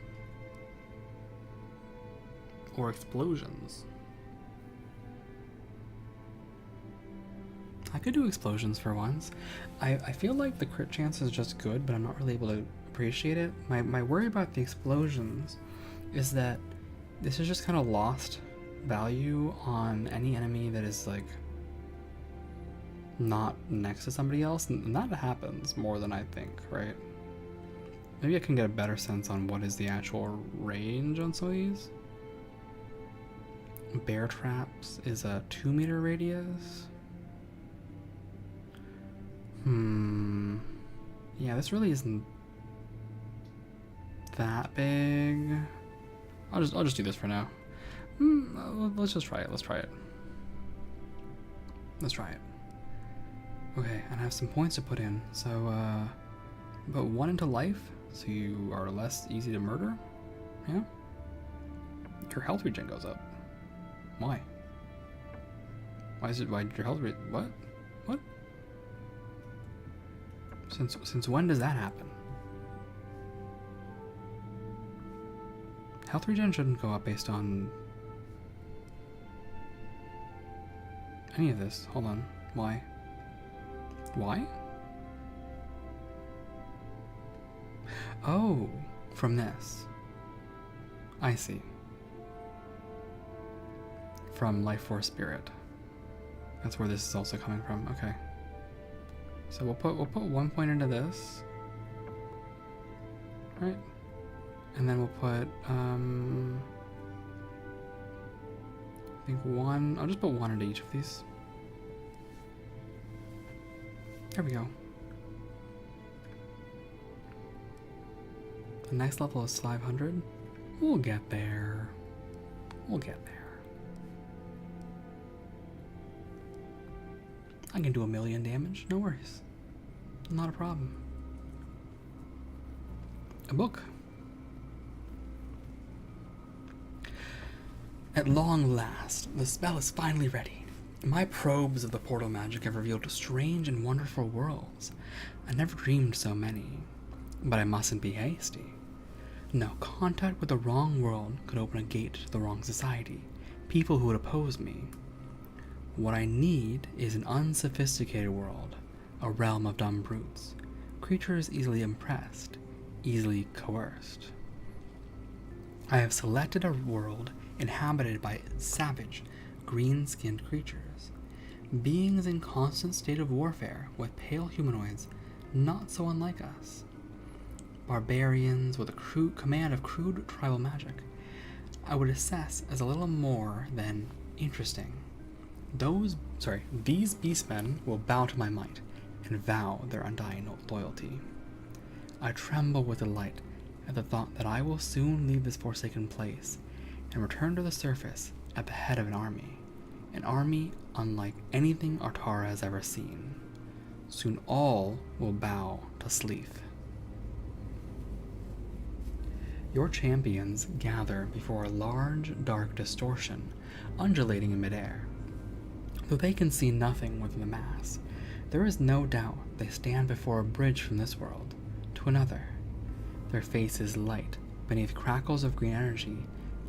or explosions. I could do explosions for once. I feel like the crit chance is just good, but I'm not really able to appreciate it. My worry about the explosions is that this is just kind of lost value on any enemy that is like not next to somebody else, and that happens more than I think, right? Maybe I can get a better sense on what is the actual range on some of these. Bear Traps is a 2-meter radius. Yeah, this really isn't that big. I'll just do this for now. Let's just try it. Let's try it. Okay, and I have some points to put in. So, put 1 into life, so you are less easy to murder. Yeah. Your health regen goes up. Why? Why did your health regen? What? Since when does that happen? Health regen shouldn't go up based on any of this. Hold on. Why? Oh, from this. I see. From Life Force Spirit. That's where this is also coming from. Okay. So we'll put 1 point into this, right? And then we'll put I think 1. I'll just put 1 into each of these. There we go. The next level is 500. We'll get there. I can do 1,000,000 damage, no worries. Not a problem. A book. At long last, the spell is finally ready. My probes of the portal magic have revealed strange and wonderful worlds. I never dreamed so many. But I mustn't be hasty. No, contact with the wrong world could open a gate to the wrong society. People who would oppose me. What I need is an unsophisticated world, a realm of dumb brutes, creatures easily impressed, easily coerced. I have selected a world inhabited by savage, green-skinned creatures, beings in constant state of warfare with pale humanoids not so unlike us. Barbarians with a command of crude tribal magic I would assess as a little more than interesting. These beastmen will bow to my might and vow their undying loyalty. I tremble with delight at the thought that I will soon leave this forsaken place and return to the surface at the head of an army unlike anything Artara has ever seen. Soon all will bow to Sleeth. Your champions gather before a large, dark distortion undulating in midair. Though they can see nothing within the mass, there is no doubt they stand before a bridge from this world to another. Their faces light beneath crackles of green energy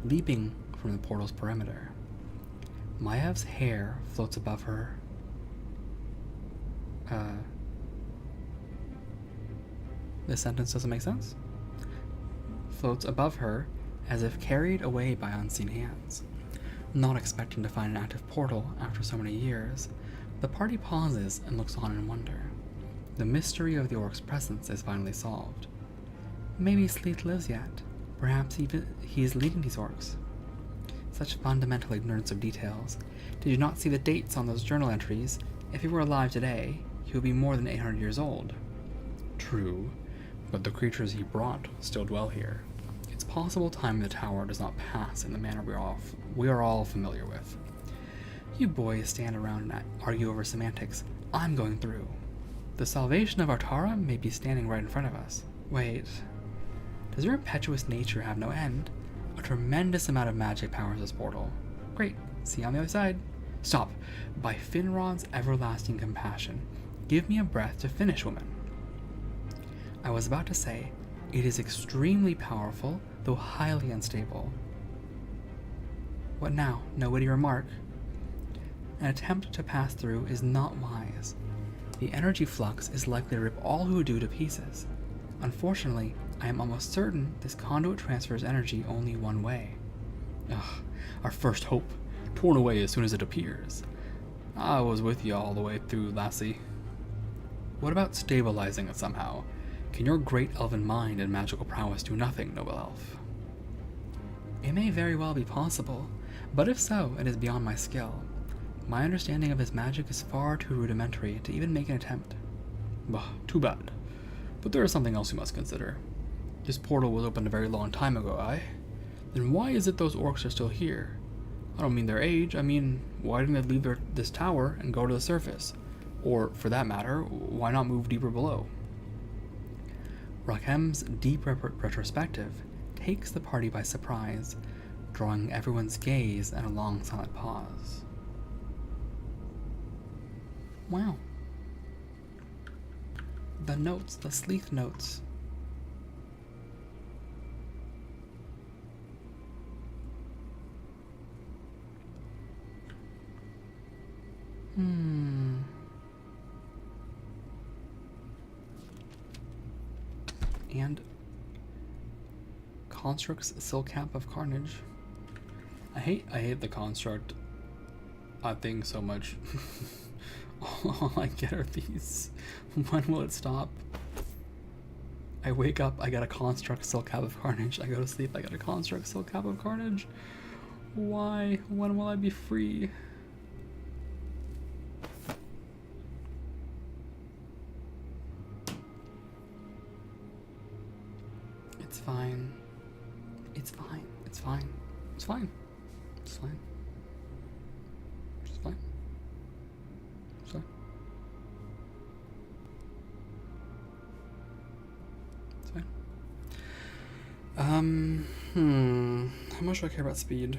leaping from the portal's perimeter. Mayev's hair floats above her. This sentence doesn't make sense. Floats above her as if carried away by unseen hands. Not expecting to find an active portal after so many years, the party pauses and looks on in wonder. The mystery of the orc's presence is finally solved. Maybe Sleeth lives yet. Perhaps he is leading these orcs. Such fundamental ignorance of details. Did you not see the dates on those journal entries? If he were alive today, he would be more than 800 years old. True, but the creatures he brought still dwell here. It's possible time in the tower does not pass in the manner we are all familiar with. You boys stand around and argue over semantics. I'm going through. The salvation of Artara may be standing right in front of us. Wait, does your impetuous nature have no end? A tremendous amount of magic powers this portal. Great, see you on the other side. Stop. By Finrod's everlasting compassion, give me a breath to finish, woman. I was about to say, it is extremely powerful, though highly unstable. What now? No witty remark? An attempt to pass through is not wise. The energy flux is likely to rip all who do to pieces. Unfortunately, I am almost certain this conduit transfers energy only one way. Ugh, our first hope, torn away as soon as it appears. I was with you all the way through, lassie. What about stabilizing it somehow? Can your great elven mind and magical prowess do nothing, noble elf? It may very well be possible, but if so, it is beyond my skill. My understanding of his magic is far too rudimentary to even make an attempt. Bah, too bad. But there is something else you must consider. This portal was opened a very long time ago, aye? Then why is it those orcs are still here? I don't mean their age, I mean, why didn't they leave this tower and go to the surface? Or, for that matter, why not move deeper below? Rakhem's deep retrospective takes the party by surprise, drawing everyone's gaze at a long silent pause. Wow. The notes, the Sleeth notes. And Construct's Silk Cap of Carnage. I hate the Construct thing so much. All I get are these. When will it stop? I wake up, I got a Construct Silk Cap of Carnage. I go to sleep, I got a Construct Silk Cap of Carnage. Why? When will I be free? It's fine. It's fine. It's fine. It's fine. It's fine. It's fine. It's fine. It's fine. How much do I care about speed?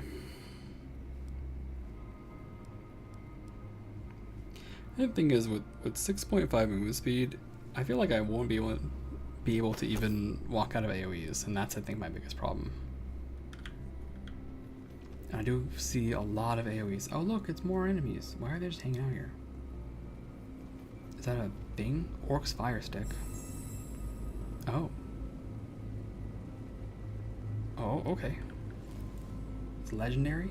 The thing is, with 6.5 movement speed, I feel like I won't be able to even walk out of AoEs, and that's, I think, my biggest problem. And I do see a lot of AoEs. Oh look, it's more enemies. Why are they just hanging out here? Is that a thing? Orc's Fire Stick. Oh. Oh, okay. It's legendary?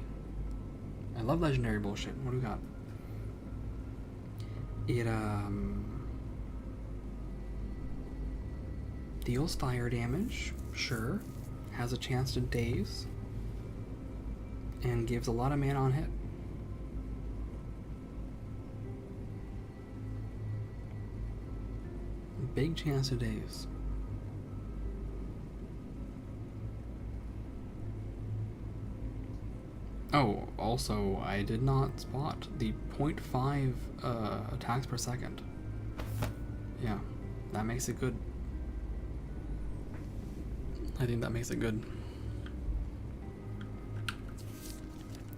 I love legendary bullshit. What do we got? It deals fire damage, sure. Has a chance to daze. And gives a lot of mana on hit. Big chance to daze. Oh, also, I did not spot the 0.5 attacks per second. Yeah, that makes it good. I think that makes it good.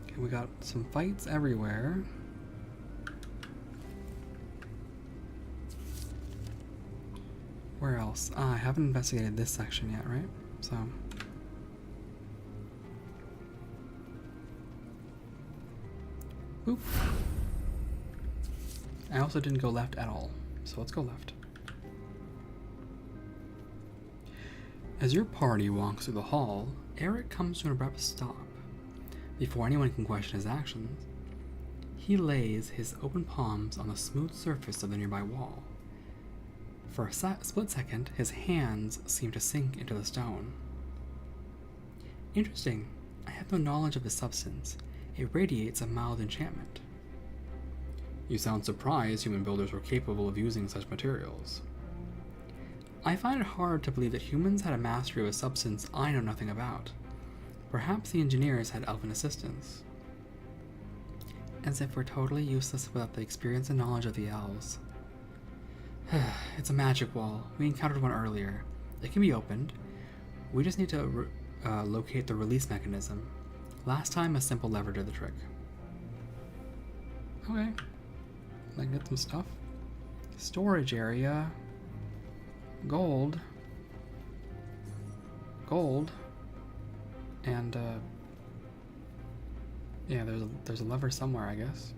Okay, we got some fights everywhere. Where else? Ah, I haven't investigated this section yet, right? So... Oop. I also didn't go left at all, so let's go left. As your party walks through the hall, Eric comes to an abrupt stop. Before anyone can question his actions, he lays his open palms on the smooth surface of the nearby wall. For a split second, his hands seem to sink into the stone. Interesting. I have no knowledge of the substance. It radiates a mild enchantment. You sound surprised human builders were capable of using such materials. I find it hard to believe that humans had a mastery of a substance I know nothing about. Perhaps the engineers had elven assistance. As if we're totally useless without the experience and knowledge of the elves. It's a magic wall. We encountered one earlier. It can be opened. We just need to locate the release mechanism. Last time, a simple lever did the trick. Okay. I can get some stuff. Storage area. Gold. Gold. And, yeah, there's a lever somewhere, I guess.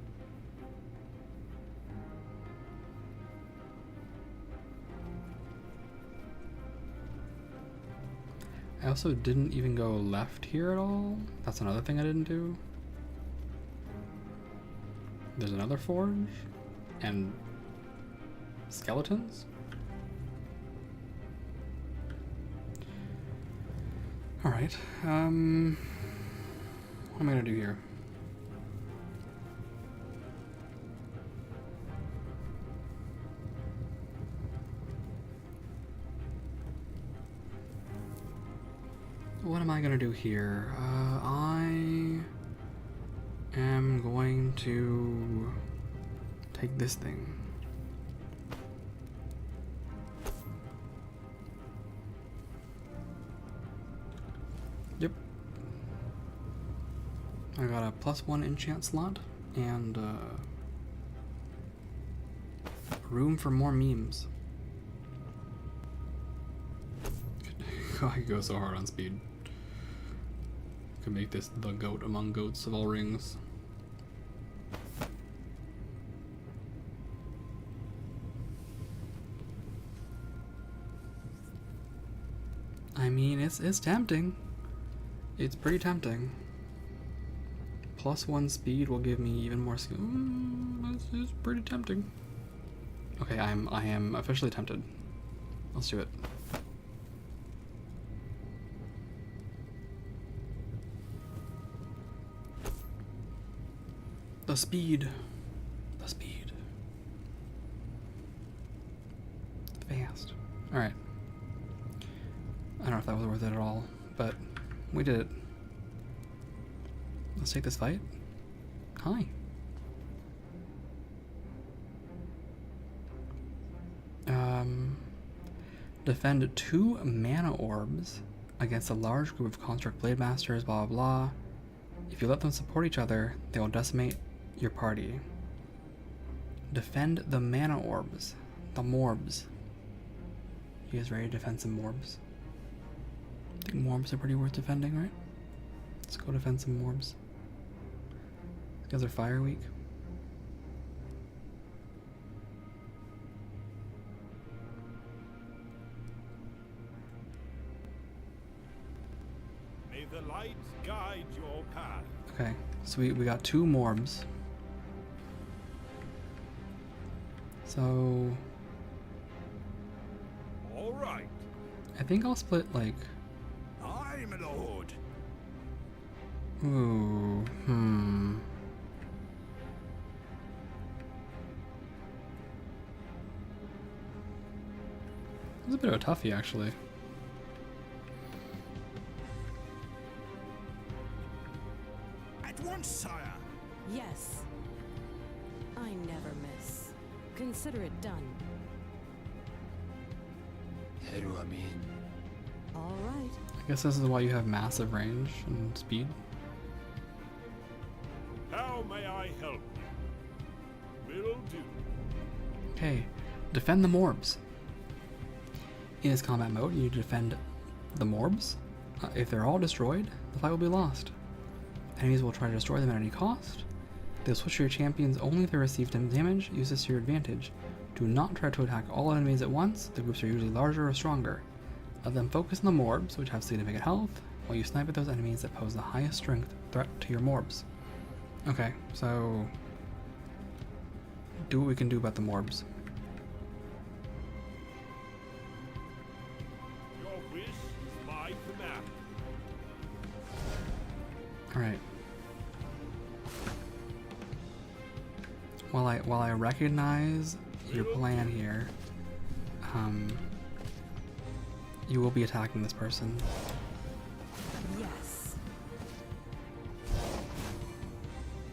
I also didn't even go left here at all. That's another thing I didn't do. There's another forge. And skeletons? Alright, what am I gonna do here? What am I gonna do here? I am going to take this thing. Yep. I got a +1 enchant slot and room for more memes. I could go so hard on speed. Could make this the goat among goats of all rings. I mean, it's tempting. It's pretty tempting. +1 speed will give me even more skill. It's pretty tempting. Okay, I am officially tempted. Let's do it. The speed. The speed. Fast. Alright. I don't know if that was worth it at all, but we did it. Let's take this fight. Hi. Defend 2 mana orbs against a large group of construct blade masters, blah blah blah. If you let them support each other, they will decimate your party. Defend the mana orbs. The morbs. You guys ready to defend some morbs? I think morbs are pretty worth defending, right? Let's go defend some morbs. These guys are fire weak. May the light guide your path. Okay. So we got 2 morbs. So All right. I think I'll split like. Aye, my lord. Ooh, It's a bit of a toughie, actually. At once, sire. Yes. I never miss. Consider it done. Heru Amin. All right. I guess this is why you have massive range and speed. How may I help you? Will do. Okay, defend the morbs. In this combat mode, you defend the morbs. If they're all destroyed, the fight will be lost. Enemies will try to destroy them at any cost. They'll switch to your champions only if they receive damage. Use this to your advantage. Do not try to attack all enemies at once. The groups are usually larger or stronger. Let them focus on the morbs, which have significant health, while you snipe at those enemies that pose the highest strength threat to your morbs. Okay, so do what we can do about the morbs. Your wish is my command. Alright. While I recognize your plan here, you will be attacking this person. Yes.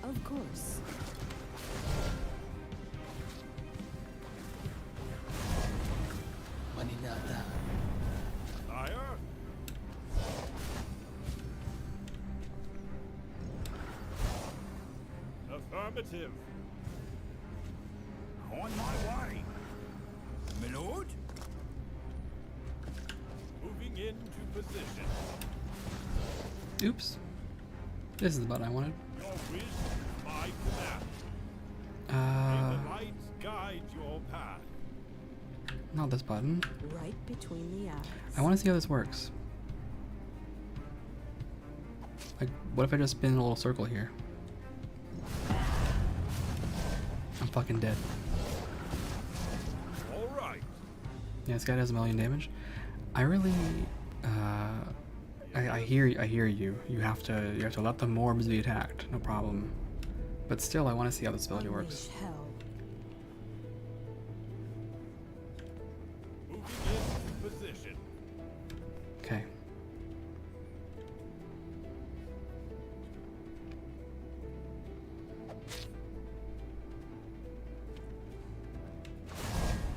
Of course. Maninata. Sire? Affirmative. On my way. My lord? Moving into position. Oops. This is the button I wanted. Your wish is my command. May the light guide your path. Not this button. Right between the eyes. I want to see how this works. Like, what if I just spin a little circle here? I'm fucking dead. All right. Yeah, this guy does 1,000,000 damage. I really, I hear you. You have to let the morbs be attacked. No problem. But still, I want to see how this ability works. Unleash hell. Moving into position. Okay.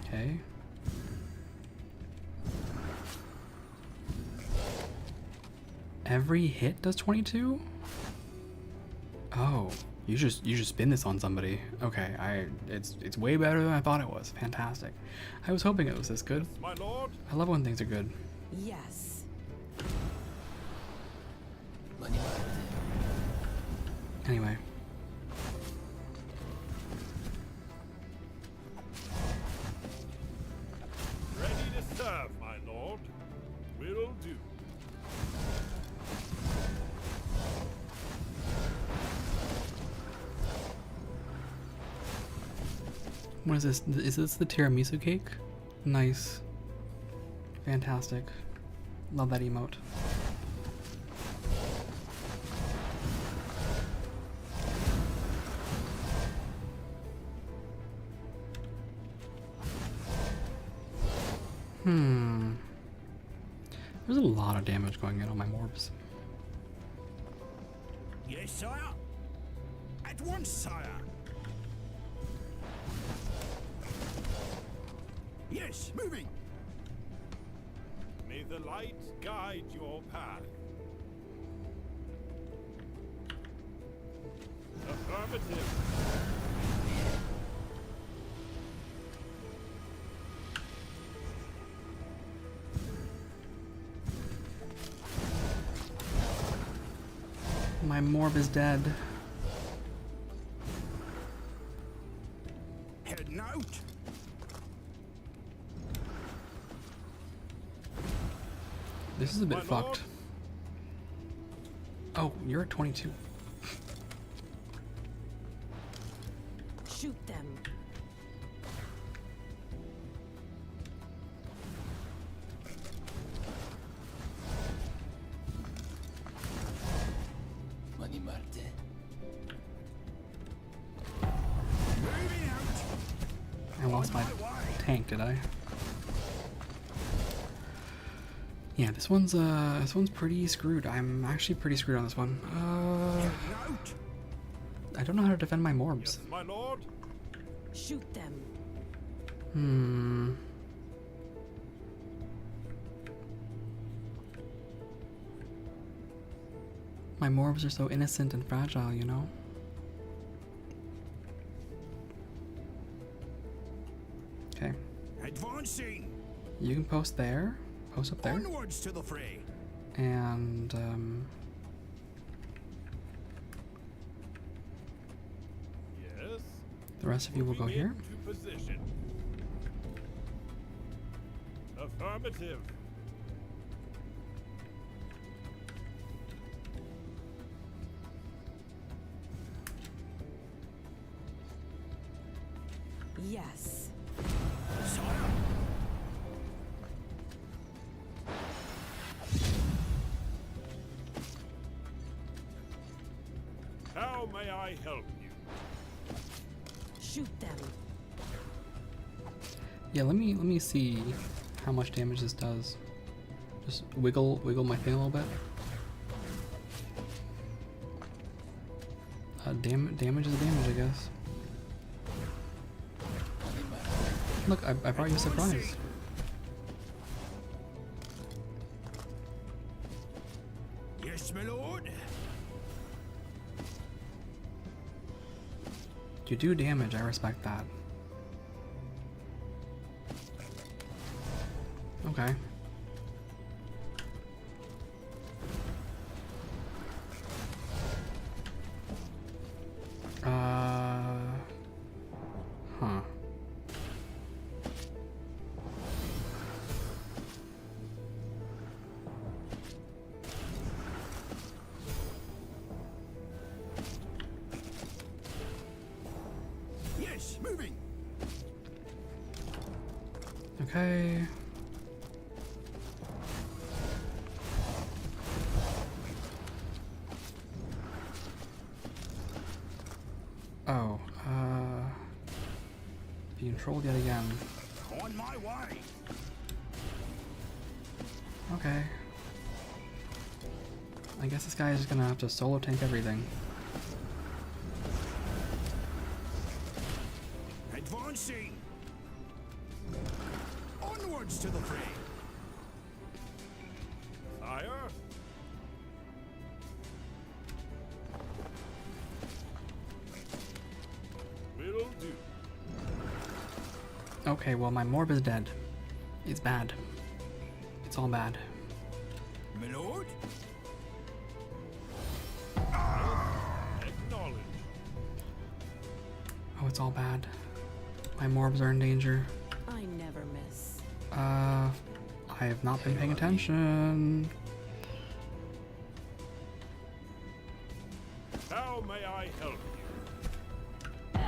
Okay. Every hit does 22? Oh, you just spin this on somebody. Okay, it's way better than I thought it was. Fantastic. I was hoping it was this good. My lord? I love when things are good. Yes. Manimarte. Anyway. Ready to serve, my lord. Will do. What is this? Is this the tiramisu cake? Nice. Fantastic. Love that emote. There's a lot of damage going in on my morbs. Yes, sire. At once, sire. Yes, moving. May the light guide your path. Affirmative. My morb is dead. Heading out. This is a bit My lord. fucked. Oh, you're at 22. Shoot them. 많이 말 때. Moving out. I lost my tank, did I? Yeah, this one's pretty screwed. I'm actually pretty screwed on this one. Out. I don't know how to defend my morbs. Yes, my lord. Shoot them. My morbs are so innocent and fragile, you know? Okay. Advancing. You can post there. Post up there. Onwards to the fray. And, Yes. the rest of you will go Moving here. into position. Affirmative. Yes. Sire. How may I help you? Shoot them. Yeah, let me see how much damage this does. Just wiggle my thing a little bit. Damage is damage, I guess. Look, I brought you a surprise. Yes, my lord. You do damage, I respect that. Okay. Huh. Yes, moving. Okay. Oh, being trolled yet again. On my way. Okay. I guess this guy is just gonna have to solo tank everything. Advancing. Onwards to the fray. Sire. Will do. Okay, well my morb is dead. It's bad. It's all bad. My lord. Acknowledge. Oh, it's all bad. My morbs are in danger. I never miss. I have not been paying attention. How may I help you?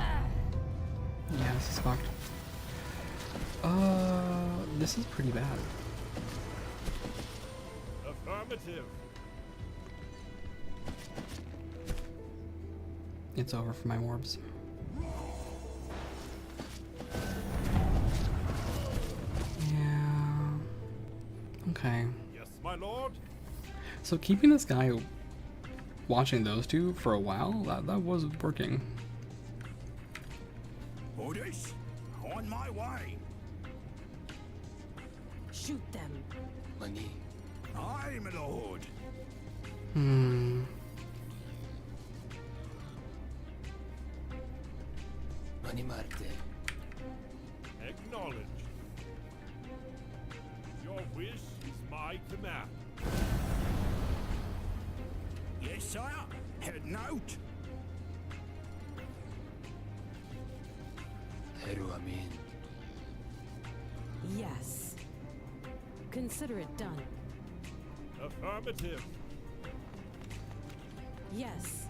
Yeah, this is fucked. This is pretty bad. Affirmative. It's over for my morbs. Yeah. Okay. Yes, my lord. So keeping this guy watching those two for a while, that was working. Orders. On my way. Shoot them. 많이 Aye, my lord. 많이 말 때. Acknowledge. Your wish is my command. Yes, sire. Heading out. 해루 아민. Yes. Consider it done. Affirmative. Yes.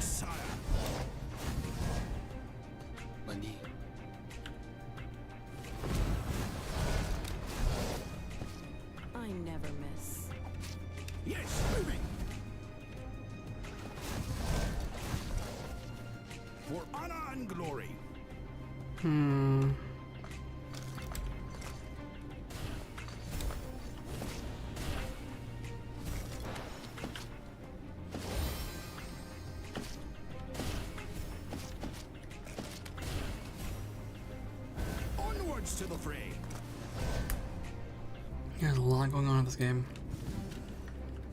sire. Money. I never miss. Yes, moving. For honor and glory. Onwards to the fray. There's a lot going on in this game.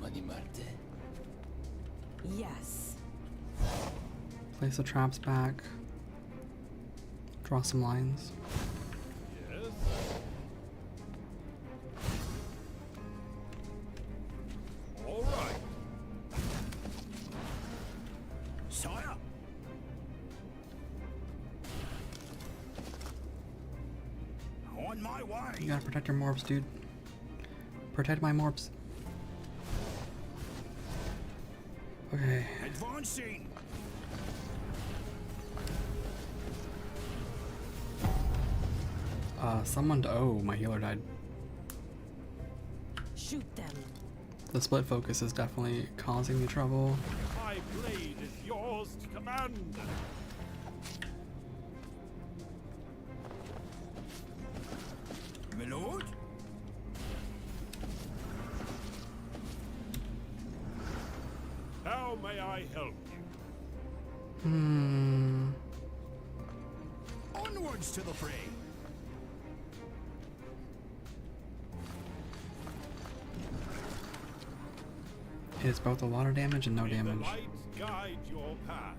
Money Marte. Yes. Place the traps back. Draw some lines. Yes. All right. Sire. On my way. You gotta protect your morbs, dude. Protect my morbs. Okay. Advancing. Oh, my healer died. Shoot them. The split focus is definitely causing me trouble. My blade is yours to command. My lord? How may I help you? Onwards to the fray. It's both a lot of damage and no May the damage. light guide your path.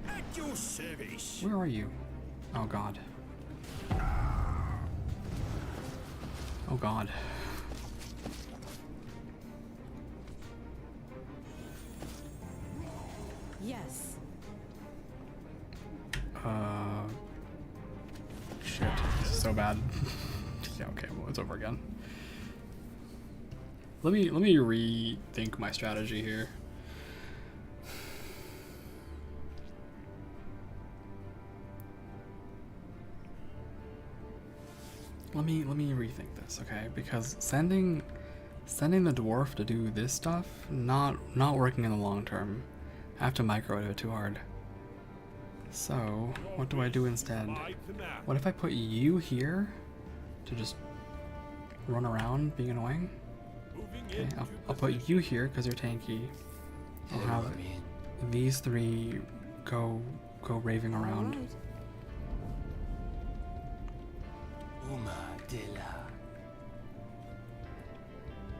At your service. Where are you? Oh god. Oh god. Yes. Shit. This is so bad. Yeah, okay, well, it's over again. Let me rethink my strategy here. Let me rethink this, okay? Because sending the dwarf to do this stuff not working in the long term. I have to micro it too hard. So, what do I do instead? My command. What if I put you here to just run around being annoying? Moving Okay, into I'll put you here because you're tanky. I'll have I mean, these three go raving around. All right. Uma de la.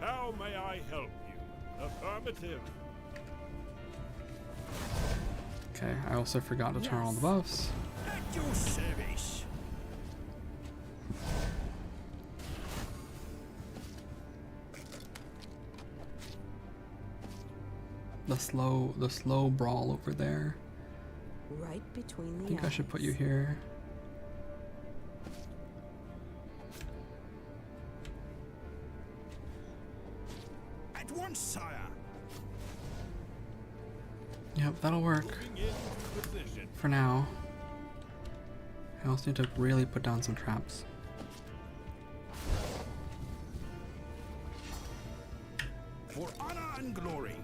How may I help you? Affirmative. Okay, I also forgot to turn on all the Yes. buffs. At your service. The slow brawl over there. Right between the I think I should put you eyes. here. At once, sire. Yep, that'll work Moving into position. for now. I also need to really put down some traps. For honor and glory.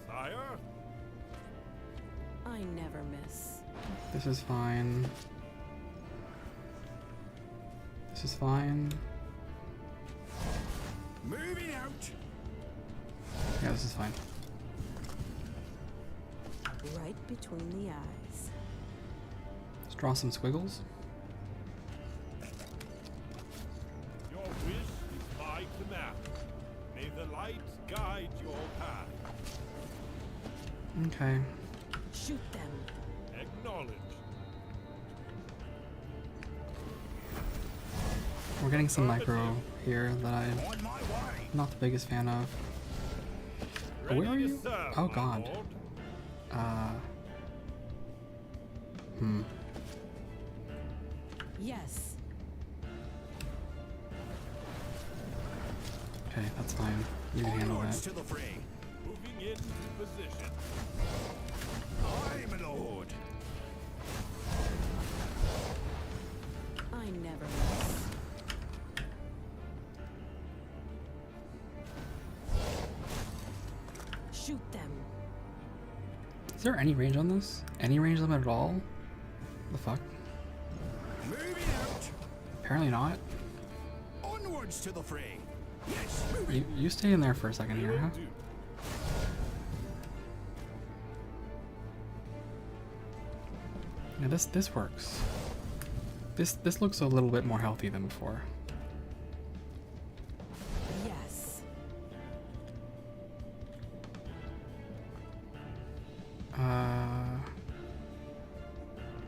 Sire. I never miss. This is fine. This is fine. Moving out. Yeah, this is fine. Right between the eyes. Let's draw some squiggles. Your wish is my command. May the light guide your path. Okay. Shoot them. Acknowledge. We're getting some micro here that I'm On my way. not the biggest fan of. Oh, where are Ready to you? serve, Oh my god. lord. Yes. Okay, that's fine. You can handle Onwards that. to the fray. Moving into position. Aye, my lord. I never miss. Shoot them. Is there any range on this? Any range limit at all? The fuck? Moving out. Apparently not. Onwards to the fray. Yes. You stay in there for a second here, huh? Do. Yeah, this works. This looks a little bit more healthy than before. Yes.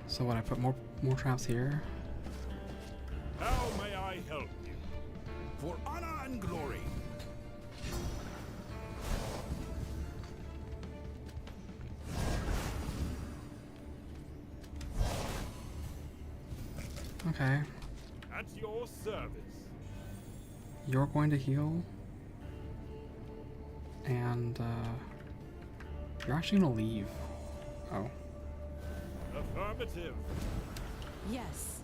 So what? I put more traps here. How may I help you? For honor and glory. Okay, At your service. you're going to heal, and you're actually gonna leave. Oh, Affirmative. Yes.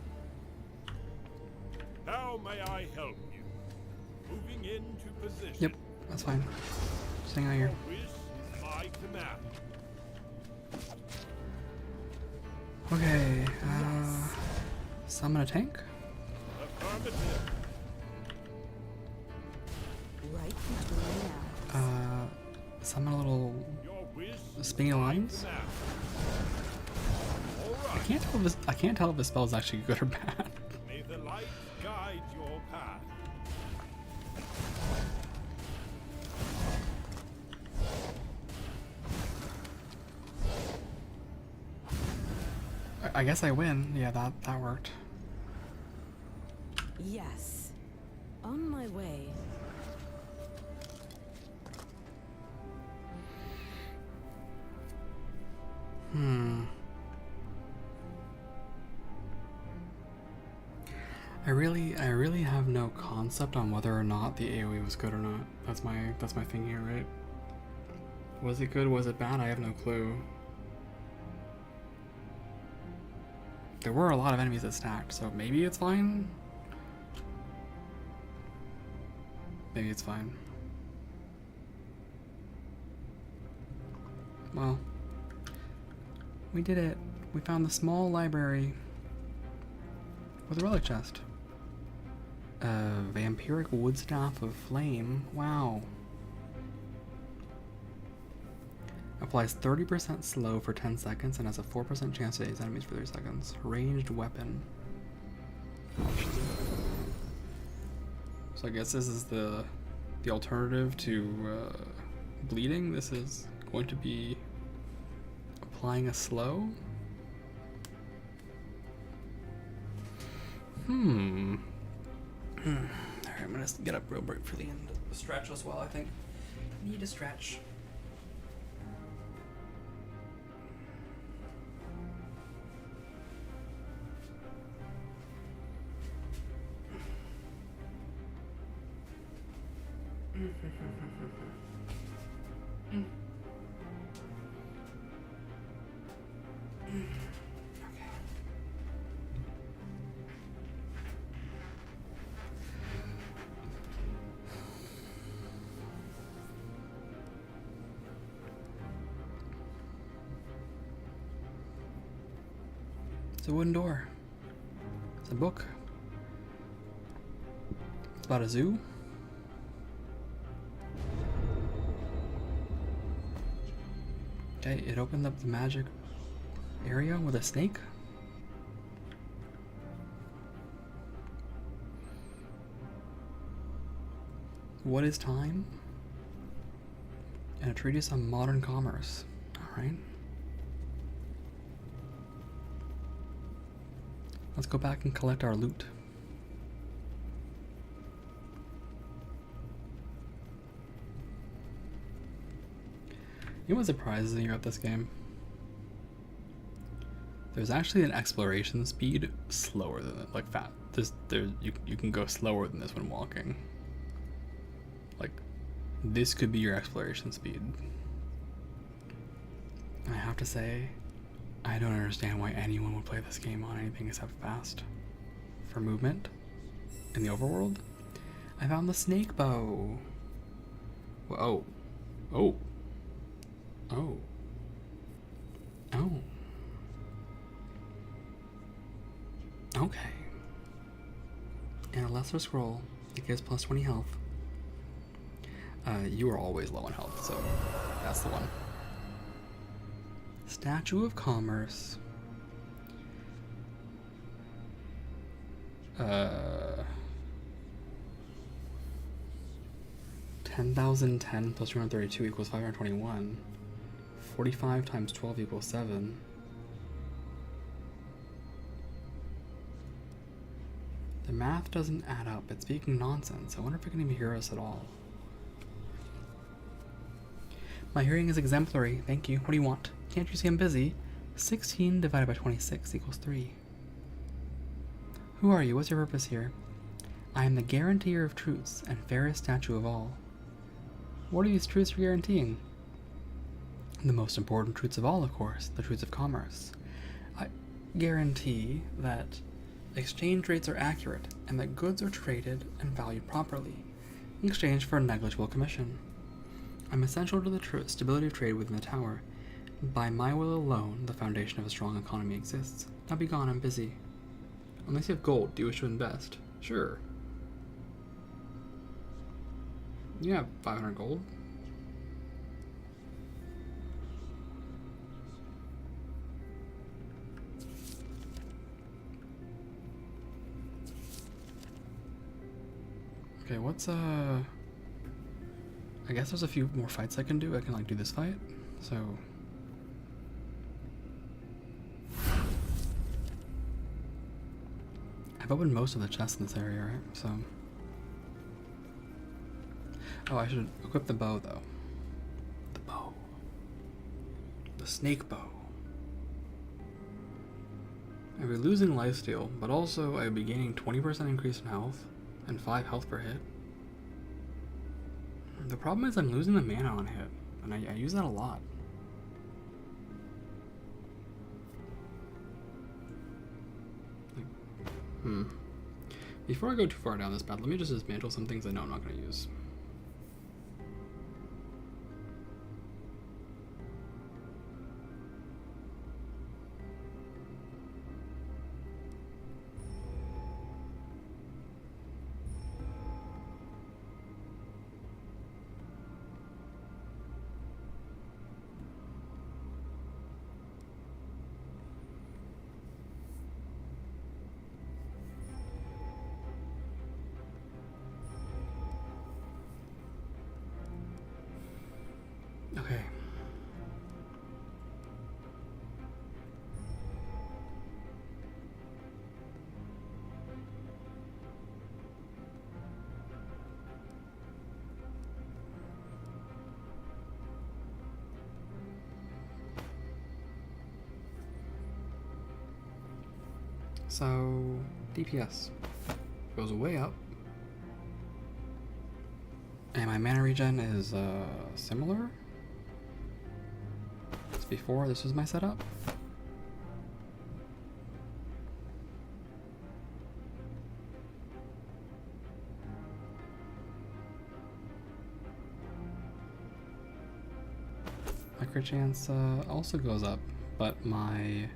How may I help you? Moving into position. yep, that's fine. Staying out Your here. wish is my command. Okay, summon a tank. Affirmative. Right between the eyes. Summon a little Your wish is spinny my lines. command. All I right. can't tell if this spell is actually good or bad. May the light guide your path. I guess I win. Yeah, that worked. Yes. On my way. I really have no concept on whether or not the AoE was good or not. That's my thing here, right? Was it good? Was it bad? I have no clue. There were a lot of enemies that stacked, so maybe it's fine. Maybe it's fine. Well, we did it. We found the small library with a relic chest. Vampiric Woodstaff of Flame. Wow. Applies 30% slow for 10 seconds and has a 4% chance to daze enemies for 3 seconds. Ranged weapon. So I guess this is the alternative to bleeding. This is going to be applying a slow. Alright, I'm gonna get up real bright for the end of the stretch as well, I think. Need a stretch. It's a wooden door. It's a book. It's about a zoo. Okay, it opened up the magic area with a snake. What is time? And a treatise on modern commerce. Alright. Let's go back and collect our loot. You know what surprises me about this game? There's actually an exploration speed slower than it, like fat. You can go slower than this when walking. this could be your exploration speed. I have to say, I don't understand why anyone would play this game on anything except fast. For movement in the overworld, I found the snake bow. Whoa. Oh. Oh. Oh. Okay. And a lesser scroll that gives plus 20 health. You are always low on health, so that's the one. Statue of Commerce. 10,010 plus 232 equals 521. 45 times 12 equals 7. The math doesn't add up. It's speaking nonsense. I wonder if it can even hear us at all. My hearing is exemplary. Thank you. What do you want? Can't you see I'm busy? 16 divided by 26 equals 3. Who are you? What's your purpose here? I am the guarantor of truths and fairest statue of all. What are these truths you're guaranteeing? The most important truths of all, of course, the truths of commerce. I guarantee that exchange rates are accurate and that goods are traded and valued properly in exchange for a negligible commission. I'm essential to the stability of trade within the tower. By my will alone, the foundation of a strong economy exists. Now be gone, I'm busy. Unless you have gold, do you wish to invest? Sure. You have 500 gold? Okay, what's I guess there's a few more fights I can do. I can like do this fight. So I've opened most of the chests in this area, right? So oh, I should equip the bow though. The bow. The snake bow. I'd be losing lifesteal, but also I'd be gaining 20% increase in health and 5 health per hit. The problem is I'm losing the mana on hit, and I use that a lot. Before I go too far down this path, let me just dismantle some things I know I'm not going to use. Okay. So, DPS goes way up. And my mana regen is similar. Before this was my setup. My crit chance also goes up, but my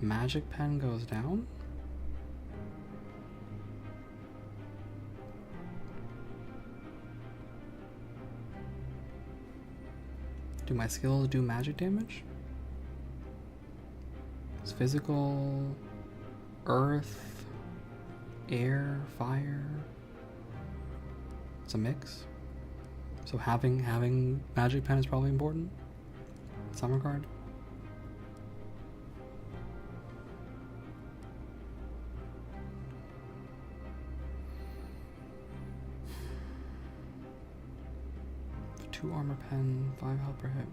magic pen goes down. Do my skills do magic damage? It's physical, earth, air, fire. It's a mix. So having magic pen is probably important in some regard. Two armor pen, 5 health per hit.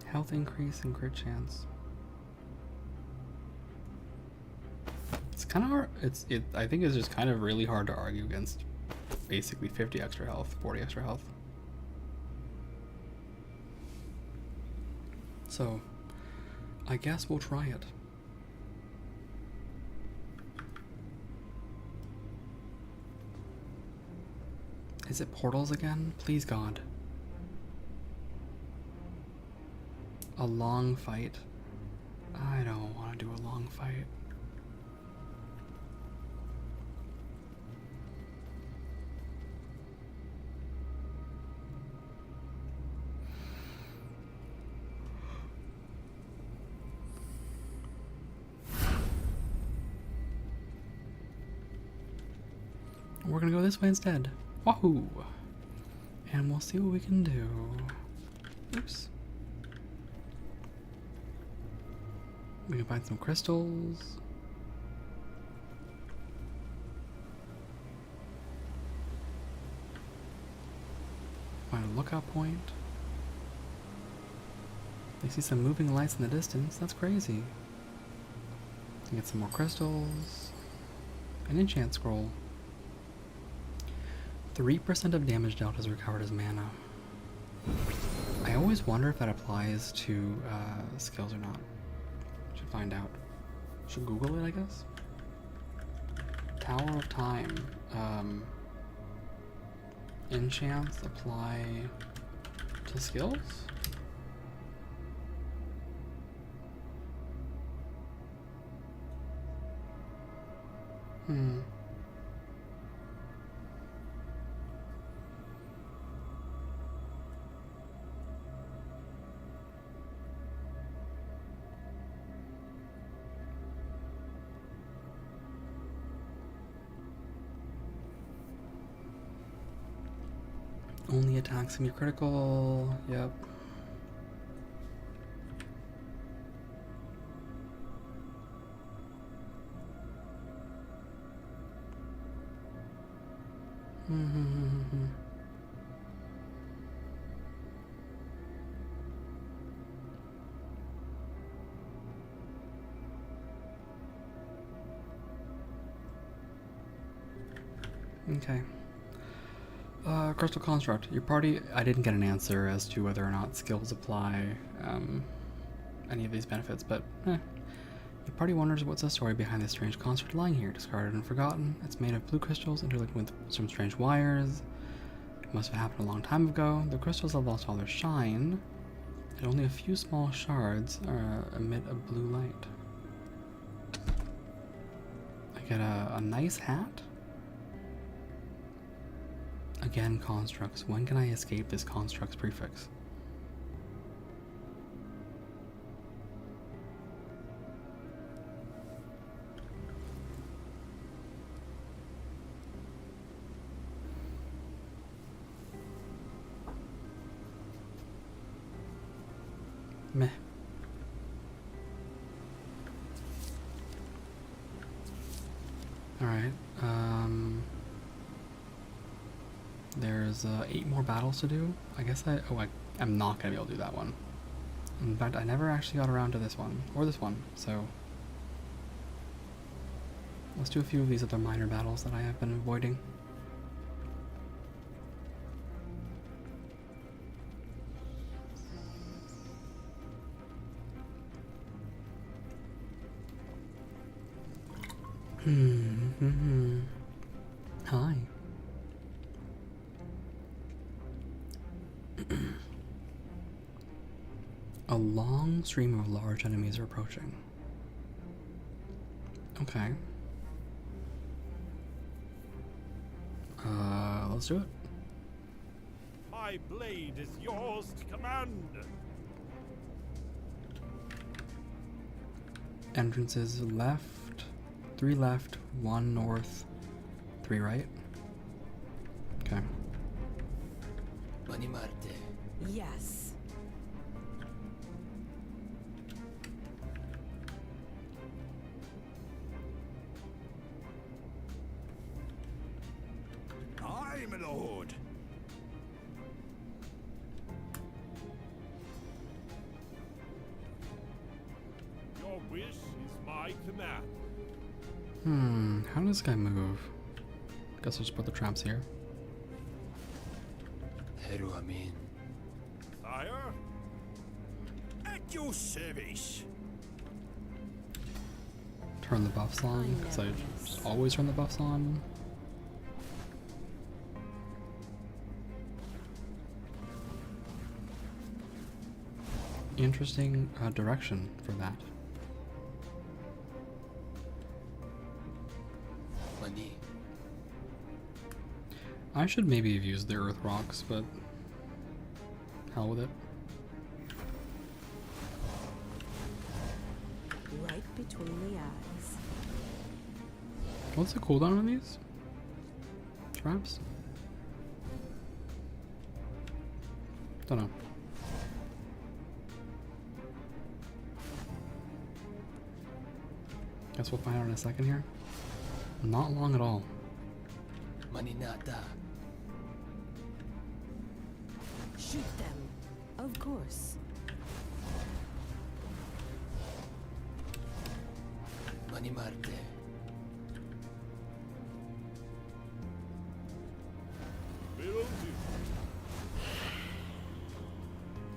Health increase and crit chance. It's kind of hard. I think it's just kind of really hard to argue against basically 50 extra health, 40 extra health. So, I guess we'll try it. Is it portals again? Please, God. A long fight? I don't want to do a long fight. We're gonna go this way instead. Wahoo! And we'll see what we can do. Oops. We can find some crystals. Find a lookout point. I see some moving lights in the distance. That's crazy. Get some more crystals. An enchant scroll. 3% of damage dealt is recovered as mana. I always wonder if that applies to skills or not. Should find out. Should Google it, I guess. Tower of Time. Enchants apply to skills? Only attacks can be critical. Yep. Okay. Crystal Construct. Your party, I didn't get an answer as to whether or not skills apply any of these benefits, but Your party wonders what's the story behind this strange construct lying here, discarded and forgotten. It's made of blue crystals interlinked with some strange wires. It must have happened a long time ago. The crystals have lost all their shine, and only a few small shards emit a blue light. I get a nice hat? Again, constructs. When can I escape this constructs prefix? Meh. Alright, there's 8 more battles to do. I guess I'm not gonna be able to do that one. In fact, I never actually got around to this one, or this one, so let's do a few of these other minor battles that I have been avoiding. Hi. A long stream of large enemies are approaching. Okay. Let's do it. My blade is yours to command. Entrances left, 3 left, 1 north, 3 right. Okay. Mani Marte. Yes. Aye, my lord. Your wish is my command. How does this guy move? Guess I'll just put the traps here. Heru Amin. Sire? At your service. Turn the buffs on, because I just always turn the buffs on. Interesting direction for that. Money. I should maybe have used the earth rocks, but hell with it. Right between the eyes. What's the cooldown on these traps? Don't know. Guess we'll find out in a second here. Not long at all. Money nada. Shoot them. Of course. Money Marte. Will do.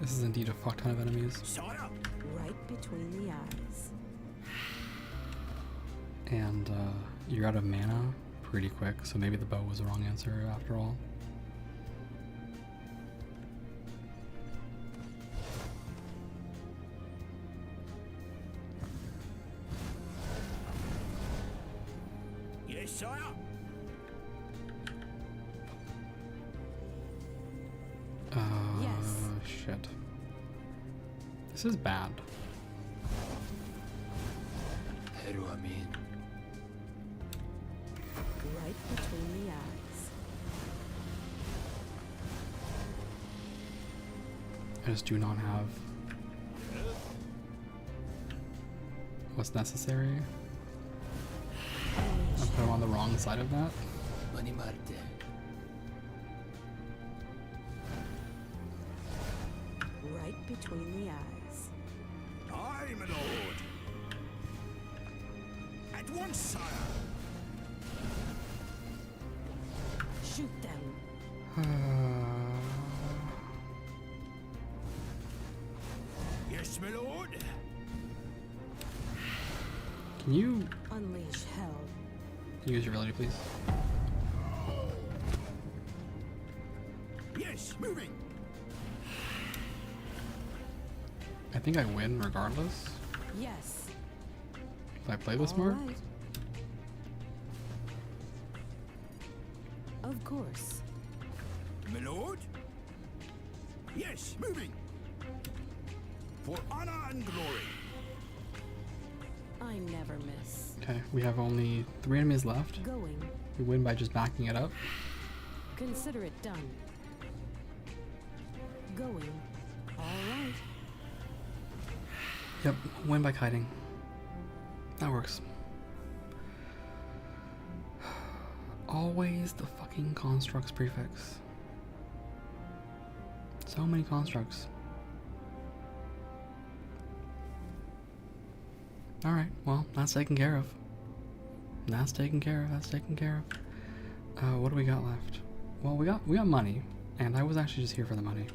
This is indeed a fuck ton of enemies. Sire? Right between the eyes. And you're out of mana pretty quick, so maybe the bow was the wrong answer after all. Yes, sire? Yes. Shit. This is bad. Heru Amin. Right between the eyes. I just do not have what's necessary. I put him on the wrong side of that. Money Marte. Right between the eyes. Aye, my lord. At once, sire. Shoot them. Yes, my lord. Can you Unleash hell. use your ability, please? Yes, moving. I think I win regardless Yes. if I play this All smart. right. Of course. My lord? Yes, moving. For honor and glory. I never miss. Okay, we have only 3 enemies left. Going. We win by just backing it up. Consider it done. Going. All right. Yep, win by kiting. That works. Always the fucking constructs prefix. So many constructs. Alright, well, that's taken care of. That's taken care of, that's taken care of. What do we got left? Well, we got money, and I was actually just here for the money.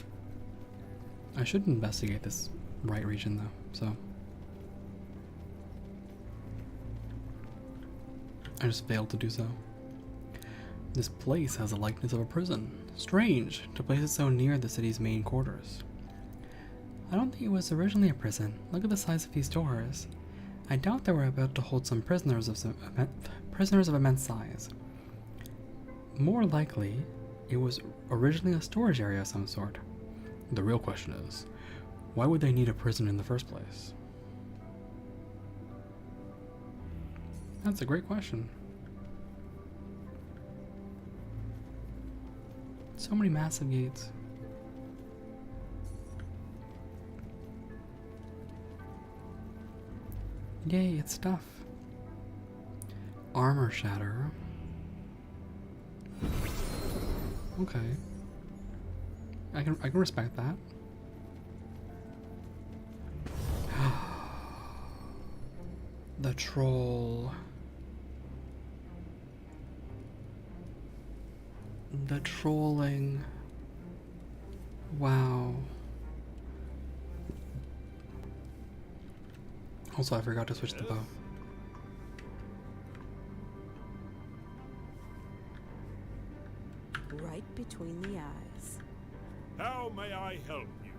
I should investigate this right region though, so. I just failed to do so. This place has the likeness of a prison. Strange to place it so near the city's main quarters. I don't think it was originally a prison. Look at the size of these doors. I doubt they were about to hold some prisoners of immense size. More likely, it was originally a storage area of some sort. The real question is, why would they need a prison in the first place? That's a great question. So many massive gates. Yay, it's stuff. Armor shatter. Okay. I can respect that. The troll. The trolling. Wow. Also, I forgot to switch the bow. Right between the eyes. How may I help you?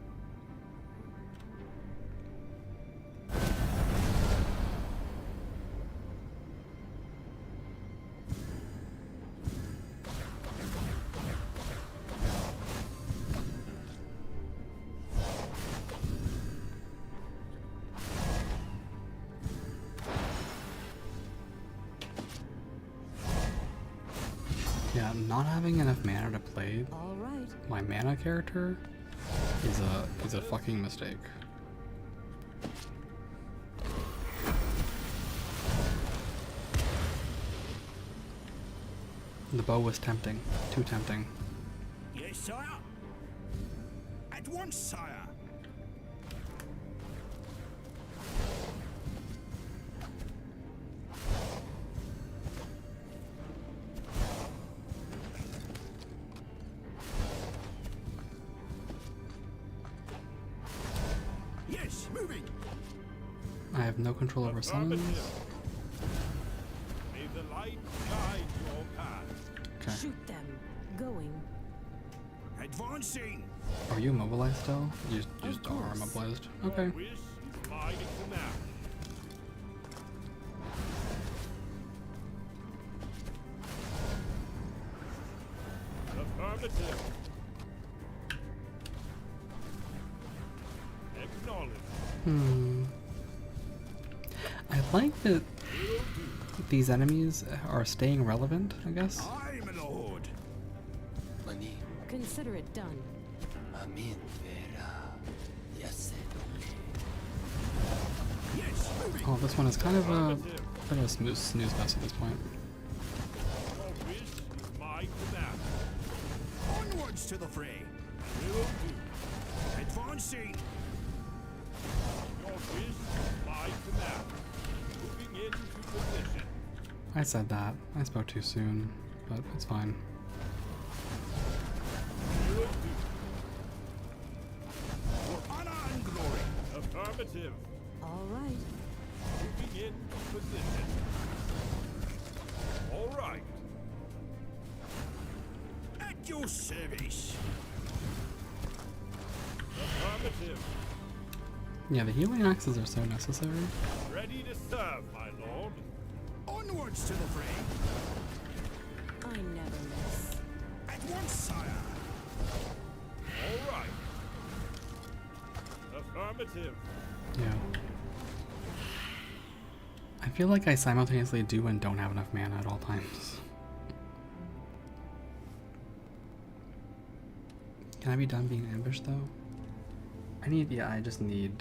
Yeah, not having enough mana to play All right. my mana character is a fucking mistake. The bow was tempting, too tempting. Yes, sire. At once, sire. Yes, moving. I have no control over summons. May the light guide your path. Okay. Shoot them. Going. Advancing. Are you immobilized still? You just Of are course. immobilized. Okay. Your wish is my command. Affirmative. Acknowledge. I like that these enemies are staying relevant, I guess. Aye, my lord. Mani, Consider it done. amin vera. Yes. Yes, moving. Oh, this one is kind of a bit of a snooze fest at this point. Your wish is my command. Onwards to the fray. Will do. Advancing. Your wish is my command. Moving into position. I said that. I spoke too soon, but it's fine. Will do. For honor and glory. Affirmative. All right. Moving into position. All right. At your service. Affirmative. Yeah, the healing axes are so necessary. Ready to serve, my lord. Onwards to the fray. I never miss. At once, sire. All right. Affirmative. Yeah. I feel like I simultaneously do and don't have enough mana at all times. Can I be done being ambushed though? I just need,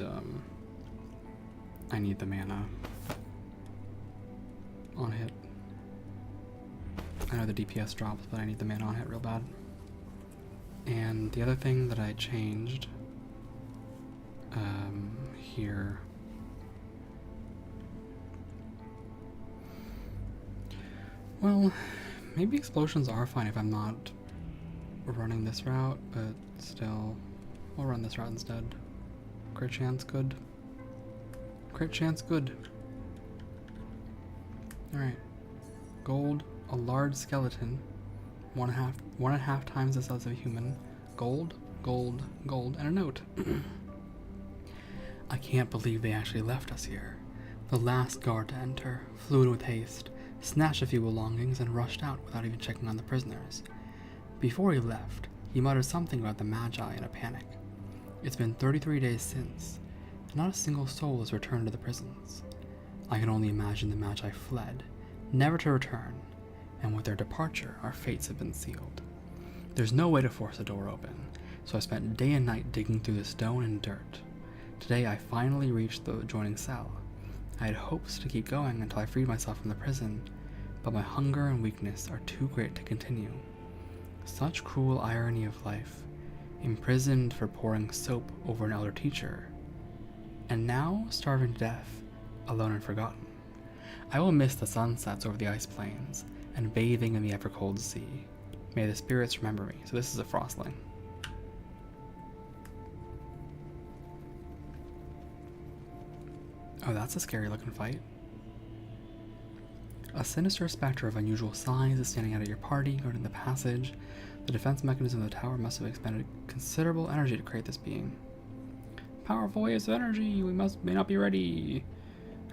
I need the mana on hit. I know the DPS drops, but I need the mana on hit real bad. And the other thing that I changed, here, well, maybe explosions are fine if I'm not running this route, but still, I'll run this route instead. Crit chance good. Crit chance good. Alright. Gold, a large skeleton, one and a half times the size of a human. Gold, gold, gold, and a note. I can't believe they actually left us here. The last guard to enter flew in with haste, snatched a few belongings, and rushed out without even checking on the prisoners. Before he left, he muttered something about the Magi in a panic. It's been 33 days since, and not a single soul has returned to the prisons. I can only imagine the Magi fled, never to return, and with their departure, our fates have been sealed. There's no way to force the door open, so I spent day and night digging through the stone and dirt. Today I finally reached the adjoining cell. I had hopes to keep going until I freed myself from the prison, but my hunger and weakness are too great to continue. Such cruel irony of life, imprisoned for pouring soap over an elder teacher, and now starving to death, alone and forgotten. I will miss the sunsets over the ice plains, and bathing in the ever-cold sea. May the spirits remember me. So this is a frostling. Oh, that's a scary looking fight. A sinister specter of unusual size is standing out at your party, guarding the passage. The defense mechanism of the tower must have expended considerable energy to create this being. Powerful waves of energy, we may not be ready.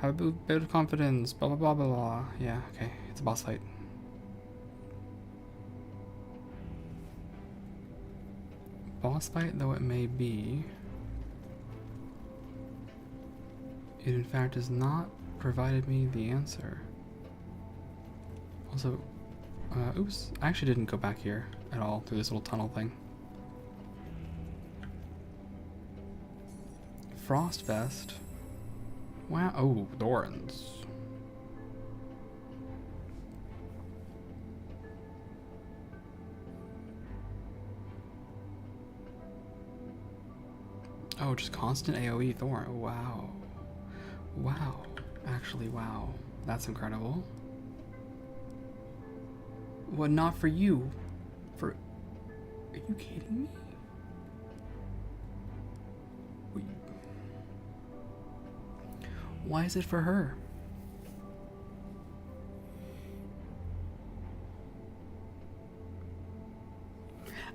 Have a bit of confidence, blah blah blah blah blah. Yeah, okay, it's a boss fight. Boss fight though it may be, it in fact has not provided me the answer. Also, oops, I actually didn't go back here at all through this little tunnel thing. Frost Vest. Wow, oh, Thorns. Oh, just constant AoE Thorn. Wow. Wow. Actually, wow. That's incredible. What, not for you? For... Are you kidding me? Wait. Why is it for her?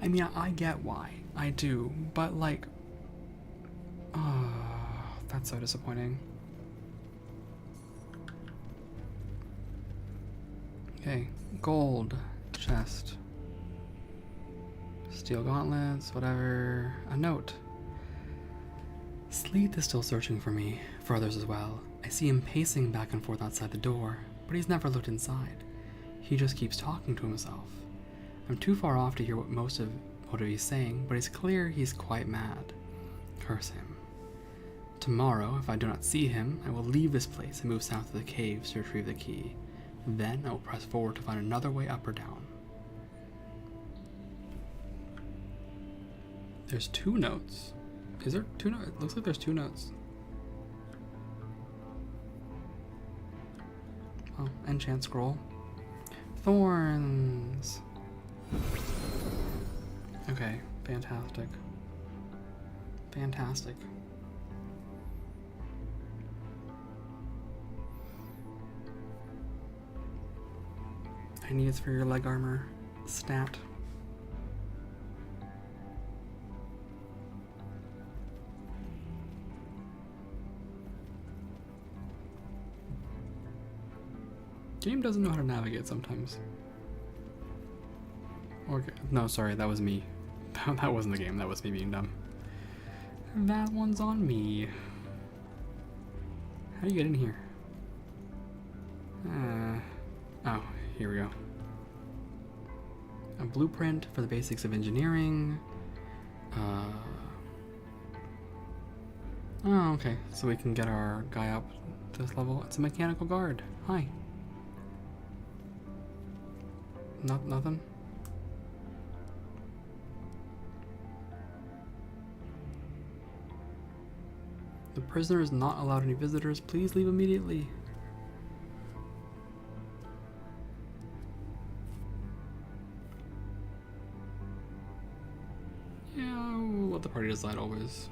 I mean, I get why. I do. But, like... Oh, that's so disappointing. Okay, gold chest, steel gauntlets, whatever. A note. Sleeth is still searching for me, for others as well. I see him pacing back and forth outside the door, but he's never looked inside. He just keeps talking to himself. I'm too far off to hear most of what he's saying, but it's clear he's quite mad. Curse him. Tomorrow, if I do not see him, I will leave this place and move south to the caves to retrieve the key. Then I will press forward to find another way up or down. There's 2 notes. Is there 2 notes? It looks like there's 2 notes. Oh, enchant scroll. Thorns. Okay, fantastic. Fantastic. I need it for your leg armor stat. Game doesn't know how to navigate sometimes. Okay, no, sorry, that was me. That wasn't the game, that was me being dumb. That one's on me. How do you get in here? Oh, here we go. A blueprint for the basics of engineering. Oh, okay. So we can get our guy up to this level. It's a mechanical guard. Hi. Nothing? The prisoner is not allowed any visitors. Please leave immediately. Yeah, we'll let the party decide always.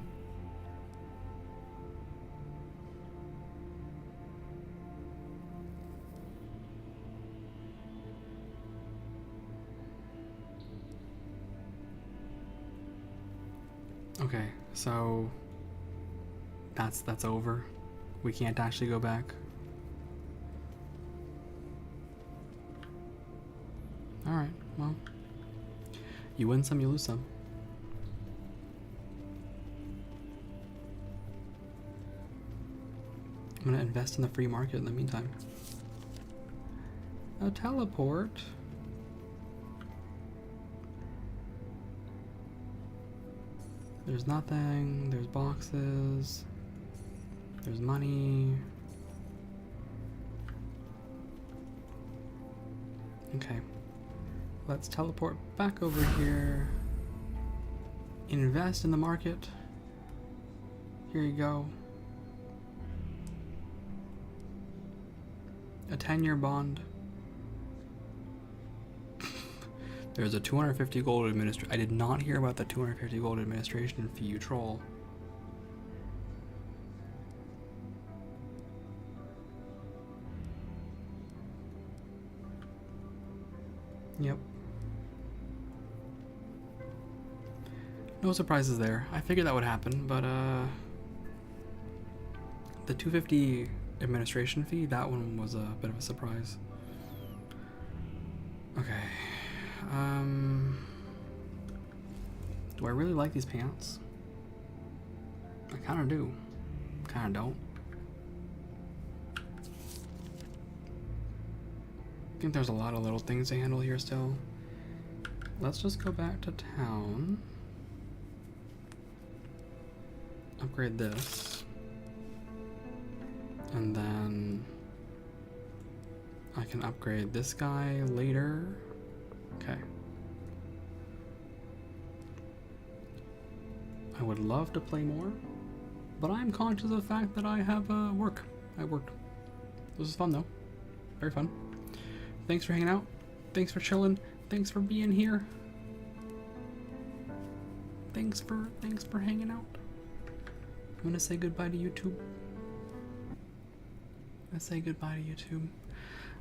Okay, so that's over. We can't actually go back. Alright, well. You win some, you lose some. I'm gonna invest in the free market in the meantime. A teleport. There's nothing, there's boxes, there's money. Okay, let's teleport back over here. Invest in the market. Here you go. A 10-year bond. There's a 250 gold administration. I did not hear about the 250 gold administration fee, you troll. Yep. No surprises there. I figured that would happen, but the 250 administration fee, that one was a bit of a surprise. Okay. Do I really like these pants? I kind of do. Kind of don't. I think there's a lot of little things to handle here still. Let's just go back to town. Upgrade this. And then I can upgrade this guy later. Okay. I would love to play more, but I'm conscious of the fact that I have work. I worked. This is fun though. Very fun. Thanks for hanging out. Thanks for chilling. Thanks for being here. Thanks for hanging out. I'm gonna say goodbye to YouTube.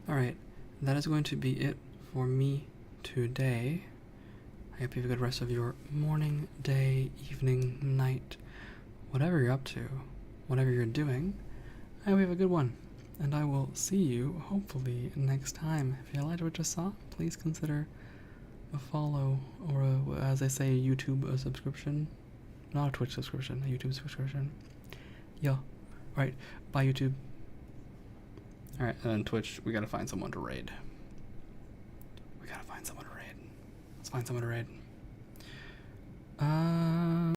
Alright, that is going to be it for me today. I hope you have a good rest of your morning, day, evening, night, whatever you're up to, whatever you're doing. I hope you have a good one, and I will see you hopefully next time. If you liked what you saw, please consider a follow or as I say, YouTube subscription. Not a Twitch subscription, a YouTube subscription. Yeah. Alright, bye YouTube. Alright, and then Twitch, we gotta find someone to raid. Let's find someone to raid.